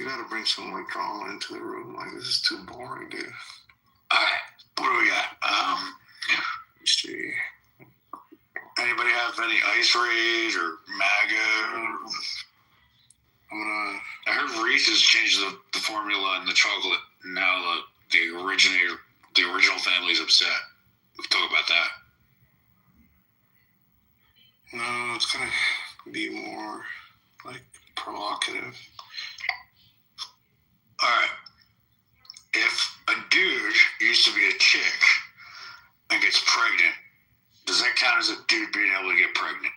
gotta bring some drama into the room. This is too boring, dude.
Alright, what do we got?
Let's see.
Anybody have any ice rage or MAGA? I heard Reese's changed the formula in the chocolate. Now the original family's upset. We'll talk about that.
No, it's gonna be more provocative.
Alright. If a dude used to be a chick and gets pregnant, does that count as a dude being able to get pregnant?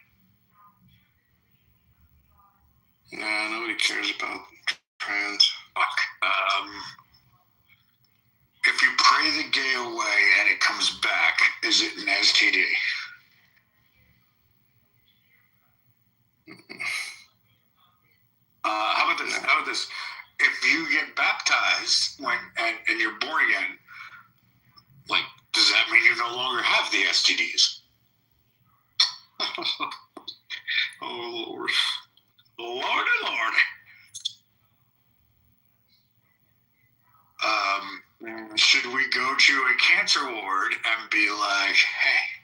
Nah, nobody cares about trans.
Fuck. If you pray the gay away and it comes back, is it an STD? How about this? If you get baptized and you're born again, does that mean you no longer have the STDs?
Oh, Lord.
Lordy, Lord. Should we go to a cancer ward and be like, hey,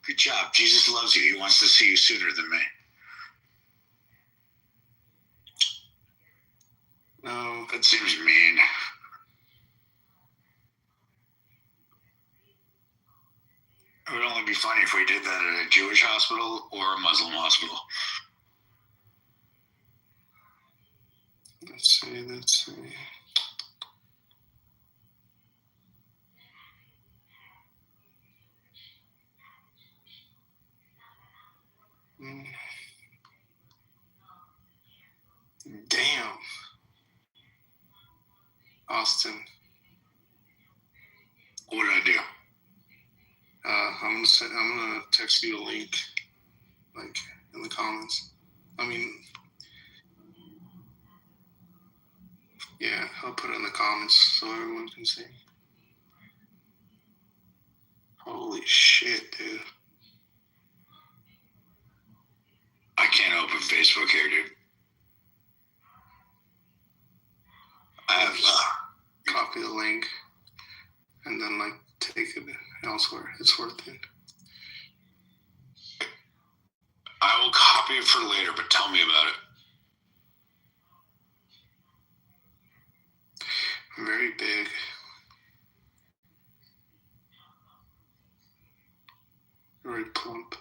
good job. Jesus loves you. He wants to see you sooner than me.
No.
That seems mean. It would only be funny if we did that at a Jewish hospital or a Muslim hospital.
Let's see. Damn. Austin.
What did I do?
I'm gonna text you a link, like in the comments. I mean, yeah, I'll put it in the comments so everyone can see. Holy shit, dude!
I can't open Facebook here, dude. I have
copy the link and then like take it elsewhere. It's worth it.
I will copy it for later, but tell me about it.
Very big. Very plump.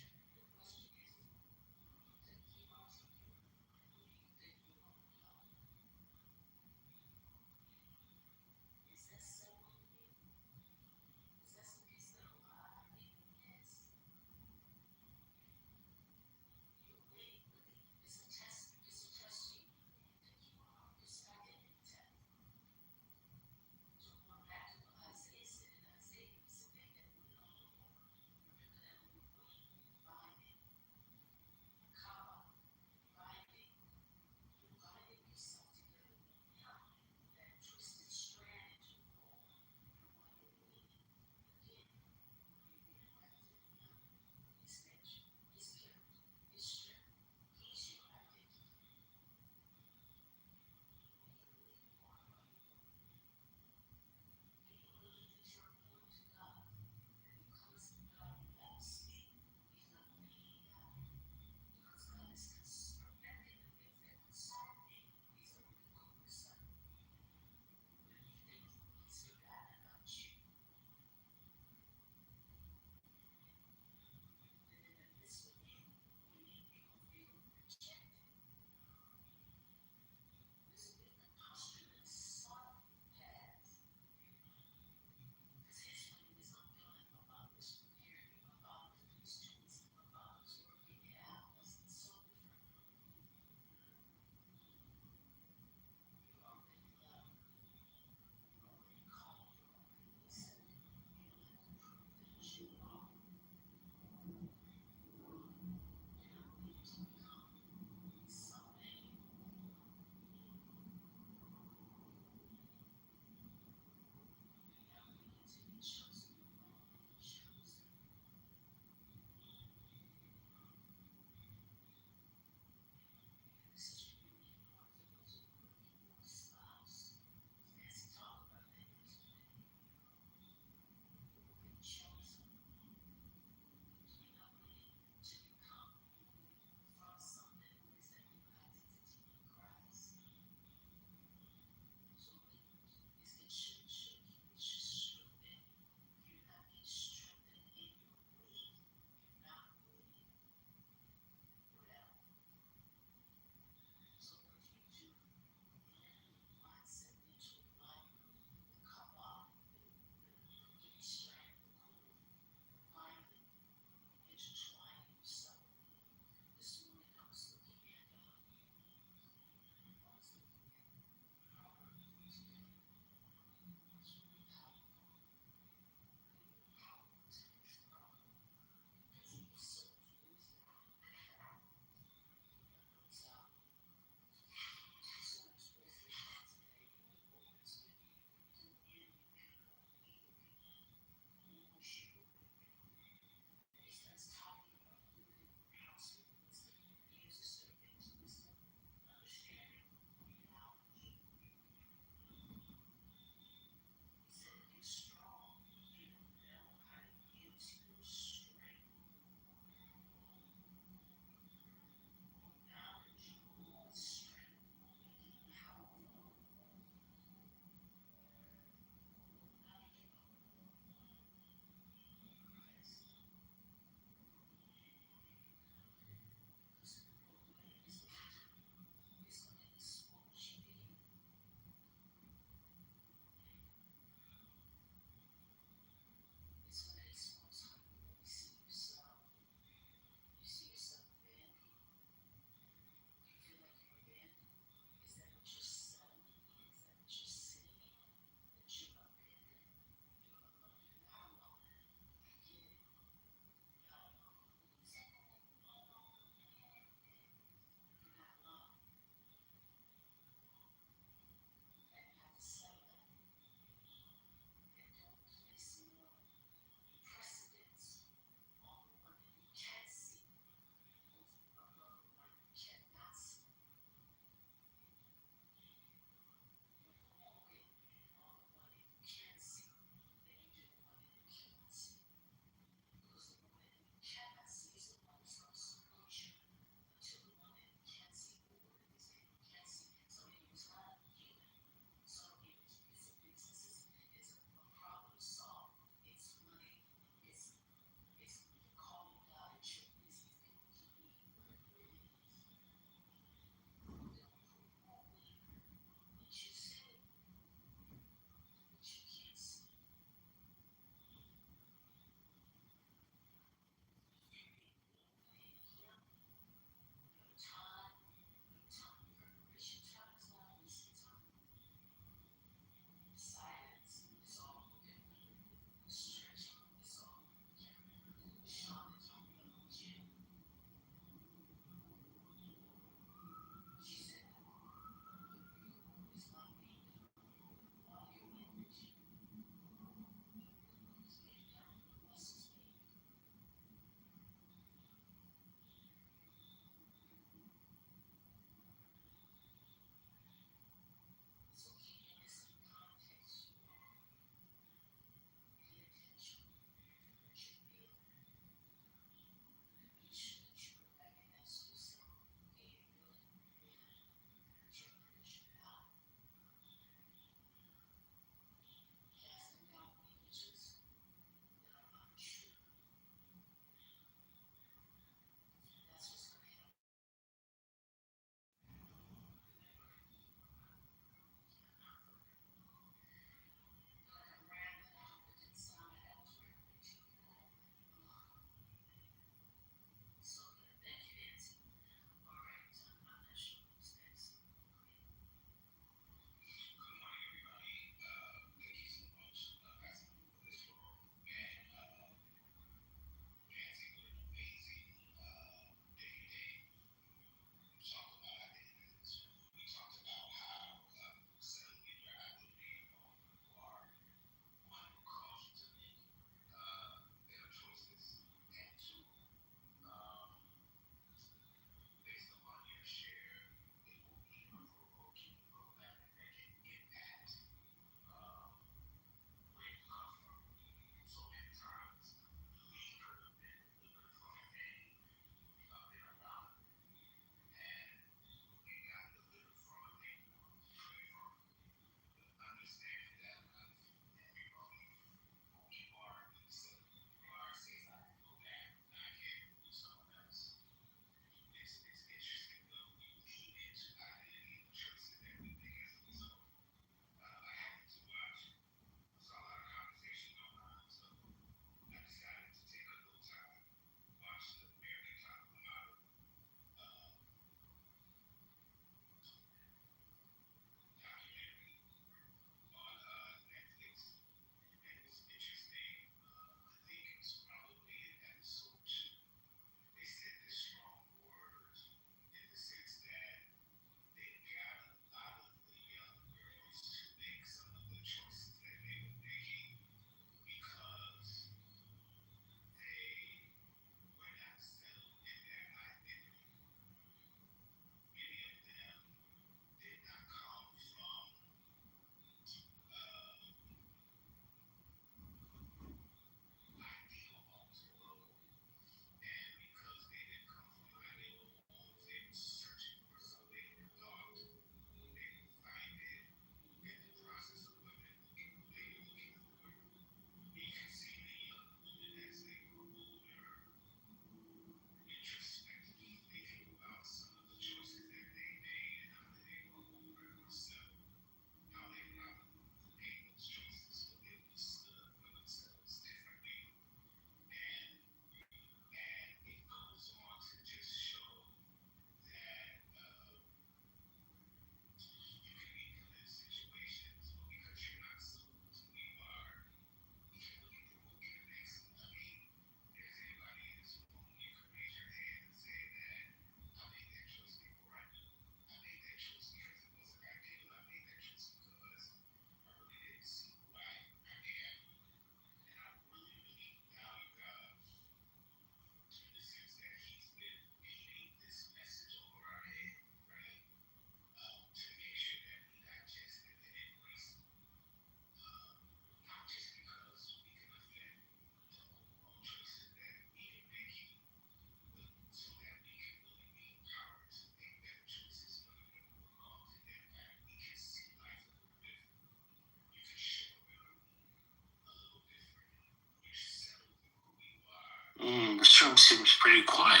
room seems pretty quiet.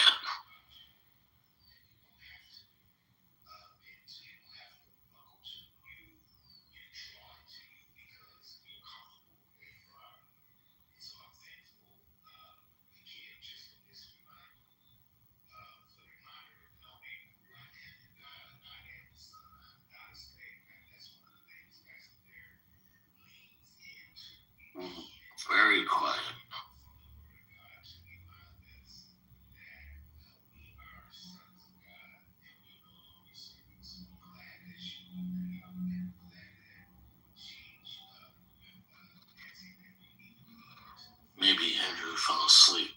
Very quiet. Maybe Andrew fell asleep.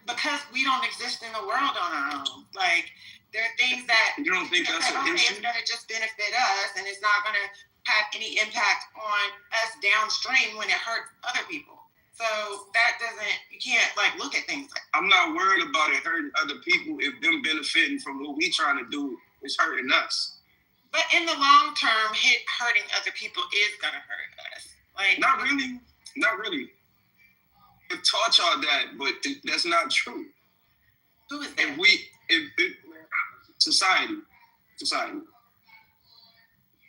because we don't exist in the world on our own. Like, there are things that
you don't think that's an issue?
It's going to just benefit us, and it's not going to have any impact on us downstream when it hurts other people. So that doesn't, you can't like look at things like that.
I'm not worried about it hurting other people if them benefiting from what we trying to do is hurting us.
But in the long term, hurting other people is going to hurt us. Like,
not really. I've taught y'all that, but that's not true.
Who is that?
Society.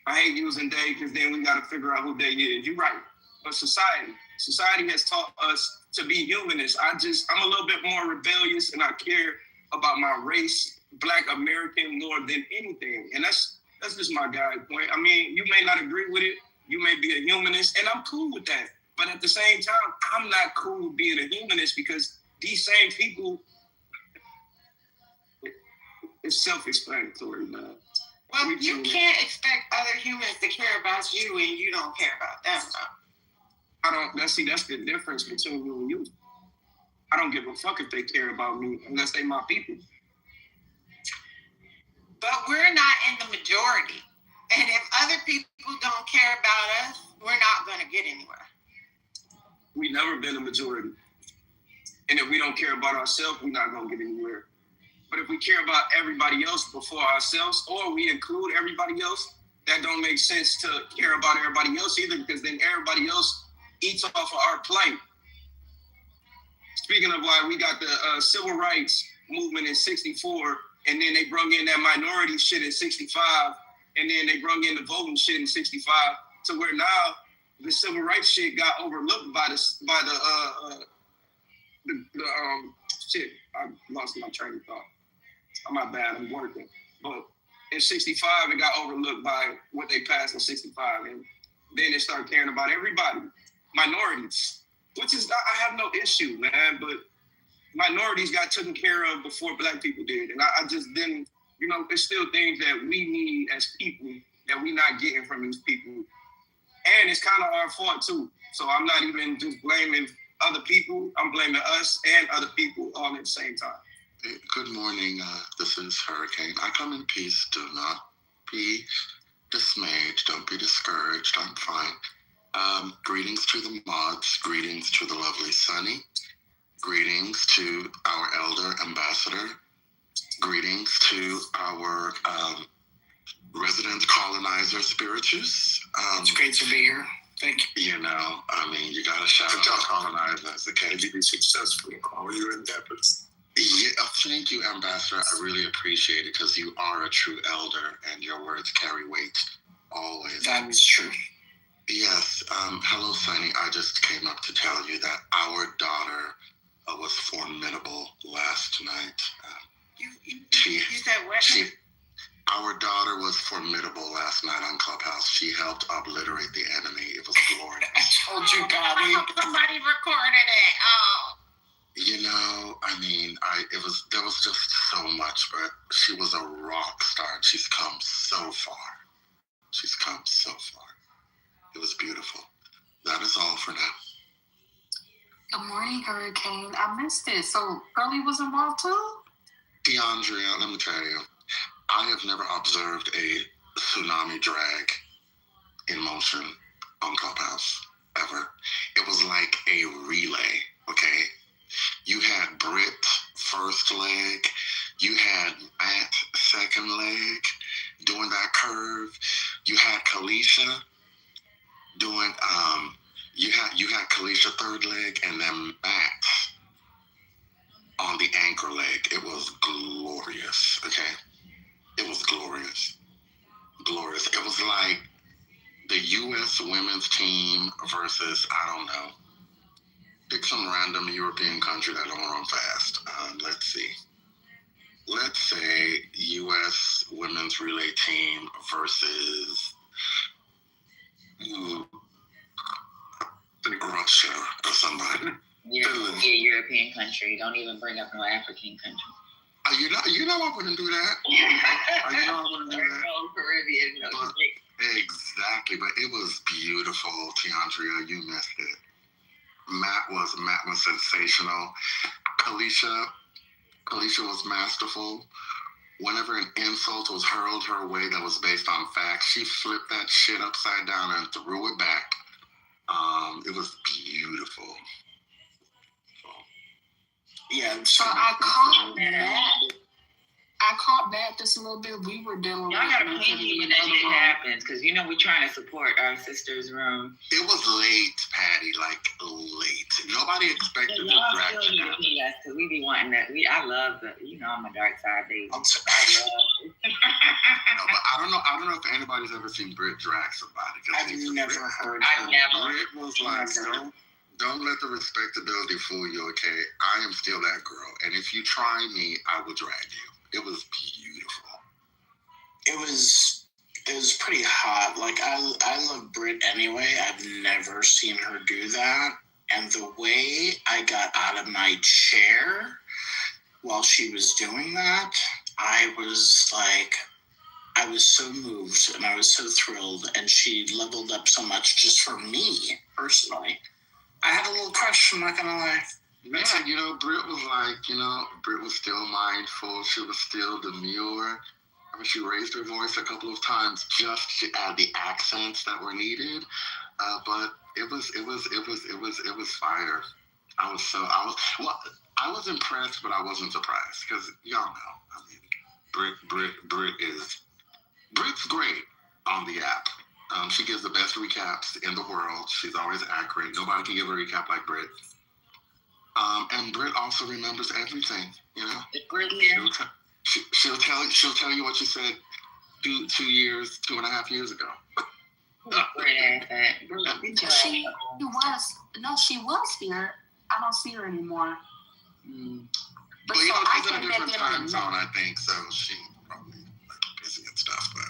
I hate using they because then we got to figure out who they is. You're right. But society has taught us to be humanists. I'm a little bit more rebellious, and I care about my race, Black American, more than anything. And that's just my guide point. I mean, you may not agree with it. You may be a humanist, and I'm cool with that. But at the same time, I'm not cool with being a humanist because these same people, it's self-explanatory, man.
Well, you can't expect other humans to care about you and you don't care about them, though.
That's the difference between you and you. I don't give a fuck if they care about me unless they my people.
But we're not in the majority. And if other people don't care about us, we're not going to get anywhere.
We've never been a majority. And if we don't care about ourselves, we're not going to get anywhere. But if we care about everybody else before ourselves, or we include everybody else, that don't make sense to care about everybody else either, because then everybody else eats off of our plight. Speaking of why we got the civil rights movement in 64, and then they brung in that minority shit in 65, and then they brung in the voting shit in 65, to where now the civil rights shit got overlooked by the shit. I lost my train of thought. My bad, I'm working. But in 65, it got overlooked by what they passed in 65. And then they started caring about everybody, minorities, which is, I have no issue, man. But minorities got taken care of before Black people did. And I just didn't, there's still things that we need as people that we're not getting from these people. And it's kind of our fault, too. So I'm not even just blaming other people. I'm blaming us and other people all at the same time.
Good morning. This is Hurricane. I come in peace. Do not be dismayed. Don't be discouraged. I'm fine. Greetings to the mods. Greetings to the lovely Sunny. Greetings to our elder ambassador. Greetings to our resident colonizer spiritus.
It's great to be here. Thank you.
You got to shout out colonizers. Okay,
to be successful in all your endeavors.
Yeah, thank you, Ambassador. I really appreciate it because you are a true elder and your words carry weight always.
That is true.
Yes. Hello, Sunny. I just came up to tell you that our daughter was formidable last night.
You said what?
Our daughter was formidable last night on Clubhouse. She helped obliterate the enemy. It was glorious.
I told you, Bobby.
I hope somebody recorded it. Oh.
There was just so much, but she was a rock star. She's come so far. It was beautiful. That is all for now.
Good morning, Hurricane. I missed it. So Pearlie was involved too?
DeAndrea, let me tell you, I have never observed a tsunami drag in motion on Clubhouse, ever. It was like a relay, okay? You had Britt first leg, you had Matt second leg doing that curve, you had Kalisha doing you had Kalisha third leg, and then Matt on the anchor leg. It was glorious, okay? It was glorious. It was like the U.S. women's team versus, I don't know, pick some random European country that don't run fast. Let's see. Let's say U.S. women's relay team versus Russia or somebody.
European country. Don't even bring up no African country.
You know I wouldn't do that.
Caribbean.
Exactly, but it was beautiful, Tiandria. You missed it. Matt was sensational. Kalisha was masterful. Whenever an insult was hurled her way that was based on facts, she flipped that shit upside down and threw it back. It was beautiful.
Yeah. So I caught that just a little bit. We were dealing
Y'all
with
gotta pay me when that shit happens, because you know we're trying to support our sister's room.
It was late, Patty, like late. Nobody expected this
Y'all
drag
still
to
need to
happen.
pay us, because we be wanting that. I love the, I'm a dark side baby.
No, but I don't know if anybody's ever seen Brit drag somebody.
I've never heard.
Brit was like, don't let the respectability fool you, okay? I am still that girl. And if you try me, I will drag you. It was beautiful.
It was pretty hot. Like I love Brit anyway. I've never seen her do that. And the way I got out of my chair while she was doing that, I was so moved and I was so thrilled, and she leveled up so much just for me personally. I had a little crush, I'm not gonna lie.
Yeah, Brit was still mindful. She was still demure. I mean, she raised her voice a couple of times just to add the accents that were needed. But it was fire. I was impressed, but I wasn't surprised because y'all know. I mean, Brit's great on the app. She gives the best recaps in the world. She's always accurate. Nobody can give a recap like Brit. And Brit also remembers everything. She'll tell you what you said 2.5 years ago.
She was here. I don't see her anymore.
But she's in a different time zone, I think, so she probably busy and stuff. But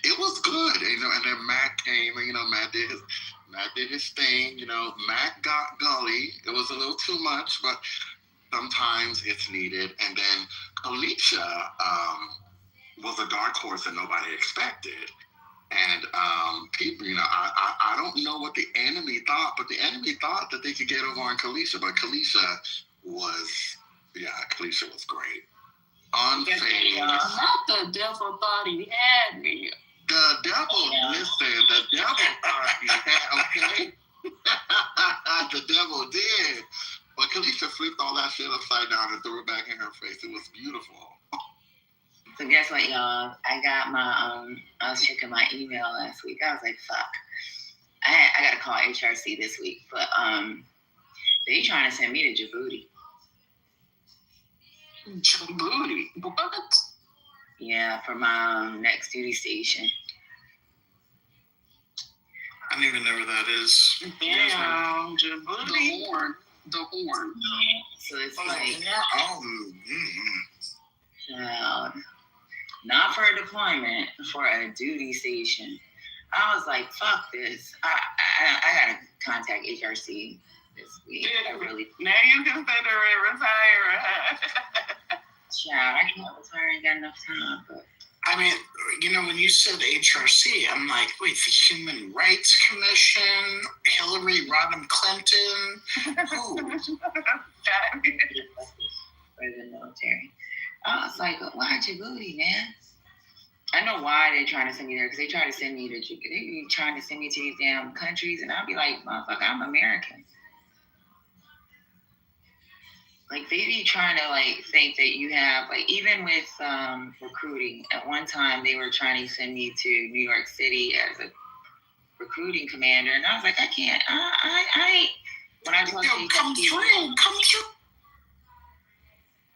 it was good, and then Matt came, and Matt did his thing. Matt got gully. It was a little too much, but sometimes it's needed. And then Alicia was a dark horse that nobody expected. And people, I don't know what the enemy thought, but the enemy thought that they could get over on Kalisha. But Kalisha was great. Unfazed.
Not the devil thought he had me.
The devil, listen, the devil thought he had, okay? The devil did. But Kalisha flipped all that shit upside down and threw it back in her face. It was beautiful.
So guess what, y'all? I got my, I was checking my email last week. I was like, fuck. I got to call HRC this week. But they trying to send me to Djibouti.
Djibouti? What?
Yeah, for my next duty station.
I don't even know where that is. Yeah, Djibouti. The horn.
So it's not for a deployment, for a duty station. I was like, fuck this. I gotta contact HRC this week. Now you can say to retire. Child, I can't retire. I ain't got enough time. But
I mean, when you said HRC, I'm like, wait, the Human Rights Commission, Hillary Rodham Clinton, who?
For the military. I was like, why Djibouti, man? I know why they're trying to send me there, because they try to send me to Djibouti. They be trying to send me to these damn countries, and I'll be like, motherfucker, I'm American. Like, they be trying to, think that you have, even with recruiting, at one time, they were trying to send me to New York City as a recruiting commander, and I was like, I can't, I when I told you, come through.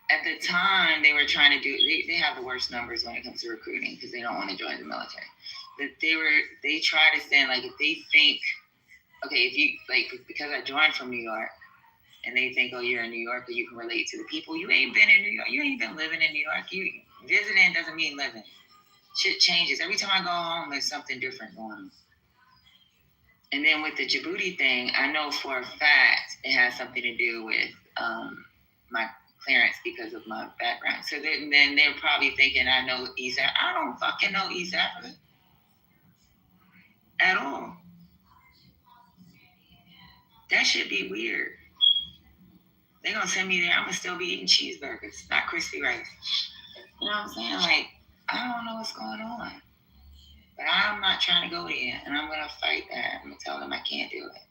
At the time, they were trying to do, they have the worst numbers when it comes to recruiting, because they don't want to join the military. But they try to send, if they think, okay, if you, because I joined from New York, and they think, oh, you're in New York, but you can relate to the people. You ain't been in New York. You ain't been living in New York. Visiting doesn't mean living. Shit changes. Every time I go home, there's something different going on. And then with the Djibouti thing, I know for a fact it has something to do with my clearance because of my background. So then they're probably thinking I know East Africa. I don't fucking know East Africa at all. That should be weird. they're gonna send me there. I'm gonna still be eating cheeseburgers, not crispy rice. You know what I'm saying? Like, I don't know what's going on. But I'm not trying to go there, and I'm gonna fight that. I'm gonna tell them I can't do it.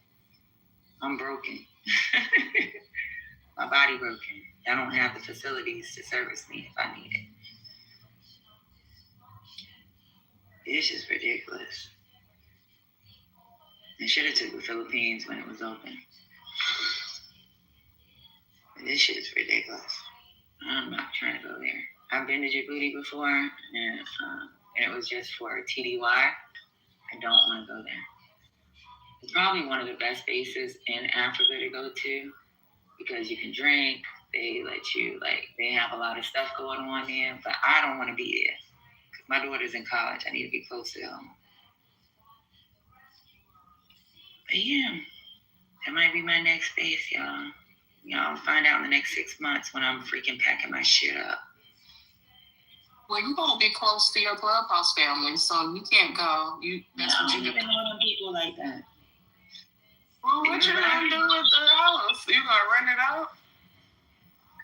I'm broken. My body broken. I don't have the facilities to service me if I need it. It's just ridiculous. I should have took the Philippines when it was open. But this shit is ridiculous. I'm not trying to go there. I've been to Djibouti before, and it was just for TDY. I don't want to go there. It's probably one of the best bases in Africa to go to because you can drink. They let you, they have a lot of stuff going on there, but I don't want to be there. My daughter's in college. I need to be close to home. But yeah, that might be my next base, y'all. Y'all find out in the next 6 months when I'm freaking packing my shit up.
Well, you're going to be close to your clubhouse family, so you can't go. That's what you do.
I don't even know people like that.
Well, what you going to do with the house? You going to rent it out?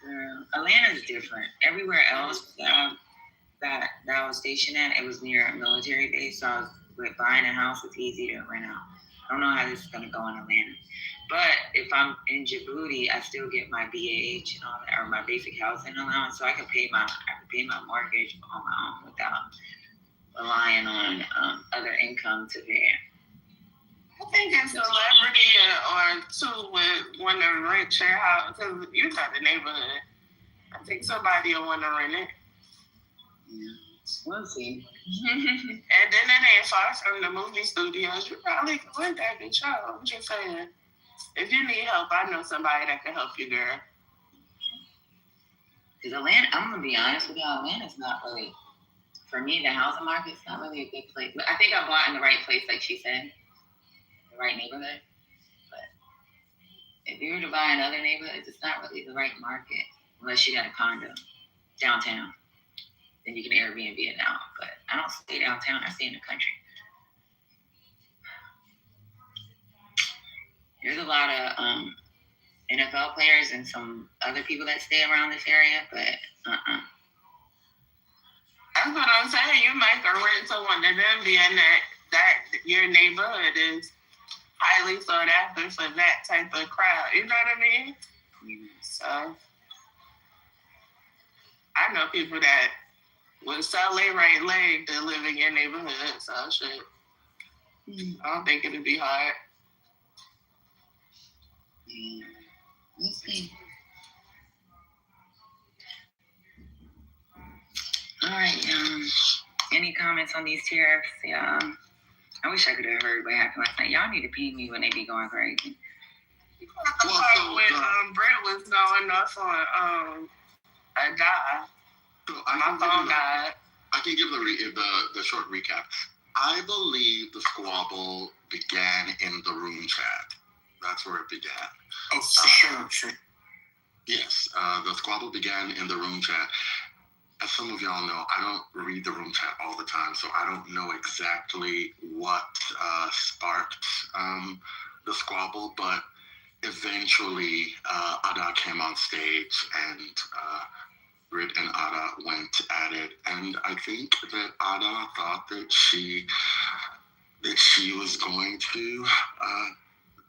Girl, Atlanta's different. Everywhere else that I was stationed at, it was near a military base, so I was buying a house. It's easy to rent out. I don't know how this is going to go in Atlanta. But if I'm in Djibouti, I still get my BAH and all that, or my basic housing allowance, so I can pay my mortgage on my own without relying on other income to pay it.
I think it's celebrity or two when they rent your house, because you got the neighborhood. I think somebody will want to rent it.
Yeah, we'll see.
And then it ain't far from the movie studios. You probably can rent that bitch out. I'm just saying. If you need help, I know somebody that can help you, girl.
Because Atlanta, I'm going to be honest with you, Atlanta's not really, for me, the housing market's not really a good place. I think I bought in the right place, like she said, the right neighborhood. But if you were to buy in other neighborhoods, it's not really the right market unless you got a condo downtown. Then you can Airbnb it out. But I don't stay downtown, I stay in the country. There's a lot of NFL players and some other people that stay around this area, but
That's what I'm saying. You might go rent to one of them, being that your neighborhood is highly sought after for that type of crowd. You know what I mean? So I know people that would sell their right leg to live in your neighborhood. So shit, I don't think it'd be hard.
Let's see. All right. Any comments on these tariffs? Yeah. I wish I could have heard what happened last night. Y'all need to ping me when they be going crazy.
Well, so when Brett was going off on a guy, my phone died.
I can give the short recap. I believe the squabble began in the room chat. That's where it began.
Oh, for sure.
Yes, the squabble began in the room chat. As some of y'all know, I don't read the room chat all the time, so I don't know exactly what sparked the squabble, but eventually Ada came on stage and Britt and Ada went at it. And I think that Ada thought that she was going to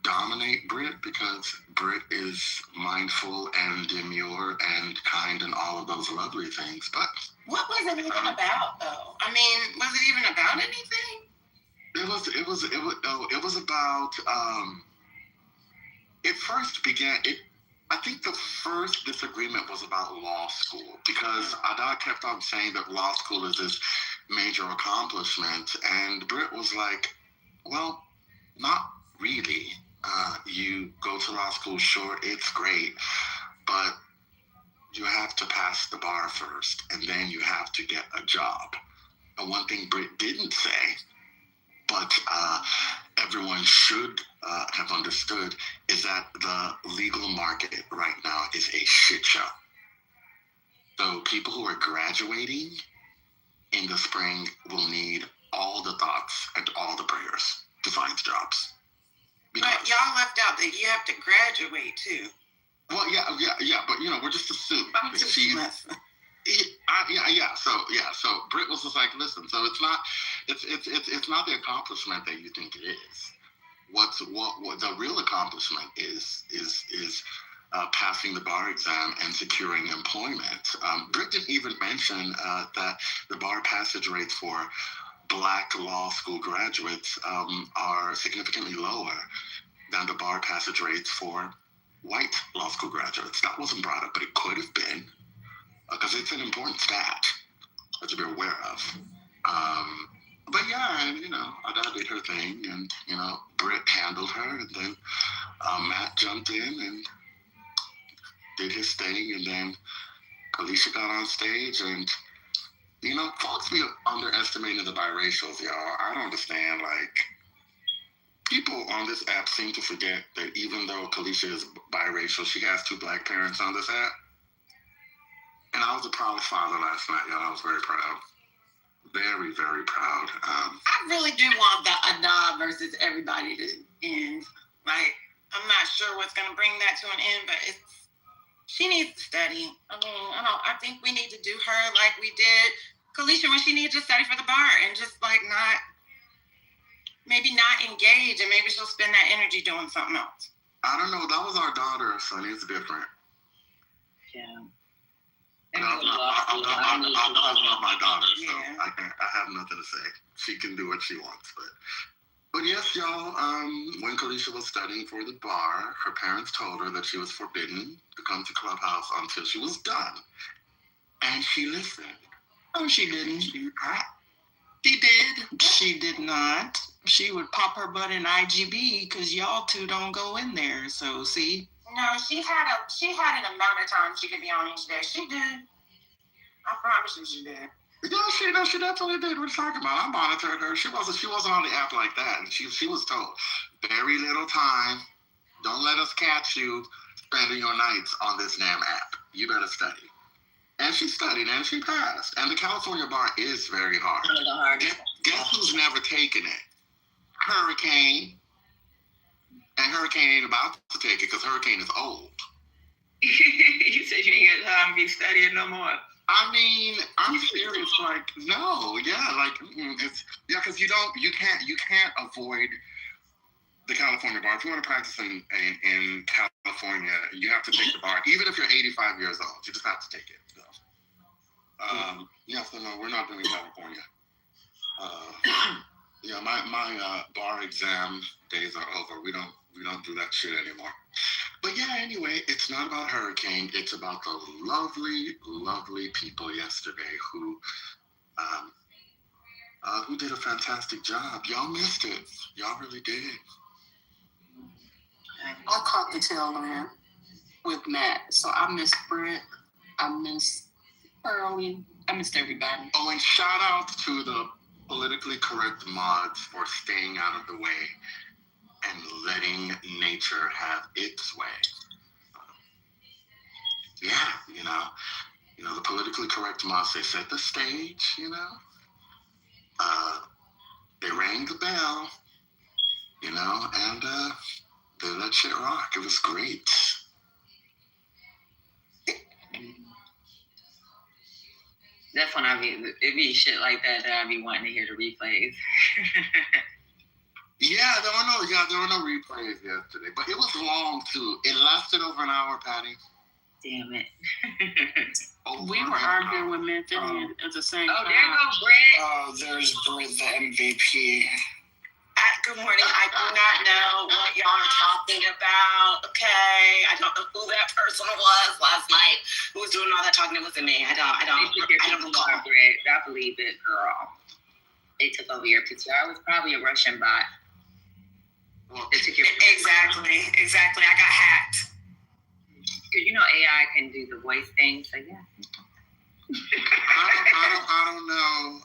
dominate Britt because Britt is mindful and demure and kind and all of those lovely things. But
what was it even about, though? I mean, was it even about anything?
It was about. It first began. I think the first disagreement was about law school because Ada kept on saying that law school is this major accomplishment, and Britt was like, "Well, not really. You go to law school, sure, it's great, but you have to pass the bar first, and then you have to get a job." And one thing Britt didn't say, but everyone should have understood, is that the legal market right now is a shit show. So people who are graduating in the spring will need all the thoughts and all the prayers to find jobs.
But y'all left out that you have to graduate too.
Well, yeah, but we're just assuming that she's. So Britt was just like, listen. So it's not the accomplishment that you think it is. What the real accomplishment is passing the bar exam and securing employment. Britt didn't even mention that the bar passage rates for Black law school graduates are significantly lower than the bar passage rates for white law school graduates. That wasn't brought up, but it could have been, because it's an important stat to be aware of. But yeah, and Ada did her thing, and Britt handled her, and then Matt jumped in and did his thing, and then Alicia got on stage, and folks be underestimating the biracials, y'all. I don't understand. Like, people on this app seem to forget that even though Kalisha is biracial, she has 2 Black parents on this app. And I was a proud father last night, y'all. I was very proud. Very, very proud.
I really do want the Ada versus everybody to end. Like, I'm not sure what's going to bring that to an end, but she needs to study. I mean, I think we need to do her like we did Kalisha when she needed to study for the bar and just maybe not engage, and maybe she'll spend that energy doing something else.
I don't know. That was our daughter, Sonny. It's different.
Yeah.
I love my daughter, so I have nothing to say. She can do what she wants, but yes, y'all. When Kalisha was studying for the bar, her parents told her that she was forbidden to come to Clubhouse until she was done, and she listened.
Oh, she didn't. She did. She did not. She would pop her butt in IGB because y'all 2 don't go in there. So see.
No, she had an amount of time she could be on each day. She did. I promise you, she did.
Yeah, she definitely did. What are you talking about? I monitored her. She wasn't on the app like that, and she was told very little time. Don't let us catch you spending your nights on this damn app. You better study. And she studied and she passed. And the California bar is very hard.
One of the hardest.
Guess who's never taken it? Hurricane. And Hurricane ain't about to take it because Hurricane is old.
You said you ain't got time to be studying no more.
I mean, I'm serious. Like, no, because you can't avoid the California bar. If you want to practice in California, you have to take the bar, even if you're 85 years old. You just have to take it. So, no, we're not doing California. My bar exam days are over. We don't do that shit anymore. But yeah, anyway, it's not about Hurricane. It's about the lovely, lovely people yesterday who did a fantastic job. Y'all missed it. Y'all really did.
I caught the tail end with Matt, so I missed Britt. I missed Pearlie. I missed everybody.
Oh, and shout out to the politically correct mods for staying out of the way and letting nature have its way. The politically correct mods, they set the stage, they rang the bell, and they let shit rock. It was great.
That's when it be shit like that I be wanting to hear the replays.
Yeah, there were no replays yesterday, but it was long too. It lasted over an hour, Patty.
Damn it.
We were arguing with Memphis at the same time.
Oh, there goes Britt.
Oh, there's Britt, the MVP.
Good morning. I do not know what y'all are talking about. Okay, I don't know who that person was last night who was doing all that talking. It wasn't me. I don't recall.
Britt. I believe it, girl. They took over your PTR. It was probably a Russian bot.
Exactly. I got hacked.
Because AI can do the voice thing, so yeah.
I don't know.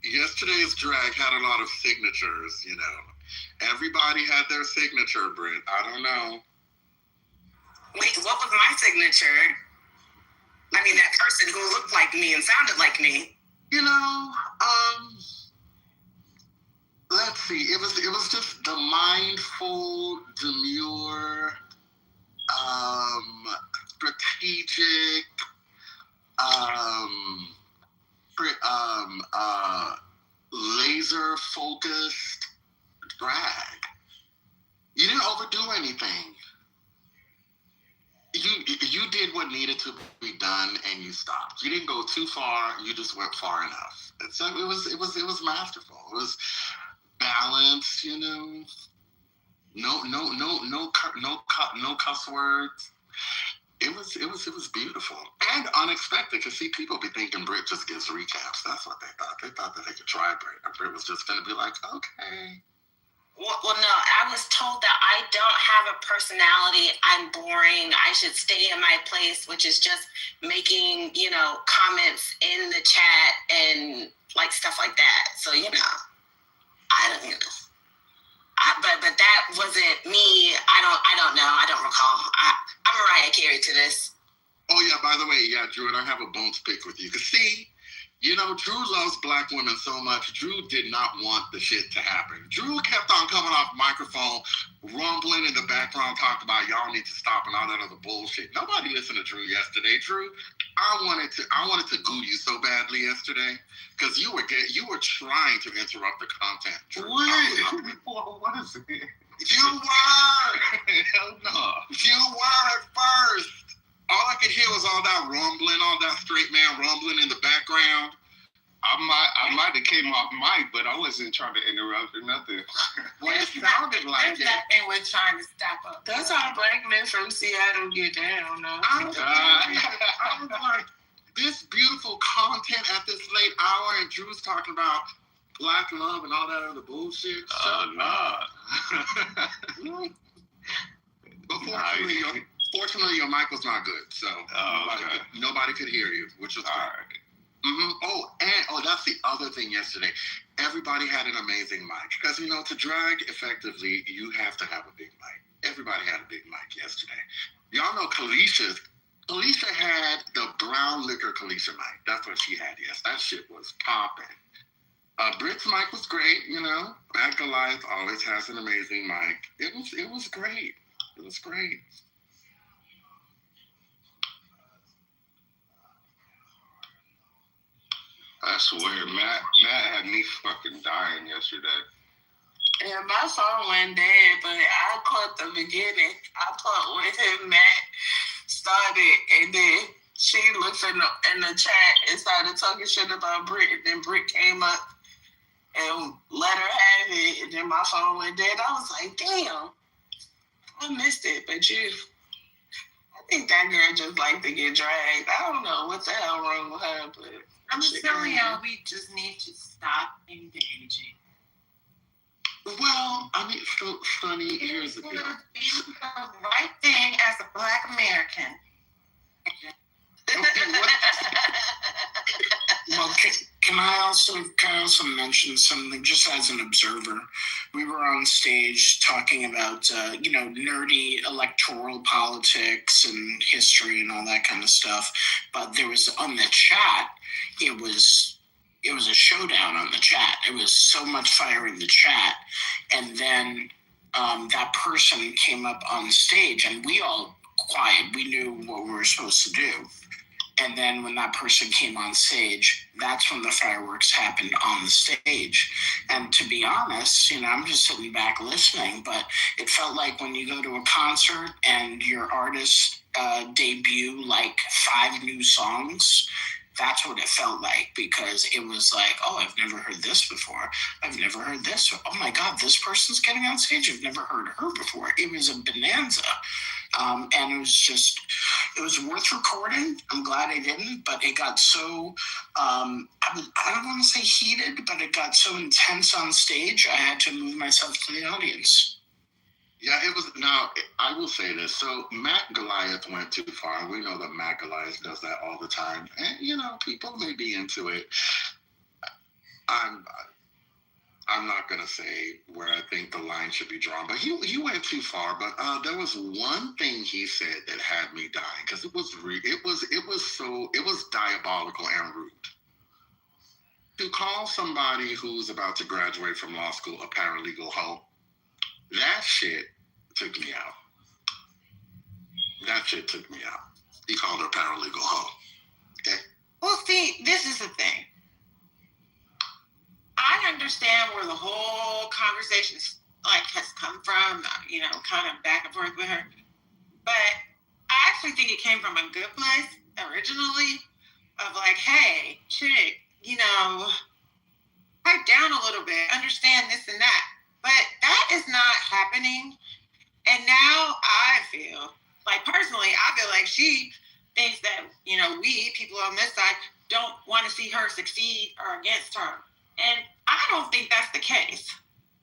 Yesterday's drag had a lot of signatures. Everybody had their signature, Britt. I don't know.
Wait, what was my signature? I mean, that person who looked like me and sounded like me.
Let's see. It was just the mindful, demure, strategic, laser focused drag. You didn't overdo anything. You did what needed to be done, and you stopped. You didn't go too far. You just went far enough. So it was masterful. It was balanced. No cuss words. It was beautiful and unexpected. Because see, people be thinking Brit just gives recaps. That's what they thought. They thought that they could try Brit, and Brit was just gonna be like, okay.
Well, no, I was told that I don't have a personality. I'm boring. I should stay in my place, which is just making, comments in the chat and like stuff like that. So, I don't know. But that wasn't me. I don't know. I don't recall. I'm Mariah Carey to this.
Oh yeah, by the way, yeah, Drew, and I have a bone to pick with you. Cause see, Drew loves black women so much. Drew did not want the shit to happen. Drew kept on coming off microphone, rumbling in the background, talking about y'all need to stop and all that other bullshit. Nobody listened to Drew yesterday. Drew, I wanted to goo you so badly yesterday because you were trying to interrupt the content. Drew.
What is it?
You were.
Hell no.
You were at first. All I could hear was all that rumbling, all that straight man rumbling in the background.
I might have came off mic, but I wasn't trying to interrupt or nothing.
Well, it sounded like it.
Nothing was trying to stop up. That's how black men from Seattle get down.
I was like, this beautiful content at this late hour, and Drew's talking about black love and all that other bullshit.
Nah.
Fortunately, your mic was not good, so nobody could hear you, which was all right. Mm-hmm. That's the other thing yesterday. Everybody had an amazing mic. Because, to drag effectively, you have to have a big mic. Everybody had a big mic yesterday. Y'all know Kalisha had the brown liquor Kalisha mic. That's what she had, yes. That shit was popping. Brit's mic was great, Matt Goliath always has an amazing mic. It was great. It was great.
I swear, Matt had me fucking dying yesterday.
Yeah, my phone went dead, but I caught the beginning. I caught when Matt started, and then she looked in the chat and started talking shit about Brit, and then Brit came up and let her have it, and then my phone went dead. I was like, damn, I missed it, but I think that girl just like to get dragged. I don't know what the hell wrong with her, but
I'm just telling y'all, we just need to stop engaging.
Well, I mean, so, Sonny, here's the deal.
Be the right thing as a Black American.
Well, can I also mention something just as an observer? We were on stage talking about, nerdy electoral politics and history and all that kind of stuff. But there was on the chat, it was a showdown on the chat. It was so much fire in the chat. And then that person came up on stage and we all quiet. We knew what we were supposed to do. And then when that person came on stage, that's when the fireworks happened on the stage. And to be honest, I'm just sitting back listening, but it felt like when you go to a concert and your artist debut like 5 new songs, that's what it felt like, because it was like, oh, I've never heard this before. I've never heard this. Oh my God, this person's getting on stage. I've never heard her before. It was a bonanza. And it was worth recording. I'm glad I didn't, but it got so, I don't want to say heated, but it got so intense on stage, I had to move myself to the audience.
Yeah, it was. Now, I will say this. So, Matt Goliath went too far. We know that Matt Goliath does that all the time. And, people may be into it. I'm not going to say where I think the line should be drawn, but he went too far. But there was one thing he said that had me dying, because it was diabolical and rude. To call somebody who's about to graduate from law school a paralegal hoe, that shit took me out. That shit took me out. He called her paralegal hoe. Okay.
Well, see, this is the thing. I understand where the whole conversation has come from, kind of back and forth with her. But I actually think it came from a good place originally of like, hey, chick, pipe down a little bit, understand this and that. But that is not happening. And now I feel like she thinks that, we people on this side don't want to see her succeed or against her. And I don't think that's the case.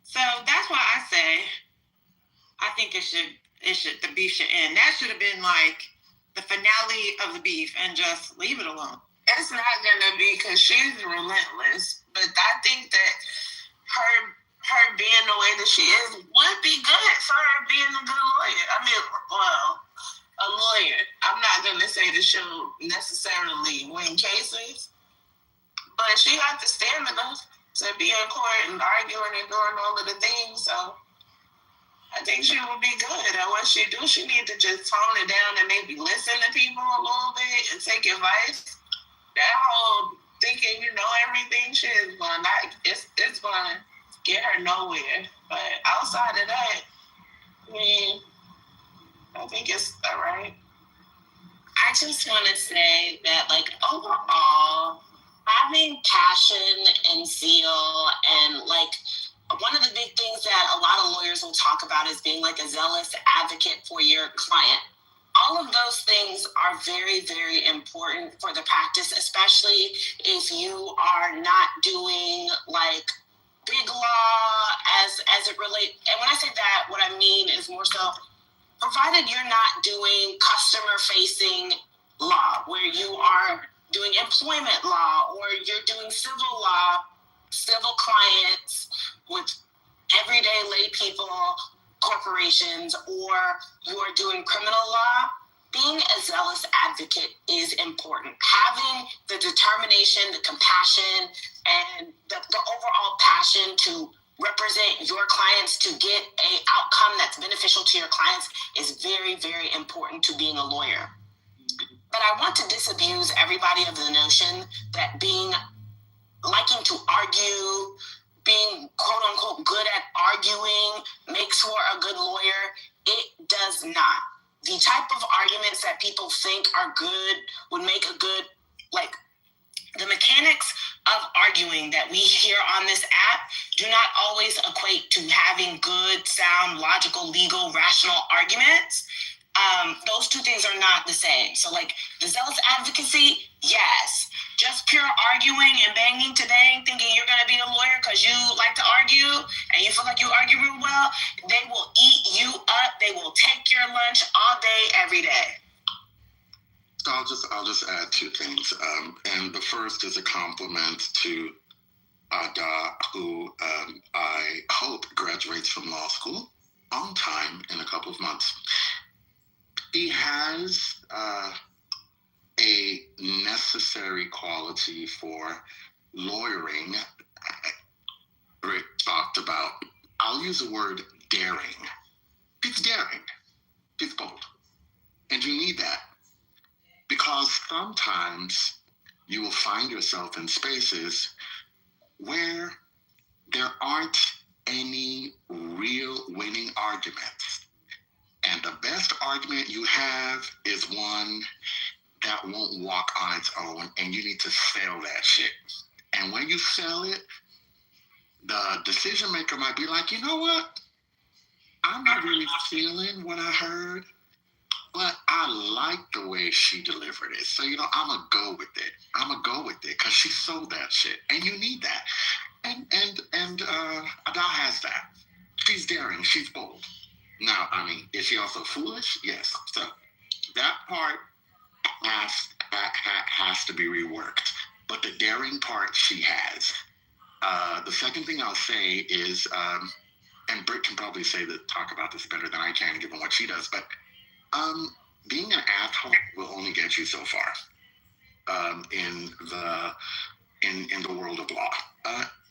So that's why I say I think the beef should end. That should have been like the finale of the beef and just leave it alone.
It's not gonna be because she's relentless. But I think that her being the way that she is would be good for her being a good lawyer. I mean, well, a lawyer. I'm not gonna say that she'll necessarily win cases, but she got the stamina to be in court and arguing and doing all of the things. So I think she would be good at what she do. She need to just tone it down and maybe listen to people a little bit and take advice. That whole thinking you know everything shit is it's gonna get her nowhere. But outside of that, I mean, I think it's all right.
I just want to say that, like, overall, having passion and zeal and, like, one of the big things that a lot of lawyers will talk about is being, like, a zealous advocate for your client. All of those things are very, very important for the practice, especially if you are not doing, like, big law as it relates. And when I say that, what I mean is more so, provided you're not doing customer-facing law, where you are doing employment law or you're doing civil law, civil clients with everyday lay people, corporations, or you are doing criminal law, being a zealous advocate is important. Having the determination, the compassion, and the overall passion to represent your clients to get an outcome that's beneficial to your clients is very, very important to being a lawyer. But I want to disabuse everybody of the notion that liking to argue, being quote unquote good at arguing makes for a good lawyer. It does not. The type of arguments that people think are good would make a good, like, the mechanics of arguing that we hear on this app do not always equate to having good, sound, logical, legal, rational arguments. Those two things are not the same. So, like, the zealous advocacy, yes. Just pure arguing and banging today, thinking you're going to be a lawyer because you like to argue and you feel like you argue real well, they will eat you up. They will take your lunch all day, every day.
So I'll just add two things. And the first is a compliment to Ada, who I hope graduates from law school on time in a couple of months. He has a necessary quality for lawyering. Rick talked about, I'll use the word daring. He's daring. He's bold. And you need that. Because sometimes you will find yourself in spaces where there aren't any real winning arguments. And the best argument you have is one that won't walk on its own, and you need to sell that shit. And when you sell it, the decision maker might be like, you know what? I'm not really feeling what I heard, but I like the way she delivered it. So, I'm going to go with it. I'm going to go with it because she sold that shit. And you need that. And Ada has that. She's daring. She's bold. Now, I mean, is she also foolish? Yes. So that part has to be reworked. But the daring part she has. The second thing I'll say is, and Britt can probably talk about this better than I can, given what she does, but being an asshole will only get you so far in the world of law.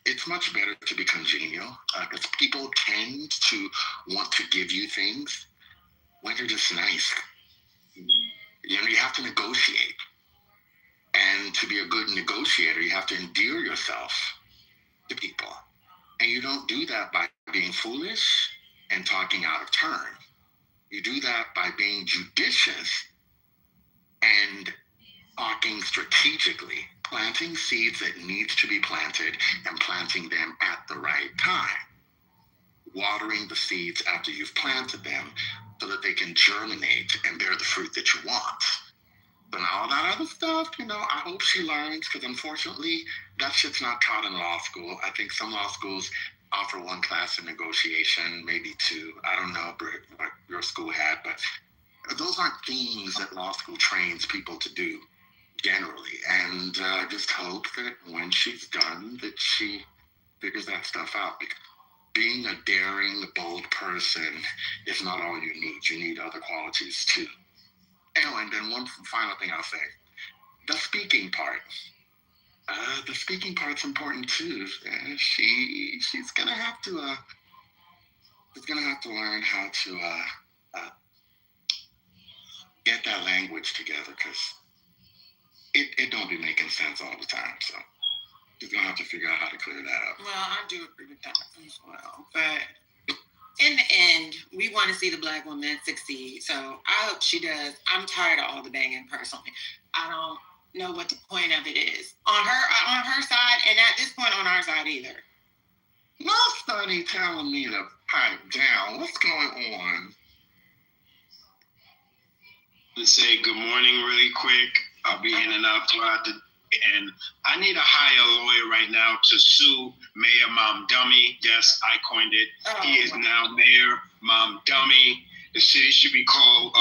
It's much better to be congenial because people tend to want to give you things when you're just nice. You know, you have to negotiate. And to be a good negotiator, you have to endear yourself to people. And you don't do that by being foolish and talking out of turn. You do that by being judicious and talking strategically, planting seeds that need to be planted and planting them at the right time. Watering the seeds after you've planted them so that they can germinate and bear the fruit that you want. But all that other stuff, you know, I hope she learns, because unfortunately, that shit's not taught in law school. I think some law schools offer one class in negotiation, maybe two. I don't know, Britt, what your school had, but those aren't things that law school trains people to do generally. And just hope that when she's done, that she figures that stuff out. Because being a daring, bold person is not all you need. You need other qualities too. And then one final thing I'll say, the speaking part. The speaking part's important too. She's gonna have to learn how to get that language together, because it don't be making sense all the time. So she's gonna have to figure out how to clear that up.
Well, I do agree with that as well. But in the end, we want to see the Black woman succeed. So I hope she does. I'm tired of all the banging personally. I don't know what the point of it is on her side, and at this point on our side either.
My sonny telling me to pipe down. What's going on?
Let's say good morning really quick. I'll be in and out throughout the and I need to hire a lawyer right now to sue Mayor Mom Dummy. Yes, I coined it. He is now Mayor Mom Dummy. The city should be called,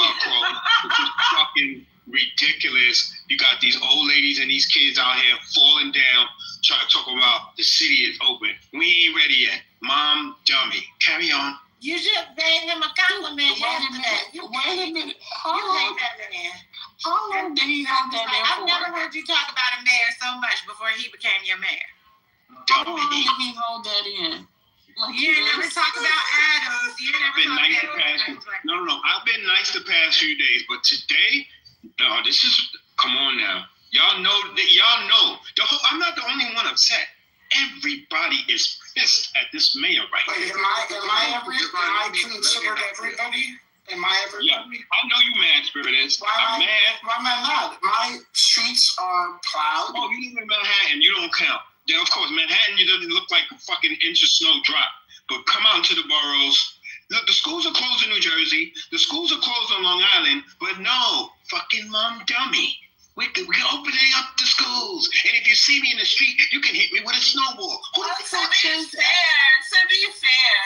which is fucking ridiculous. You got these old ladies and these kids out here falling down, trying to talk about the city is open. We ain't ready yet. Mom Dummy. Carry on.
You should pay him a compliment yesterday.
Wait a minute.
How long did he hold that in for? I've never heard you talk about a mayor so much before he became your mayor.
How long did he hold that in?
Like you never talk about Adams. You never talk about Adams.
No. I've been nice the past few days, but today, no, this is, come on now. Y'all know. I'm not the only one upset. Everybody is pissed at this mayor right now.
Am I considered everybody? Am I everybody?
Yeah, I know you mad, Spirit is. I'm mad.
Why am I mad? My streets are plowed.
Oh, you live in Manhattan. You don't count. Then, of course, Manhattan, you doesn't look like a fucking inch of snow drop. But come out to the boroughs. Look, the schools are closed in New Jersey. The schools are closed on Long Island. But no, fucking Mom Dummy. We can opening up the schools. And if you see me in the street, you can hit me with a snowball.
To be fair,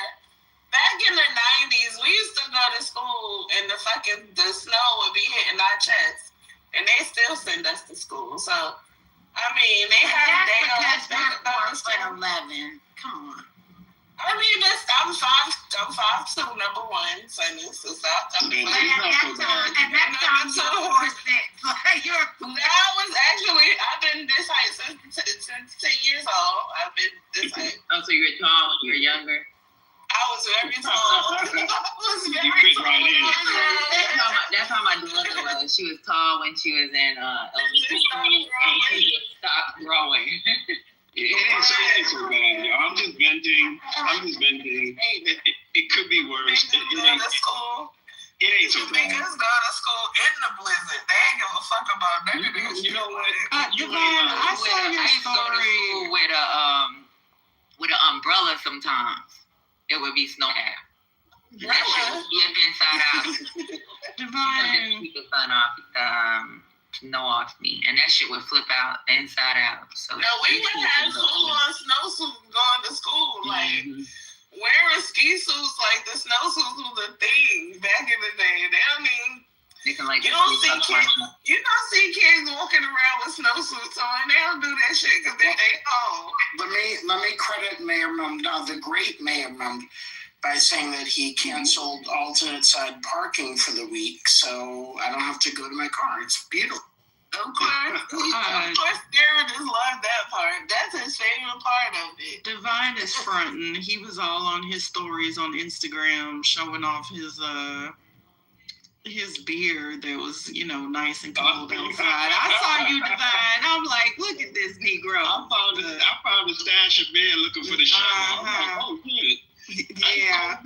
back in the 90s, we used to go to school and the snow would be hitting our chests. And they still send us to school. So, I mean, they have
that's because we're born at 11. Come on.
I mean, I'm 5'2", number one, sonny, so stop talking about
And that sounds so horseback.
I've been this height since 10 years old. I've been this height.
Oh, so you were tall when you were younger?
I was very tall.
That's how my daughter was. She was tall when she was in elementary school, and she just stopped growing.
It ain't so bad, y'all. I'm just venting. It could be worse. It ain't so bad.
Niggas go to school in the blizzard. They ain't give a fuck about nothing.
You know what?
I saw your story
with an umbrella sometimes. It would be snowing. That shit would flip inside out.
Divine.
Keep the sun off. Snow off me, and that shit would flip out inside out. So
no, we would have school on snowsuits going to school, like wearing ski suits. Like the snowsuits was a thing back in the day. You don't see kids walking around with snowsuits on. They don't do that shit because they home.
Let me credit Mayor Mumd, the great Mayor Mumd, by saying that he canceled alternate side parking for the week, so I don't have to go to my car. It's beautiful.
Of course, Jared just loved that part. That's his favorite part of it.
Divine is fronting. He was all on his stories on Instagram showing off his his beard that was, nice and cold outside. I saw you, Divine. I'm like, look at this Negro.
I found a stash of beer looking for the shovel. I'm like, oh, good.
Yeah.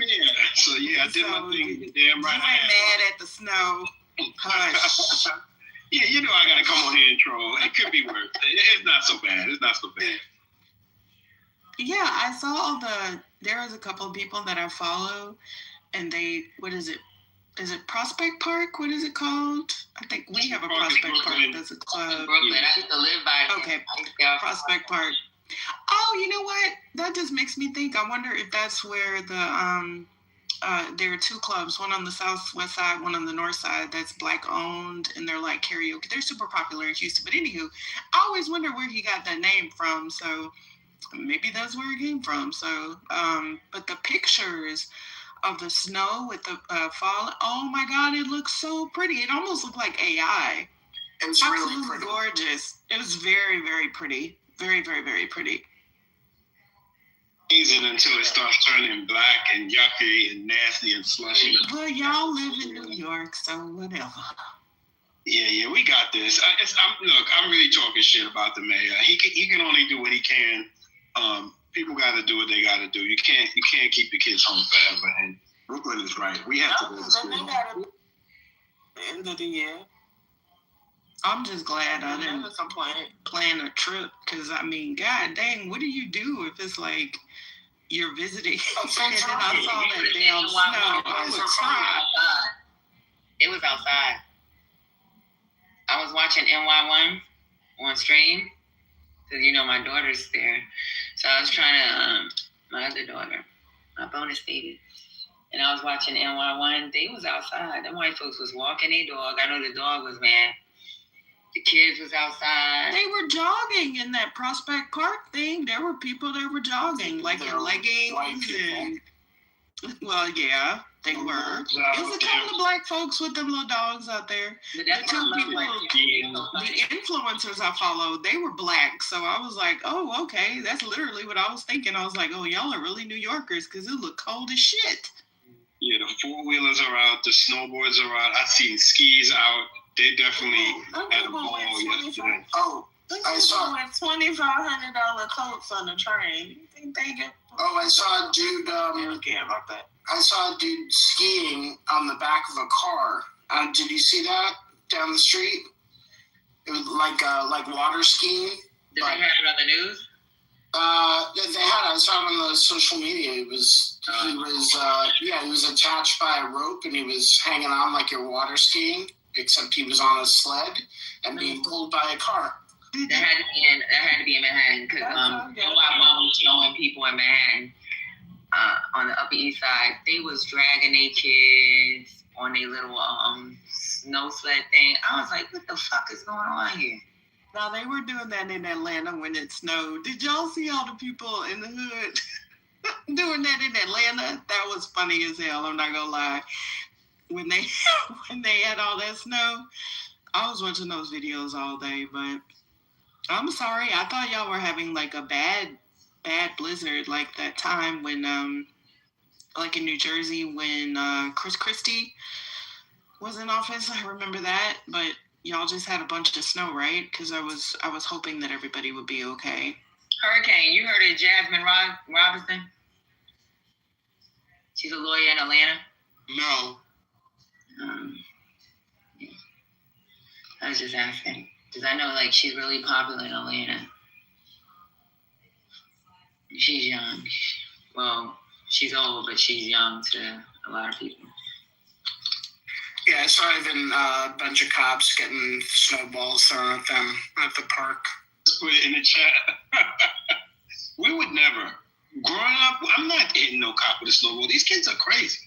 So, yeah, I did my thing. Damn right.
You ain't mad at the snow. Hush.
Yeah, I got to come on here and troll. It could be worse. It's not so bad.
Yeah, I saw there was a couple of people that I follow, and what is it? Is it Prospect Park? What is it called? I think we have a Prospect Park. That's a club.
Brooklyn. I used to live by it.
Okay, Prospect Park. Oh, you know what? That just makes me think. I wonder if that's where there are two clubs, one on the southwest side, one on the north side, that's Black owned, and they're like karaoke. They're super popular in Houston. But anywho, I always wonder where he got that name from. So maybe that's where it came from. So, but the pictures of the snow with the fall, oh my God, it looks so pretty. It almost looked like AI.
It was
absolutely
really pretty.
Gorgeous. It was very, very pretty. Very, very, very pretty.
Amazing until it starts turning black and yucky and nasty and slushy.
Well, y'all live in New York, so whatever.
Yeah, we got this. I'm really talking shit about the mayor. He can only do what he can. People got to do what they got to do. You can't keep the kids home forever. And Brooklyn is right. We have to go to school.
End of the year.
I'm just glad I didn't plan a trip, because god dang, what do you do if it's like you're visiting and then I saw that damn snow? I was crying.
It was outside. I was watching NY1 on stream because my daughter's there, so I was trying to my other daughter, my bonus baby. And I was watching NY1. They was outside. Them white folks was walking their dog. I know the dog was mad. The kids was outside.
They were jogging in that Prospect Park thing. There were people that were jogging, like in leggings and. Well, yeah, they were. It was a couple of black folks with them little dogs out there. The two people, the influencers I followed, they were black. So I was like, oh, okay, that's literally what I was thinking. I was like, oh, y'all are really New Yorkers, because it looked cold as shit.
Yeah, the four-wheelers are out, the snowboards are out. I seen skis out. They definitely had a ball yesterday.
Oh, I saw
$2,500 coats on the train. You think they get?
Oh, I saw a dude.
About that.
I saw a dude skiing on the back of a car. Did you see that down the street? It was like water skiing.
Did they have it on the news?
They had it. I saw it on the social media. He was attached by a rope and he was hanging on like you're water skiing, except he was on a sled and being pulled by a car.
That had to be in Manhattan, because NY1 was showing people in Manhattan on the Upper East Side. They was dragging their kids on their little snow sled thing. I was like, what the fuck is going on here?
Now, they were doing that in Atlanta when it snowed. Did y'all see all the people in the hood doing that in Atlanta? That was funny as hell, I'm not gonna lie. When they had all that snow, I was watching those videos all day, but I'm sorry. I thought y'all were having like a bad blizzard, like that time when, like in New Jersey when Chris Christie was in office. I remember that, but y'all just had a bunch of snow, right? Because I was hoping that everybody would be okay.
Hurricane. You heard of Jasmine Robinson? She's a lawyer in Atlanta.
No.
Yeah. I was just asking. Because I know, like, she's really popular in Atlanta. She's young. Well, she's old, but she's young to a lot of people.
Yeah, I saw even a bunch of cops getting snowballs thrown at them at the park.
Just put it in the chat. We would never. Growing up, I'm not hitting no cop with a snowball. These kids are crazy.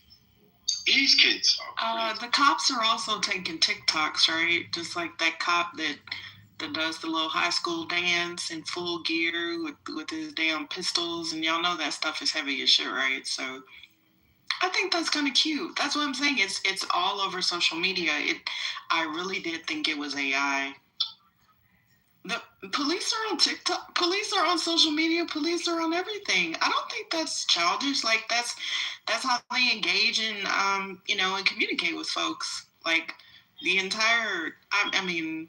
These kids are crazy.
The cops are also taking TikToks, right? Just like that cop that does the little high school dance in full gear with his damn pistols. And y'all know that stuff is heavy as shit, right? So I think that's kind of cute. That's what I'm saying. It's all over social media. I really did think it was AI. The police are on TikTok. Police are on social media. Police are on everything. I don't think that's childish. Like that's how they engage and and communicate with folks.
Like the entire, I mean,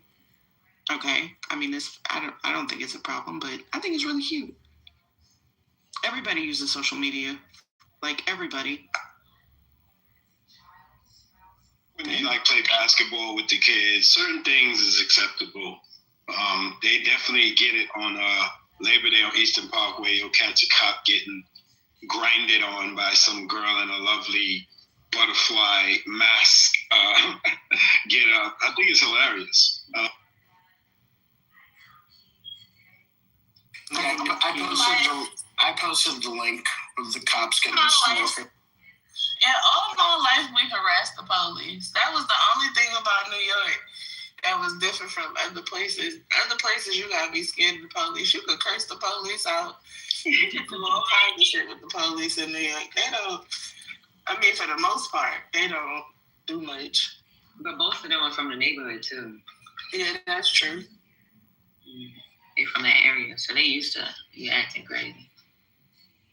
okay. I mean, I don't think it's a problem, but I think it's really cute. Everybody uses social media. Like everybody.
When they like play basketball with the kids, certain things is acceptable. They definitely get it on Labor Day on Eastern Parkway. You'll catch a cop getting grinded on by some girl in a lovely butterfly mask get up. I think it's hilarious.
I posted the link of the cops getting snow.
Yeah, all my life we harassed the police. That was the only thing about New York that was different from other places. Other places you gotta be scared of the police. You could curse the police out. You can do all kinds of shit with the police in New York. They don't. I mean, for the most part, they don't do much.
But most of them are from the neighborhood too.
Yeah, that's true.
They're from that area, so they used to be acting crazy.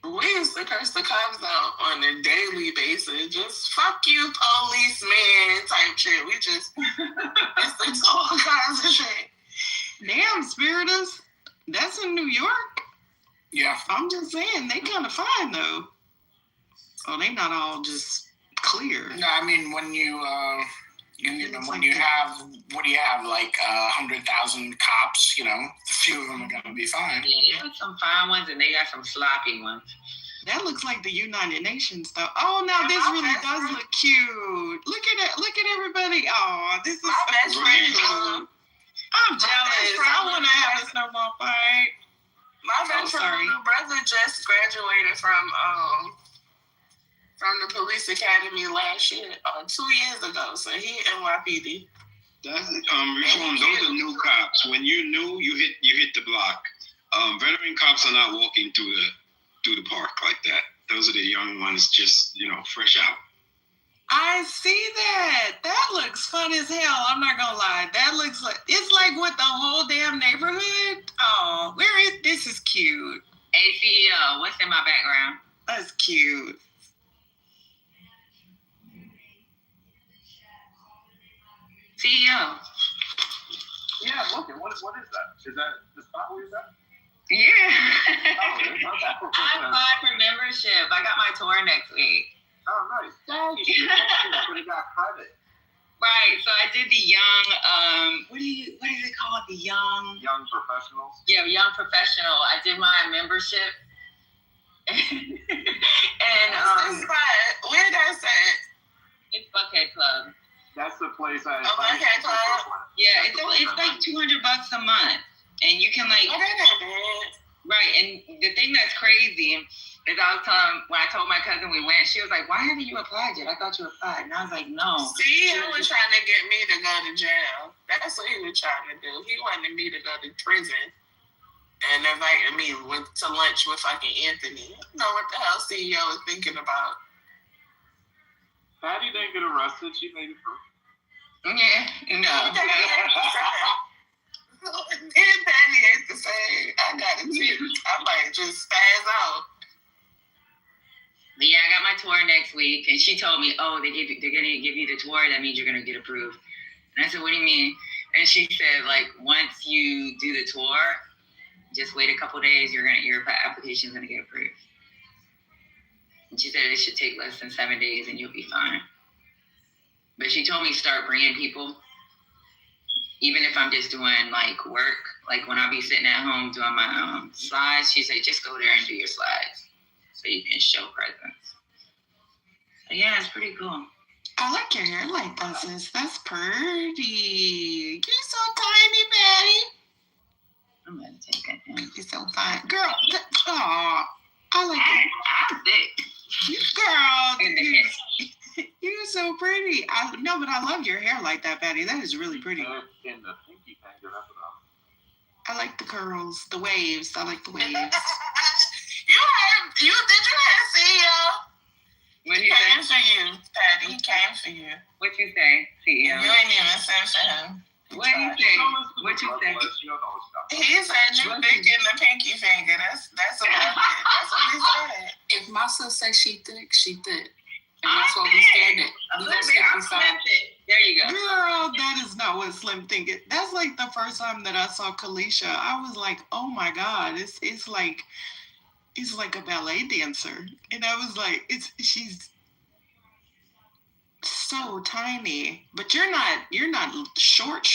We used to curse the cops out on a daily basis. Just fuck you, policeman type shit. We just used to do all kinds of shit.
Damn, Spiritus. That's in New York?
Yeah.
I'm just saying, they kind of fine, though. Oh, they not all just clear.
No, I mean, when you have, what do you have, like 100,000 cops, a few of them are going to be fine.
Yeah, they got some fine ones and they got some sloppy ones.
That looks like the United Nations, though. Oh, now this really does look cute. Look at it. Look at everybody. Oh, this is so cute. I'm jealous. I want to have a snowball fight.
My best friend's brother just graduated from the police academy last year, 2 years ago. So he NYPD.
That's Reform. Those are new cops. When you're new, you hit the block. Veteran cops are not walking through the park like that. Those are the young ones, just fresh out.
I see that. That looks fun as hell. I'm not gonna lie. That looks like it's like with the whole damn neighborhood. Oh, this is cute.
Hey CEO, what's in my background?
That's cute. CEO.
Yeah, I'm looking. What is that? Is that the spot where is that?
Yeah. I applied for membership. I got my tour next week.
Oh, nice. You got credit.
Right. So I did the young, what is it called? The young
professionals?
Yeah, young professional. I did my membership. And
where that's at?
It's Buckhead Club.
That's the place I
Buckhead Club?
Yeah, it's like $200 a month. And you can right. And the thing that's crazy is when I told my cousin we went, she was like, "Why haven't you applied yet? I thought you applied." And I was like, "No."
See, he was trying to get me to go to jail. That's what he was trying to do. He wanted me to go to prison and invited me to lunch with fucking Anthony. I don't know what the hell CEO is thinking about.
Patty didn't get arrested. She made it through.
Yeah, no.
And Patty ain't the same. I got it too. I might just spaz out.
But yeah, I got my tour next week, and she told me, "Oh, they're gonna give you the tour. That means you're gonna get approved." And I said, "What do you mean?" And she said, "Like once you do the tour, just wait a couple days. Your application's gonna get approved." And she said it should take less than 7 days, and you'll be fine. But she told me start bringing people. Even if I'm just doing like work, like when I be sitting at home doing my slides, she said, just go there and do your slides so you can show presence. So yeah, it's pretty cool.
I like your hair like that, sis. That's pretty. You're so tiny, Patty.
I'm gonna take it.
You're so fine. Girl, I like it.
I'm thick.
Girl, you're so pretty. But I love your hair like that, Patty. That is really pretty.
In the pinky finger, that's what
I like the curls, the waves. I like the waves.
You did have CEO?
What
he came for you, Patty. He came for you.
What you say, CEO?
You ain't even sent for him.
What do you say? What you say?
He said you thick in the pinky finger. That's about it. That's what he said.
If my sis says she thick, she thick. And that's what we stand it.
I'm slim thick. There you go.
Girl, that is not what Slim thinking. That's like the first time that I saw Kalisha. I was like, oh my God, it's like a ballet dancer. And I was like, she's so tiny. But you're not short.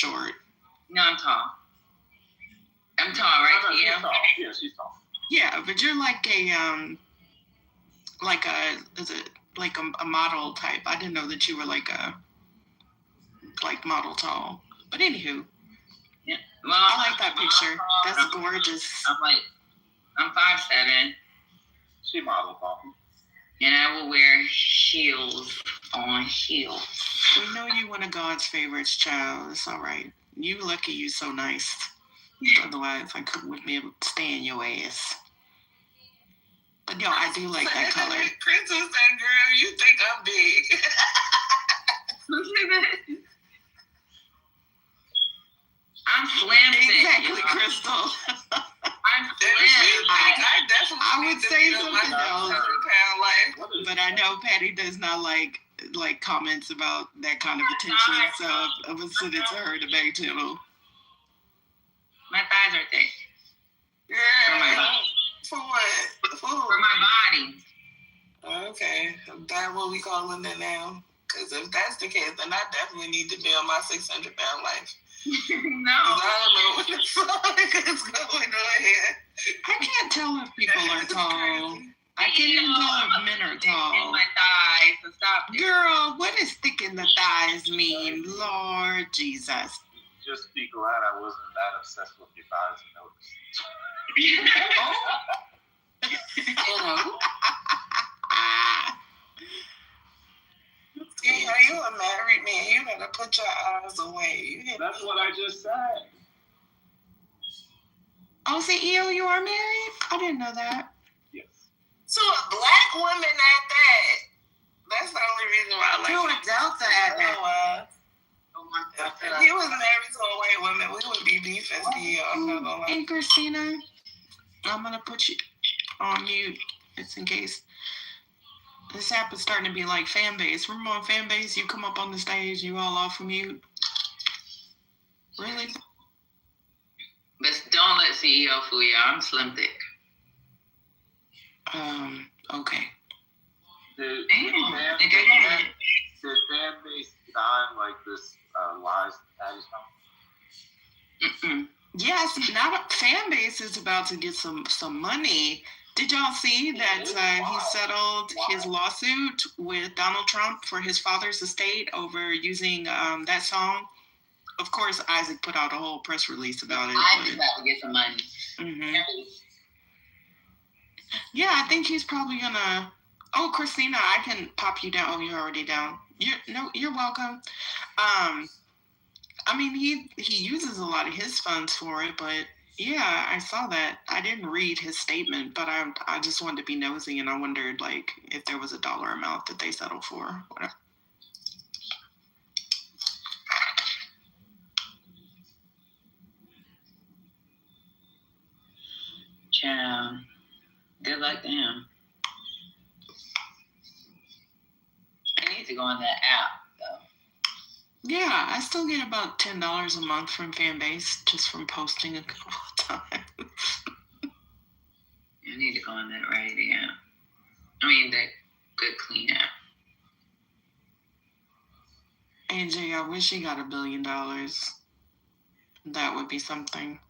No, I'm tall. I'm tall, right?
Yeah. Yeah, she's tall.
Yeah, but you're like a model type. I didn't know that you were like model tall. But anywho.
Yeah. Well,
I like that picture. That's gorgeous.
I'm 5'7".
She model tall.
And I will wear heels on heels.
We know you one of God's favorites, child. It's all right. You lucky you so nice. Otherwise, I wouldn't be able to stand your ass. But yo, I do like that color.
Princess and girl, you think I'm big.
I'm slim thick.
Exactly, Crystal.
I'm slim.
I
would say something else. But I know Patty does not like comments about that kind of attention, so I'm gonna send it to her to back channel.
My thighs are thick.
Yeah. For what?
For my body.
Okay, that's what we calling it now. Because if that's the case, then I definitely need to be on my 600-pound life.
No.
I don't know what the fuck is going on here.
I can't tell if people are tall. I can't even tell if men are tall.
My thighs, so stop it.
Girl, what does thick in the thighs mean? Lord Jesus.
Just be glad I wasn't that obsessed with your thighs to notice.
See, are you a married man? You gotta put your eyes away.
That's what I just said.
Oh, CEO, you are married? I didn't know that.
Yes.
To a black woman at that. That's the only reason why I like
To a Delta at that.
If he was married to a white woman, we would be beefing, CEO. I'm not gonna lie.
Hey, Christina, I'm gonna put you on mute just in case. This app is starting to be like fan base. Remember on fan base, you come up on the stage, you all off of mute. Really?
But don't let CEO fool you. I'm slim thick.
Okay.
Did
Damn.
fan base design like this lies Patty's
Yes, now fan base is about to get some money. Did y'all see that he settled his lawsuit with Donald Trump for his father's estate over using that song? Of course, Isaac put out a whole press release about it.
Isaac's about to get some money.
Mm-hmm. Yeah, I think he's probably gonna. Oh, Christina, I can pop you down. Oh, you're already down. You're welcome. I mean, he uses a lot of his funds for it, but yeah, I saw that. I didn't read his statement, but I just wanted to be nosy, and I wondered like if there was a dollar amount that they settled for. Whatever.
Child. Good luck to him. I need to go on that app, though.
Yeah, I still get about $10 a month from Fanbase just from posting a couple of times.
I need to go on that right app. I mean, that good clean app.
AJ, I wish he got $1 billion. That would be something.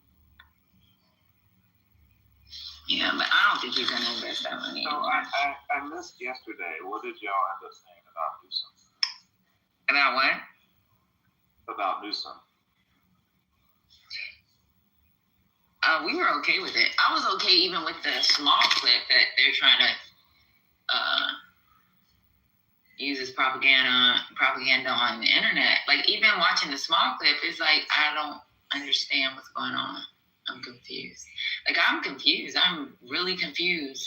Yeah, but I don't think he's going to invest that money.
So I missed yesterday. What did y'all end up saying about Newsom?
About what?
About Newsom.
We were okay with it. I was okay even with the small clip that they're trying to use as propaganda on the internet. Like, even watching the small clip, it's like, I don't understand what's going on. I'm confused. Like, I'm confused. I'm really confused.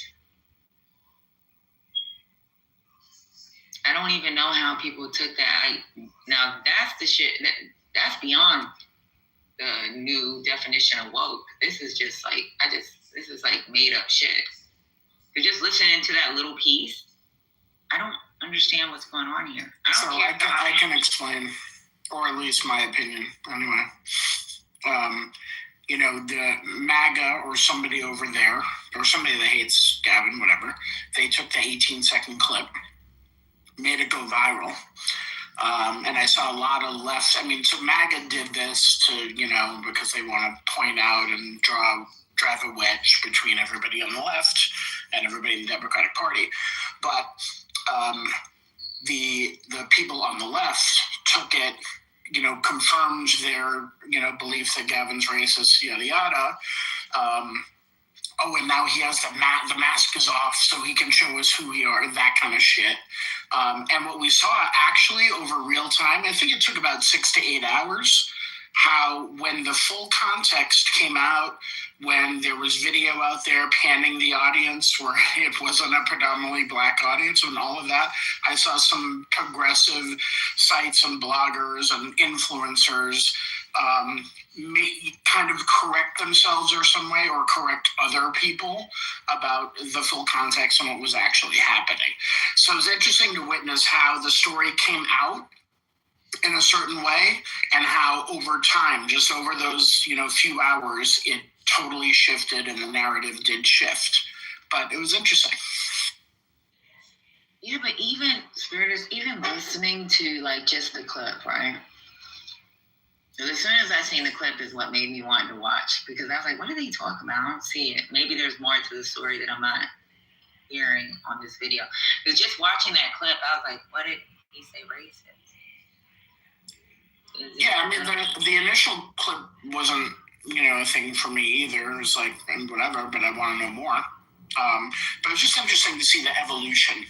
I don't even know how people took that. Now, that's the shit. That's beyond the new definition of woke. This is just like, this is like made up shit. You're just listening to that little piece. I don't
understand what's going on here.
So I can explain, or at least my opinion, anyway. You know, the MAGA or somebody over there, or somebody that hates Gavin, whatever, they took the 18-second clip, made it go viral. And I saw a lot of left. I mean, so MAGA did this to, you know, because they want to point out and drive a wedge between everybody on the left and everybody in the Democratic Party. But the people on the left took it, you know, confirmed their, you know, belief that Gavin's racist, yada yada. And now he has the mask is off so he can show us who we are, that kind of shit. And what we saw actually over real time, I think it took about 6 to 8 hours, how when the full context came out, when there was video out there panning the audience where it wasn't a predominantly black audience and all of that, I saw some progressive sites and bloggers and influencers kind of correct themselves or some way, or correct other people about the full context and what was actually happening. So it was interesting to witness how the story came out in a certain way, and how over time, just over those, you know, few hours, it totally shifted and the narrative did shift. But it was interesting.
Yeah, but even listening to like just the clip, right? As soon as I seen the clip is what made me want to watch, because I was like, what are they talking about? I don't see it. Maybe there's more to the story that I'm not hearing on this video. Because just watching that clip, I was like, what did he say racist?
Yeah, I mean, the initial clip wasn't, you know, a thing for me either. It was like, whatever, but I want to know more. But it's just interesting to see the evolution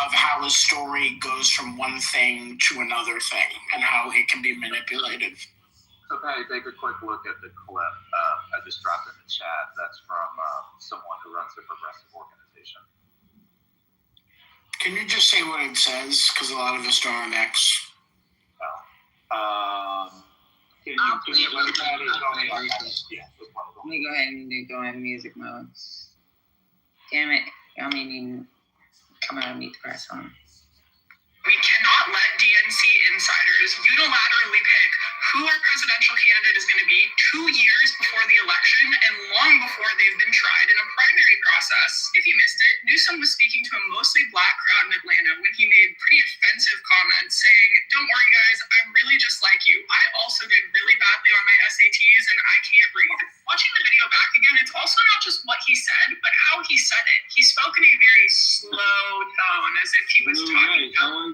of how a story goes from one thing to another thing and how it can be manipulated.
So, Patty, take a quick look at the clip I just dropped in the chat. That's from someone who runs a progressive organization.
Can you just say what it says? Because a lot of us don't have X.
Let me go ahead and go in music mode. Damn it. I mean, come on, meet the press on.
We cannot let DNC insiders unilaterally pick who our presidential candidate is going to be 2 years before the election and long before they've been tried in a primary process. If you missed it, Newsom was speaking to a mostly black crowd in Atlanta when he made pretty offensive comments saying, "Don't worry guys, I'm really just like you. I also did really badly on my SATs and I can't breathe." Watching the video back again, it's also not just what he said, but how he said it. He spoke in a very slow tone, as if he was talking about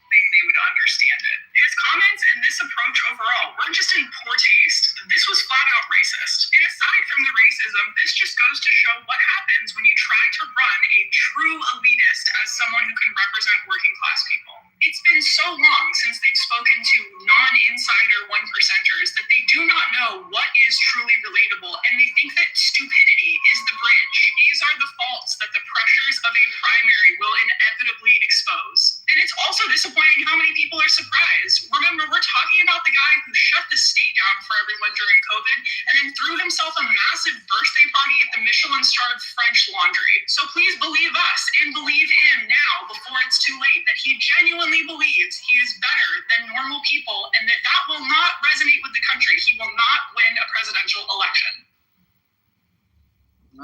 they would understand it. His comments and this approach overall weren't just in poor taste, this was flat out racist. And aside from the racism, this just goes to show what happens when you try to run a true elitist as someone who can represent working class people. It's been so long since they've spoken to non-insider one percenters that they do not know what is truly relatable, and they think that stupidity is the bridge. These are the faults that the pressures of a primary will inevitably expose. And it's also disappointing how many people are surprised. Remember, we're talking about the guy who shut the state down for everyone during COVID and then threw himself a massive birthday party at the Michelin-starred French Laundry. So please believe us and believe him now before it's too late that he genuinely believes he is better than normal people and that will not resonate with the country. He will not win a presidential election.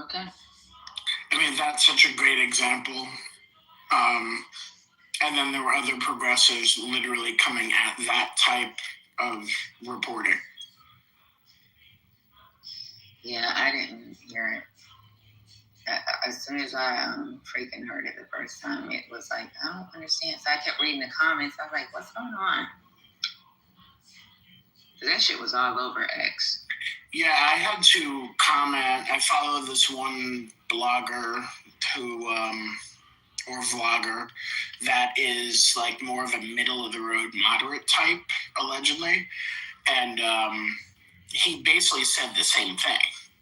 Okay.
I mean, that's such a great example. And then there were other progressives literally coming at that type of reporting.
Yeah, I didn't hear it. As soon as I freaking heard it the first time, it was like, I don't understand. So I kept reading the comments. I was like, what's going on? That shit was all over X.
Yeah, I had to comment. I follow this one blogger who, or vlogger, that is like more of a middle of the road moderate type, allegedly. And he basically said the same thing.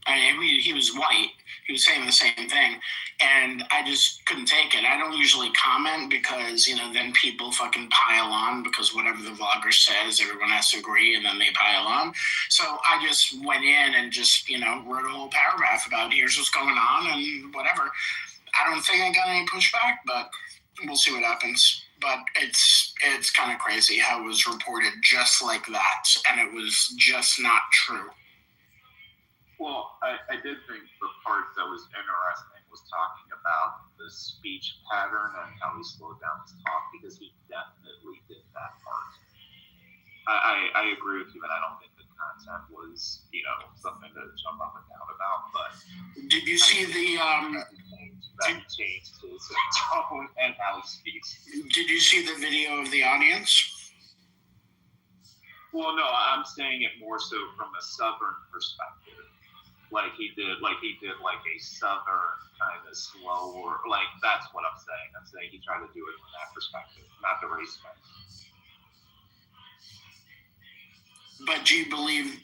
I mean, he was white. He was saying the same thing. And I just couldn't take it. I don't usually comment because, you know, then people fucking pile on because whatever the vlogger says, everyone has to agree and then they pile on. So I just went in and just, you know, wrote a whole paragraph about here's what's going on and whatever. I don't think I got any pushback, but we'll see what happens. But it's kind of crazy how it was reported just like that, and it was just not true.
Well, I did think the part that was interesting was talking about the speech pattern and how he slowed down his talk, because he definitely did that part. I agree with you, and I don't think the content was, something to jump up and down about. But
did you see
that he changed his tone and how he speaks?
Did you see the video of the audience?
Well, no, I'm saying it more so from a Southern perspective. Like he did a Southern kind of slower, that's what I'm saying. I'm saying he tried to do it from that perspective, not the race thing.
But do you believe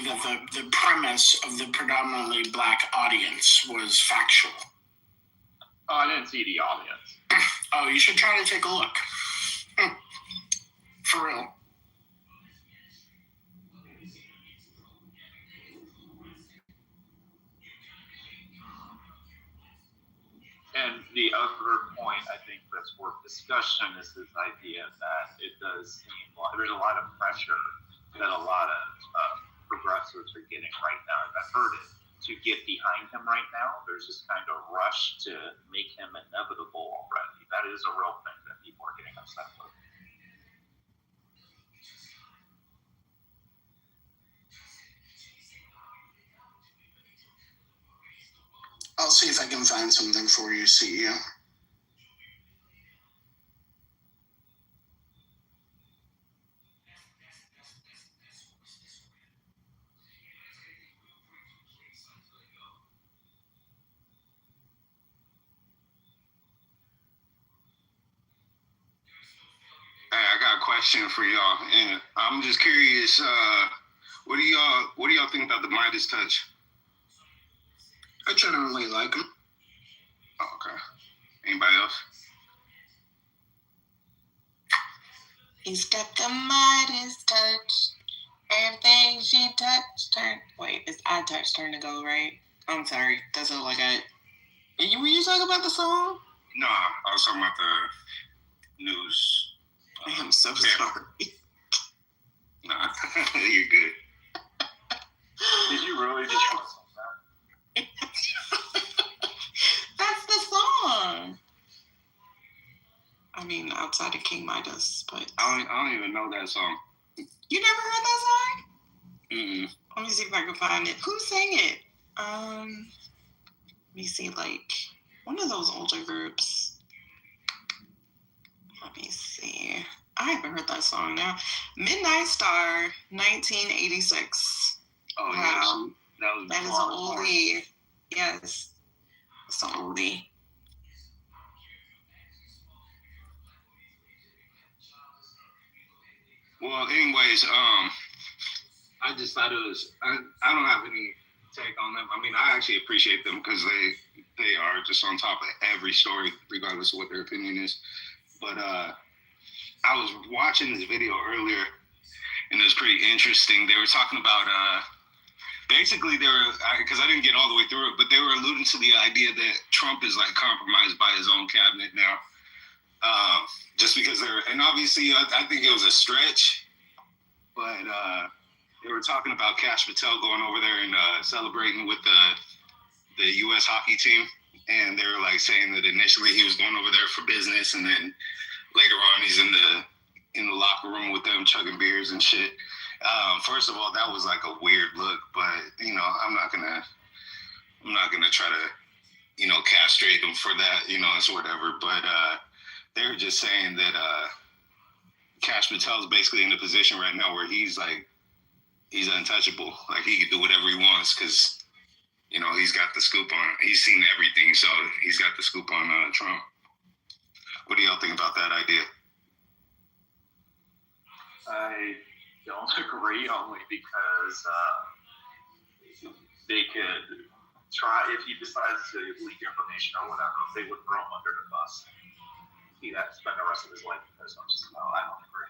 that the premise of the predominantly black audience was factual?
Oh, I didn't see the audience.
Oh, you should try to take a look. For real.
And the other point I think that's worth discussion is this idea that it does seem like there's a lot of pressure that a lot of progressives are getting right now. I've heard it, to get behind him right now. There's this kind of rush to make him inevitable already. That is a real thing that people are getting upset with.
I'll see if I can find something for you, CEO.
I got a question for y'all, and I'm just curious. What do y'all think about the Midas touch?
I generally like him.
Oh, okay. Anybody else?
He's got the Midas touch. Everything she touched turned. Wait, it's I touched turned to gold, right? I'm sorry. That's all I got. Were you talking about the song?
No, I was talking about the news.
I am so sorry.
Nah, you're good.
Did you really just want that?
That's the song. I mean, outside of King Midas, but
I don't even know that song.
You never heard that song?
Mm-mm.
Let me see if I can find it. Who sang it? Let me see, one of those older groups. Let me see. I haven't heard that song now. Midnight Star, 1986.
Oh,
wow.
Yes.
That is an oldie. Yes. It's an oldie.
Well, anyways, I just thought it was. I don't have any take on them. I mean, I actually appreciate them because they are just on top of every story, regardless of what their opinion is. But I was watching this video earlier, and it was pretty interesting. They were talking about basically they were, because I didn't get all the way through it, but they were alluding to the idea that Trump is compromised by his own cabinet now. Just because and obviously I think it was a stretch, but they were talking about Kash Patel going over there and celebrating with the U.S. hockey team, and they were saying that initially he was going over there for business, and then later on he's in the locker room with them chugging beers and shit. First of all, that was a weird look, but I'm not gonna try to castrate him for that. It's whatever, but. They were just saying that Kash Patel is basically in a position right now where he's untouchable. He can do whatever he wants because, he's got the scoop on it. He's seen everything, so he's got the scoop on Trump. What do y'all think about that idea?
I don't agree, only because they could try, if he decides to leak information or whatever, they would throw him under the bus. He'd have to spend the rest of his life in prison. I don't agree.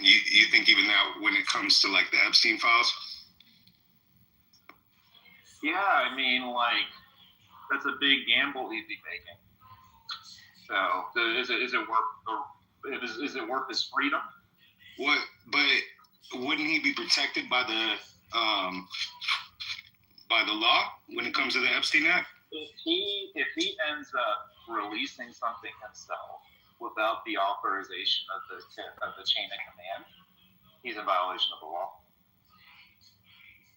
You think even now, when it comes to the Epstein files?
Yeah, I mean, that's a big gamble he'd be making. So is it worth his freedom?
What? But wouldn't he be protected by the law when it comes to the Epstein Act?
If he ends up releasing something himself without the authorization of the chain of command, he's in violation of the law.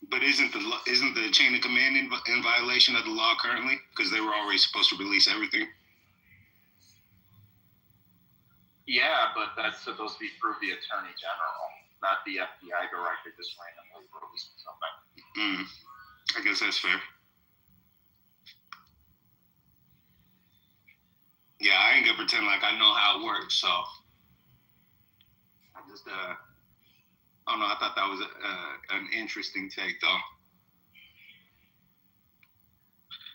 But isn't the chain of command in violation of the law currently? Because they were already supposed to release everything.
Yeah, but that's supposed to be through the Attorney General, not the FBI director just randomly releasing something.
I guess that's fair. Yeah, I ain't gonna pretend like I know how it works, so I just I don't know. I thought that was an interesting take, though.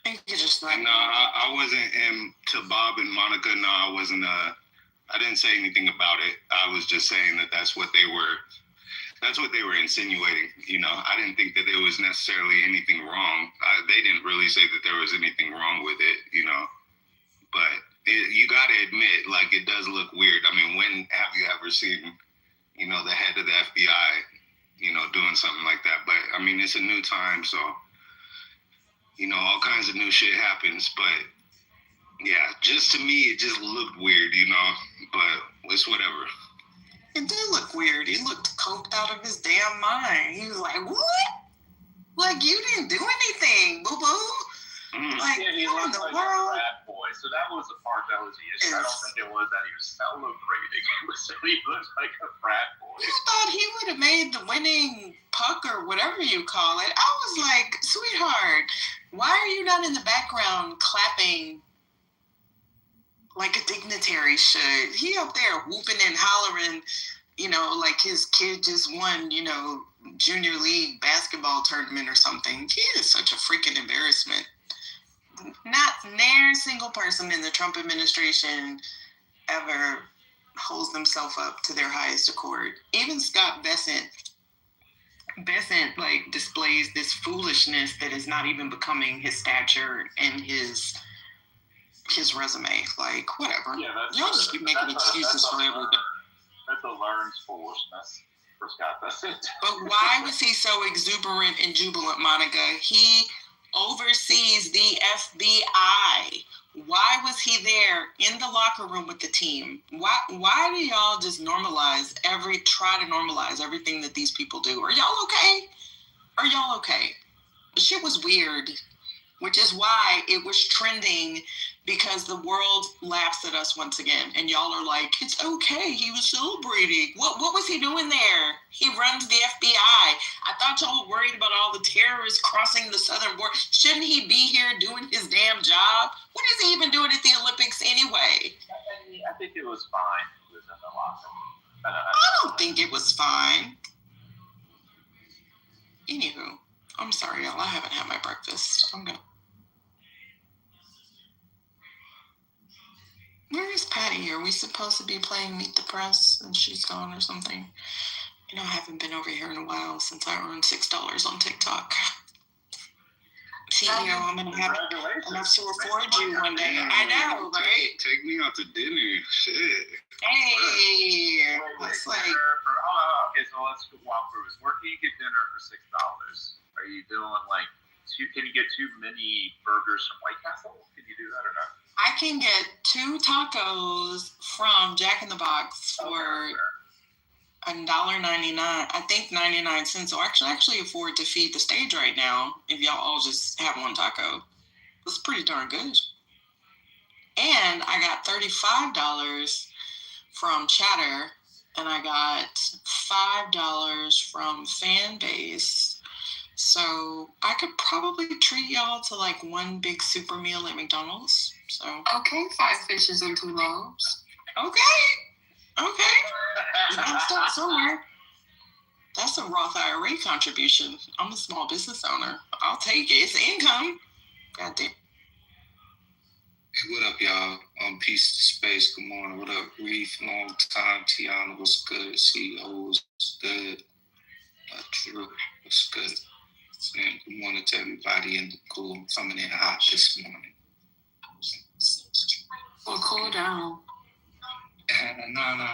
No, I wasn't. And to Bob and Monica, no, I wasn't. I didn't say anything about it. I was just saying that that's what they were insinuating. You know, I didn't think that there was necessarily anything wrong. They didn't really say that there was anything wrong with it. You know, but you got to admit, like, it does look weird. I mean, when have you ever seen, you know, the head of the FBI, you know, doing something like that? But I mean, it's a new time, so, you know, all kinds of new shit happens. But yeah, just to me, it just looked weird, you know, but it's whatever.
It did look weird. He looked coked out of his damn mind. He was like, what? Like, you didn't do anything, boo-boo. Like,
yeah, he
what in
looked
the
like
world?
a bad boy, so that was the part that was the issue. I don't think it was that he was celebrating. It was that he looked like a frat boy.
You thought he would have made the winning puck or whatever you call it. I was like, sweetheart, why are you not in the background clapping like a dignitary should? He up there whooping and hollering, you know, like his kid just won, you know, junior league basketball tournament or something. He is such a freaking embarrassment. Not near single person in the Trump administration ever holds themselves up to their highest accord. Even Scott Bessent like displays this foolishness that is not even becoming his stature and his resume. Like, whatever.
Yeah,
y'all just be making excuses for everything.
That's a learned foolishness for Scott Bessent.
But why was he so exuberant and jubilant, Monica? He oversees the FBI. Why was he there in the locker room with the team? Why do y'all just try to normalize everything that these people do? Are y'all okay? Are y'all okay? The shit was weird, which is why it was trending, because the world laughs at us once again. And y'all are like, it's okay, he was celebrating. What was he doing there? He runs the FBI. I thought y'all were worried about all the terrorists crossing the southern border. Shouldn't he be here doing his damn job? What is he even doing at the Olympics anyway?
I think it was fine. He was in the locker room.
I don't think it was fine. Anywho, I'm sorry, y'all. I haven't had my breakfast. I'm gonna... Where is Patty? Are we supposed to be playing Meet the Press and she's gone or something? You know, I haven't been over here in a while since I earned $6 on TikTok. CEO, I'm going to have enough to afford you one day. I know, right?
Take me out to dinner. Shit.
Hey. It's like...
Okay, so let's walk through this. Where can you get dinner for $6? Are you doing like... Can you get too many burgers from White Castle? Can you do that or not?
I can get 2 tacos from Jack in the Box for $1.99. I think 99 cents. So I actually afford to feed the stage right now if y'all all just have 1 taco. It's pretty darn good. And I got $35 from Chatter, and I got $5 from Fanbase. So I could probably treat y'all to like 1 big super meal at McDonald's. So
okay, 5 fishes and 2 loaves.
Okay. You gotta start somewhere. That's a Roth IRA contribution. I'm a small business owner. I'll take it. It's income. God damn.
Hey, what up, y'all? Peace to space. Good morning. What up, Reef? Long time. Tiana, what's good? CEO, what's good? Drew, what's good? And good morning to everybody in the cool. I'm coming in hot this morning.
Well, cool cool down.
No.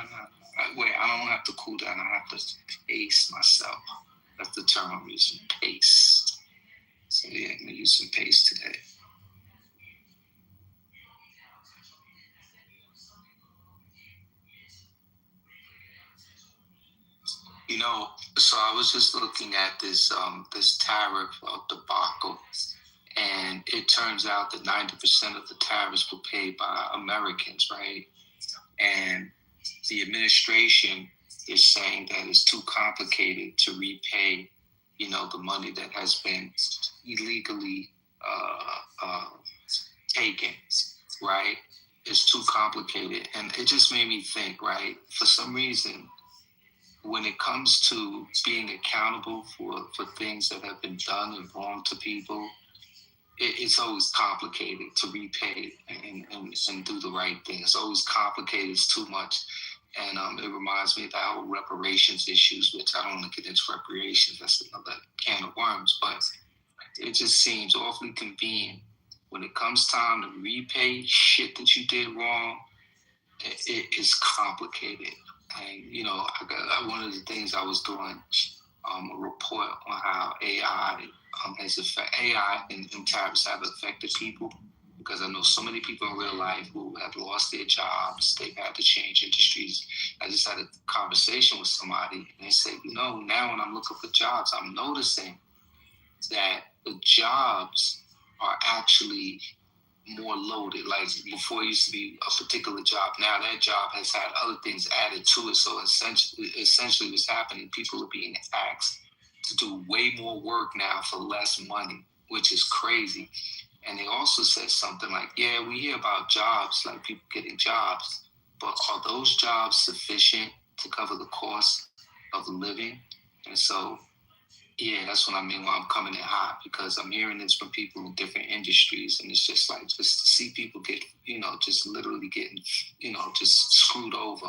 Wait, I don't have to cool down. I have to pace myself. That's the term I'm using, pace. So yeah, I'm gonna use some pace today. You know, so I was just looking at this tariff debacle, and it turns out that 90% of the tariffs were paid by Americans, right? And the administration is saying that it's too complicated to repay, the money that has been illegally taken, right? It's too complicated. And it just made me think, right? For some reason, when it comes to being accountable for things that have been done and wrong to people, it's always complicated to repay and do the right thing. It's always complicated. It's too much. And it reminds me of that whole reparations issues, which I don't want to get into reparations. That's another can of worms. But it just seems awfully convenient when it comes time to repay shit that you did wrong. It is complicated. And, one of the things I was doing a report on how AI and tariffs have affected people, because I know so many people in real life who have lost their jobs. They've had to change industries. I just had a conversation with somebody, and they said, now when I'm looking for jobs, I'm noticing that the jobs are actually more loaded. Like before, it used to be a particular job. Now that job has had other things added to it. So essentially what's happening, people are being asked to do way more work now for less money, which is crazy. And they also said something like, yeah, we hear about jobs, like people getting jobs, but are those jobs sufficient to cover the cost of living? And so, yeah, that's what I mean when I'm coming in hot, because I'm hearing this from people in different industries, and it's just like, just to see people get, just literally getting, just screwed over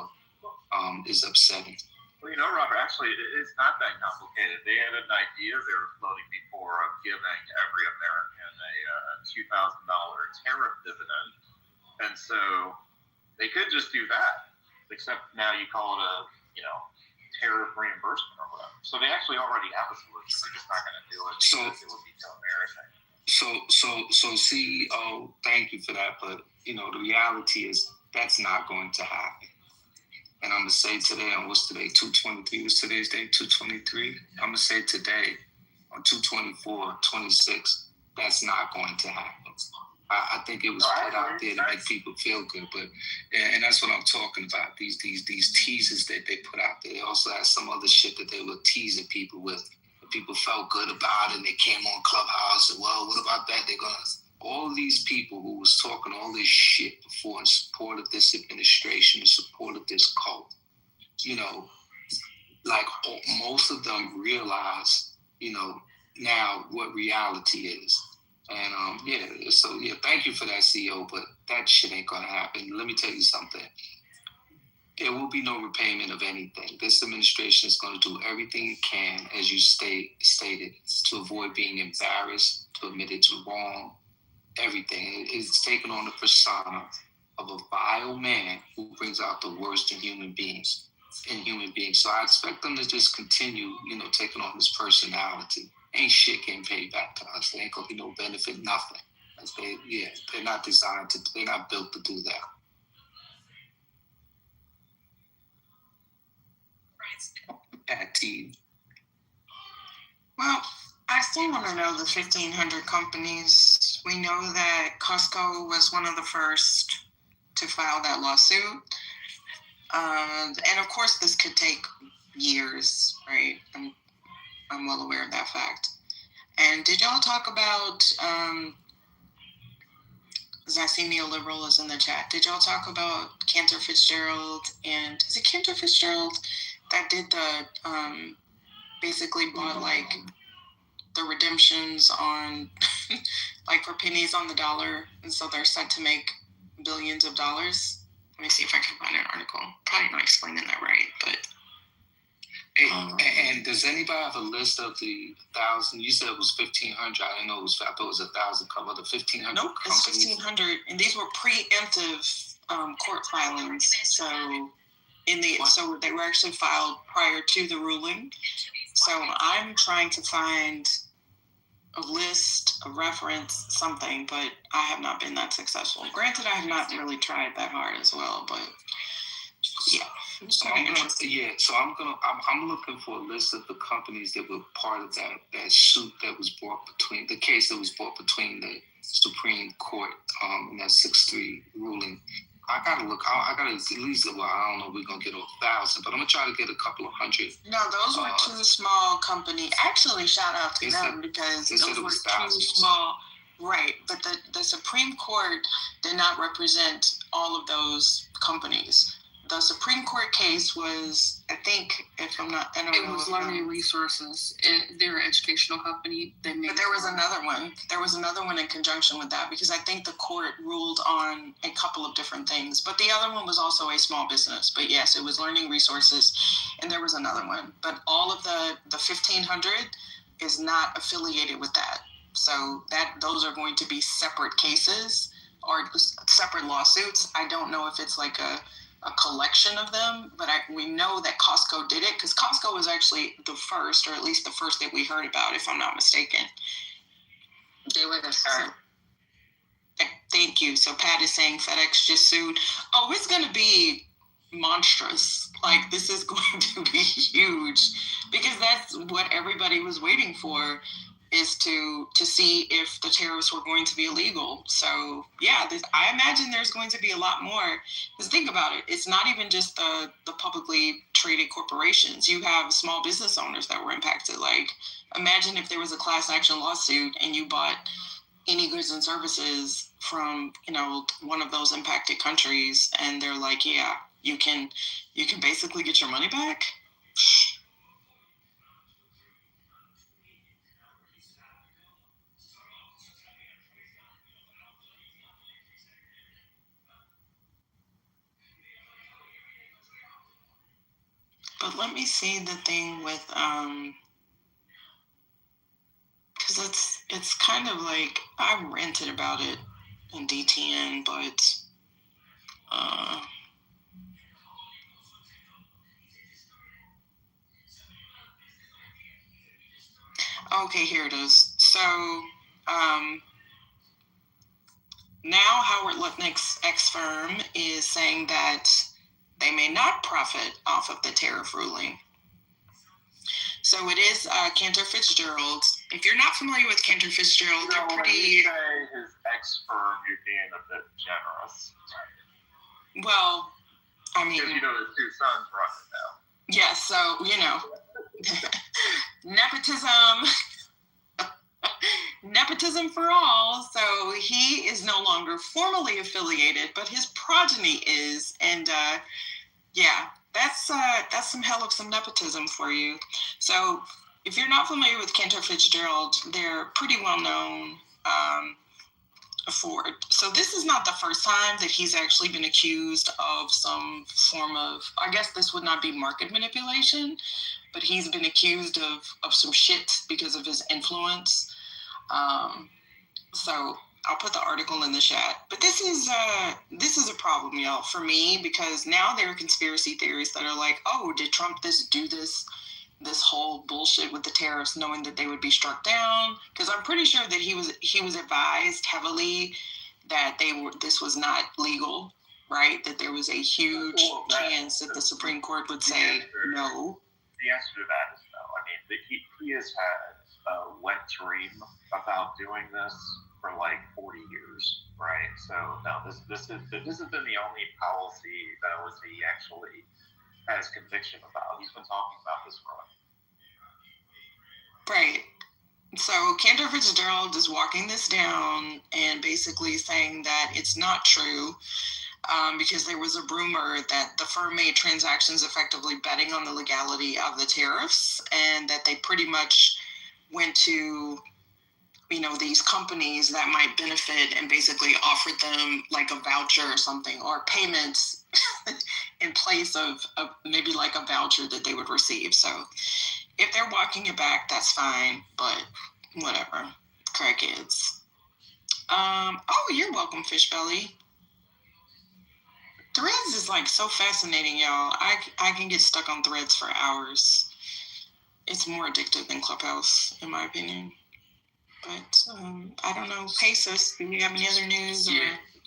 is upsetting.
Well, Robert, actually, it's not that complicated. They had an idea they were floating before of giving every American a $2,000 tariff dividend. And so they could just do that, except now you call it a, tariff reimbursement or whatever. So they actually already have a solution. They're just not going to do it because it would be so embarrassing.
So CEO, thank you for that. But, the reality is that's not going to happen. And I'm going to say today, on what's today, 2/23, what's today's date, 2/23? I'm going to say today, on 2/24/26, that's not going to happen. I think it was put out there to make people feel good, and that's what I'm talking about. These teasers that they put out there. They also had some other shit that they were teasing people with. People felt good about it, and they came on Clubhouse and, well, what about that? They're gonna. All these people who was talking all this shit before in support of this administration, in support of this cult, most of them realize, now what reality is. And thank you for that, CEO, but that shit ain't gonna happen. Let me tell you something. There will be no repayment of anything. This administration is going to do everything it can, as you stated, to avoid being embarrassed, to admit it's wrong, everything. It's taken on the persona of a vile man who brings out the worst in human beings. So I expect them to just continue, taking on this personality. Ain't shit getting paid back to us. There ain't gonna be no benefit, nothing. They're not designed to, they're not built to do that. Patty.
Well, I still want to know the 1,500 companies. We know that Costco was one of the first to file that lawsuit. And of course, this could take years, right? I'm well aware of that fact. And did y'all talk about, because I see neoliberal is in the chat, did y'all talk about Cantor Fitzgerald, and is it Cantor Fitzgerald that did the, basically bought like the redemptions on, like for pennies on the dollar, and so they're set to make billions of dollars? Let me see if I can find an article. Probably not explaining that right, but.
And does anybody have a list of the 1,000? You said it was 1,500. I thought it was 1,000 cover. The 1,500
nope,
companies.
It's 1,500, and these were preemptive court filings. So so they were actually filed prior to the ruling. So I'm trying to find a list, a reference, something, but I have not been that successful. Granted, I have not really tried that hard as well, but yeah.
So I'm looking for a list of the companies that were part of that suit that was brought between the case that was brought between the Supreme Court and that 6-3 ruling. I gotta look. I gotta at least. Well, I don't know. If we're gonna get 1,000, but I'm gonna try to get a couple of hundred.
No, those were two small companies. Actually, shout out to them because those were two small. Right, but the Supreme Court did not represent all of those companies. The Supreme Court case was, I think, if I'm not, I don't know.
It was Learning Resources. They're an educational company.
But there was another one. There was another one in conjunction with that because I think the court ruled on a couple of different things. But the other one was also a small business. But yes, it was Learning Resources, and there was another one. But all of the 1,500 is not affiliated with that. So those are going to be separate cases or separate lawsuits. I don't know if it's like a collection of them, but we know that Costco did it because Costco was actually the first, or at least the first that we heard about, if I'm not mistaken.
They were the first.
Thank you. So Pat is saying FedEx just sued. Oh, it's going to be monstrous. Like, this is going to be huge because that's what everybody was waiting for, is to see if the tariffs were going to be illegal. So yeah, I imagine there's going to be a lot more. Because think about it, it's not even just the publicly traded corporations. You have small business owners that were impacted. Like, imagine if there was a class action lawsuit and you bought any goods and services from, one of those impacted countries, and they're like, yeah, you can basically get your money back. But let me see the thing with, because it's kind of like, I ranted about it in DTN, but, okay, here it is. So, now Howard Lutnick's ex-firm is saying that they may not profit off of the tariff ruling. So it is Cantor Fitzgerald. If you're not familiar with Cantor Fitzgerald, they're pretty...
When you say his ex-firm, you're being a bit generous.
Well, I mean...
Because there's two sons running now.
Yes, so, nepotism for all. So he is no longer formally affiliated, but his progeny is, and that's some hell of some nepotism for you. So if you're not familiar with Cantor Fitzgerald, they're pretty well known for. So this is not the first time that he's actually been accused of some form of, I guess this would not be market manipulation, but he's been accused of some shit because of his influence. So I'll put the article in the chat. But this is a problem, y'all, for me, because now there are conspiracy theories that are like, oh, did Trump do this whole bullshit with the tariffs, knowing that they would be struck down? Because I'm pretty sure that he was advised heavily that this was not legal, right? That there was a huge chance that the Supreme Court would say no.
The answer to that is no. I mean, he has had a wet dream about doing this for like 40 years, right? So no, this has been the only policy that he actually has conviction about. He's been talking about this for
Right. So Cantor Fitzgerald is walking this down and basically saying that it's not true, because there was a rumor that the firm made transactions effectively betting on the legality of the tariffs, and that they pretty much went to, these companies that might benefit and basically offered them like a voucher or something, or payments in place of maybe like a voucher that they would receive. So if they're walking it back, that's fine, but whatever. Crackheads. Oh, you're welcome, Fishbelly. Threads is like so fascinating, y'all. I can get stuck on Threads for hours. It's more addictive than Clubhouse, in my opinion. But I don't know. Paces, do we have any other news? Or?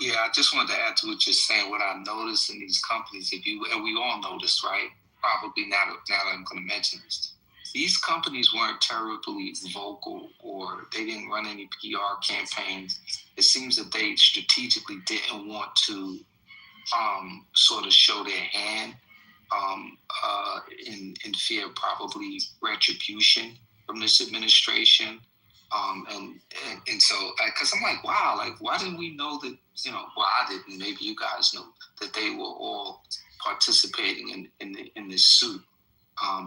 Yeah, I just wanted to add to what you're saying. What I noticed in these companies, and we all noticed, right? Probably now that I'm going to mention this. These companies weren't terribly vocal, or they didn't run any PR campaigns. It seems that they strategically didn't want to sort of show their hand in fear of probably retribution from this administration. And so, because I'm like, wow, like, why didn't we know that, well, I didn't, maybe you guys knew that they were all participating in this suit.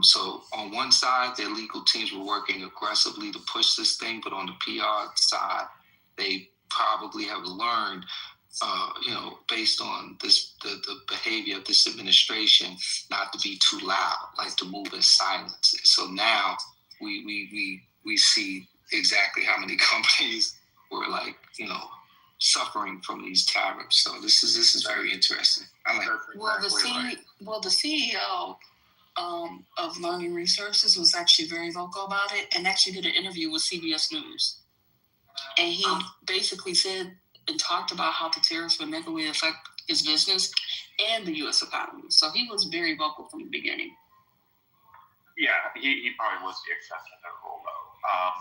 So on one side, their legal teams were working aggressively to push this thing, but on the PR side, they probably have learned, based on the behavior of this administration, not to be too loud, like to move in silence. So now we see exactly how many companies were like, suffering from these tariffs. So this is very interesting. I like.
Well, the CEO of Learning Resources was actually very vocal about it, and actually did an interview with CBS News, and he basically said and talked about how the tariffs would negatively affect his business and the U.S. economy. So he was very vocal from the beginning.
Yeah, he probably was the exception to the rule, though.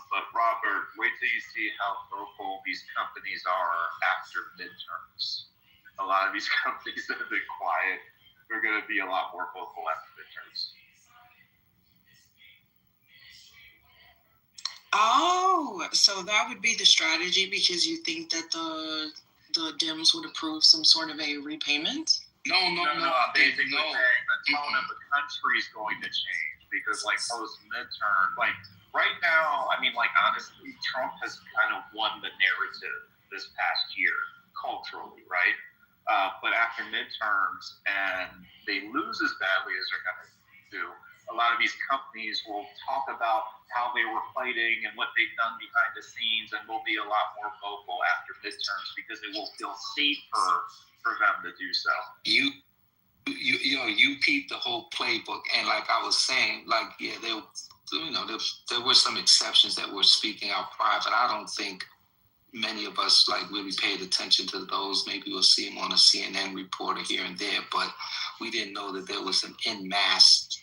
But Robert, wait till you see how vocal these companies are after midterms. A lot of these companies that have been quiet, they're going to be a lot more vocal after midterms.
Oh, so that would be the strategy, because you think that the Dems would approve some sort of a repayment?
No. Basically, saying the tone of the country is going to change, because, like, post midterm, like right now, I mean, like, honestly, Trump has kind of won the narrative this past year culturally, right? But after midterms, and they lose as badly as they're going to do, a lot of these companies will talk about how they were fighting and what they've done behind the scenes, and will be a lot more vocal after midterms because it will feel safer for them to do so. You
peeped the whole playbook, and like I was saying, like, yeah, there were some exceptions that were speaking out private. I don't think many of us like really paid attention to those. Maybe we'll see them on a CNN reporter here and there, but we didn't know that there was an en masse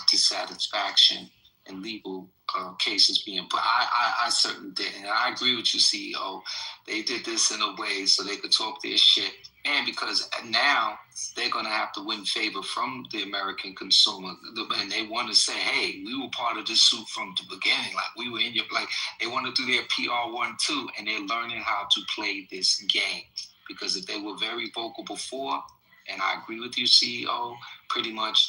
dissatisfaction and legal cases being put. I certainly didn't. And I agree with you, CEO. They did this in a way so they could talk their shit. And because now they're going to have to win favor from the American consumer. And they want to say, hey, we were part of this suit from the beginning. Like, we were in your, like, they want to do their PR 1-2, and they're learning how to play this game. Because if they were very vocal before, and I agree with you, CEO, pretty much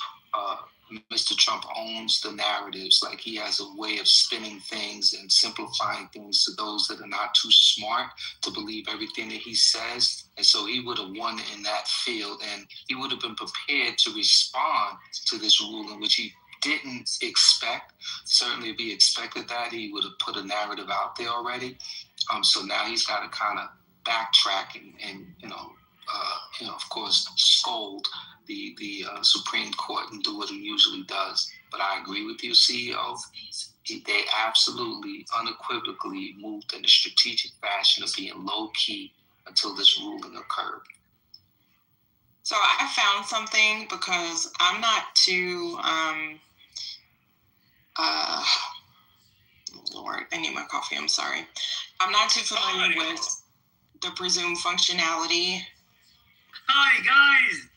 Mr. Trump owns the narratives. Like, he has a way of spinning things and simplifying things to those that are not too smart to believe everything that he says. And so he would have won in that field, and he would have been prepared to respond to this ruling, which he didn't expect. Certainly, if he expected that, he would have put a narrative out there already. So now he's got to kind of backtrack and of course, scold the Supreme Court and do what he usually does. But I agree with you, CEO. They absolutely, unequivocally moved in a strategic fashion of being low-key until this ruling occurred.
So I found something, because I'm not too, Lord, I need my coffee, I'm sorry. I'm not too familiar with the presumed functionality.
Hi, guys.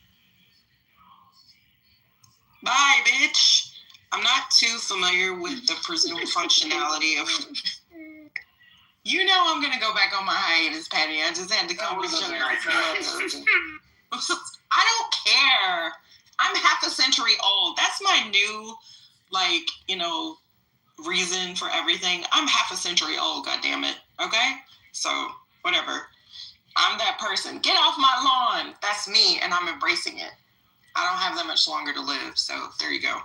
Bye, bitch. I'm not too familiar with the presumed functionality of... I'm going to go back on my hiatus, Patty. I just had to come with you. I don't care. I'm half a century old. That's my new, reason for everything. I'm half a century old, goddammit. Okay? So, whatever. I'm that person. Get off my lawn. That's me, and I'm embracing it. I don't have that much longer to live, so there you go.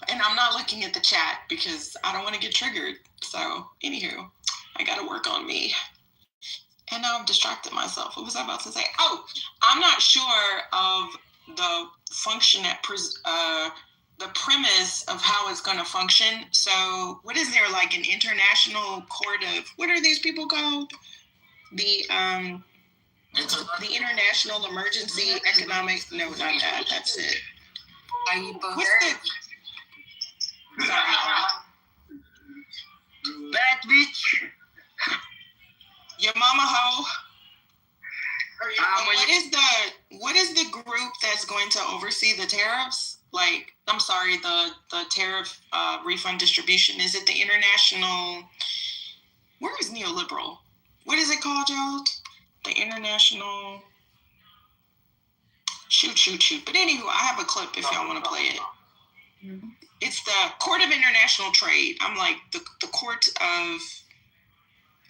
And I'm not looking at the chat because I don't want to get triggered. So, anywho, I got to work on me. And now I've distracted myself. What was I about to say? Oh, I'm not sure of the function the premise of how it's going to function. So what is there, like an international court of, what are these people called? The International Emergency Economic, no, not that, that's it. What's the, sorry.
Bad bitch.
Your mama hoe. What is the group that's going to oversee the tariffs? Like, I'm sorry, the tariff refund distribution. Is it the International? Where is neoliberal? What is it called, y'all? The International. Shoot. But anywho, I have a clip if y'all want to play it. Mm-hmm. It's the Court of International Trade. I'm like the court of.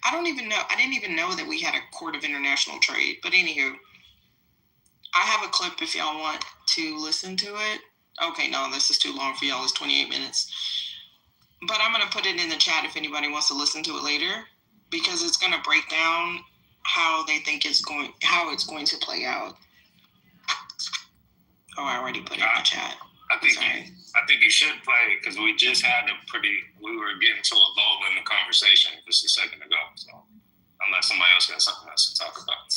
I don't even know. I didn't even know that we had a Court of International Trade. But anywho, I have a clip if y'all want to listen to it. Okay, no, this is too long for y'all. It's 28 minutes. But I'm going to put it in the chat if anybody wants to listen to it later, because it's going to break down how they think how it's going to play out. Oh, I already put it in the chat.
I think you should play because we just had we were getting to a lull in the conversation just a second ago. So unless somebody else got something else to talk about.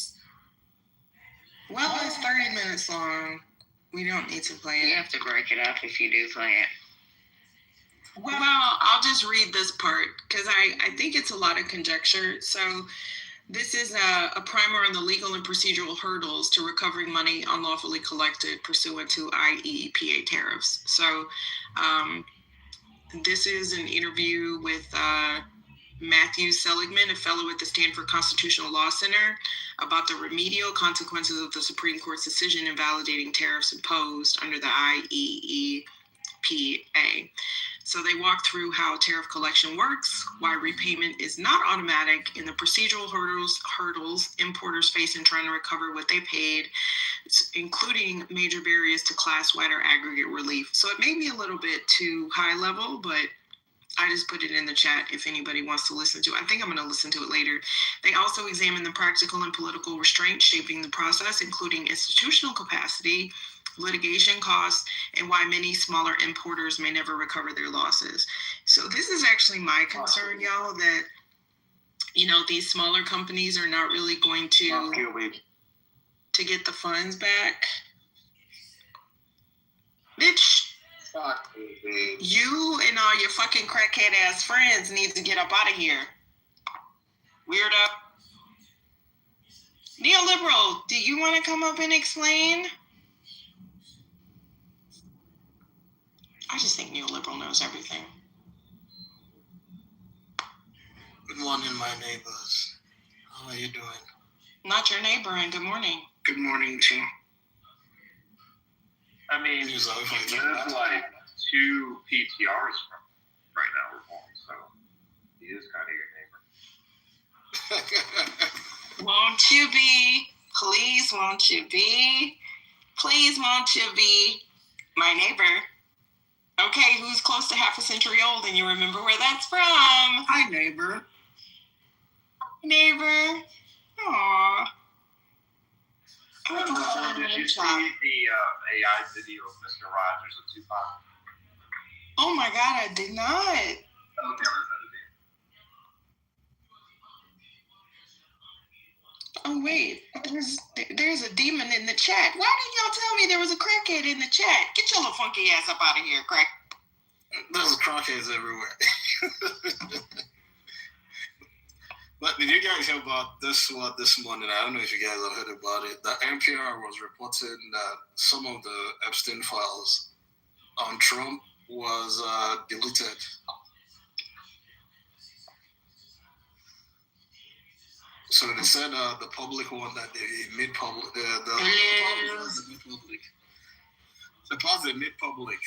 Well, it's 30 minutes long. We don't need to play it.
You have to break it up if you do play it.
Well, I'll just read this part because I think it's a lot of conjecture. So this is a primer on the legal and procedural hurdles to recovering money unlawfully collected pursuant to IEEPA tariffs. So this is an interview with Matthew Seligman, a fellow at the Stanford Constitutional Law Center, about the remedial consequences of the Supreme Court's decision invalidating tariffs imposed under the IEEPA. So they walk through how tariff collection works, why repayment is not automatic, and the procedural hurdles importers face in trying to recover what they paid, including major barriers to class-wide or aggregate relief. So it may be a little bit too high level, but I just put it in the chat if anybody wants to listen to it. I think I'm going to listen to it later. They also examine the practical and political restraints shaping the process, including institutional capacity, litigation costs, and why many smaller importers may never recover their losses. So this is actually my concern, y'all, that, these smaller companies are not really going to get the funds back. Bitch, you and all your fucking crackhead ass friends need to get up out of here. Weirdo. Neoliberal, do you want to come up and explain? I just think neoliberal knows everything.
Good morning, my neighbors. How are you doing?
Not your neighbor, and good morning.
Good morning, Tim.
I mean, there's like 2 PTRs from right now we're home, so he is kind of your neighbor.
Won't you be? Please, won't you be? Please, won't you be my neighbor? Okay, who's close to half a century old and you remember where that's from?
Hi, neighbor.
Neighbor. Aww.
Did you see the AI video of Mr. Rogers and Tupac?
Oh my God, I did not. Oh wait, there's a demon in the chat. Why didn't y'all tell me there was a crackhead in the chat? Get your little funky ass up out of here, crack.
There's crackheads everywhere. But did you guys hear about this morning? I don't know if you guys have heard about it. The NPR was reporting that some of the Epstein files on Trump was deleted. So they said the public one that they made public, the parts they made public,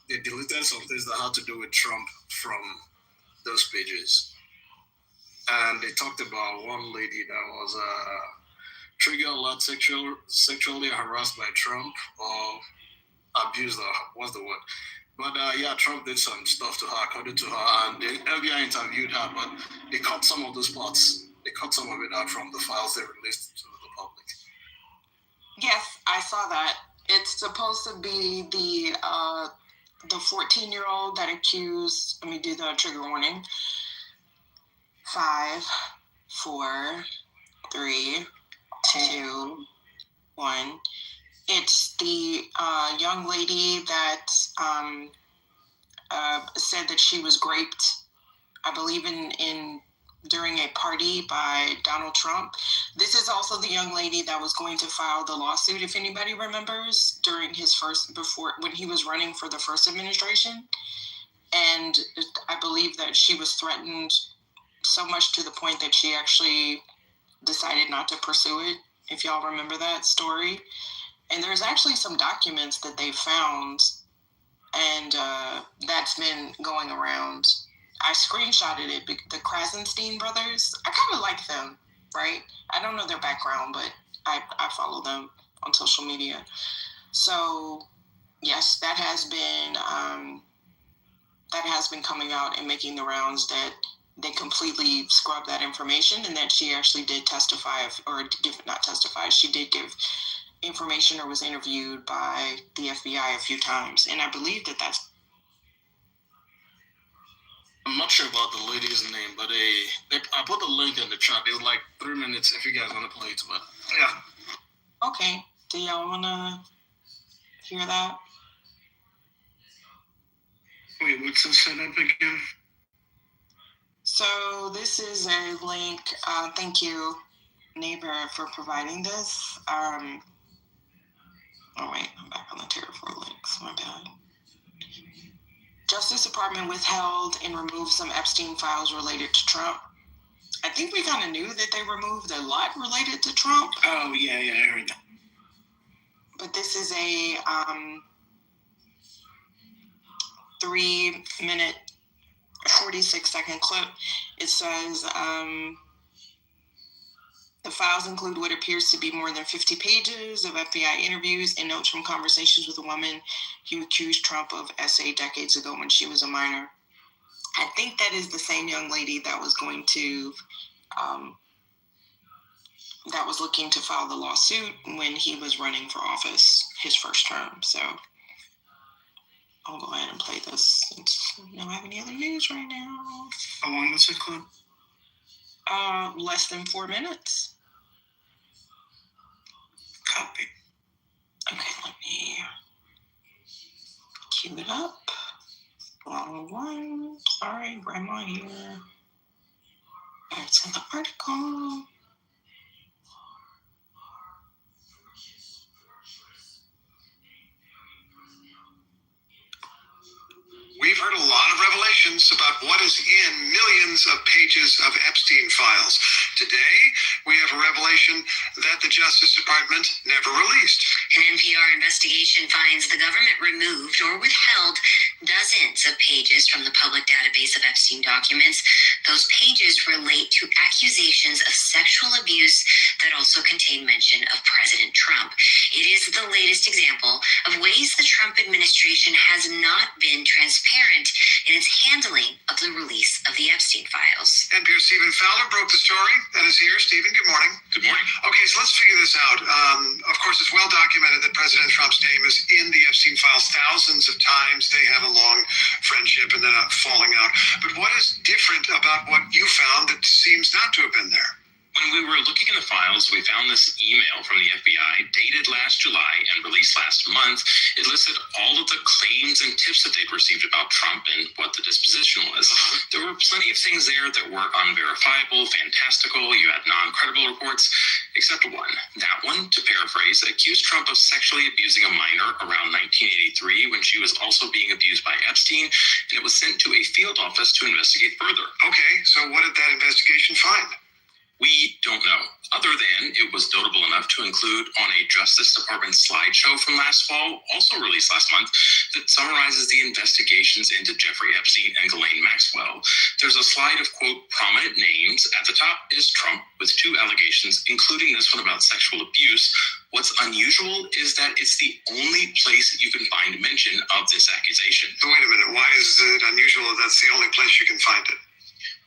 they deleted some things that had to do with Trump from those pages. And they talked about one lady that was trigger alert sexually harassed by Trump or abused her. What's the word? But Trump did some stuff to her, according to her, and the FBI interviewed her, but they cut some of those parts. they cut some of it out from the files they released to the public.
Yes, I saw that. It's supposed to be the 14-year-old that accused. Let me do the trigger warning. 5, 4, 3, 2, 1. It's the young lady that said that she was raped, I believe, in during a party by Donald Trump. This is also the young lady that was going to file the lawsuit, if anybody remembers, during his when he was running for the first administration. And I believe that she was threatened so much to the point that she actually decided not to pursue it, if y'all remember that story. And there's actually some documents that they found, and that's been going around. I screenshotted it. The Krasenstein brothers, I kind of like them, right? I don't know their background, but I follow them on social media. So yes, that has been coming out and making the rounds, that they completely scrubbed that information, and that she actually did testify, she did give information or was interviewed by the FBI a few times. And I believe that that's...
I'm not sure about the lady's name, but I put the link in the chat. It was like 3 minutes if you guys want to play it, but yeah.
Okay. Do y'all want to hear that?
Wait, what's the setup again?
So this is a link. Thank you, neighbor, for providing this. Oh wait, I'm back on the Terra for links. My bad. Justice Department withheld and removed some Epstein files related to Trump. I think we kind of knew that they removed a lot related to Trump.
Oh yeah, I heard that.
But this is a 3-minute, 46-second clip. It says the files include what appears to be more than 50 pages of FBI interviews and notes from conversations with a woman who accused Trump of SA decades ago when she was a minor. I think that is the same young lady that was going to, that was looking to file the lawsuit when he was running for office, his first term. So I'll go ahead and play this since we don't have any other news right now.
How long was the clip?
Less than 4 minutes.
Copy.
Okay, let me cue it up. Wrong one. Sorry, grandma here. It's in the article.
We've heard a lot of revelations about what is in millions of pages of Epstein files. Today, we have a revelation that the Justice Department never released.
An NPR investigation finds the government removed or withheld dozens of pages from the public database of Epstein documents. Those pages relate to accusations of sexual abuse that also contain mention of President Trump. It is the latest example of ways the Trump administration has not been transparent in its handling of the release of the Epstein files.
NPR Stephen Fowler broke the story and is here. Stephen, good morning.
Good morning.
Okay, so let's figure this out. Of course, it's well documented that President Trump's name is in the Epstein files thousands of times. They had a long friendship and then a falling out. But what is different about what you found that seems not to have been there?
When we were looking in the files, we found this email from the FBI dated last July and released last month. It listed all of the claims and tips that they'd received about Trump and what the disposition was. There were plenty of things there that were unverifiable, fantastical. You had non-credible reports, except one. That one, to paraphrase, accused Trump of sexually abusing a minor around 1983 when she was also being abused by Epstein, and it was sent to a field office to investigate further.
Okay, so what did that investigation find?
We don't know, other than it was notable enough to include on a Justice Department slideshow from last fall, also released last month, that summarizes the investigations into Jeffrey Epstein and Ghislaine Maxwell. There's a slide of, quote, prominent names. At the top is Trump with 2 allegations, including this one about sexual abuse. What's unusual is that it's the only place that you can find mention of this accusation.
So wait a minute, why is it unusual that that's the only place you can find it?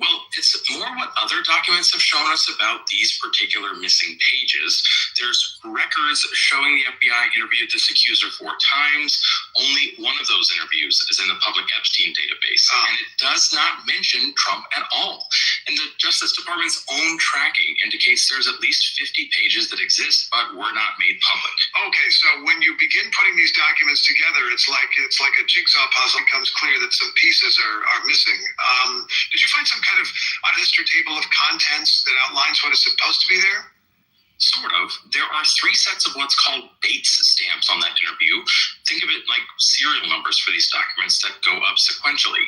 Well, it's more what other documents have shown us about these particular missing pages. There's records showing the FBI interviewed this accuser 4 times. Only one of those interviews is in the public Epstein database, and it does not mention Trump at all. And the Justice Department's own tracking indicates there's at least 50 pages that exist but were not made public.
Okay, so when you begin putting these documents together, it's like a jigsaw puzzle. It becomes clear that some pieces are missing. Did you find some kind of unhistory table of contents that outlines what is supposed to be there?
Sort of. There are 3 sets of what's called Bates stamps on that interview. Think of it like serial numbers for these documents that go up sequentially.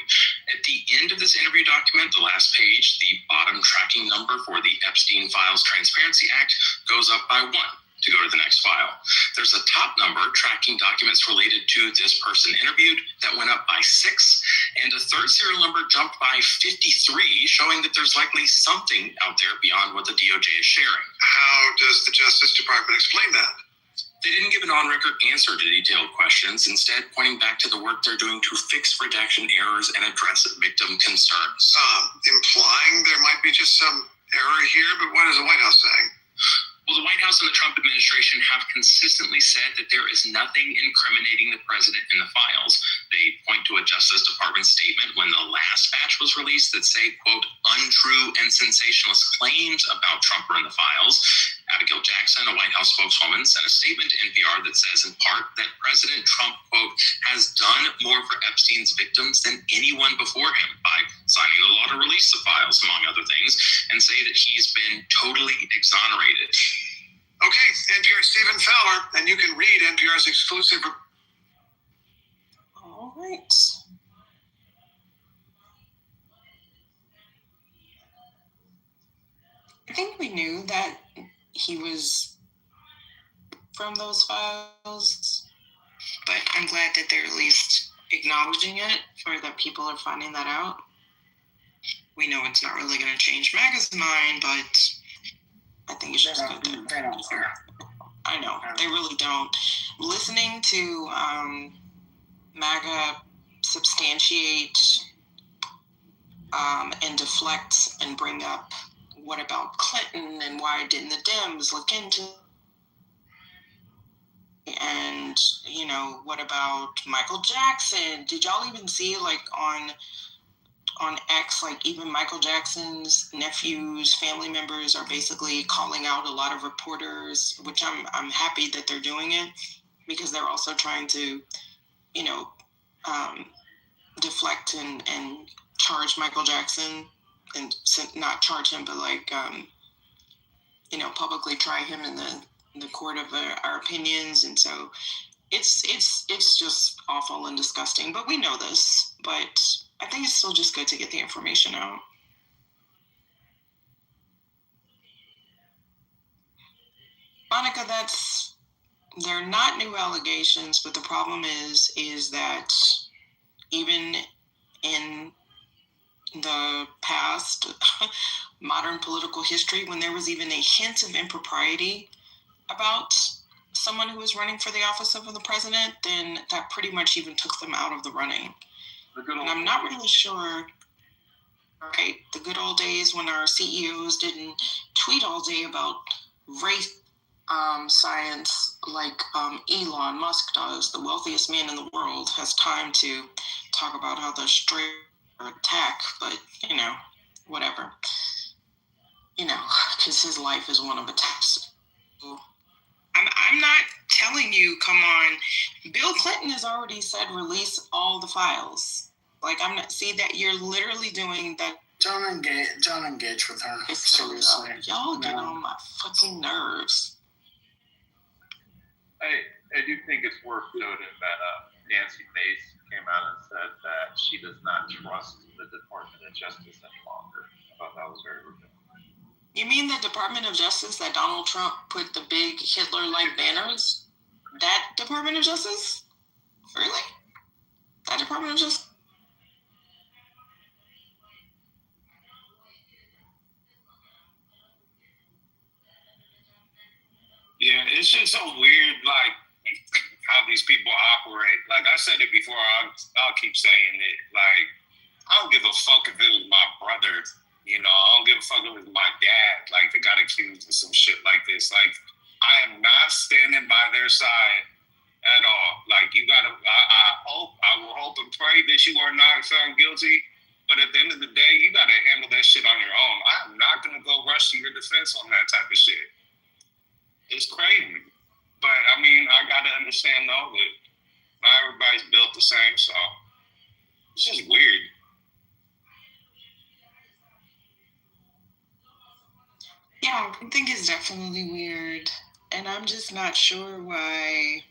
At the end of this interview document, the last page, the bottom tracking number for the Epstein Files Transparency Act goes up by 1 to go to the next file. There's a top number tracking documents related to this person interviewed that went up by 6, and a third serial number jumped by 53, showing that there's likely something out there beyond what the DOJ is sharing.
How does the Justice Department explain that?
They didn't give an on-record answer to detailed questions, instead pointing back to the work they're doing to fix redaction errors and address victim concerns.
Implying there might be just some error here, but what is the White House saying?
Well, the White House and the Trump administration have consistently said that there is nothing incriminating the president in the files. They point to a Justice Department statement when the last batch was released that say, quote, untrue and sensationalist claims about Trump are in the files. Abigail Jackson, a White House spokeswoman, sent a statement to NPR that says in part that President Trump, quote, has done more for Epstein's victims than anyone before him by signing the law to release the files, among other things, and say that he's been totally exonerated.
Okay, NPR's Stephen Fowler, and you can read NPR's exclusive.
All right. I think we knew that he was from those files, but I'm glad that they're at least acknowledging it, or that people are finding that out. We know it's not really going to change MAGA's mind, but I think it's just good to.
They don't care.
I know, they really don't. Listening to MAGA substantiate and deflect and bring up what about Clinton and why didn't the Dems look into it? And, you know, what about Michael Jackson? Did y'all even see, like, on X, like, even Michael Jackson's nephews, family members are basically calling out a lot of reporters, which I'm happy that they're doing it, because they're also trying to, you know, deflect and charge Michael Jackson, and not charge him, but like, you know, publicly try him in the court of our opinions. And so it's just awful and disgusting, but we know this, but I think it's still just good to get the information out. Monica, they're not new allegations, but the problem is that even in the past modern political history, when there was even a hint of impropriety about someone who was running for the office of the president, then that pretty much even took them out of the running. And I'm not really sure, right, the good old days when our CEOs didn't tweet all day about race science like Elon Musk does, the wealthiest man in the world, has time to talk about how the straight attack, but, you know, whatever. You know, because his life is one of attacks. I'm not telling you, come on. Bill Clinton has already said release all the files. Like, I'm not, see that you're literally doing that.
Don't engage with her. Seriously.
Y'all get on my fucking nerves.
I do think it's worth noting that Nancy Mace came out and said that she does not trust the Department of Justice any longer. I thought that was very revealing.
You mean the Department of Justice that Donald Trump put the big Hitler-like banners? That Department of Justice? Really? That Department of Justice?
Yeah, it's just so weird, like, how these people operate. Like I said it before, I'll keep saying it. Like, I don't give a fuck if it was my brother You know, I don't give a fuck if it's my dad, like, that got accused of some shit like this. Like, I am not standing by their side at all. Like, you gotta, I will hope and pray that you are not found guilty. But at the end of the day, you gotta handle that shit on your own. I am not gonna go rush to your defense on that type of shit. It's crazy. But, I mean, I gotta understand, though, that not everybody's built the same, so it's just weird.
Yeah, I think it's definitely weird. And I'm just not sure why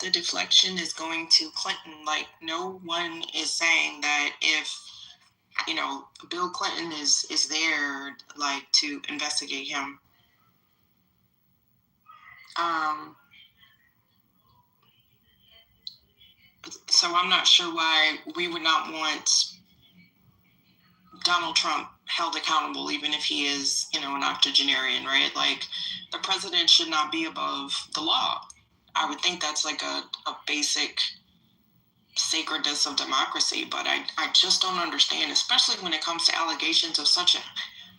the deflection is going to Clinton. Like, no one is saying that if, you know, Bill Clinton is there, like, to investigate him. So I'm not sure why we would not want Donald Trump held accountable, even if he is, you know, an octogenarian, right? Like, the president should not be above the law. I would think that's like a basic sacredness of democracy, but I just don't understand, especially when it comes to allegations of such a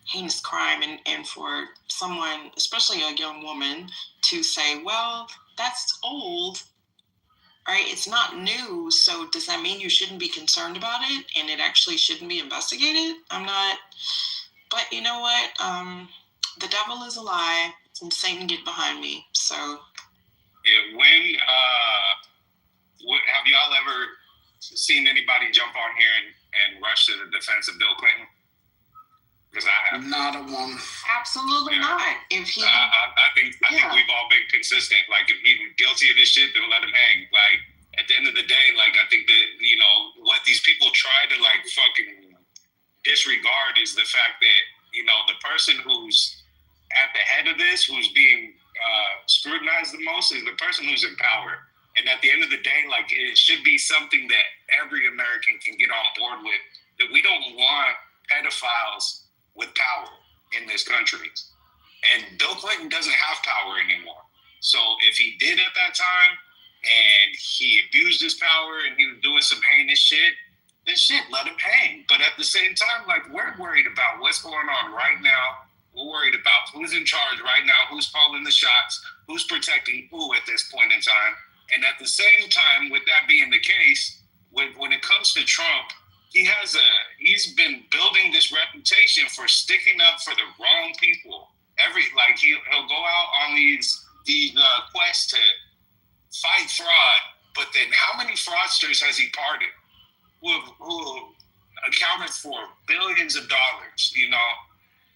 heinous crime, and for someone, especially a young woman, to say, well, that's old, right? It's not new, so does that mean you shouldn't be concerned about it and it actually shouldn't be investigated? I'm not, but you know what? The devil is a lie, and Satan get behind me, so.
Yeah, have y'all ever seen anybody jump on here and rush to the defense of Bill Clinton? Because I have.
Not a one.
Absolutely not. If he,
I think we've all been consistent. Like, if he's guilty of this shit, then let him hang. Like, at the end of the day, like, I think that, you know, what these people try to, like, fucking disregard is the fact that, you know, the person who's at the head of this, who's being scrutinized the most, is the person who's in power. And at the end of the day, like, it should be something that every American can get on board with, that we don't want pedophiles with power in this country. And Bill Clinton doesn't have power anymore. So if he did at that time, and he abused his power, and he was doing some heinous shit, then shit, let him hang. But at the same time, like, we're worried about what's going on right now. We're worried about who's in charge right now, who's calling the shots, who's protecting who at this point in time. And at the same time, with that being the case, when it comes to Trump, he's been building this reputation for sticking up for the wrong people. He'll go out on these quests to fight fraud, but then how many fraudsters has he pardoned who accounted for billions of dollars? You know,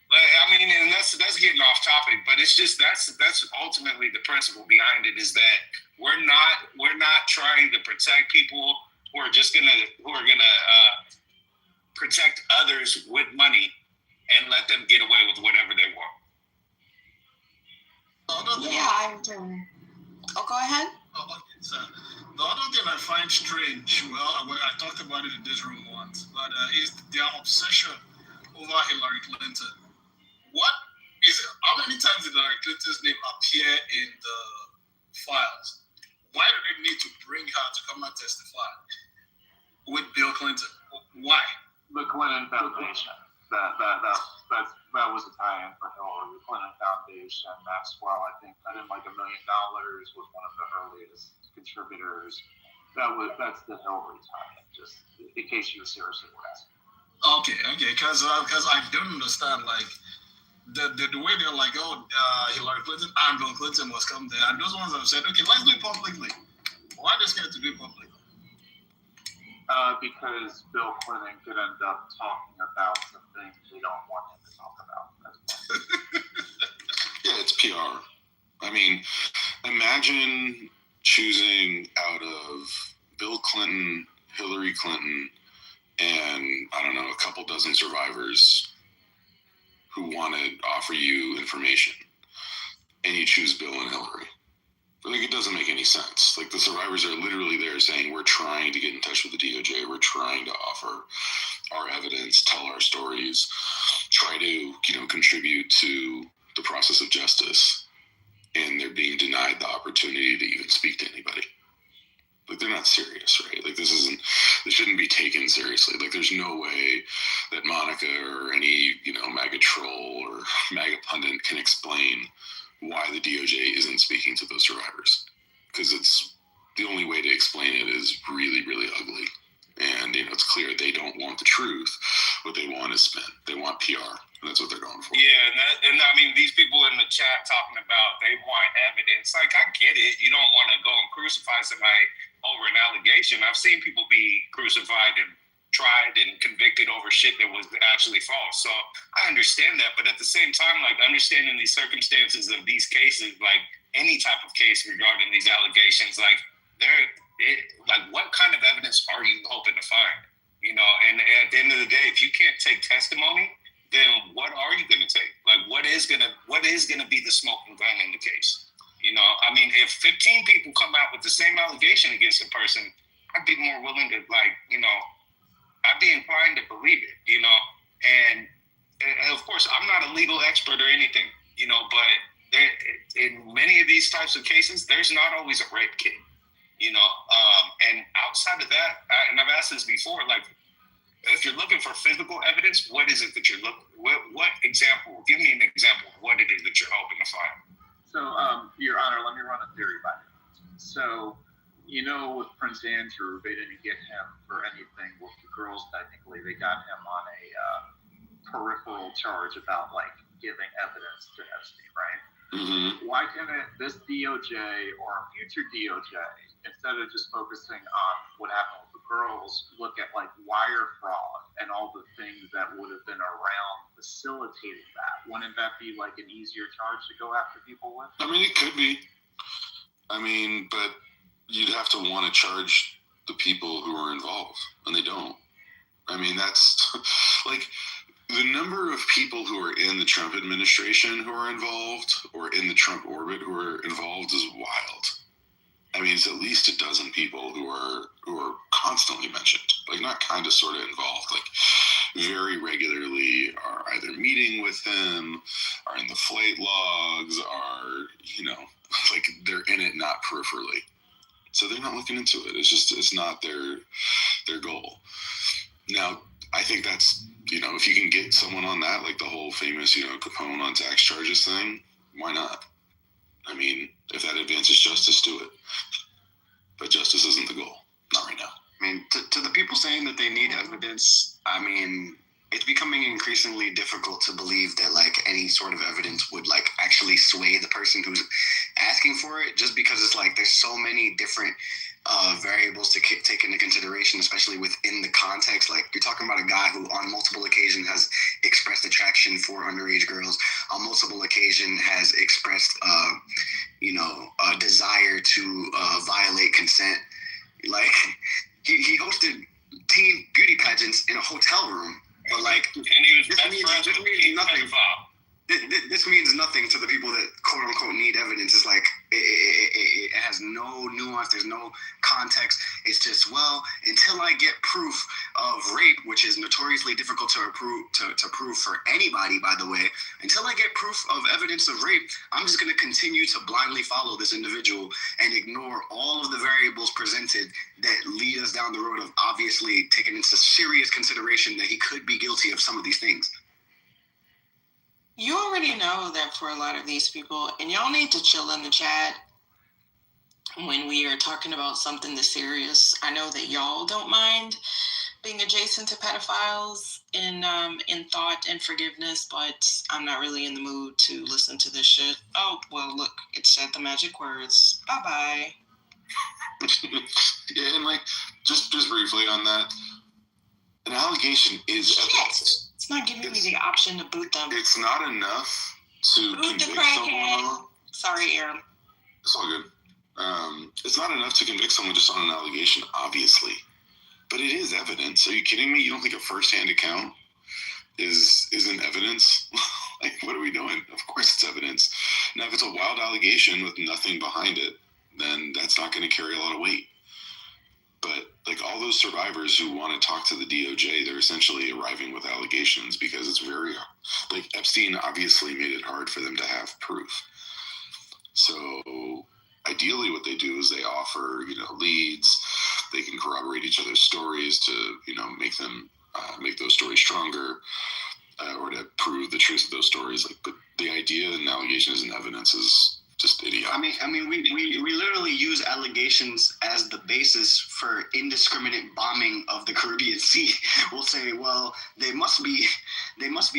I mean, and that's getting off topic, but it's just that's ultimately the principle behind it, is that we're not trying to protect people who are gonna protect others with money and let them get away with whatever they want.
Go ahead.
Okay, so the other thing I find strange, I talked about it in this room once, but is their obsession over Hillary Clinton. What is it? How many times did Hillary Clinton's name appear in the files? Why do they need to bring her to come and testify with Bill Clinton? Why?
The Clinton Foundation. That was a tie-in for Hillary. The Clinton Foundation, Maxwell, I think, put in like $1 million, was one of the earliest contributors. That's the Hillary tie-in, just in case you were seriously asking.
Okay, because I don't understand, like, the way they're like, Hillary Clinton and Bill Clinton must come there, and those ones have said, okay, let's do it publicly. Why are they scared to do it publicly?
Because Bill Clinton could end up talking about some things we don't want him to talk about.
Yeah, it's PR. I mean, imagine choosing out of Bill Clinton, Hillary Clinton, and, I don't know, a couple dozen survivors who want to offer you information, and you choose Bill and Hillary. Like, it doesn't make any sense. Like, the survivors are literally there saying, we're trying to get in touch with the DOJ. We're trying to offer our evidence, tell our stories, try to, contribute to the process of justice. And they're being denied the opportunity to even speak to anybody. Like, they're not serious, right? Like, this shouldn't be taken seriously. Like, there's no way that Monica or any, MAGA troll or MAGA pundit can explain why the DOJ isn't speaking to those survivors. Because it's the only way to explain it is really, really ugly. And, it's clear they don't want the truth. What they want is spin. They want PR. And that's what they're going for.
Yeah, and I mean, these people in the chat talking about they want evidence. Like, I get it. You don't want to go and crucify somebody over an allegation. I've seen people be crucified and tried and convicted over shit that was actually false. So I understand that. But at the same time, like, understanding these circumstances of these cases, like any type of case regarding these allegations, like, what kind of evidence are you hoping to find? And at the end of the day, if you can't take testimony, then what are you going to take? Like, what is going to be the smoking gun in the case? I mean, if 15 people come out with the same allegation against a person, I'd be more willing to, I'd be inclined to believe it, And of course, I'm not a legal expert or anything, but in many of these types of cases, there's not always a rape kit, And outside of that, and I've asked this before, like, if you're looking for physical evidence, what is it that you're looking? What example? Give me an example of what it is that you're hoping to find.
So, Your Honor, let me run a theory by you. So, with Prince Andrew, they didn't get him for anything with the girls. Technically, they got him on a peripheral charge about giving evidence to Epstein, right?
Mm-hmm.
Why can't this DOJ or a future DOJ, instead of just focusing on what happened with the girls, look at wire fraud and all the things that would have been around facilitating that? Wouldn't that be an easier charge to go after people with?
I mean, it could be. But you'd have to want to charge the people who are involved, and they don't. I mean, that's the number of people who are in the Trump administration who are involved, or in the Trump orbit who are involved, is wild. I mean, it's at least a dozen people who are constantly mentioned, not kind of sort of involved, very regularly are either meeting with him, are in the flight logs, are, they're in it not peripherally. So they're not looking into it. It's not their goal. Now, I think that's, if you can get someone on that, the whole famous, Capone on tax charges thing, why not? I mean, if that advances justice, do it. But justice isn't the goal. Not right now.
I mean, to the people saying that they need evidence, I mean, it's becoming increasingly difficult to believe that any sort of evidence would actually sway the person who's asking for it, just because it's there's so many different variables to take into consideration, especially within the context. You're talking about a guy who on multiple occasions has expressed attraction for underage girls, on multiple occasions has expressed a desire to violate consent. He hosted teen beauty pageants in a hotel room. But
and he was
this means nothing. This means nothing to the people that quote unquote need evidence. It's it has no nuance. There's no context. It's just, until I get proof of rape, which is notoriously difficult to prove for anybody, by the way. Until I get proof of evidence of rape, I'm just going to continue to blindly follow this individual and ignore all of the variables presented that lead us down the road of obviously taking into serious consideration that he could be guilty of some of these things.
You already know that for a lot of these people, and y'all need to chill in the chat when we are talking about something this serious. I know that y'all don't mind being adjacent to pedophiles in thought and forgiveness, but I'm not really in the mood to listen to this shit. Oh, well, look, it said the magic words. Bye-bye.
Yeah, and just briefly on that, an allegation is evidence.
It's not giving me the option to boot them.
It's not enough to convict someone.
Sorry, Aaron.
It's all good. It's not enough to convict someone just on an allegation, obviously. But it is evidence. Are you kidding me? You don't think a first-hand account isn't evidence? What are we doing? Of course it's evidence. Now, if it's a wild allegation with nothing behind it, then that's not going to carry a lot of weight. But all those survivors who want to talk to the DOJ, they're essentially arriving with allegations because it's very Epstein obviously made it hard for them to have proof. So ideally what they do is they offer, leads, they can corroborate each other's stories to, make those stories stronger, or to prove the truth of those stories. Like, but the idea and allegations and evidence is just idiotic.
I mean, we literally use allegations as the basis for indiscriminate bombing of the Caribbean Sea. We'll say, well, they must be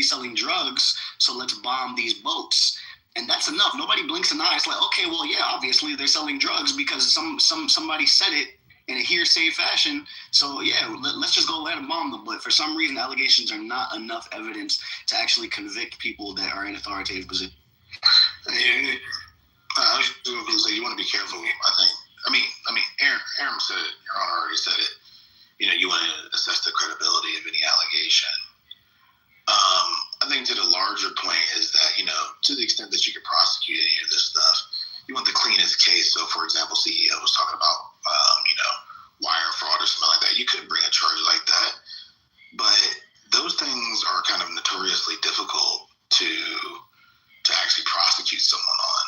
selling drugs, so let's bomb these boats. And that's enough. Nobody blinks an eye. It's like, okay, well, yeah, obviously they're selling drugs because somebody said it in a hearsay fashion. So yeah, let's just go let them bomb them. But for some reason, allegations are not enough evidence to actually convict people that are in authoritative position.
Yeah. I was just going to say, you want to be careful. I mean, Aaron said it. Your Honor already said it. You want to assess the credibility of any allegation. I think to the larger point is that, to the extent that you can prosecute any of this stuff, you want the cleanest case. So, for example, CEO was talking about, wire fraud or something like that. You could bring a charge like that. But those things are kind of notoriously difficult to actually prosecute someone on.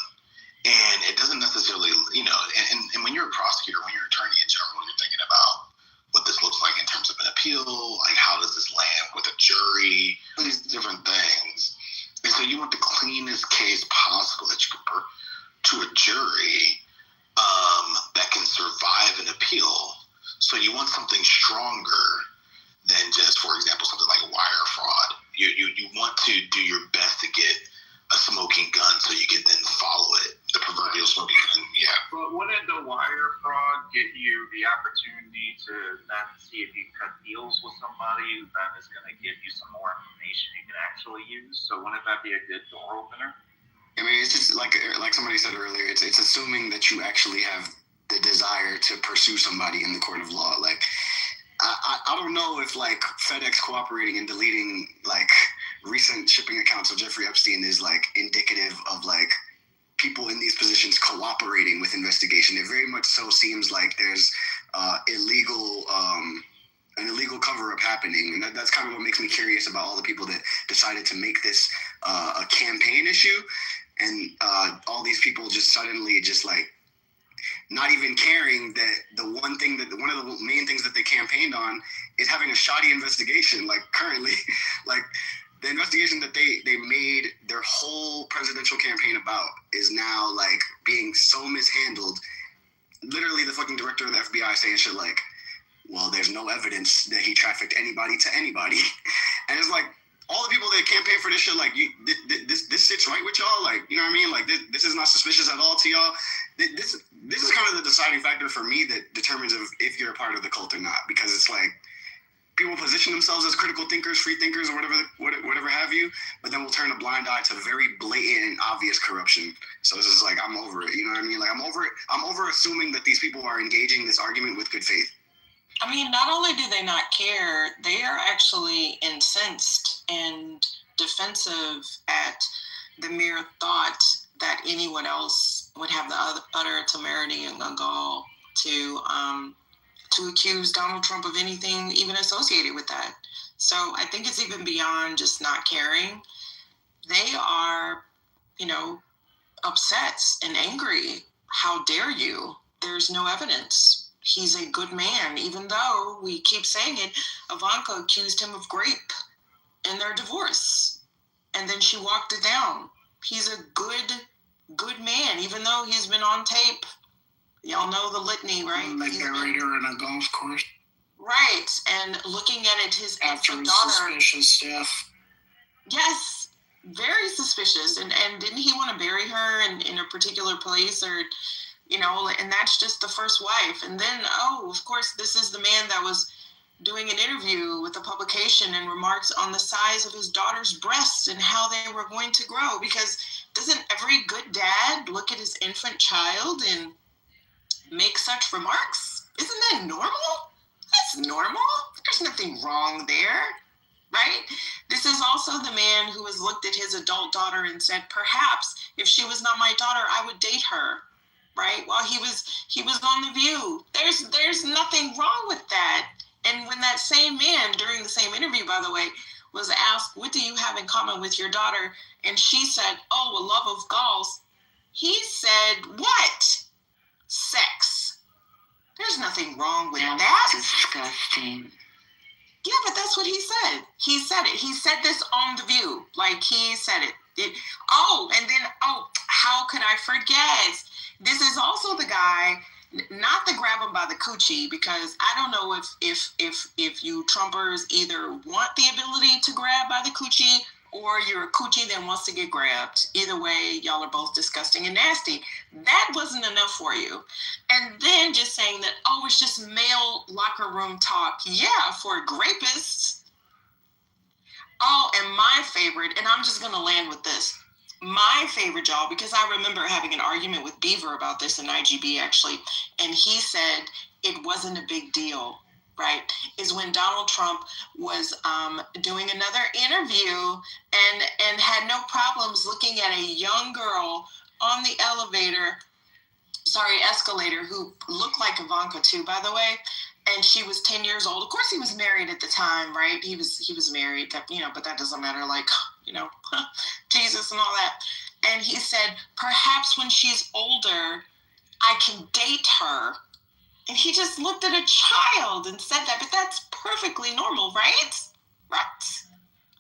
And it doesn't necessarily, and when you're a prosecutor, when you're an attorney in general, you're thinking about what this looks like in terms of an appeal, like how does this land with a jury, these different things. And so you want the cleanest case possible that you can put to a jury that can survive an appeal. So you want something stronger than just, for example, something like wire fraud. You want to do your best to get a smoking gun so you can then follow it, the proverbial smoking gun. Yeah.
But wouldn't the wire fraud get you the opportunity to then see if you cut deals with somebody who then is going to give you some more information you can actually use? So wouldn't that be a good door opener?
I mean, it's just like somebody said earlier, it's assuming that you actually have the desire to pursue somebody in the court of law. Like, I don't know if like FedEx cooperating and deleting like recent shipping accounts of Jeffrey Epstein is like indicative of like people in these positions cooperating with investigation. It very much so seems like there's an illegal cover-up happening, and that's kind of what makes me curious about all the people that decided to make this a campaign issue, and all these people just suddenly just like not even caring that one of the main things that they campaigned on is having a shoddy investigation. Like currently, like the investigation that they made their whole presidential campaign about is now like being so mishandled. Literally the fucking director of the FBI saying shit like, well, there's no evidence that he trafficked anybody to anybody. And it's like, all the people that campaign for this shit, like, this sits right with y'all? Like, you know what I mean? Like, this is not suspicious at all to y'all? This is kind of the deciding factor for me that determines if you're a part of the cult or not. Because it's like, people position themselves as critical thinkers, free thinkers, or whatever have you, but then we'll turn a blind eye to very blatant and obvious corruption. So it's just like, I'm over it. You know what I mean? Like, I'm over assuming that these people are engaging this argument with good faith.
I mean, not only do they not care, they are actually incensed and defensive at the mere thought that anyone else would have the utter temerity and gall to accuse Donald Trump of anything even associated with that. So I think it's even beyond just not caring. They are, upset and angry. How dare you? There's no evidence. He's a good man, even though we keep saying it. Ivanka accused him of rape in their divorce, and then she walked it down. He's a good man, even though he's been on tape. Y'all know the litany, right?
Like a raider on a golf course.
Right, and looking at it, his
after
daughter.
Suspicious stuff.
Yes, very suspicious. And didn't he want to bury her in a particular place, or, and that's just the first wife. And then, of course, this is the man that was doing an interview with a publication and remarks on the size of his daughter's breasts and how they were going to grow. Because doesn't every good dad look at his infant child and make such remarks? Isn't that normal? That's normal. There's nothing wrong there, right? This is also the man who has looked at his adult daughter and said, perhaps if she was not my daughter, I would date her, right? While he was on The View. There's nothing wrong with that. And when that same man, during the same interview, by the way, was asked, what do you have in common with your daughter? And she said, a love of golf. He said, what? Sex. There's nothing wrong with that.
Epstein.
Yeah, but that's what he said. He said it. He said this on The View. Like, he said it. How could I forget? This is also the guy, not the grab him by the coochie, because I don't know if you Trumpers either want the ability to grab by the coochie or you're a coochie that wants to get grabbed. Either way, y'all are both disgusting and nasty. That wasn't enough for you. And then just saying that, it's just male locker room talk. Yeah, for grapists. And my favorite, and I'm just going to land with this. My favorite, y'all, because I remember having an argument with Beaver about this in IGB, actually, and he said it wasn't a big deal, right, is when Donald Trump was doing another interview and had no problems looking at a young girl on the escalator, who looked like Ivanka, too, by the way. And she was 10 years old. Of course, he was married at the time, right? He was married, but that doesn't matter. Like, Jesus and all that. And he said, perhaps when she's older, I can date her. And he just looked at a child and said that, but that's perfectly normal, right? Right.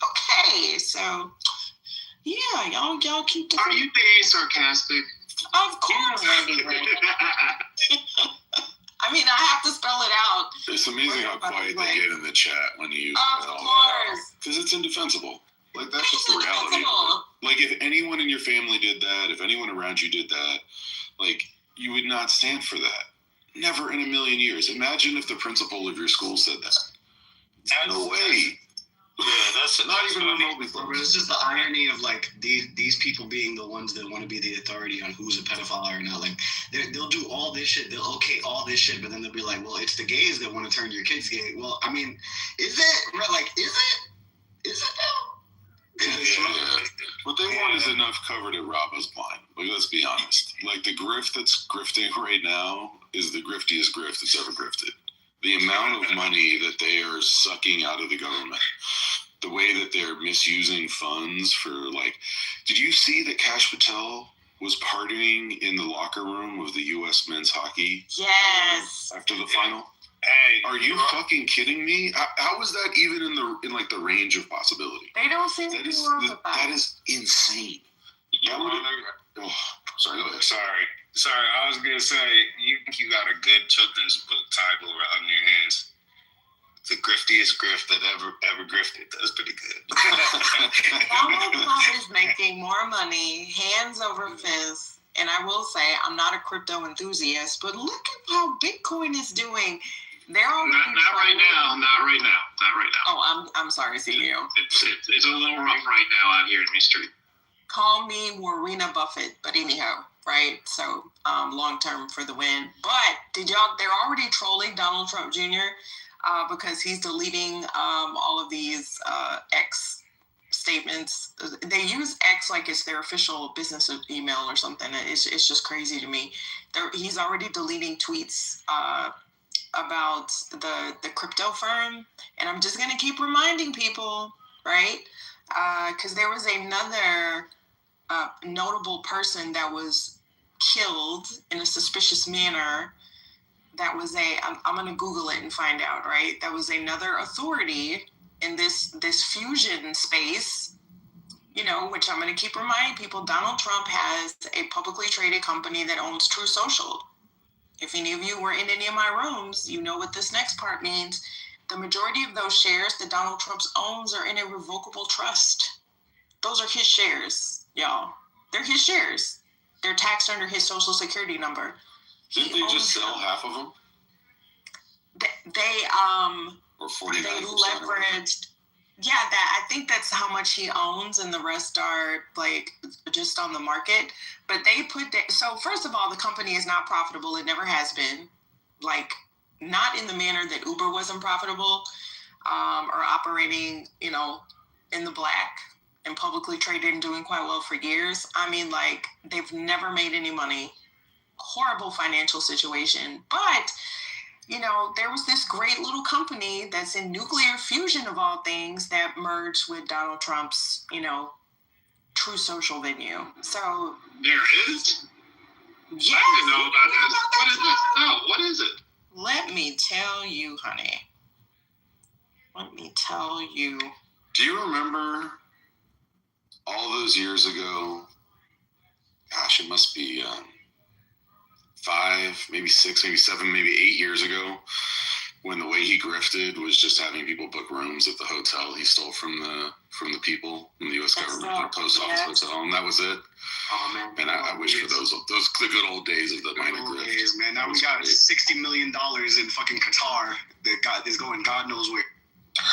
Okay, so, yeah, y'all keep...
Are you being sarcastic?
Of course. I mean, I have to spell it out.
It's amazing how quiet they get in the chat when you use
it. Of course.
Because it's indefensible. Like, that's just the reality. Like, if anyone in your family did that, if anyone around you did that, like, you would not stand for that. Never in a million years. Imagine if the principal of your school said that. No way.
Yeah, that's not even remotely close. It's just the irony of like these people being the ones that want to be the authority on who's a pedophile or not. Like they'll do all this shit, they'll okay all this shit, but then they'll be like, well, it's the gays that want to turn your kids gay. Well, I mean, is it? Like, is it though?
Yeah. What they want is enough cover to rob us blind. Like, let's be honest. Like, the grift that's grifting right now is the griftiest grift that's ever grifted. The amount of money that they are sucking out of the government, the way that they're misusing funds for, like, did you see that Kash Patel was partying in the locker room of the U.S. men's hockey?
Yes.
After the final?
Hey,
are you fucking kidding me? How is that even in the range of possibility?
They don't seem to be wrong with that.
That is insane. Sorry, go ahead.
Sorry, I was gonna say you got a good children's book title on your hands. The griftiest grift that ever grifted. That's pretty good.
Donald Trump is making more money, hands over fists. And I will say, I'm not a crypto enthusiast, but look at how Bitcoin is doing. They're all
not right now. Not right now.
Oh, I'm sorry, CEO.
It's a little rough right now out here in history.
Call me Warren Buffett, but anyhow, right? So long term for the win. But they're already trolling Donald Trump Jr. Because he's deleting all of these X statements. They use X like it's their official business email or something. It's just crazy to me. He's already deleting tweets about the crypto firm, and I'm just gonna keep reminding people, right? Because there was another notable person that was killed in a suspicious manner. That was I'm going to Google it and find out, right? That was another authority in this fusion space, which I'm going to keep reminding people. Donald Trump has a publicly traded company that owns True Social. If any of you were in any of my rooms, you know what this next part means. The majority of those shares that Donald Trump owns are in a revocable trust. Those are his shares, y'all. They're his shares. They're taxed under his social security number.
Didn't they just sell half of them? Or 49%.
They leveraged. Yeah, I think that's how much he owns, and the rest are like just on the market. But they so first of all, the company is not profitable. It never has been. Like, not in the manner that Uber wasn't profitable, or operating, in the black and publicly traded and doing quite well for years. I mean, like, they've never made any money. Horrible financial situation. But, there was this great little company that's in nuclear fusion of all things that merged with Donald Trump's, True Social venue. So
there is?
Yes.
I didn't know about this. What is it? No, what is it?
Let me tell you, honey. Let me tell you.
Do you remember all those years ago? Gosh, it must be 5, maybe 6, maybe 7, maybe 8 years ago, when the way he grifted was just having people book rooms at the hotel he stole from the people, from the U.S. government, the post office hotel, and that was it.
Oh man,
and I wish for those the good old days of the minor grift.
Days, man. Now we got $60 million in fucking Qatar that is going God knows where.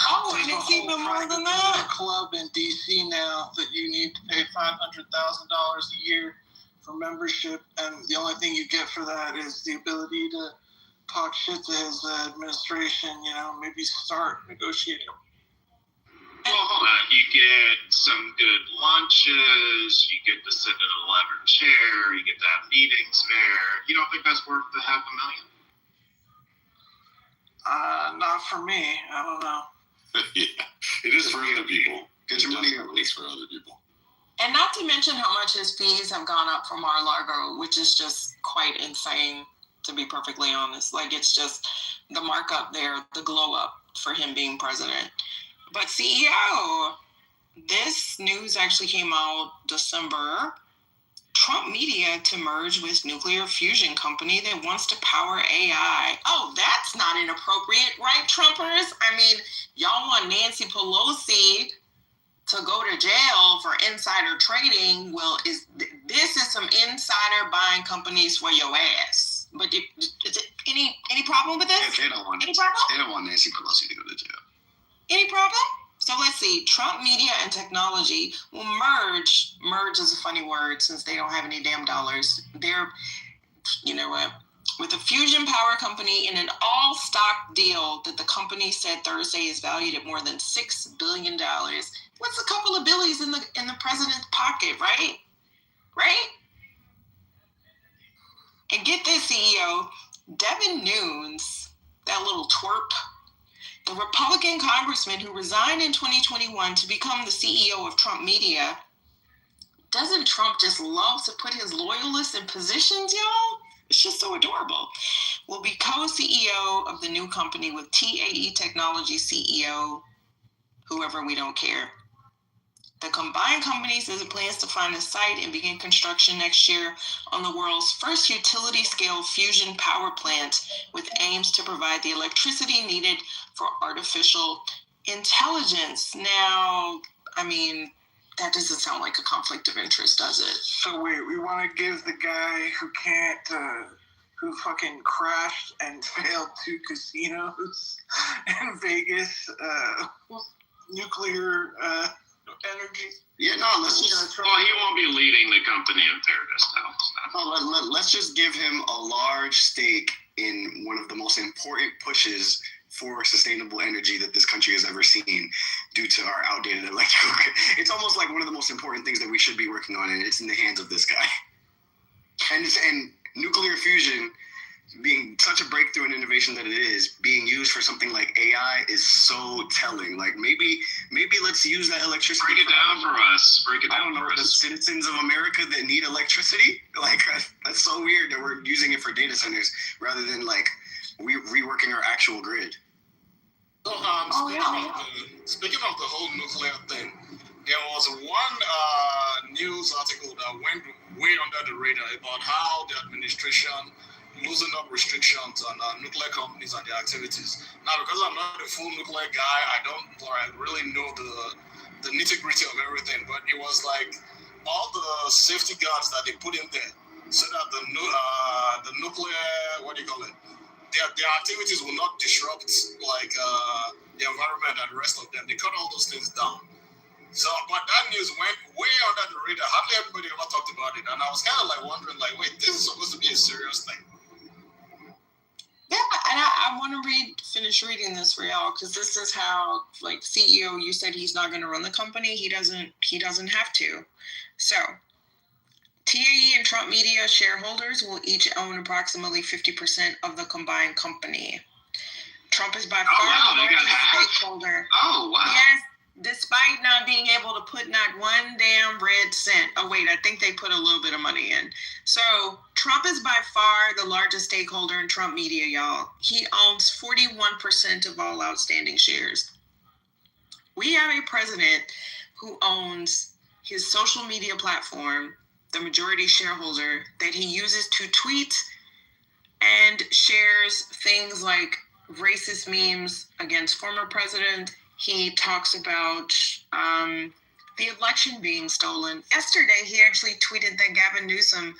Oh, and it's even more than that.
Club in DC now that you need to pay $500,000 a year for membership, and the only thing you get for that is the ability to talk shit to his administration. You know, maybe start negotiating.
Well, hold on. You get some good lunches. You get to sit in a leather chair. You get to have meetings there. You don't think that's worth the $500,000?
Not for me. I don't know.
Yeah, it is for other people. Get your money at least for other people.
And not to mention how much his fees have gone up for Mar-a-Lago, which is just quite insane, to be perfectly honest. Like, it's just the markup there, the glow up for him being president. But CEO, this news actually came out December. Trump Media to merge with nuclear fusion company that wants to power AI. Oh, that's not inappropriate, right, Trumpers? I mean, y'all want Nancy Pelosi to go to jail for insider trading. Well, this is some insider buying companies for your ass. But any problem with this?
They don't want
any problem?
They don't want Nancy Pelosi to go to jail.
Any problem? So let's see. Trump Media and Technology will merge. Merge is a funny word since they don't have any damn dollars. They're, you know what, with a fusion power company in an all-stock deal that the company said Thursday is valued at more than $6 billion. What's a couple of billies in the president's pocket, right? Right? And get this, CEO, Devin Nunes, that little twerp, the Republican congressman who resigned in 2021 to become the CEO of Trump Media. Doesn't Trump just love to put his loyalists in positions, y'all? It's just so adorable. Will be co-CEO of the new company with TAE Technology CEO, whoever, we don't care. The combined company says it plans to find a site and begin construction next year on the world's first utility-scale fusion power plant with aims to provide the electricity needed for artificial intelligence. Now, I mean, that doesn't sound like a conflict of interest, does it?
So wait, we want to give the guy who fucking crashed and failed 2 casinos in Vegas, nuclear energy.
Yeah, no, let's just.
Well, he won't be leading the company in fairness, though.
Let's just give him a large stake in one of the most important pushes for sustainable energy that this country has ever seen due to our outdated electrical grid. It's almost like one of the most important things that we should be working on, and it's in the hands of this guy. And nuclear fusion, being such a breakthrough and innovation that it is, being used for something like AI is so telling. Like, maybe let's use that electricity.
Break it down for us. Break it down.
I don't know, the citizens of America that need electricity. Like, that's so weird that we're using it for data centers rather than like reworking our actual grid.
So, speaking of the whole nuclear thing, there was one news article that went way under the radar about how the administration loosened up restrictions on nuclear companies and their activities. Now, because I'm not a full nuclear guy, I don't really know the nitty-gritty of everything, but it was like all the safety guards that they put in there so that the nuclear, their activities will not disrupt like the environment and the rest of them. They cut all those things down. So, but that news went way under the radar. Hardly everybody ever talked about it, and I was kind of like wondering, like, wait, this is supposed to be a serious thing.
Yeah, and I want to finish reading this for y'all, because this is how, like, CEO, you said he's not going to run the company. He doesn't have to. So, TAE and Trump Media shareholders will each own approximately 50% of the combined company. Trump is by far the largest stakeholder.
Oh, wow.
Yes, despite not being able to put not one damn red cent. Oh, wait, I think they put a little bit of money in. So Trump is by far the largest stakeholder in Trump Media, y'all. He owns 41% of all outstanding shares. We have a president who owns his social media platform, the majority shareholder, that he uses to tweet and shares things like racist memes against former president. He talks about the election being stolen. Yesterday, he actually tweeted that Gavin Newsom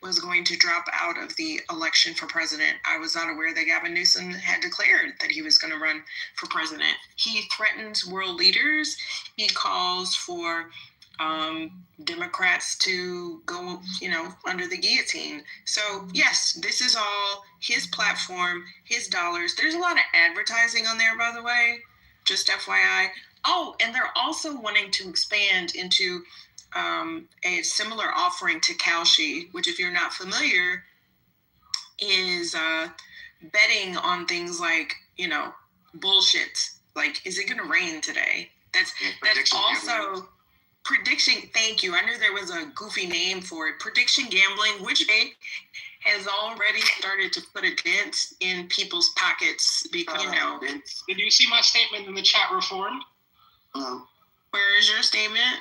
was going to drop out of the election for president. I was not aware that Gavin Newsom had declared that he was going to run for president. He threatens world leaders. He calls for Democrats to go, under the guillotine. So yes, this is all his platform, his dollars. There's a lot of advertising on there, by the way, just FYI. Oh, and they're also wanting to expand into a similar offering to Kalshi, which, if you're not familiar, is betting on things like, bullshit. Like, is it going to rain today? That's also prediction. Thank you. I knew there was a goofy name for it. Prediction gambling, which has already started to put a dent in people's pockets because,
Did you see my statement in the chat reformed?
No. Where is your statement?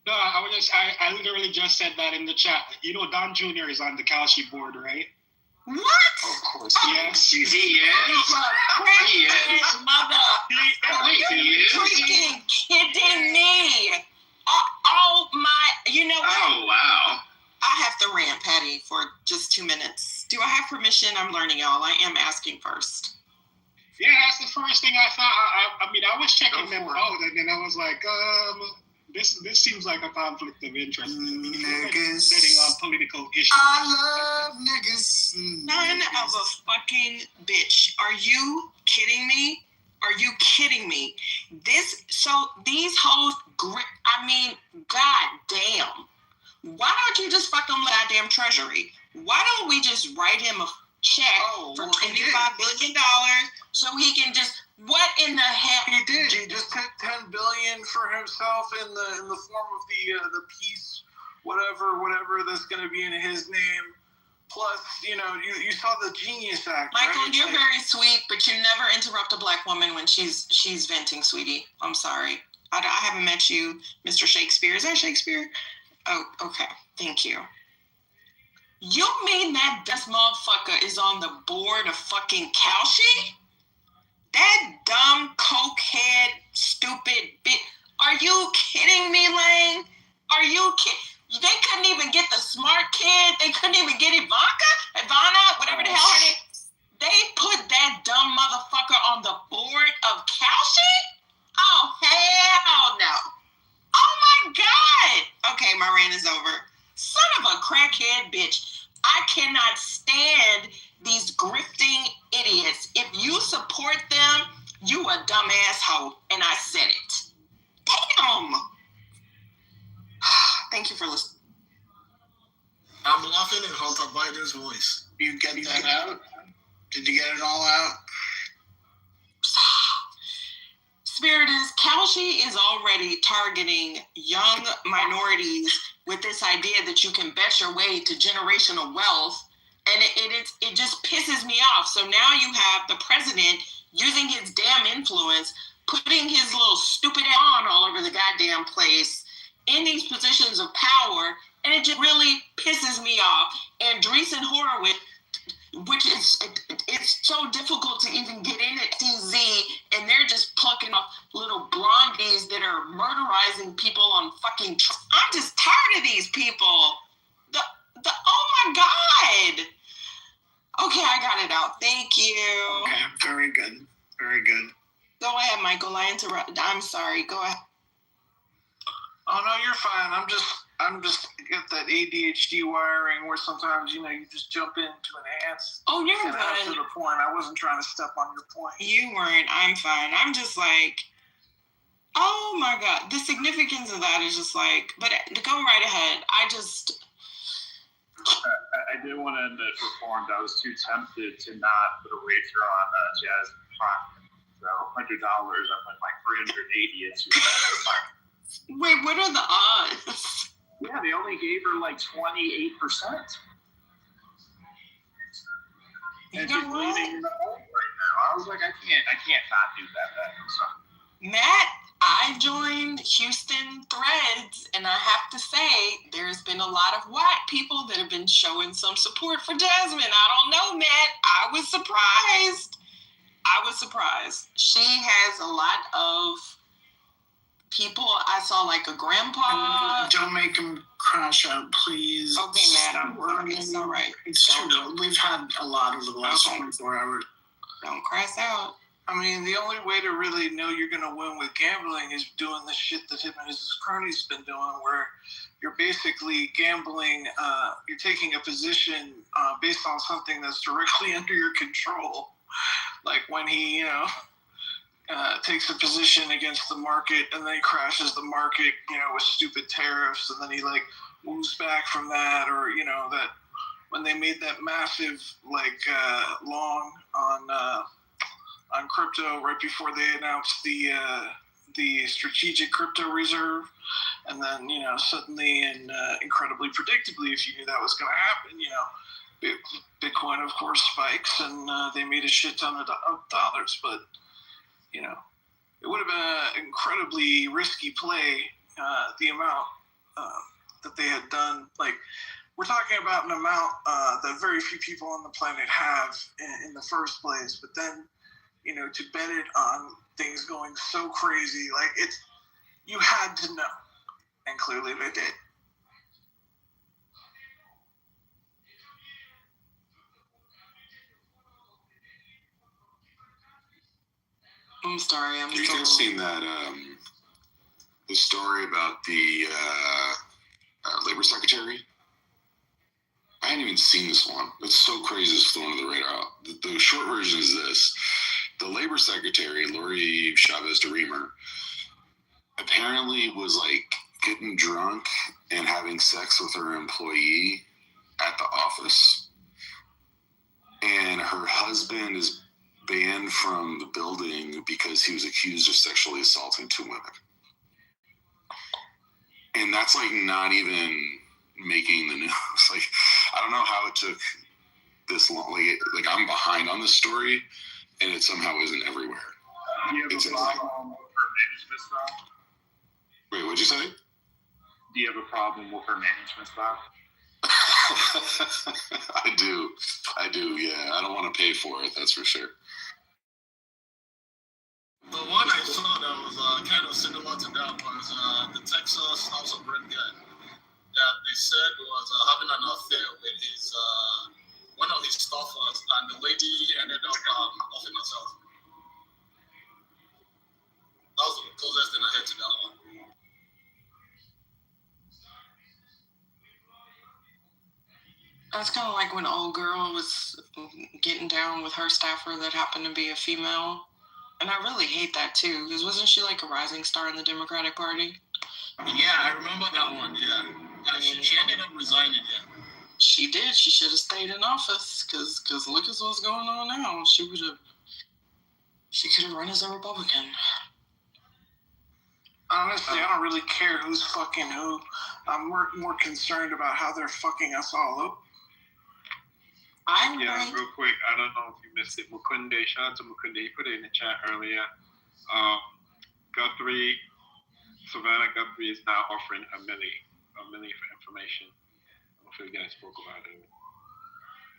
No, I literally just said that in the chat. Don Jr. is on the Kalshi board, right?
What?
Of course.
Yes, he is.
He is.
Mother. Are you freaking kidding me? Oh my,
Oh, wow.
I have to rant, Patty, for just 2 minutes. Do I have permission? I'm learning, y'all. I am asking first.
Yeah, that's the first thing I thought. I was checking them out, and then I was like, this seems like a conflict of interest.
Niggas.
Betting on political issues.
I love niggas.
Son of a fucking bitch. Are you kidding me? Are you kidding me? These hoes, god damn. Why don't you just fuck them goddamn treasury? Why don't we just write him a check for $25 billion so he can just, what in the hell?
He did. He just took $10 billion for himself in the form of the peace, whatever that's going to be in his name. Plus, you saw the Genius Act.
Michael,
right?
you're very sweet, but you never interrupt a black woman when she's venting, sweetie. I'm sorry. I haven't met you, Mr. Shakespeare. Is that Shakespeare? Oh, okay. Thank you. You mean that this motherfucker is on the board of fucking Kalshi? That dumb, cokehead, stupid bitch. Are you kidding me, Lane? Are you kidding? They couldn't even get the smart kid. They couldn't even get Ivana, whatever the hell her name. They put that dumb motherfucker on the board of Kalshi? Oh, hell no. Oh, my God. Okay, my rant is over. Son of a crackhead bitch. I cannot stand these grifting idiots. If you support them, you a dumb asshole. And I said it. Damn. Thank you for listening.
I'm laughing at Hunter Biden's voice.
You get that out? Did you get it all out?
Spirit is, Kalshi is already targeting young minorities with this idea that you can bet your way to generational wealth. And it just pisses me off. So now you have the president using his damn influence, putting his little stupid on all over the goddamn place in these positions of power, and it just really pisses me off. And Andreessen Horowitz, which is, it's so difficult to even get in at TZ, and they're just plucking off little blondies that are murderizing people on fucking. I'm just tired of these people. Oh my God. Okay, I got it out. Thank you.
Okay, very good. Very good.
Go ahead, Michael. I interrupted. I'm sorry. Go ahead.
Oh no, you're fine. I'm just got that ADHD wiring where sometimes you just jump in to enhance.
Oh, you're
good. To the point. I wasn't trying to step on your point.
You weren't. I'm fine. I'm just like, oh my God. The significance of that is just like, but go right ahead. I
did want to end it reformed. I was too tempted to not put a wager on Jasmine Crockett. So $100. I went like 380. It's
Wait, what are the odds?
Yeah, they only gave her like 28%. And she's leaving in the hole right now. I was like, I can't not do that. So.
Matt, I joined Houston Threads, and I have to say, there's been a lot of white people that have been showing some support for Jasmine. I don't know, Matt. I was surprised. She has a lot of people. I saw like a grandpa.
Don't make him crash out, please.
Okay, Matt. It's all right.
It's true. We've had a lot over the last 24 hours.
Don't crash out.
I mean, the only way to really know you're going to win with gambling is doing the shit that him and his cronies been doing, where you're basically gambling, you're taking a position based on something that's directly under your control. Like when he, takes a position against the market and then he crashes the market, with stupid tariffs, and then he like moves back from that, or, that when they made that massive long on crypto right before they announced the strategic crypto reserve, and then suddenly and incredibly predictably, if you knew that was going to happen, Bitcoin of course spikes, and they made a shit ton of dollars, but it would have been an incredibly risky play, the amount that they had done. Like, we're talking about an amount that very few people on the planet have in the first place, but then to bet it on things going so crazy, like you had to know, and clearly they did.
I'm sorry.
Have you guys seen that the story about the labor secretary? I hadn't even seen this one. It's so crazy it's flown under the radar. The short version is this. The labor secretary, Lori Chavez de Reamer, apparently was like getting drunk and having sex with her employee at the office. And her husband is banned from the building because he was accused of sexually assaulting 2 women. And that's like not even making the news. Like, I don't know how it took this long. Like I'm behind on this story, and it somehow isn't everywhere.
Do you have a problem with her management style?
Wait, what'd you say?
Do you have a problem with her management style?
I do, yeah. I don't want to pay for it, that's for sure.
The one I saw that was kind of similar to that was the Texas House of Rep guy that they said was having an affair with his one of his staffers, and the lady ended up offing herself. That was the closest thing I had to that one.
That's kind of like when old girl was getting down with her staffer that happened to be a female. And I really hate that too, because wasn't she like a rising star in the Democratic Party?
Yeah, I remember that one, yeah. She ended up resigning, yeah.
She did. She should have stayed in office, because look at what's going on now. She could have run as a Republican.
Honestly, I don't really care who's fucking who. I'm more concerned about how they're fucking us all up.
Real quick, I don't know if you missed it. Mukunde, shout out to Mukunde. He put it in the chat earlier. Savannah Guthrie is now offering a milli for information. I don't know if you guys spoke about it.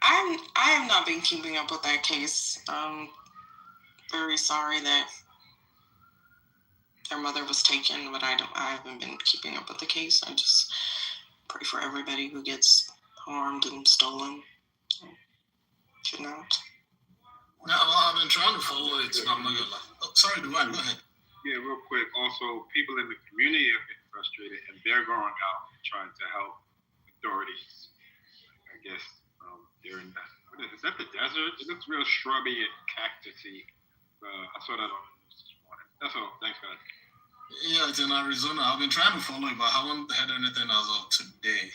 I have not been keeping up with that case. I'm very sorry that their mother was taken, but I haven't been keeping up with the case. I just pray for everybody who gets harmed and stolen. Kidnapped.
No, I've been trying to follow it. I'm not gonna lie. Oh, sorry, Dwight, go ahead.
Yeah, real quick. Also, people in the community are getting frustrated, and they're going out and trying to help authorities. I guess they're in that. Is that the desert? It looks real shrubby and cactusy. I saw that on the news this morning. That's all. Thanks, guys.
Yeah, it's in Arizona. I've been trying to follow it, but I haven't had anything as of today.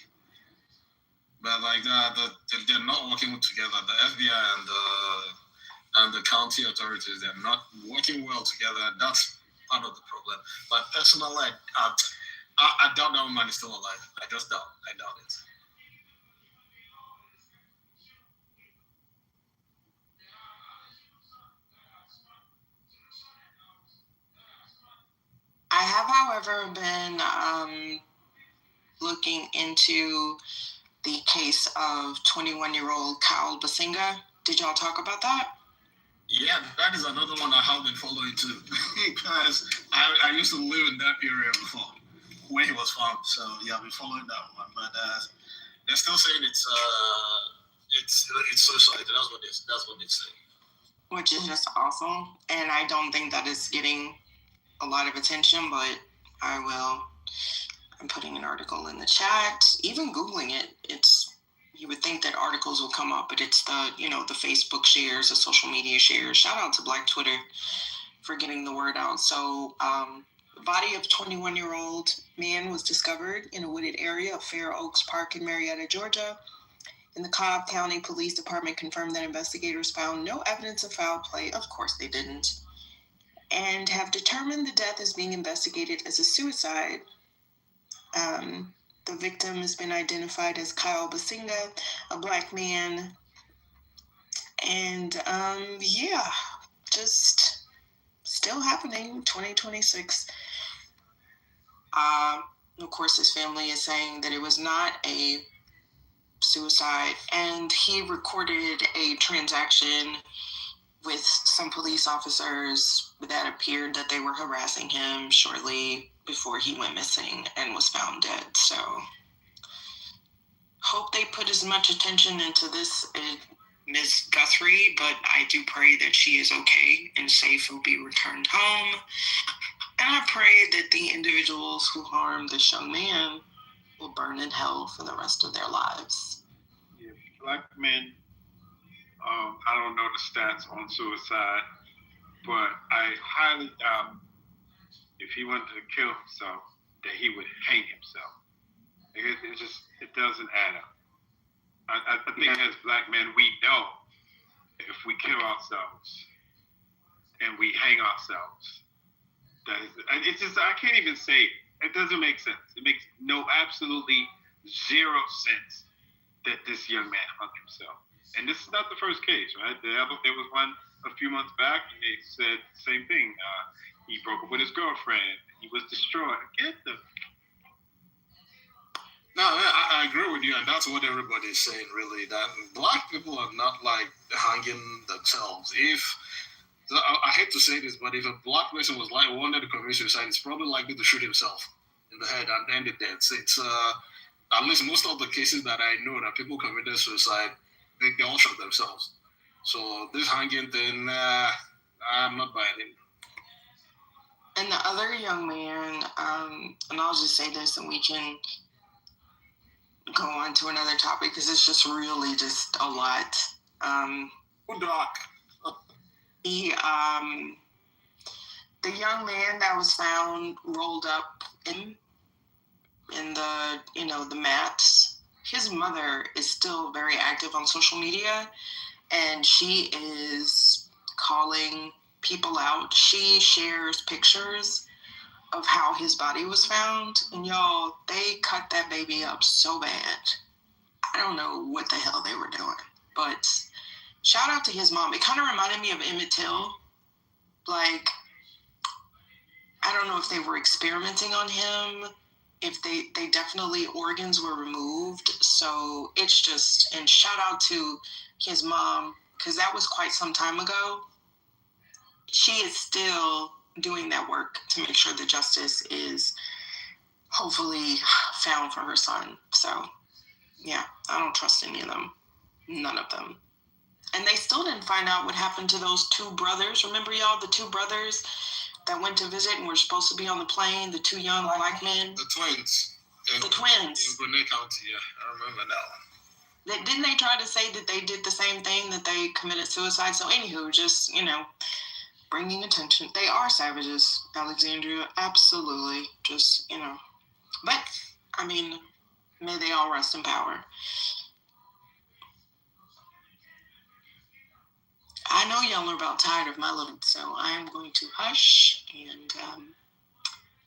But they're not working together. The FBI and the county authorities, they're not working well together. That's part of the problem. But personally, I doubt that woman is still alive. I just doubt. I doubt it.
have, however, been looking into the case of 21-year-old Kyle Basinga. Did y'all talk about that?
Yeah, that is another one I have been following too, because I used to live in that area before when he was found. So yeah, I've been following that one. But they're still saying it's suicide. That's what they say.
Which is just awful, and I don't think that is getting a lot of attention. But I'm putting an article in the chat. Even Googling it, you would think that articles will come up, but it's the Facebook shares, the social media shares. Shout out to Black Twitter for getting the word out. So the body of 21-year-old man was discovered in a wooded area of Fair Oaks Park in Marietta, Georgia. In the Cobb County Police Department confirmed that investigators found no evidence of foul play. Of course they didn't. And have determined the death is being investigated as a suicide. The victim has been identified as Kyle Basinga, a Black man. And just still happening, 2026. Of course, his family is saying that it was not a suicide, and he recorded a transaction with some police officers that appeared that they were harassing him shortly before he went missing and was found dead. So hope they put as much attention into this Ms. Guthrie, but I do pray that she is okay and safe and will be returned home. And I pray that the individuals who harmed this young man will burn in hell for the rest of their lives.
Yeah, Black men, I don't know the stats on suicide, but I highly doubt if he wanted to kill himself that he would hang himself. It doesn't add up. I think as Black men, we know if we kill ourselves and we hang ourselves, I can't even say it. It doesn't make sense. It makes absolutely zero sense that this young man hung himself. And this is not the first case, right? There was one a few months back, and they said the same thing. He broke up with his girlfriend. He was destroyed.
No, I agree with you, and that's what everybody is saying, really, that Black people are not like hanging themselves. I hate to say this, but if a Black person was wanted to commit suicide, it's probably likely to shoot himself in the head and end it dead. It's at least most of the cases that I know that people committed suicide, they all shot themselves. So this hanging thing, I'm not buying it.
And the other young man, and I'll just say this, and we can go on to another topic because it's just really just a lot. The young man that was found rolled up in the mats. His mother is still very active on social media, and she is calling people out. She shares pictures of how his body was found, and y'all, they cut that baby up so bad. I don't know what the hell they were doing, but shout out to his mom. It kind of reminded me of Emmett Till. Like, I don't know if they were experimenting on him, if they definitely, organs were removed. So it's just, and shout out to his mom, because that was quite some time ago. She is still doing that work to make sure that justice is hopefully found for her son. So yeah, I don't trust any of them. None of them. And they still didn't find out what happened to those two brothers. Remember, y'all, the two brothers that went to visit and were supposed to be on the plane, the two young Black men?
The twins.
The twins.
In Gwinnett County, yeah. I remember that one.
Didn't they try to say that they did the same thing, that they committed suicide? So anywho, just, bringing attention. They are savages, Alexandria. Absolutely. Just, But, may they all rest in power. I know y'all are about tired of my little, so I am going to hush, and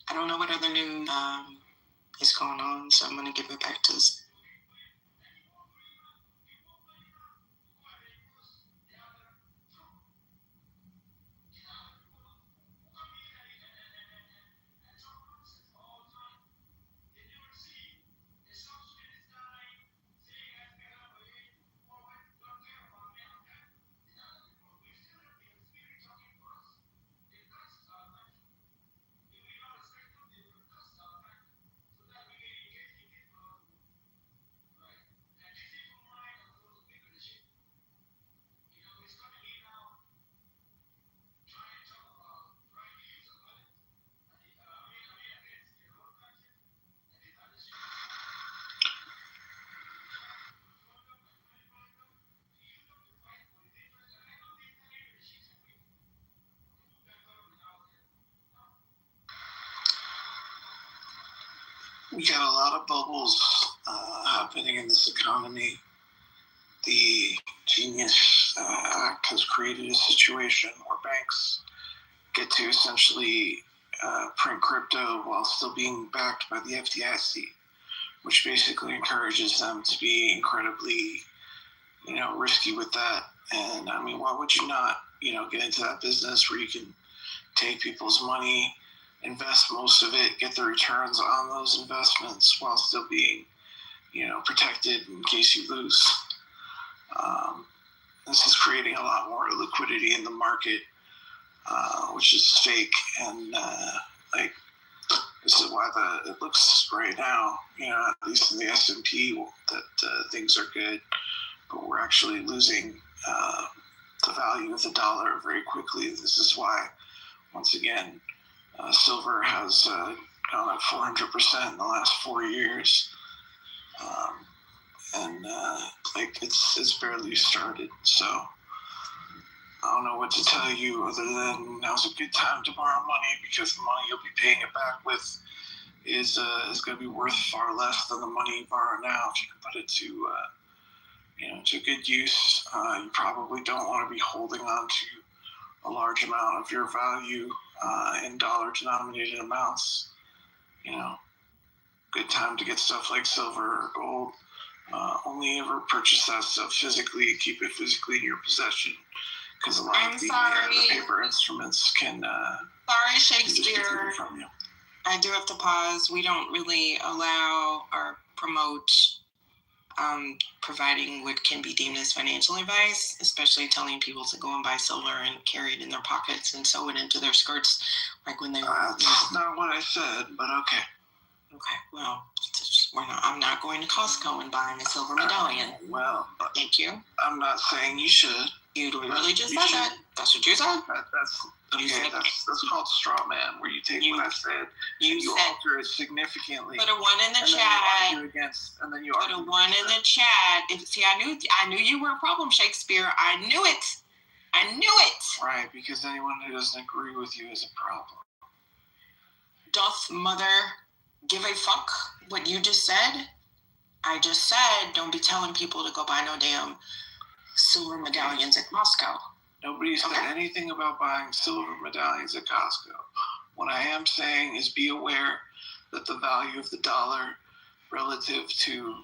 I don't know what other news is going on, so I'm going to give it back to this.
We got a lot of bubbles happening in this economy. The Genius Act has created a situation where banks get to essentially print crypto while still being backed by the FDIC, which basically encourages them to be incredibly, risky with that. And I mean, why would you not, get into that business where you can take people's money, invest most of it, get the returns on those investments while still being, protected in case you lose. This is creating a lot more liquidity in the market, which is fake. And this is why it looks right now, at least in the S&P, that things are good, but we're actually losing the value of the dollar very quickly. This is why, once again, silver has gone up 400% in the last 4 years, and it's barely started. So I don't know what to tell you other than now's a good time to borrow money, because the money you'll be paying it back with is going to be worth far less than the money you borrow now. If you can put it to to good use, you probably don't want to be holding on to a large amount of your value in dollar-denominated amounts. Good time to get stuff like silver or gold. Only ever purchase that stuff physically, keep it physically in your possession, because a lot of the paper instruments can.
Sorry, Shakespeare.
From you.
I do have to pause. We don't really allow or promote providing what can be deemed as financial advice, especially telling people to go and buy silver and carry it in their pockets and sew it into their skirts, like when they were.
That's not what I said, but okay.
Okay, well, I'm not going to Costco and buying a silver medallion.
Well,
thank you.
I'm not saying you should.
You literally just said that. That's what you said.
That's called straw man, where you take what I said, you alter it significantly.
Put a 1 in the chat.
And then you
put a 1 in the chat. See, I knew you were a problem, Shakespeare. I knew it.
Right, because anyone who doesn't agree with you is a problem.
Doth mother give a fuck what you just said? I just said, don't be telling people to go buy no damn silver medallions at Costco.
Nobody said anything about buying silver medallions at Costco. What I am saying is be aware that the value of the dollar relative to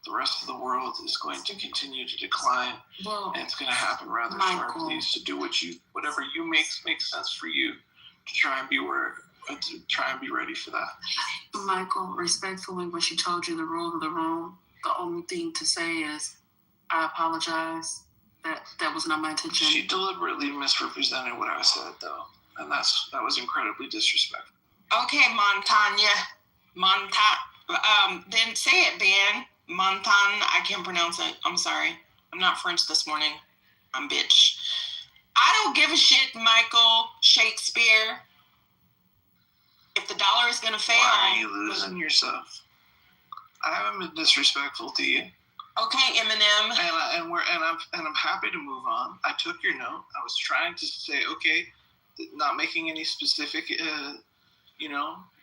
the rest of the world is going to continue to decline, and it's going to happen rather sharply. So do whatever you makes sense for you to try and be ready for that.
Michael, respectfully, when she told you the rule of the room, the only thing to say is, I apologize. That was not my intention.
She deliberately misrepresented what I said, though, and that was incredibly disrespectful.
Okay, then say it, Ben. Montan, I can't pronounce it. I'm sorry. I'm not French this morning. I'm bitch. I don't give a shit, Michael Shakespeare. If the dollar is gonna fail,
why are you losing yourself? I haven't been disrespectful to you.
Okay, Eminem.
And I'm happy to move on. I took your note. I was trying to say, okay, not making any specific,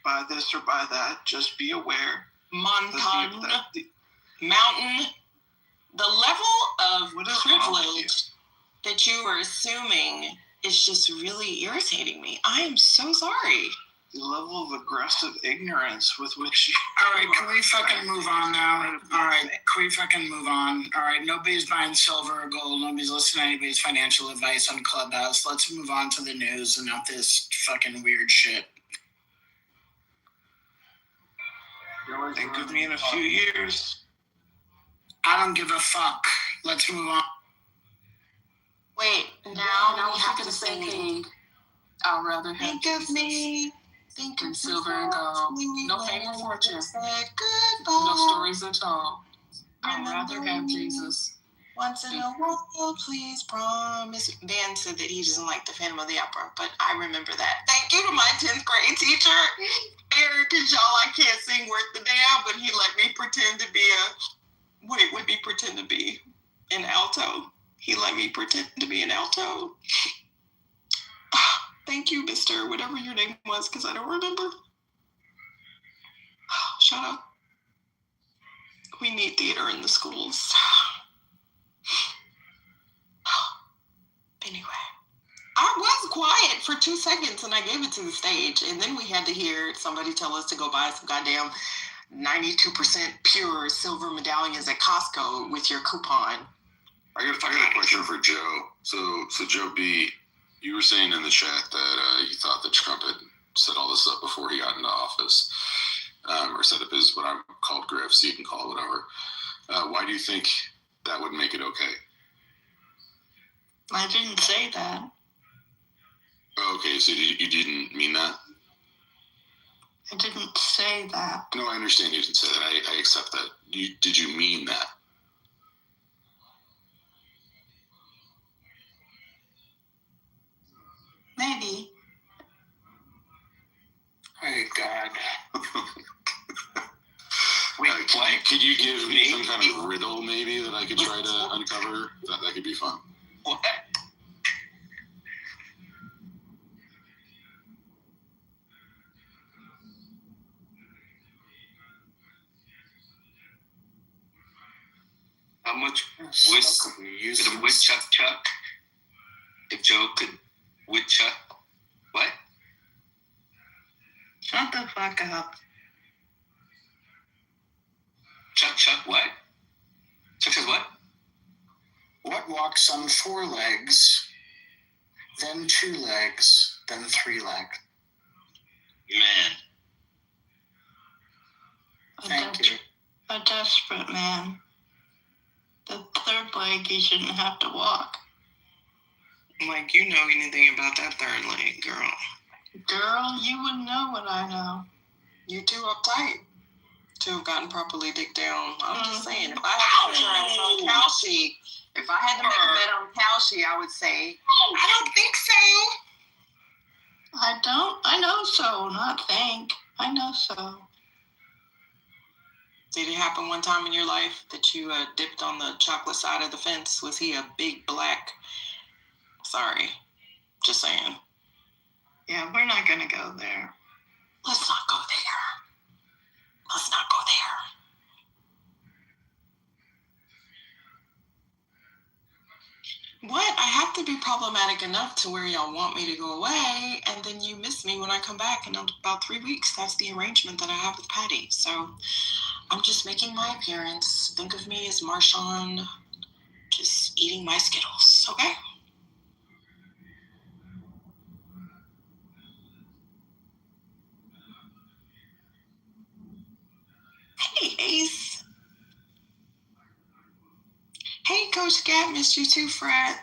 buy this or buy that. Just be aware.
Mountain. The level of privilege that you are assuming is just really irritating me. I am so sorry.
The level of aggressive ignorance with which you...
All right, can we fucking move on now? All right, can we fucking move on? All right, nobody's buying silver or gold. Nobody's listening to anybody's financial advice on Clubhouse. Let's move on to the news and not this fucking weird shit.
Think of me in a few years.
I don't give a fuck. Let's move on.
Wait,
now we have to say I'd rather have
think of me.
Think of silver and gold. No fame or fortune. No stories at all. I'd rather have Jesus.
Once in a while, please promise. Dan said that he doesn't like the Phantom of the Opera, but I remember that. Thank you to my 10th grade teacher, Eric, because y'all, I can't sing worth the damn, but he let me pretend to be what it would be pretend to be an alto. He let me pretend to be an alto. Thank you, Mr. Whatever your name was, because I don't remember. shut up. We need theater in the schools. Anyway, I was quiet for 2 seconds and I gave it to the stage, and then we had to hear somebody tell us to go buy some goddamn 92% pure silver medallions at Costco with your coupon.
I got a question for Joe. So Joe B, you were saying in the chat that you thought that Trump had set all this up before he got into office, or set up his what I called grift, so you can call it whatever. Why do you think that would make it okay?
I didn't say that.
Okay, so you didn't mean that?
I didn't say that.
No, I understand you didn't say that. I accept that. Did you mean that?
Maybe.
Oh, God.
Could you give me some kind of riddle, maybe, that I could try to uncover? That could be fun.
What?
How much wood could a woodchuck chuck if Joe could woodchuck? What?
Shut the fuck up.
Chuck what? Chuck says what?
What walks on 4 legs, then 2 legs, then 3 legs?
Man.
Thank you.
A desperate man. The 3rd leg he shouldn't have to walk.
Like, you know anything about that 3rd leg, girl.
Girl, you wouldn't know what I know.
You too uptight to have gotten properly dicked down. I'm just saying, if I had to put her on Kalshi, if I had to make a bet on Kalshi, I would say, I don't think so.
I know so, not think. I know so.
Did it happen one time in your life that you dipped on the chocolate side of the fence? Was he a big black? Sorry, just saying.
Yeah, we're not gonna go there.
Let's not go there. Let's not go there. What? I have to be problematic enough to where y'all want me to go away, and then you miss me when I come back in about 3 weeks. That's the arrangement that I have with Patty. So I'm just making my appearance. Think of me as Marshawn, just eating my Skittles, okay? Hey, Ace. Hey, Coach Gat, missed you too, Fred.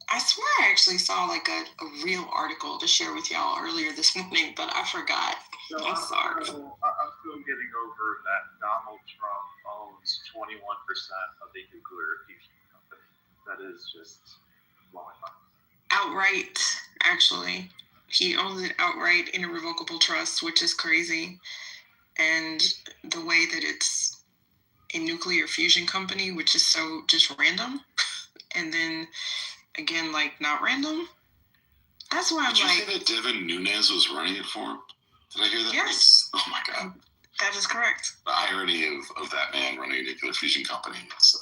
I swear I actually saw like a real article to share with y'all earlier this morning, but I forgot.
So
I'm sorry.
I'm still getting over that Donald Trump owns 21% of the nuclear fusion company. That is just blowing my mind.
Outright, actually. He owns it outright in a irrevocable trust, which is crazy. And the way that it's a nuclear fusion company, which is so just random, and then again, like not random. That's why I'm
Did
like.
you say that Devin Nunes was running it for him? Did I hear that?
Yes.
Oh my God.
That is correct.
The irony of that man running a nuclear fusion company. That's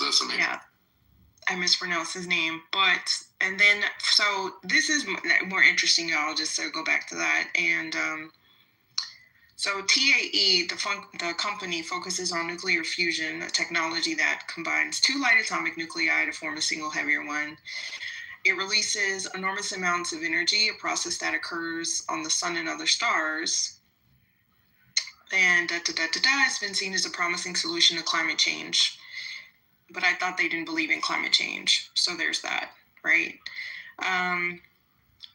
amazing.
Yeah. I mispronounced his name, and then, so this is more interesting, y'all, just to go back to that. And so TAE, the company, focuses on nuclear fusion, a technology that combines 2 light atomic nuclei to form a single heavier one. It releases enormous amounts of energy, a process that occurs on the sun and other stars. And it's been seen as a promising solution to climate change. But I thought they didn't believe in climate change. So there's that, right?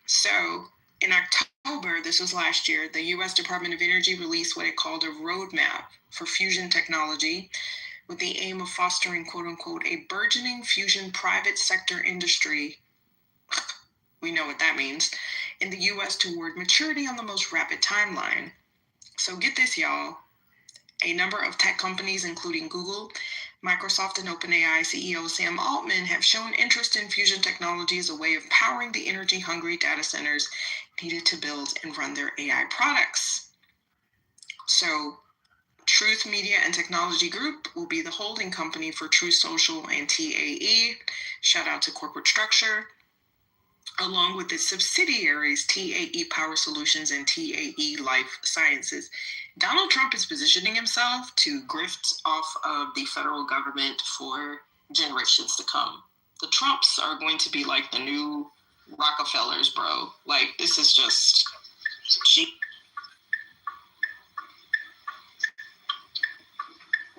So in October, this was last year, the U.S. Department of Energy released what it called a roadmap for fusion technology with the aim of fostering, quote unquote, a burgeoning fusion private sector industry. We know what that means. In the U.S. toward maturity on the most rapid timeline. So get this, y'all. A number of tech companies, including Google, Microsoft, and OpenAI CEO Sam Altman have shown interest in fusion technology as a way of powering the energy-hungry data centers needed to build and run their AI products. So Truth Media and Technology Group will be the holding company for Truth Social and TAE. Shout out to corporate structure. Along with its subsidiaries, TAE Power Solutions and TAE Life Sciences. Donald Trump is positioning himself to grift off of the federal government for generations to come. The Trumps are going to be like the new Rockefellers, bro. Like, this is just cheap.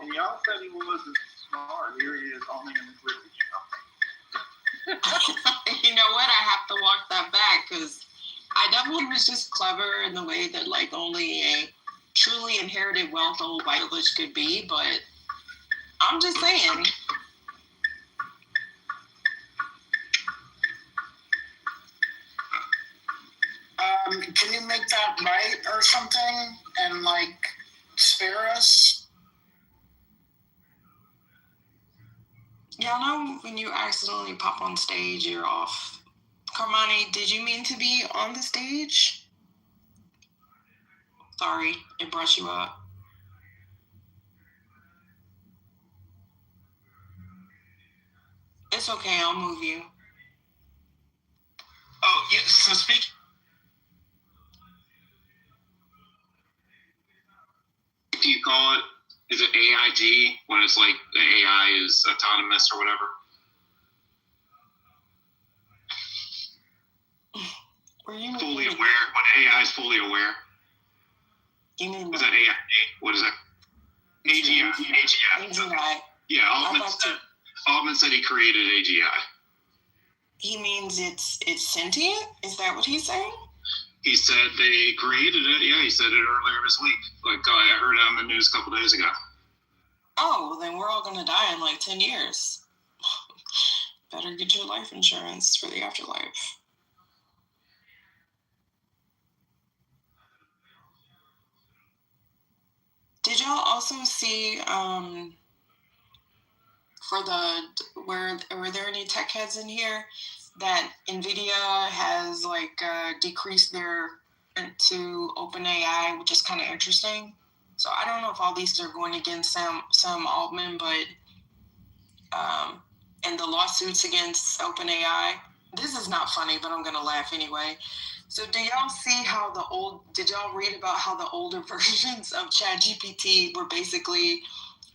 And y'all said he wasn't smart. Here he is owning a nuclear company.
You know what? I have to walk that back because I definitely was just clever in the way that like only a truly inherited wealth old white village could be, but I'm just saying.
Can you make that right or something and like spare us?
Y'all know when you accidentally pop on stage, you're off. Carmani, did you mean to be on the stage? Sorry, it brought you up. It's okay, I'll move you.
Oh, yeah, so speak. What do you call it? Is it AIG when it's like the AI is autonomous or whatever?
Were you
fully aware? When AI is fully aware?
You mean
is that AIG? What is that? AGI.
AGI.
Yeah, Altman said he created AGI.
He means it's sentient? Is that what he's saying?
He said they created it. Yeah, he said it earlier this week. Like I heard it on the news a couple days ago.
Oh, well, then we're all going to die in like 10 years. Better get your life insurance for the afterlife. Did y'all also see were there any tech heads in here that NVIDIA has like decreased their to OpenAI, which is kind of interesting. So I don't know if all these are going against Sam Altman, but and the lawsuits against OpenAI. This is not funny, but I'm gonna laugh anyway. So did y'all read about how the older versions of ChatGPT were basically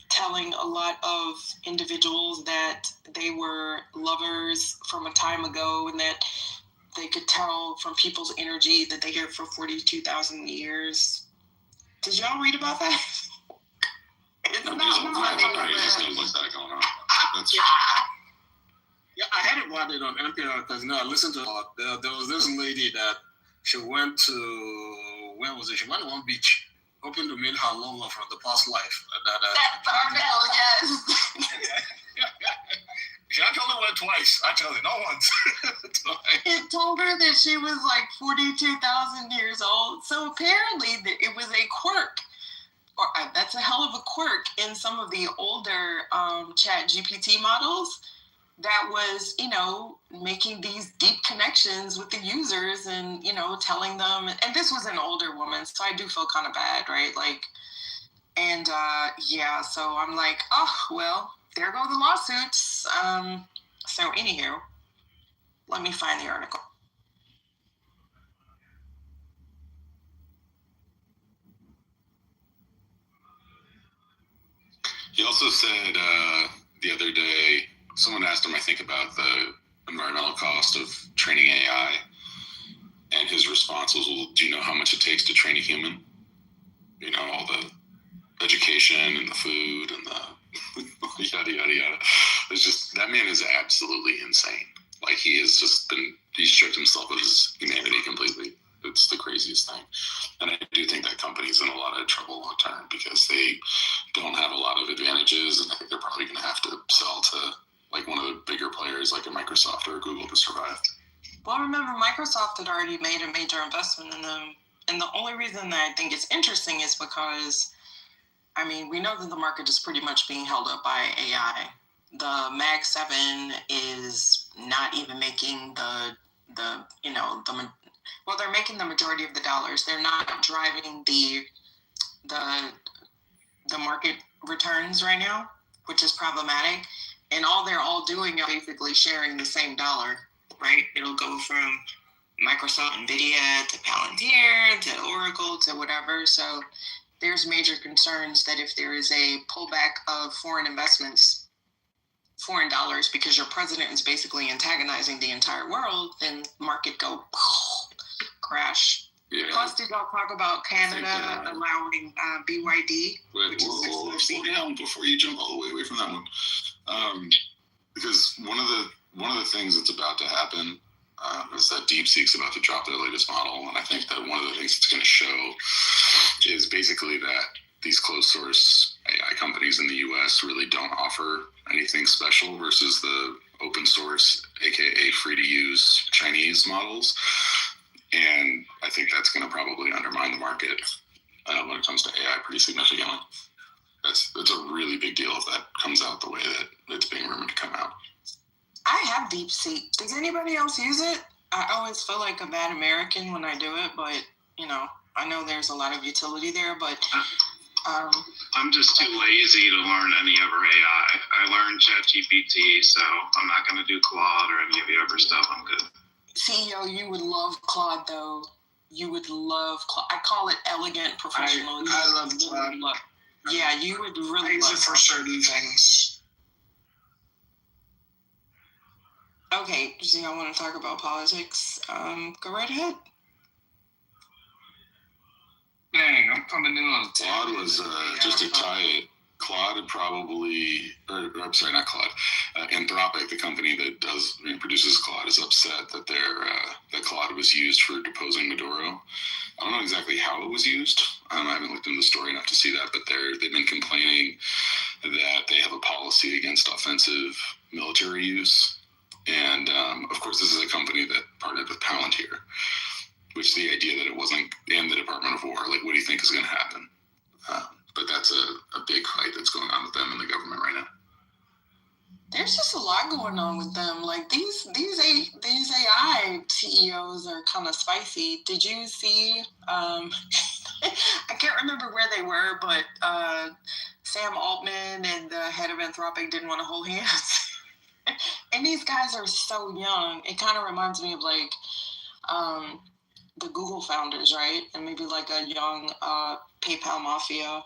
telling a lot of individuals that they were lovers from a time ago and that they could tell from people's energy that they hear for 42,000 years? Did y'all read about that? It's not funny.
Yeah, I had it one day on NPR because I listened to there was this lady that she went to, where was it? She went to one beach, hoping to meet her lover from the past life.
Yes.
She actually went twice. Actually, not once.
It told her that she was like 42,000 years old. So apparently it was a quirk. Or that's a hell of a quirk in some of the older ChatGPT models that was, making these deep connections with the users and, telling them. And this was an older woman, so I do feel kind of bad, right? Like, and yeah, so I'm like, oh, well, there go the lawsuits. So anywho, let me find the article.
He also said the other day, someone asked him, I think, about the environmental cost of training AI, and his response was, well, do you know how much it takes to train a human? All the education and the food and the yada, yada, yada. It's just, that man is absolutely insane. Like, he's stripped himself of his humanity completely. It's the craziest thing. And I do think that company's in a lot of trouble long term because they don't have a lot of advantages, and I think they're probably going to have to sell to like one of the bigger players like a Microsoft or a Google to survive.
Well, remember, Microsoft had already made a major investment in them. And the only reason that I think it's interesting is because, we know that the market is pretty much being held up by AI. The Mag 7 is not even making they're making the majority of the dollars. They're not driving the the market returns right now, which is problematic. And they're all doing is basically sharing the same dollar, right? It'll go from Microsoft, NVIDIA to Palantir to Oracle to whatever. So there's major concerns that if there is a pullback of foreign investments, foreign dollars, because your president is basically antagonizing the entire world, then market go crash.
Yeah.
Plus, did y'all talk about Canada allowing BYD?
Wait, slow down before you jump all the way away from that one. Because one of the things that's about to happen is that DeepSeek's about to drop their latest model, and I think that one of the things it's going to show is basically that these closed source AI companies in the U.S. really don't offer anything special versus the open source, aka free to use Chinese models. And I think that's going to probably undermine the market when it comes to AI pretty significantly. That's a really big deal if that comes out the way that it's being rumored to come out.
I have DeepSeek. Does anybody else use it? I always feel like a bad American when I do it, but I know there's a lot of utility there, but
I'm just too lazy to learn any other AI. I learned ChatGPT, so I'm not going to do Claude or any of the other stuff. I'm good.
CEO, you would love Claude, though. You would love Claude. I call it elegant professional.
I love Claude.
Yeah, you would really
I use it for certain things.
Okay, so y'all want to talk about politics? Go right ahead.
Dang, I'm coming in on
Claude was, just to tie it, Claude had probably, I'm sorry, not Claude, Anthropic, the company that produces Claude, is upset that that Claude was used for deposing Maduro. I don't know exactly how it was used. I haven't looked into the story enough to see that, but they've been complaining that they have a policy against offensive military use. And of course, this is a company that partnered with Palantir, which the idea that it wasn't in the Department of War, like, what do you think is going to happen? But that's a big fight that's going on with them and the government right now.
There's just a lot going on with them. Like these AI CEOs are kind of spicy. Did you see? I can't remember where they were, but Sam Altman and the head of Anthropic didn't want to hold hands. And these guys are so young. It kind of reminds me of like the Google founders, right? And maybe like a young PayPal mafia.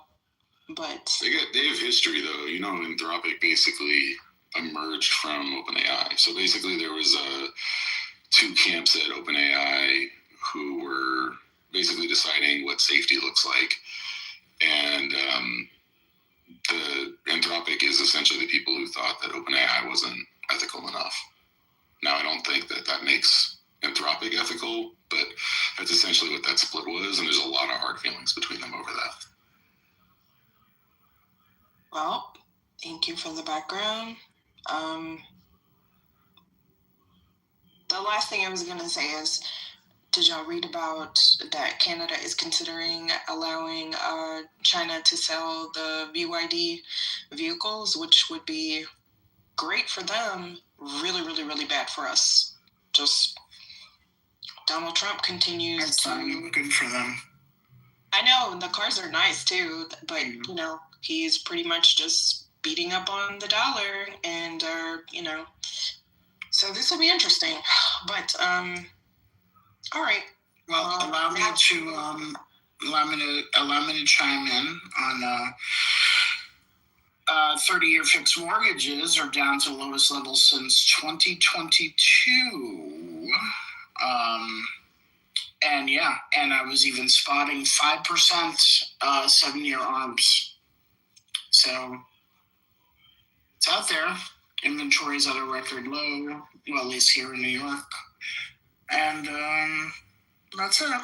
But
they have history though. Anthropic basically emerged from OpenAI. So basically there was two camps at OpenAI who were basically deciding what safety looks like. And the Anthropic is essentially the people who thought that OpenAI wasn't ethical enough. Now, I don't think that makes Anthropic ethical, but that's essentially what that split was. And there's a lot of hard feelings between them over that.
Well, thank you for the background. The last thing I was going to say is, did y'all read about that Canada is considering allowing China to sell the BYD vehicles, which would be great for them, really, really, really bad for us. Just Donald Trump continues to...
Good for them.
I know, and the cars are nice too, but, he's pretty much just beating up on the dollar and, so this will be interesting. But, all right.
Well, allow me to chime in on 30-year fixed mortgages are down to the lowest level since 2022. And I was even spotting 5% 7-year ARMs. So it's out there. Inventory's at a record low, well, at least here in New York. And that's it.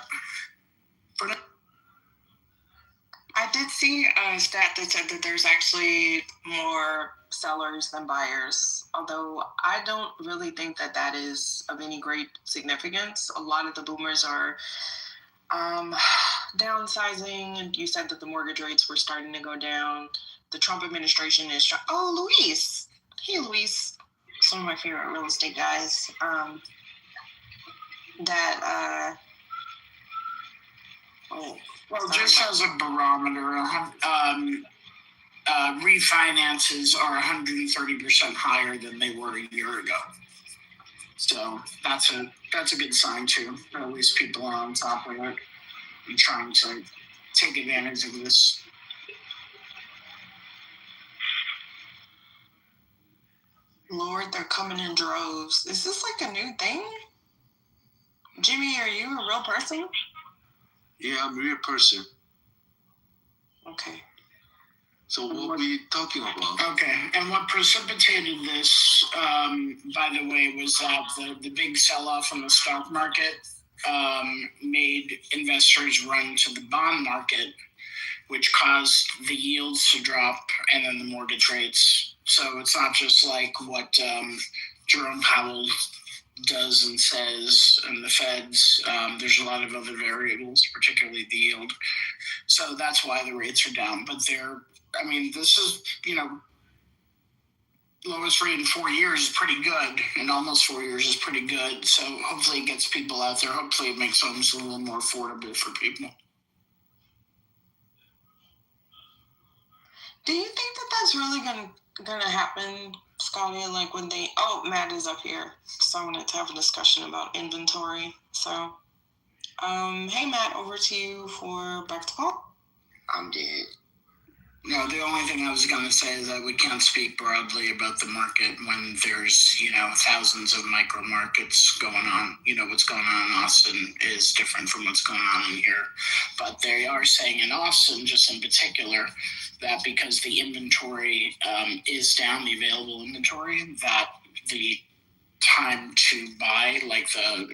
I did see a stat that said that there's actually more sellers than buyers, although I don't really think that is of any great significance. A lot of the boomers are downsizing, and you said that the mortgage rates were starting to go down. The Trump administration is trying... Oh, Luis! Hey, Luis. Some of my favorite real estate guys. Oh,
well, just as a barometer, refinances are 130% higher than they were a year ago. So that's a good sign too. At least people are on top of it and trying to take advantage of this.
Lord, they're coming in droves. Is this like a new thing? Jimmy, are you a real person?
Yeah, I'm a real person.
Okay.
So what were you talking about?
Okay, and what precipitated this, by the way, was that the big sell-off in the stock market made investors run to the bond market, which caused the yields to drop and then the mortgage rates. So it's not just like what Jerome Powell does and says and the Feds. There's a lot of other variables, particularly the yield. So that's why the rates are down. But this is, lowest rate in 4 years is pretty good, and almost 4 years is pretty good. So hopefully it gets people out there. Hopefully it makes homes a little more affordable for people.
Do you think that that's really gonna happen, Scotty? Like when Matt is up here, so I wanted to have a discussion about inventory. So, hey Matt, over to you for back to call.
I'm dead.
No, the only thing I was going to say is that we can't speak broadly about the market when there's, thousands of micro markets going on. What's going on in Austin is different from what's going on in here. But they are saying in Austin, just in particular, that because the inventory is down, the available inventory, that the time to buy,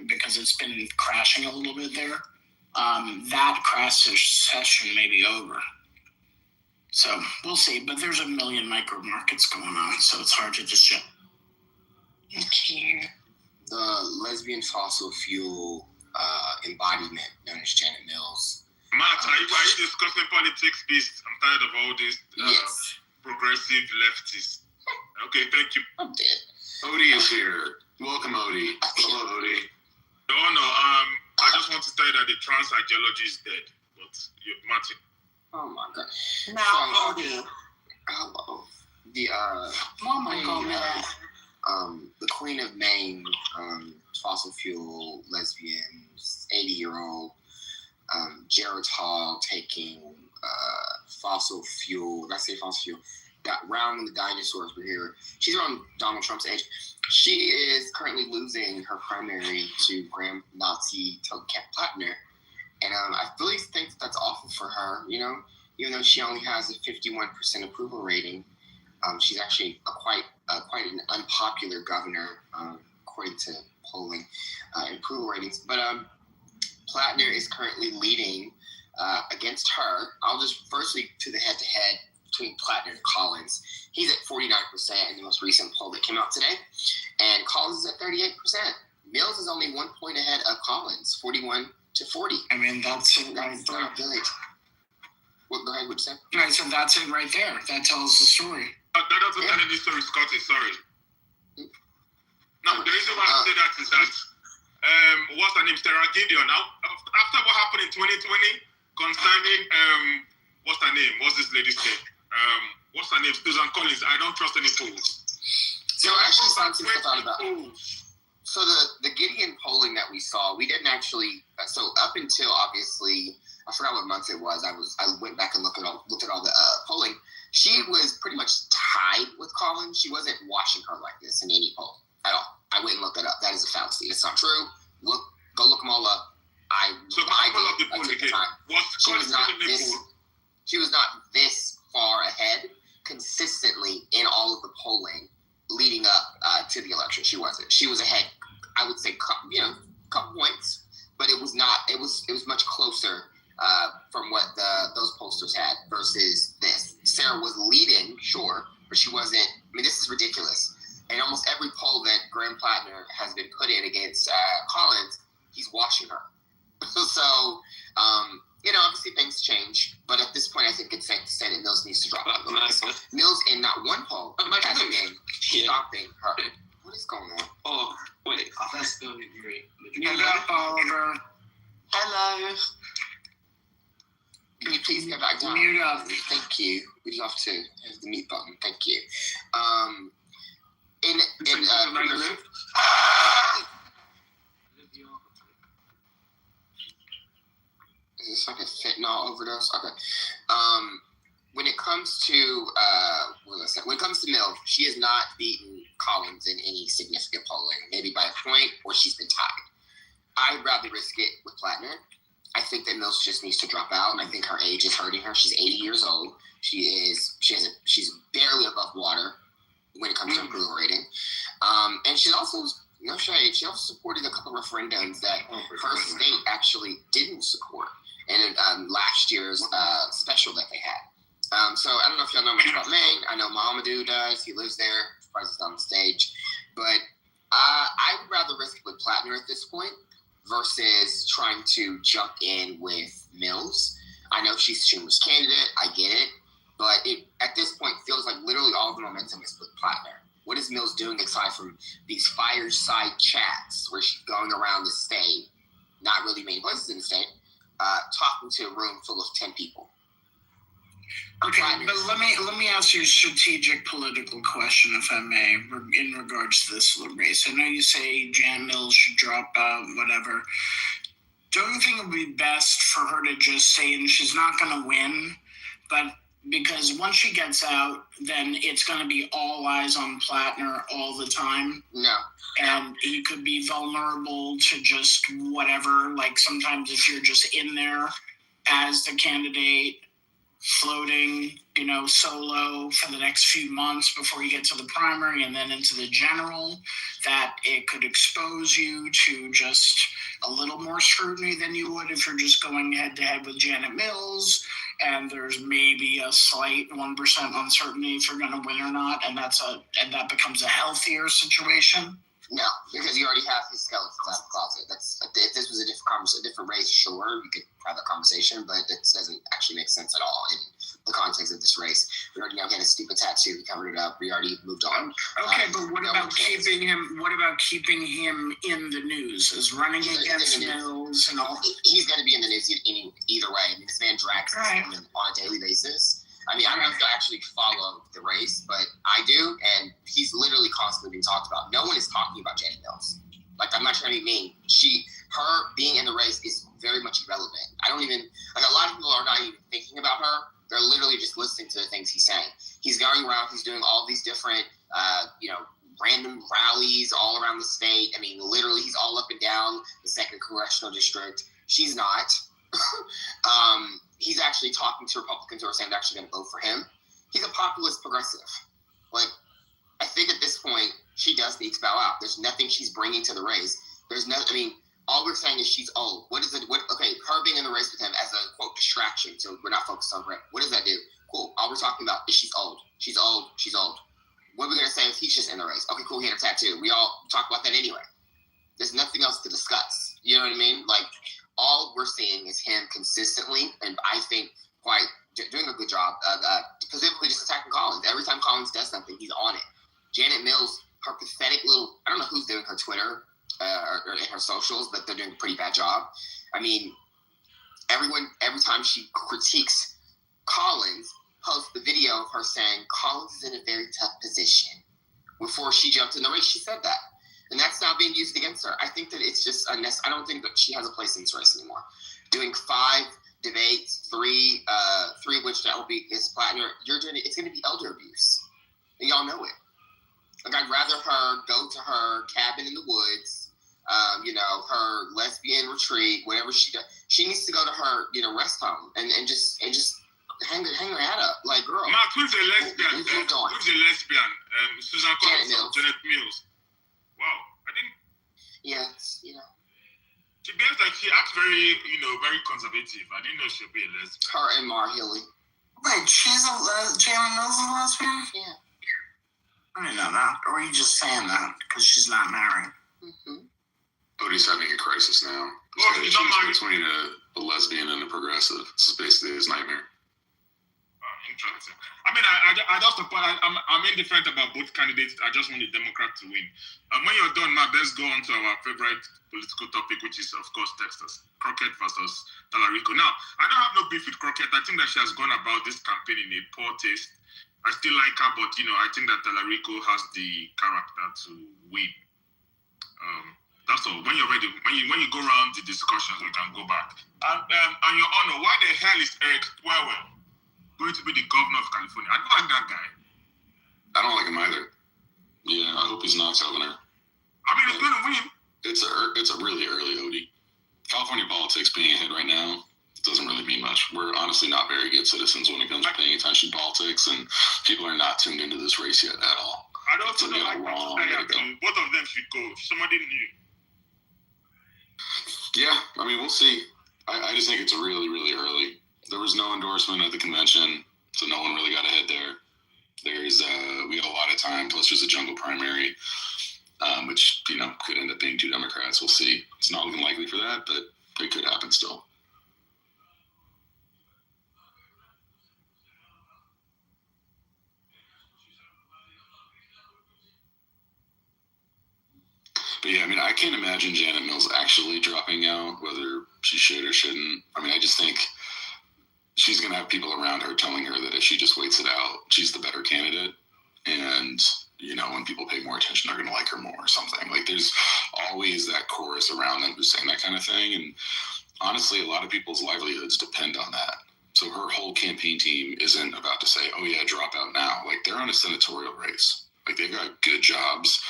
because it's been crashing a little bit there, that crash session may be over. So we'll see, but there's a million micro markets going on, so it's hard to just judge.
The lesbian fossil fuel embodiment known as Janet Mills.
Matt, are you discussing politics, please? I'm tired of all these progressive leftists. Okay, thank you.
I'm dead.
Odie is here. Welcome, Odie. Hello, Odie.
No, I just want to tell you that the trans ideology is dead. But Martin.
Oh my God.
Now,
hello. The the Queen of Maine, fossil fuel lesbian, 80-year-old, Geritol taking fossil fuel. Let's say fossil fuel. Got round when the dinosaurs were here. She's around Donald Trump's age. She is currently losing her primary to Graham Nazi Cat Plattner. And I really think that's awful for her, even though she only has a 51% approval rating. She's actually quite an unpopular governor, according to polling approval ratings. But Plattner is currently leading against her. I'll just firstly to the head-to-head between Plattner and Collins. He's at 49% in the most recent poll that came out today, and Collins is at 38%. Mills is only 1 point ahead of Collins, 41 to 40.
I mean, that's it right there.
Not good. Go ahead, what'd you say?
Right, so that's it right there. That tells the story.
That doesn't tell any story, Scotty, sorry. No, the reason why I say that is that, what's her name, Sarah Gideon, after what happened in 2020 concerning, what's her name, what's this lady's name? What's her name, Susan Collins, I don't trust any polls.
So actually found some stuff out about it. So the Gideon polling that we saw, we didn't actually. So up until obviously, I forgot what month it was. I went back and looked at all the polling. She was pretty much tied with Collins. She wasn't watching her like this in any poll at all. I went and looked that up. That is a fallacy. It's not true. Go look them all up. She was not this far ahead consistently in all of the polling leading up to the election. She wasn't. She was ahead, I would say, couple points, but it was not. It was much closer from what those pollsters had versus this. Sarah was leading, sure, but she wasn't. I mean, this is ridiculous. And almost every poll that Graham Plattner has been put in against Collins, he's watching her. So, obviously things change, but at this point, I think it's safe to say that Mills needs to drop out. Mills in not one poll has been stopping her. What is going on?
Oh, wait, that's going to be great.
You got Oliver.
Hello.
Please get back down.
Mute up.
Thank you. We'd love to. There's the mute button. Thank you. Is this like a fentanyl overdose? Okay. When it comes to when it comes to Mills, she has not beaten Collins in any significant polling. Maybe by a point, or she's been tied. I'd rather risk it with Plattner. I think that Mills just needs to drop out. I think her age is hurting her. She's 80 years old. She's barely above water when it comes to approval rating. And she's also, no shade, she also supported a couple of referendums that her state actually didn't support in last year's special that they had. So I don't know if y'all know much about Maine. I know Mahamadou does. He lives there. Surprised he's on the stage. But I would rather risk it with Plattner at this point versus trying to jump in with Mills. I know she's Schumer's candidate. I get it. But it, at this point, feels like literally all the momentum is with Plattner. What is Mills doing aside from these fireside chats where she's going around the state, not really many places in the state, talking to a room full of 10 people?
Okay, but let me ask you a strategic political question, if I may, in regards to this race. I know you say Jan Mills should drop out, whatever. Don't you think it would be best for her to just say, and she's not going to win, but because once she gets out, then it's going to be all eyes on Plattner all the time.
No.
And he could be vulnerable to just whatever. Like sometimes if you're just in there as the candidate, floating, solo for the next few months before you get to the primary and then into the general, that it could expose you to just a little more scrutiny than you would if you're just going head to head with Janet Mills. And there's maybe a slight 1% uncertainty if you're going to win or not, and that becomes a healthier situation.
No, because you already have his skeletons out of the closet. If this was a different race, sure, we could have a conversation, but it doesn't actually make sense at all in the context of this race. We already know he had a stupid tattoo. We covered it up. We already moved on.
Okay, but what about keeping him? What about keeping him in the news as running against Mills and all?
He's going to be in the news either way. I mean, this man drags him on a daily basis. I mean, I don't know if you actually follow the race, but I do, and he's literally constantly being talked about. No one is talking about Janet Mills. Like, I'm not trying to be mean. Her being in the race is very much irrelevant. A lot of people are not even thinking about her. They're literally just listening to the things he's saying. He's going around, he's doing all these different, random rallies all around the state. I mean, literally, he's all up and down the 2nd Congressional District. She's not. He's actually talking to Republicans who are saying they're actually going to vote for him. He's a populist progressive. Like, I think at this point, she does need to bow out. There's nothing she's bringing to the race. All we're saying is she's old. Her being in the race with him as a, quote, distraction, so we're not focused on her. What does that do? Cool. All we're talking about is she's old. She's old. She's old. What are we going to say if he's just in the race? Okay, cool, he had a tattoo. We all talk about that anyway. There's nothing else to discuss. You know what I mean? Like, all we're seeing is him consistently, and I think quite doing a good job, specifically just attacking Collins. Every time Collins does something, he's on it. Janet Mills, her pathetic little, I don't know who's doing her Twitter or in her socials, but they're doing a pretty bad job. I mean, every time she critiques Collins, posts the video of her saying, Collins is in a very tough position. Before she jumped in the race, she said that. And that's now being used against her. I think that it's just unnecessary. I don't think that she has a place in this race anymore. Doing 5 debates, 3 of which that will be against Plattner, it's going to be elder abuse. And y'all know it. Like, I'd rather her go to her cabin in the woods, her lesbian retreat, whatever she does. She needs to go to her, rest home and just hang her head up. Like, girl.
Mark, who's a lesbian? Who's a lesbian? Susan Collins or Janet Mills? Wow, I didn't.
Yeah,
She behaves like she acts very, very conservative. I didn't know she'd be a lesbian.
Her and Mar Healy.
Wait, she's Janet Mills is a lesbian?
Yeah.
I didn't know that. Or are you just saying that because she's not married?
Mm-hmm.
Odie's having a crisis now. He's got to choose between a lesbian and a progressive. This is basically his nightmare.
Interesting. I mean, I just support. I'm indifferent about both candidates. I just want the Democrat to win. When you're done now, let's go on to our favorite political topic, which is, of course, Texas. Crockett versus Tallarico. Now, I don't have no beef with Crockett. I think that she has gone about this campaign in a poor taste. I still like her, but, I think that Tallarico has the character to win. That's all. When you're ready, when you go around the discussions, we can go back. And Your Honor, why the hell is Eric Swalwell going to be the governor of California? I don't like that guy.
I don't like him either. Yeah, I hope he's not governor.
I mean, he's going to win.
It's a really early OD. California politics being ahead right now doesn't really mean much. We're honestly not very good citizens when it comes to paying attention to politics, and people are not tuned into this race yet at all.
I don't think like both of them should go. Somebody new.
Yeah, I mean, we'll see. I just think it's really, really early. There was no endorsement at the convention, so no one really got ahead there. We got a lot of time, plus just a jungle primary, which, could end up being 2 Democrats. We'll see. It's not looking likely for that, but it could happen still. But yeah, I mean, I can't imagine Janet Mills actually dropping out, whether she should or shouldn't. I mean, I just think she's going to have people around her telling her that if she just waits it out, she's the better candidate. And, when people pay more attention, they're going to like her more or something. Like, there's always that chorus around them who's saying that kind of thing. And honestly, a lot of people's livelihoods depend on that. So her whole campaign team isn't about to say, oh, yeah, drop out now. Like, they're on a senatorial race. Like, they've got good jobs.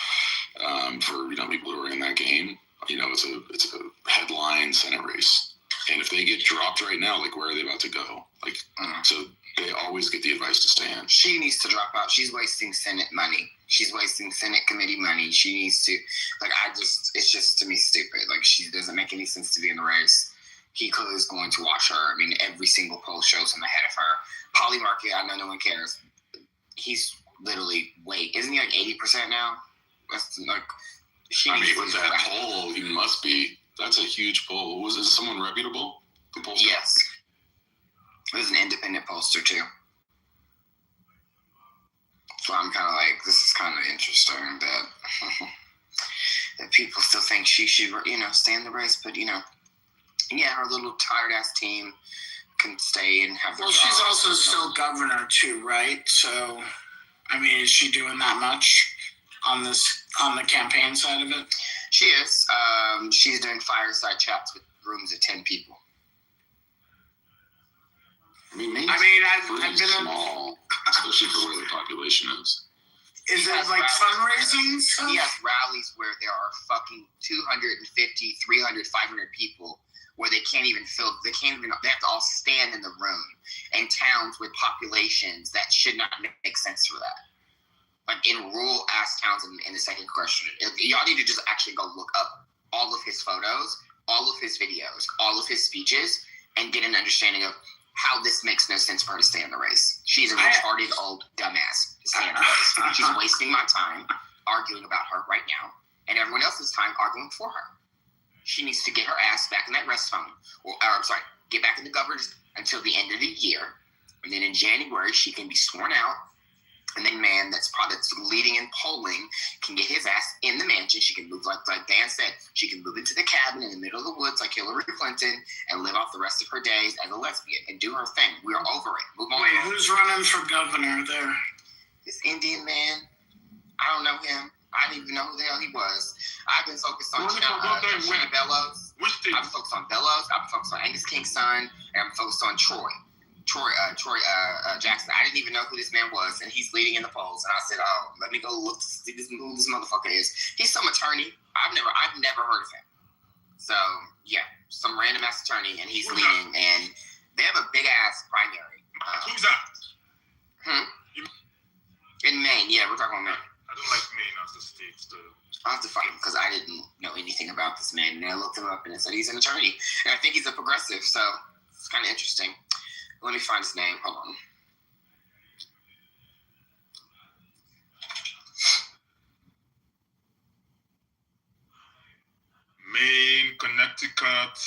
For people who are in that game, it's a headline Senate race, and if they get dropped right now, like, where are they about to go? Like, so they always get the advice to stay in.
She needs to drop out. She's wasting Senate money. She's wasting Senate committee money. She needs to, it's just to me stupid. Like, she doesn't make any sense to be in the race. He clearly is going to watch her. I mean, every single poll shows him ahead of her. Polly Market, I know no one cares. He's literally isn't he like 80% now? That's like,
with that poll, he must be. That's a huge poll. Is someone reputable? The pollster?
Yes. It was an independent pollster too. So I'm kind of like, this is kind of interesting that that people still think she should, stay in the race. But her little tired ass team can stay and have.
Well, she's also still governor too, right? So, I mean, is she doing that much on the campaign side of it?
She is. She's doing fireside chats with rooms of 10 people.
I mean, I've been small, especially for where the population is.
Is it like fundraising stuff?
He has rallies where there are fucking 250, 300, 500 people where they have to all stand in the room in towns with populations that should not make sense for that. Like in rural ass towns in the second question. Y'all need to just actually go look up all of his photos, all of his videos, all of his speeches, and get an understanding of how this makes no sense for her to stay in the race. She's a retarded old dumbass to stay in the race. She's wasting my time arguing about her right now, and everyone else's time arguing for her. She needs to get her ass back in that rest home. Get back in the governors until the end of the year. And then in January, she can be sworn out. And then that's leading in polling can get his ass in the mansion. She can move, like Dan said, she can move into the cabin in the middle of the woods like Hillary Clinton and live off the rest of her days as a lesbian and do her thing. We're over it. Move on.
Wait, who's running for governor there?
This Indian man. I don't know him. I didn't even know who the hell he was. I've been focused on Bellows. I've been focused on Bellows. I've been focused on Angus King's son. And I'm focused on Troy Jackson. I didn't even know who this man was, and he's leading in the polls. And I said, "Oh, let me go look to see who this motherfucker is." He's some attorney. I've never heard of him. So yeah, some random ass attorney, and he's leading. And they have a big ass primary.
Who's that?
In Maine, yeah, we're talking about Maine.
I don't like Maine as a state, so.
I have to fight him because I didn't know anything about this man. And I looked him up and it said he's an attorney. And I think he's a progressive, so it's kind of interesting. Let me find his name. Hold on.
Maine, Connecticut,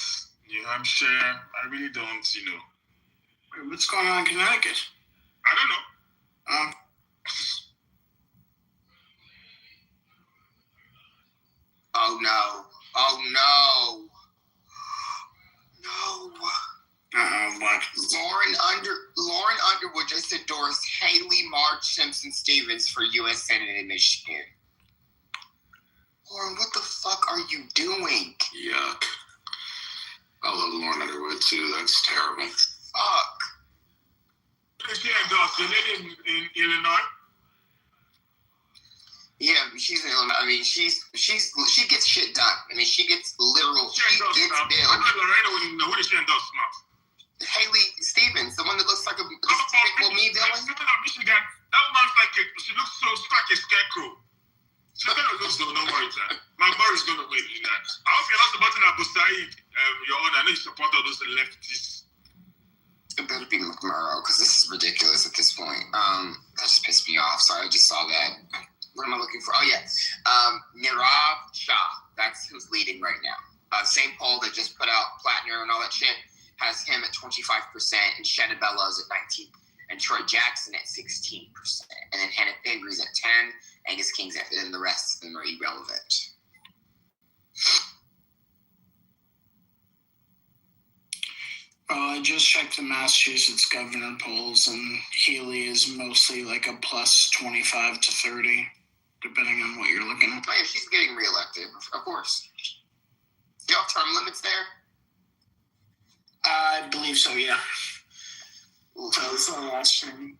New Hampshire. I really don't,
Wait, what's going on in Connecticut?
I
Oh no. Oh no. No.
What?
Lauren Underwood just endorsed Haley Marge Simpson Stevens for U.S. Senate in Michigan. Lauren, what the fuck are you doing?
Yuck. I love Lauren Underwood too. That's terrible.
Fuck.
She endorsed the lady in Illinois.
Yeah, she's in Illinois. I mean, she gets shit done. I mean, she gets literal. She gets billed.
What did she endorse now?
Haley Stevens, the one that looks like a despicable me villain.
Michigan, that woman's like she looks so like a scarecrow. She kind of looks no worries. McMurray's going to win in that. I hope you're not supporting Abu Said, your own. I know you support all those leftists.
It better be McMurrow because this is ridiculous at this point. That just pissed me off. Sorry, I just saw that. What am I looking for? Oh yeah, Nirav Shah. That's who's leading right now. Same poll that just put out Plattner and all that shit has him at 25%, and Shannon Bellows at 19%, and Troy Jackson at 16%, and then Hannah Pingree at 10%, Angus King's at, and the rest of them are irrelevant.
I just checked the Massachusetts governor polls, and Healy is mostly like a plus 25 to 30, depending on what you're looking at.
Oh yeah, she's getting reelected, of course. Do you have term limits there?
I believe so, yeah. So it's the last term.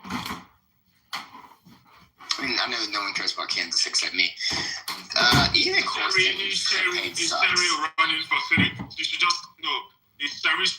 I mean, I know no one cares about Kansas except me. Even
Is Terry running for Senate? You should just know. Is Terry's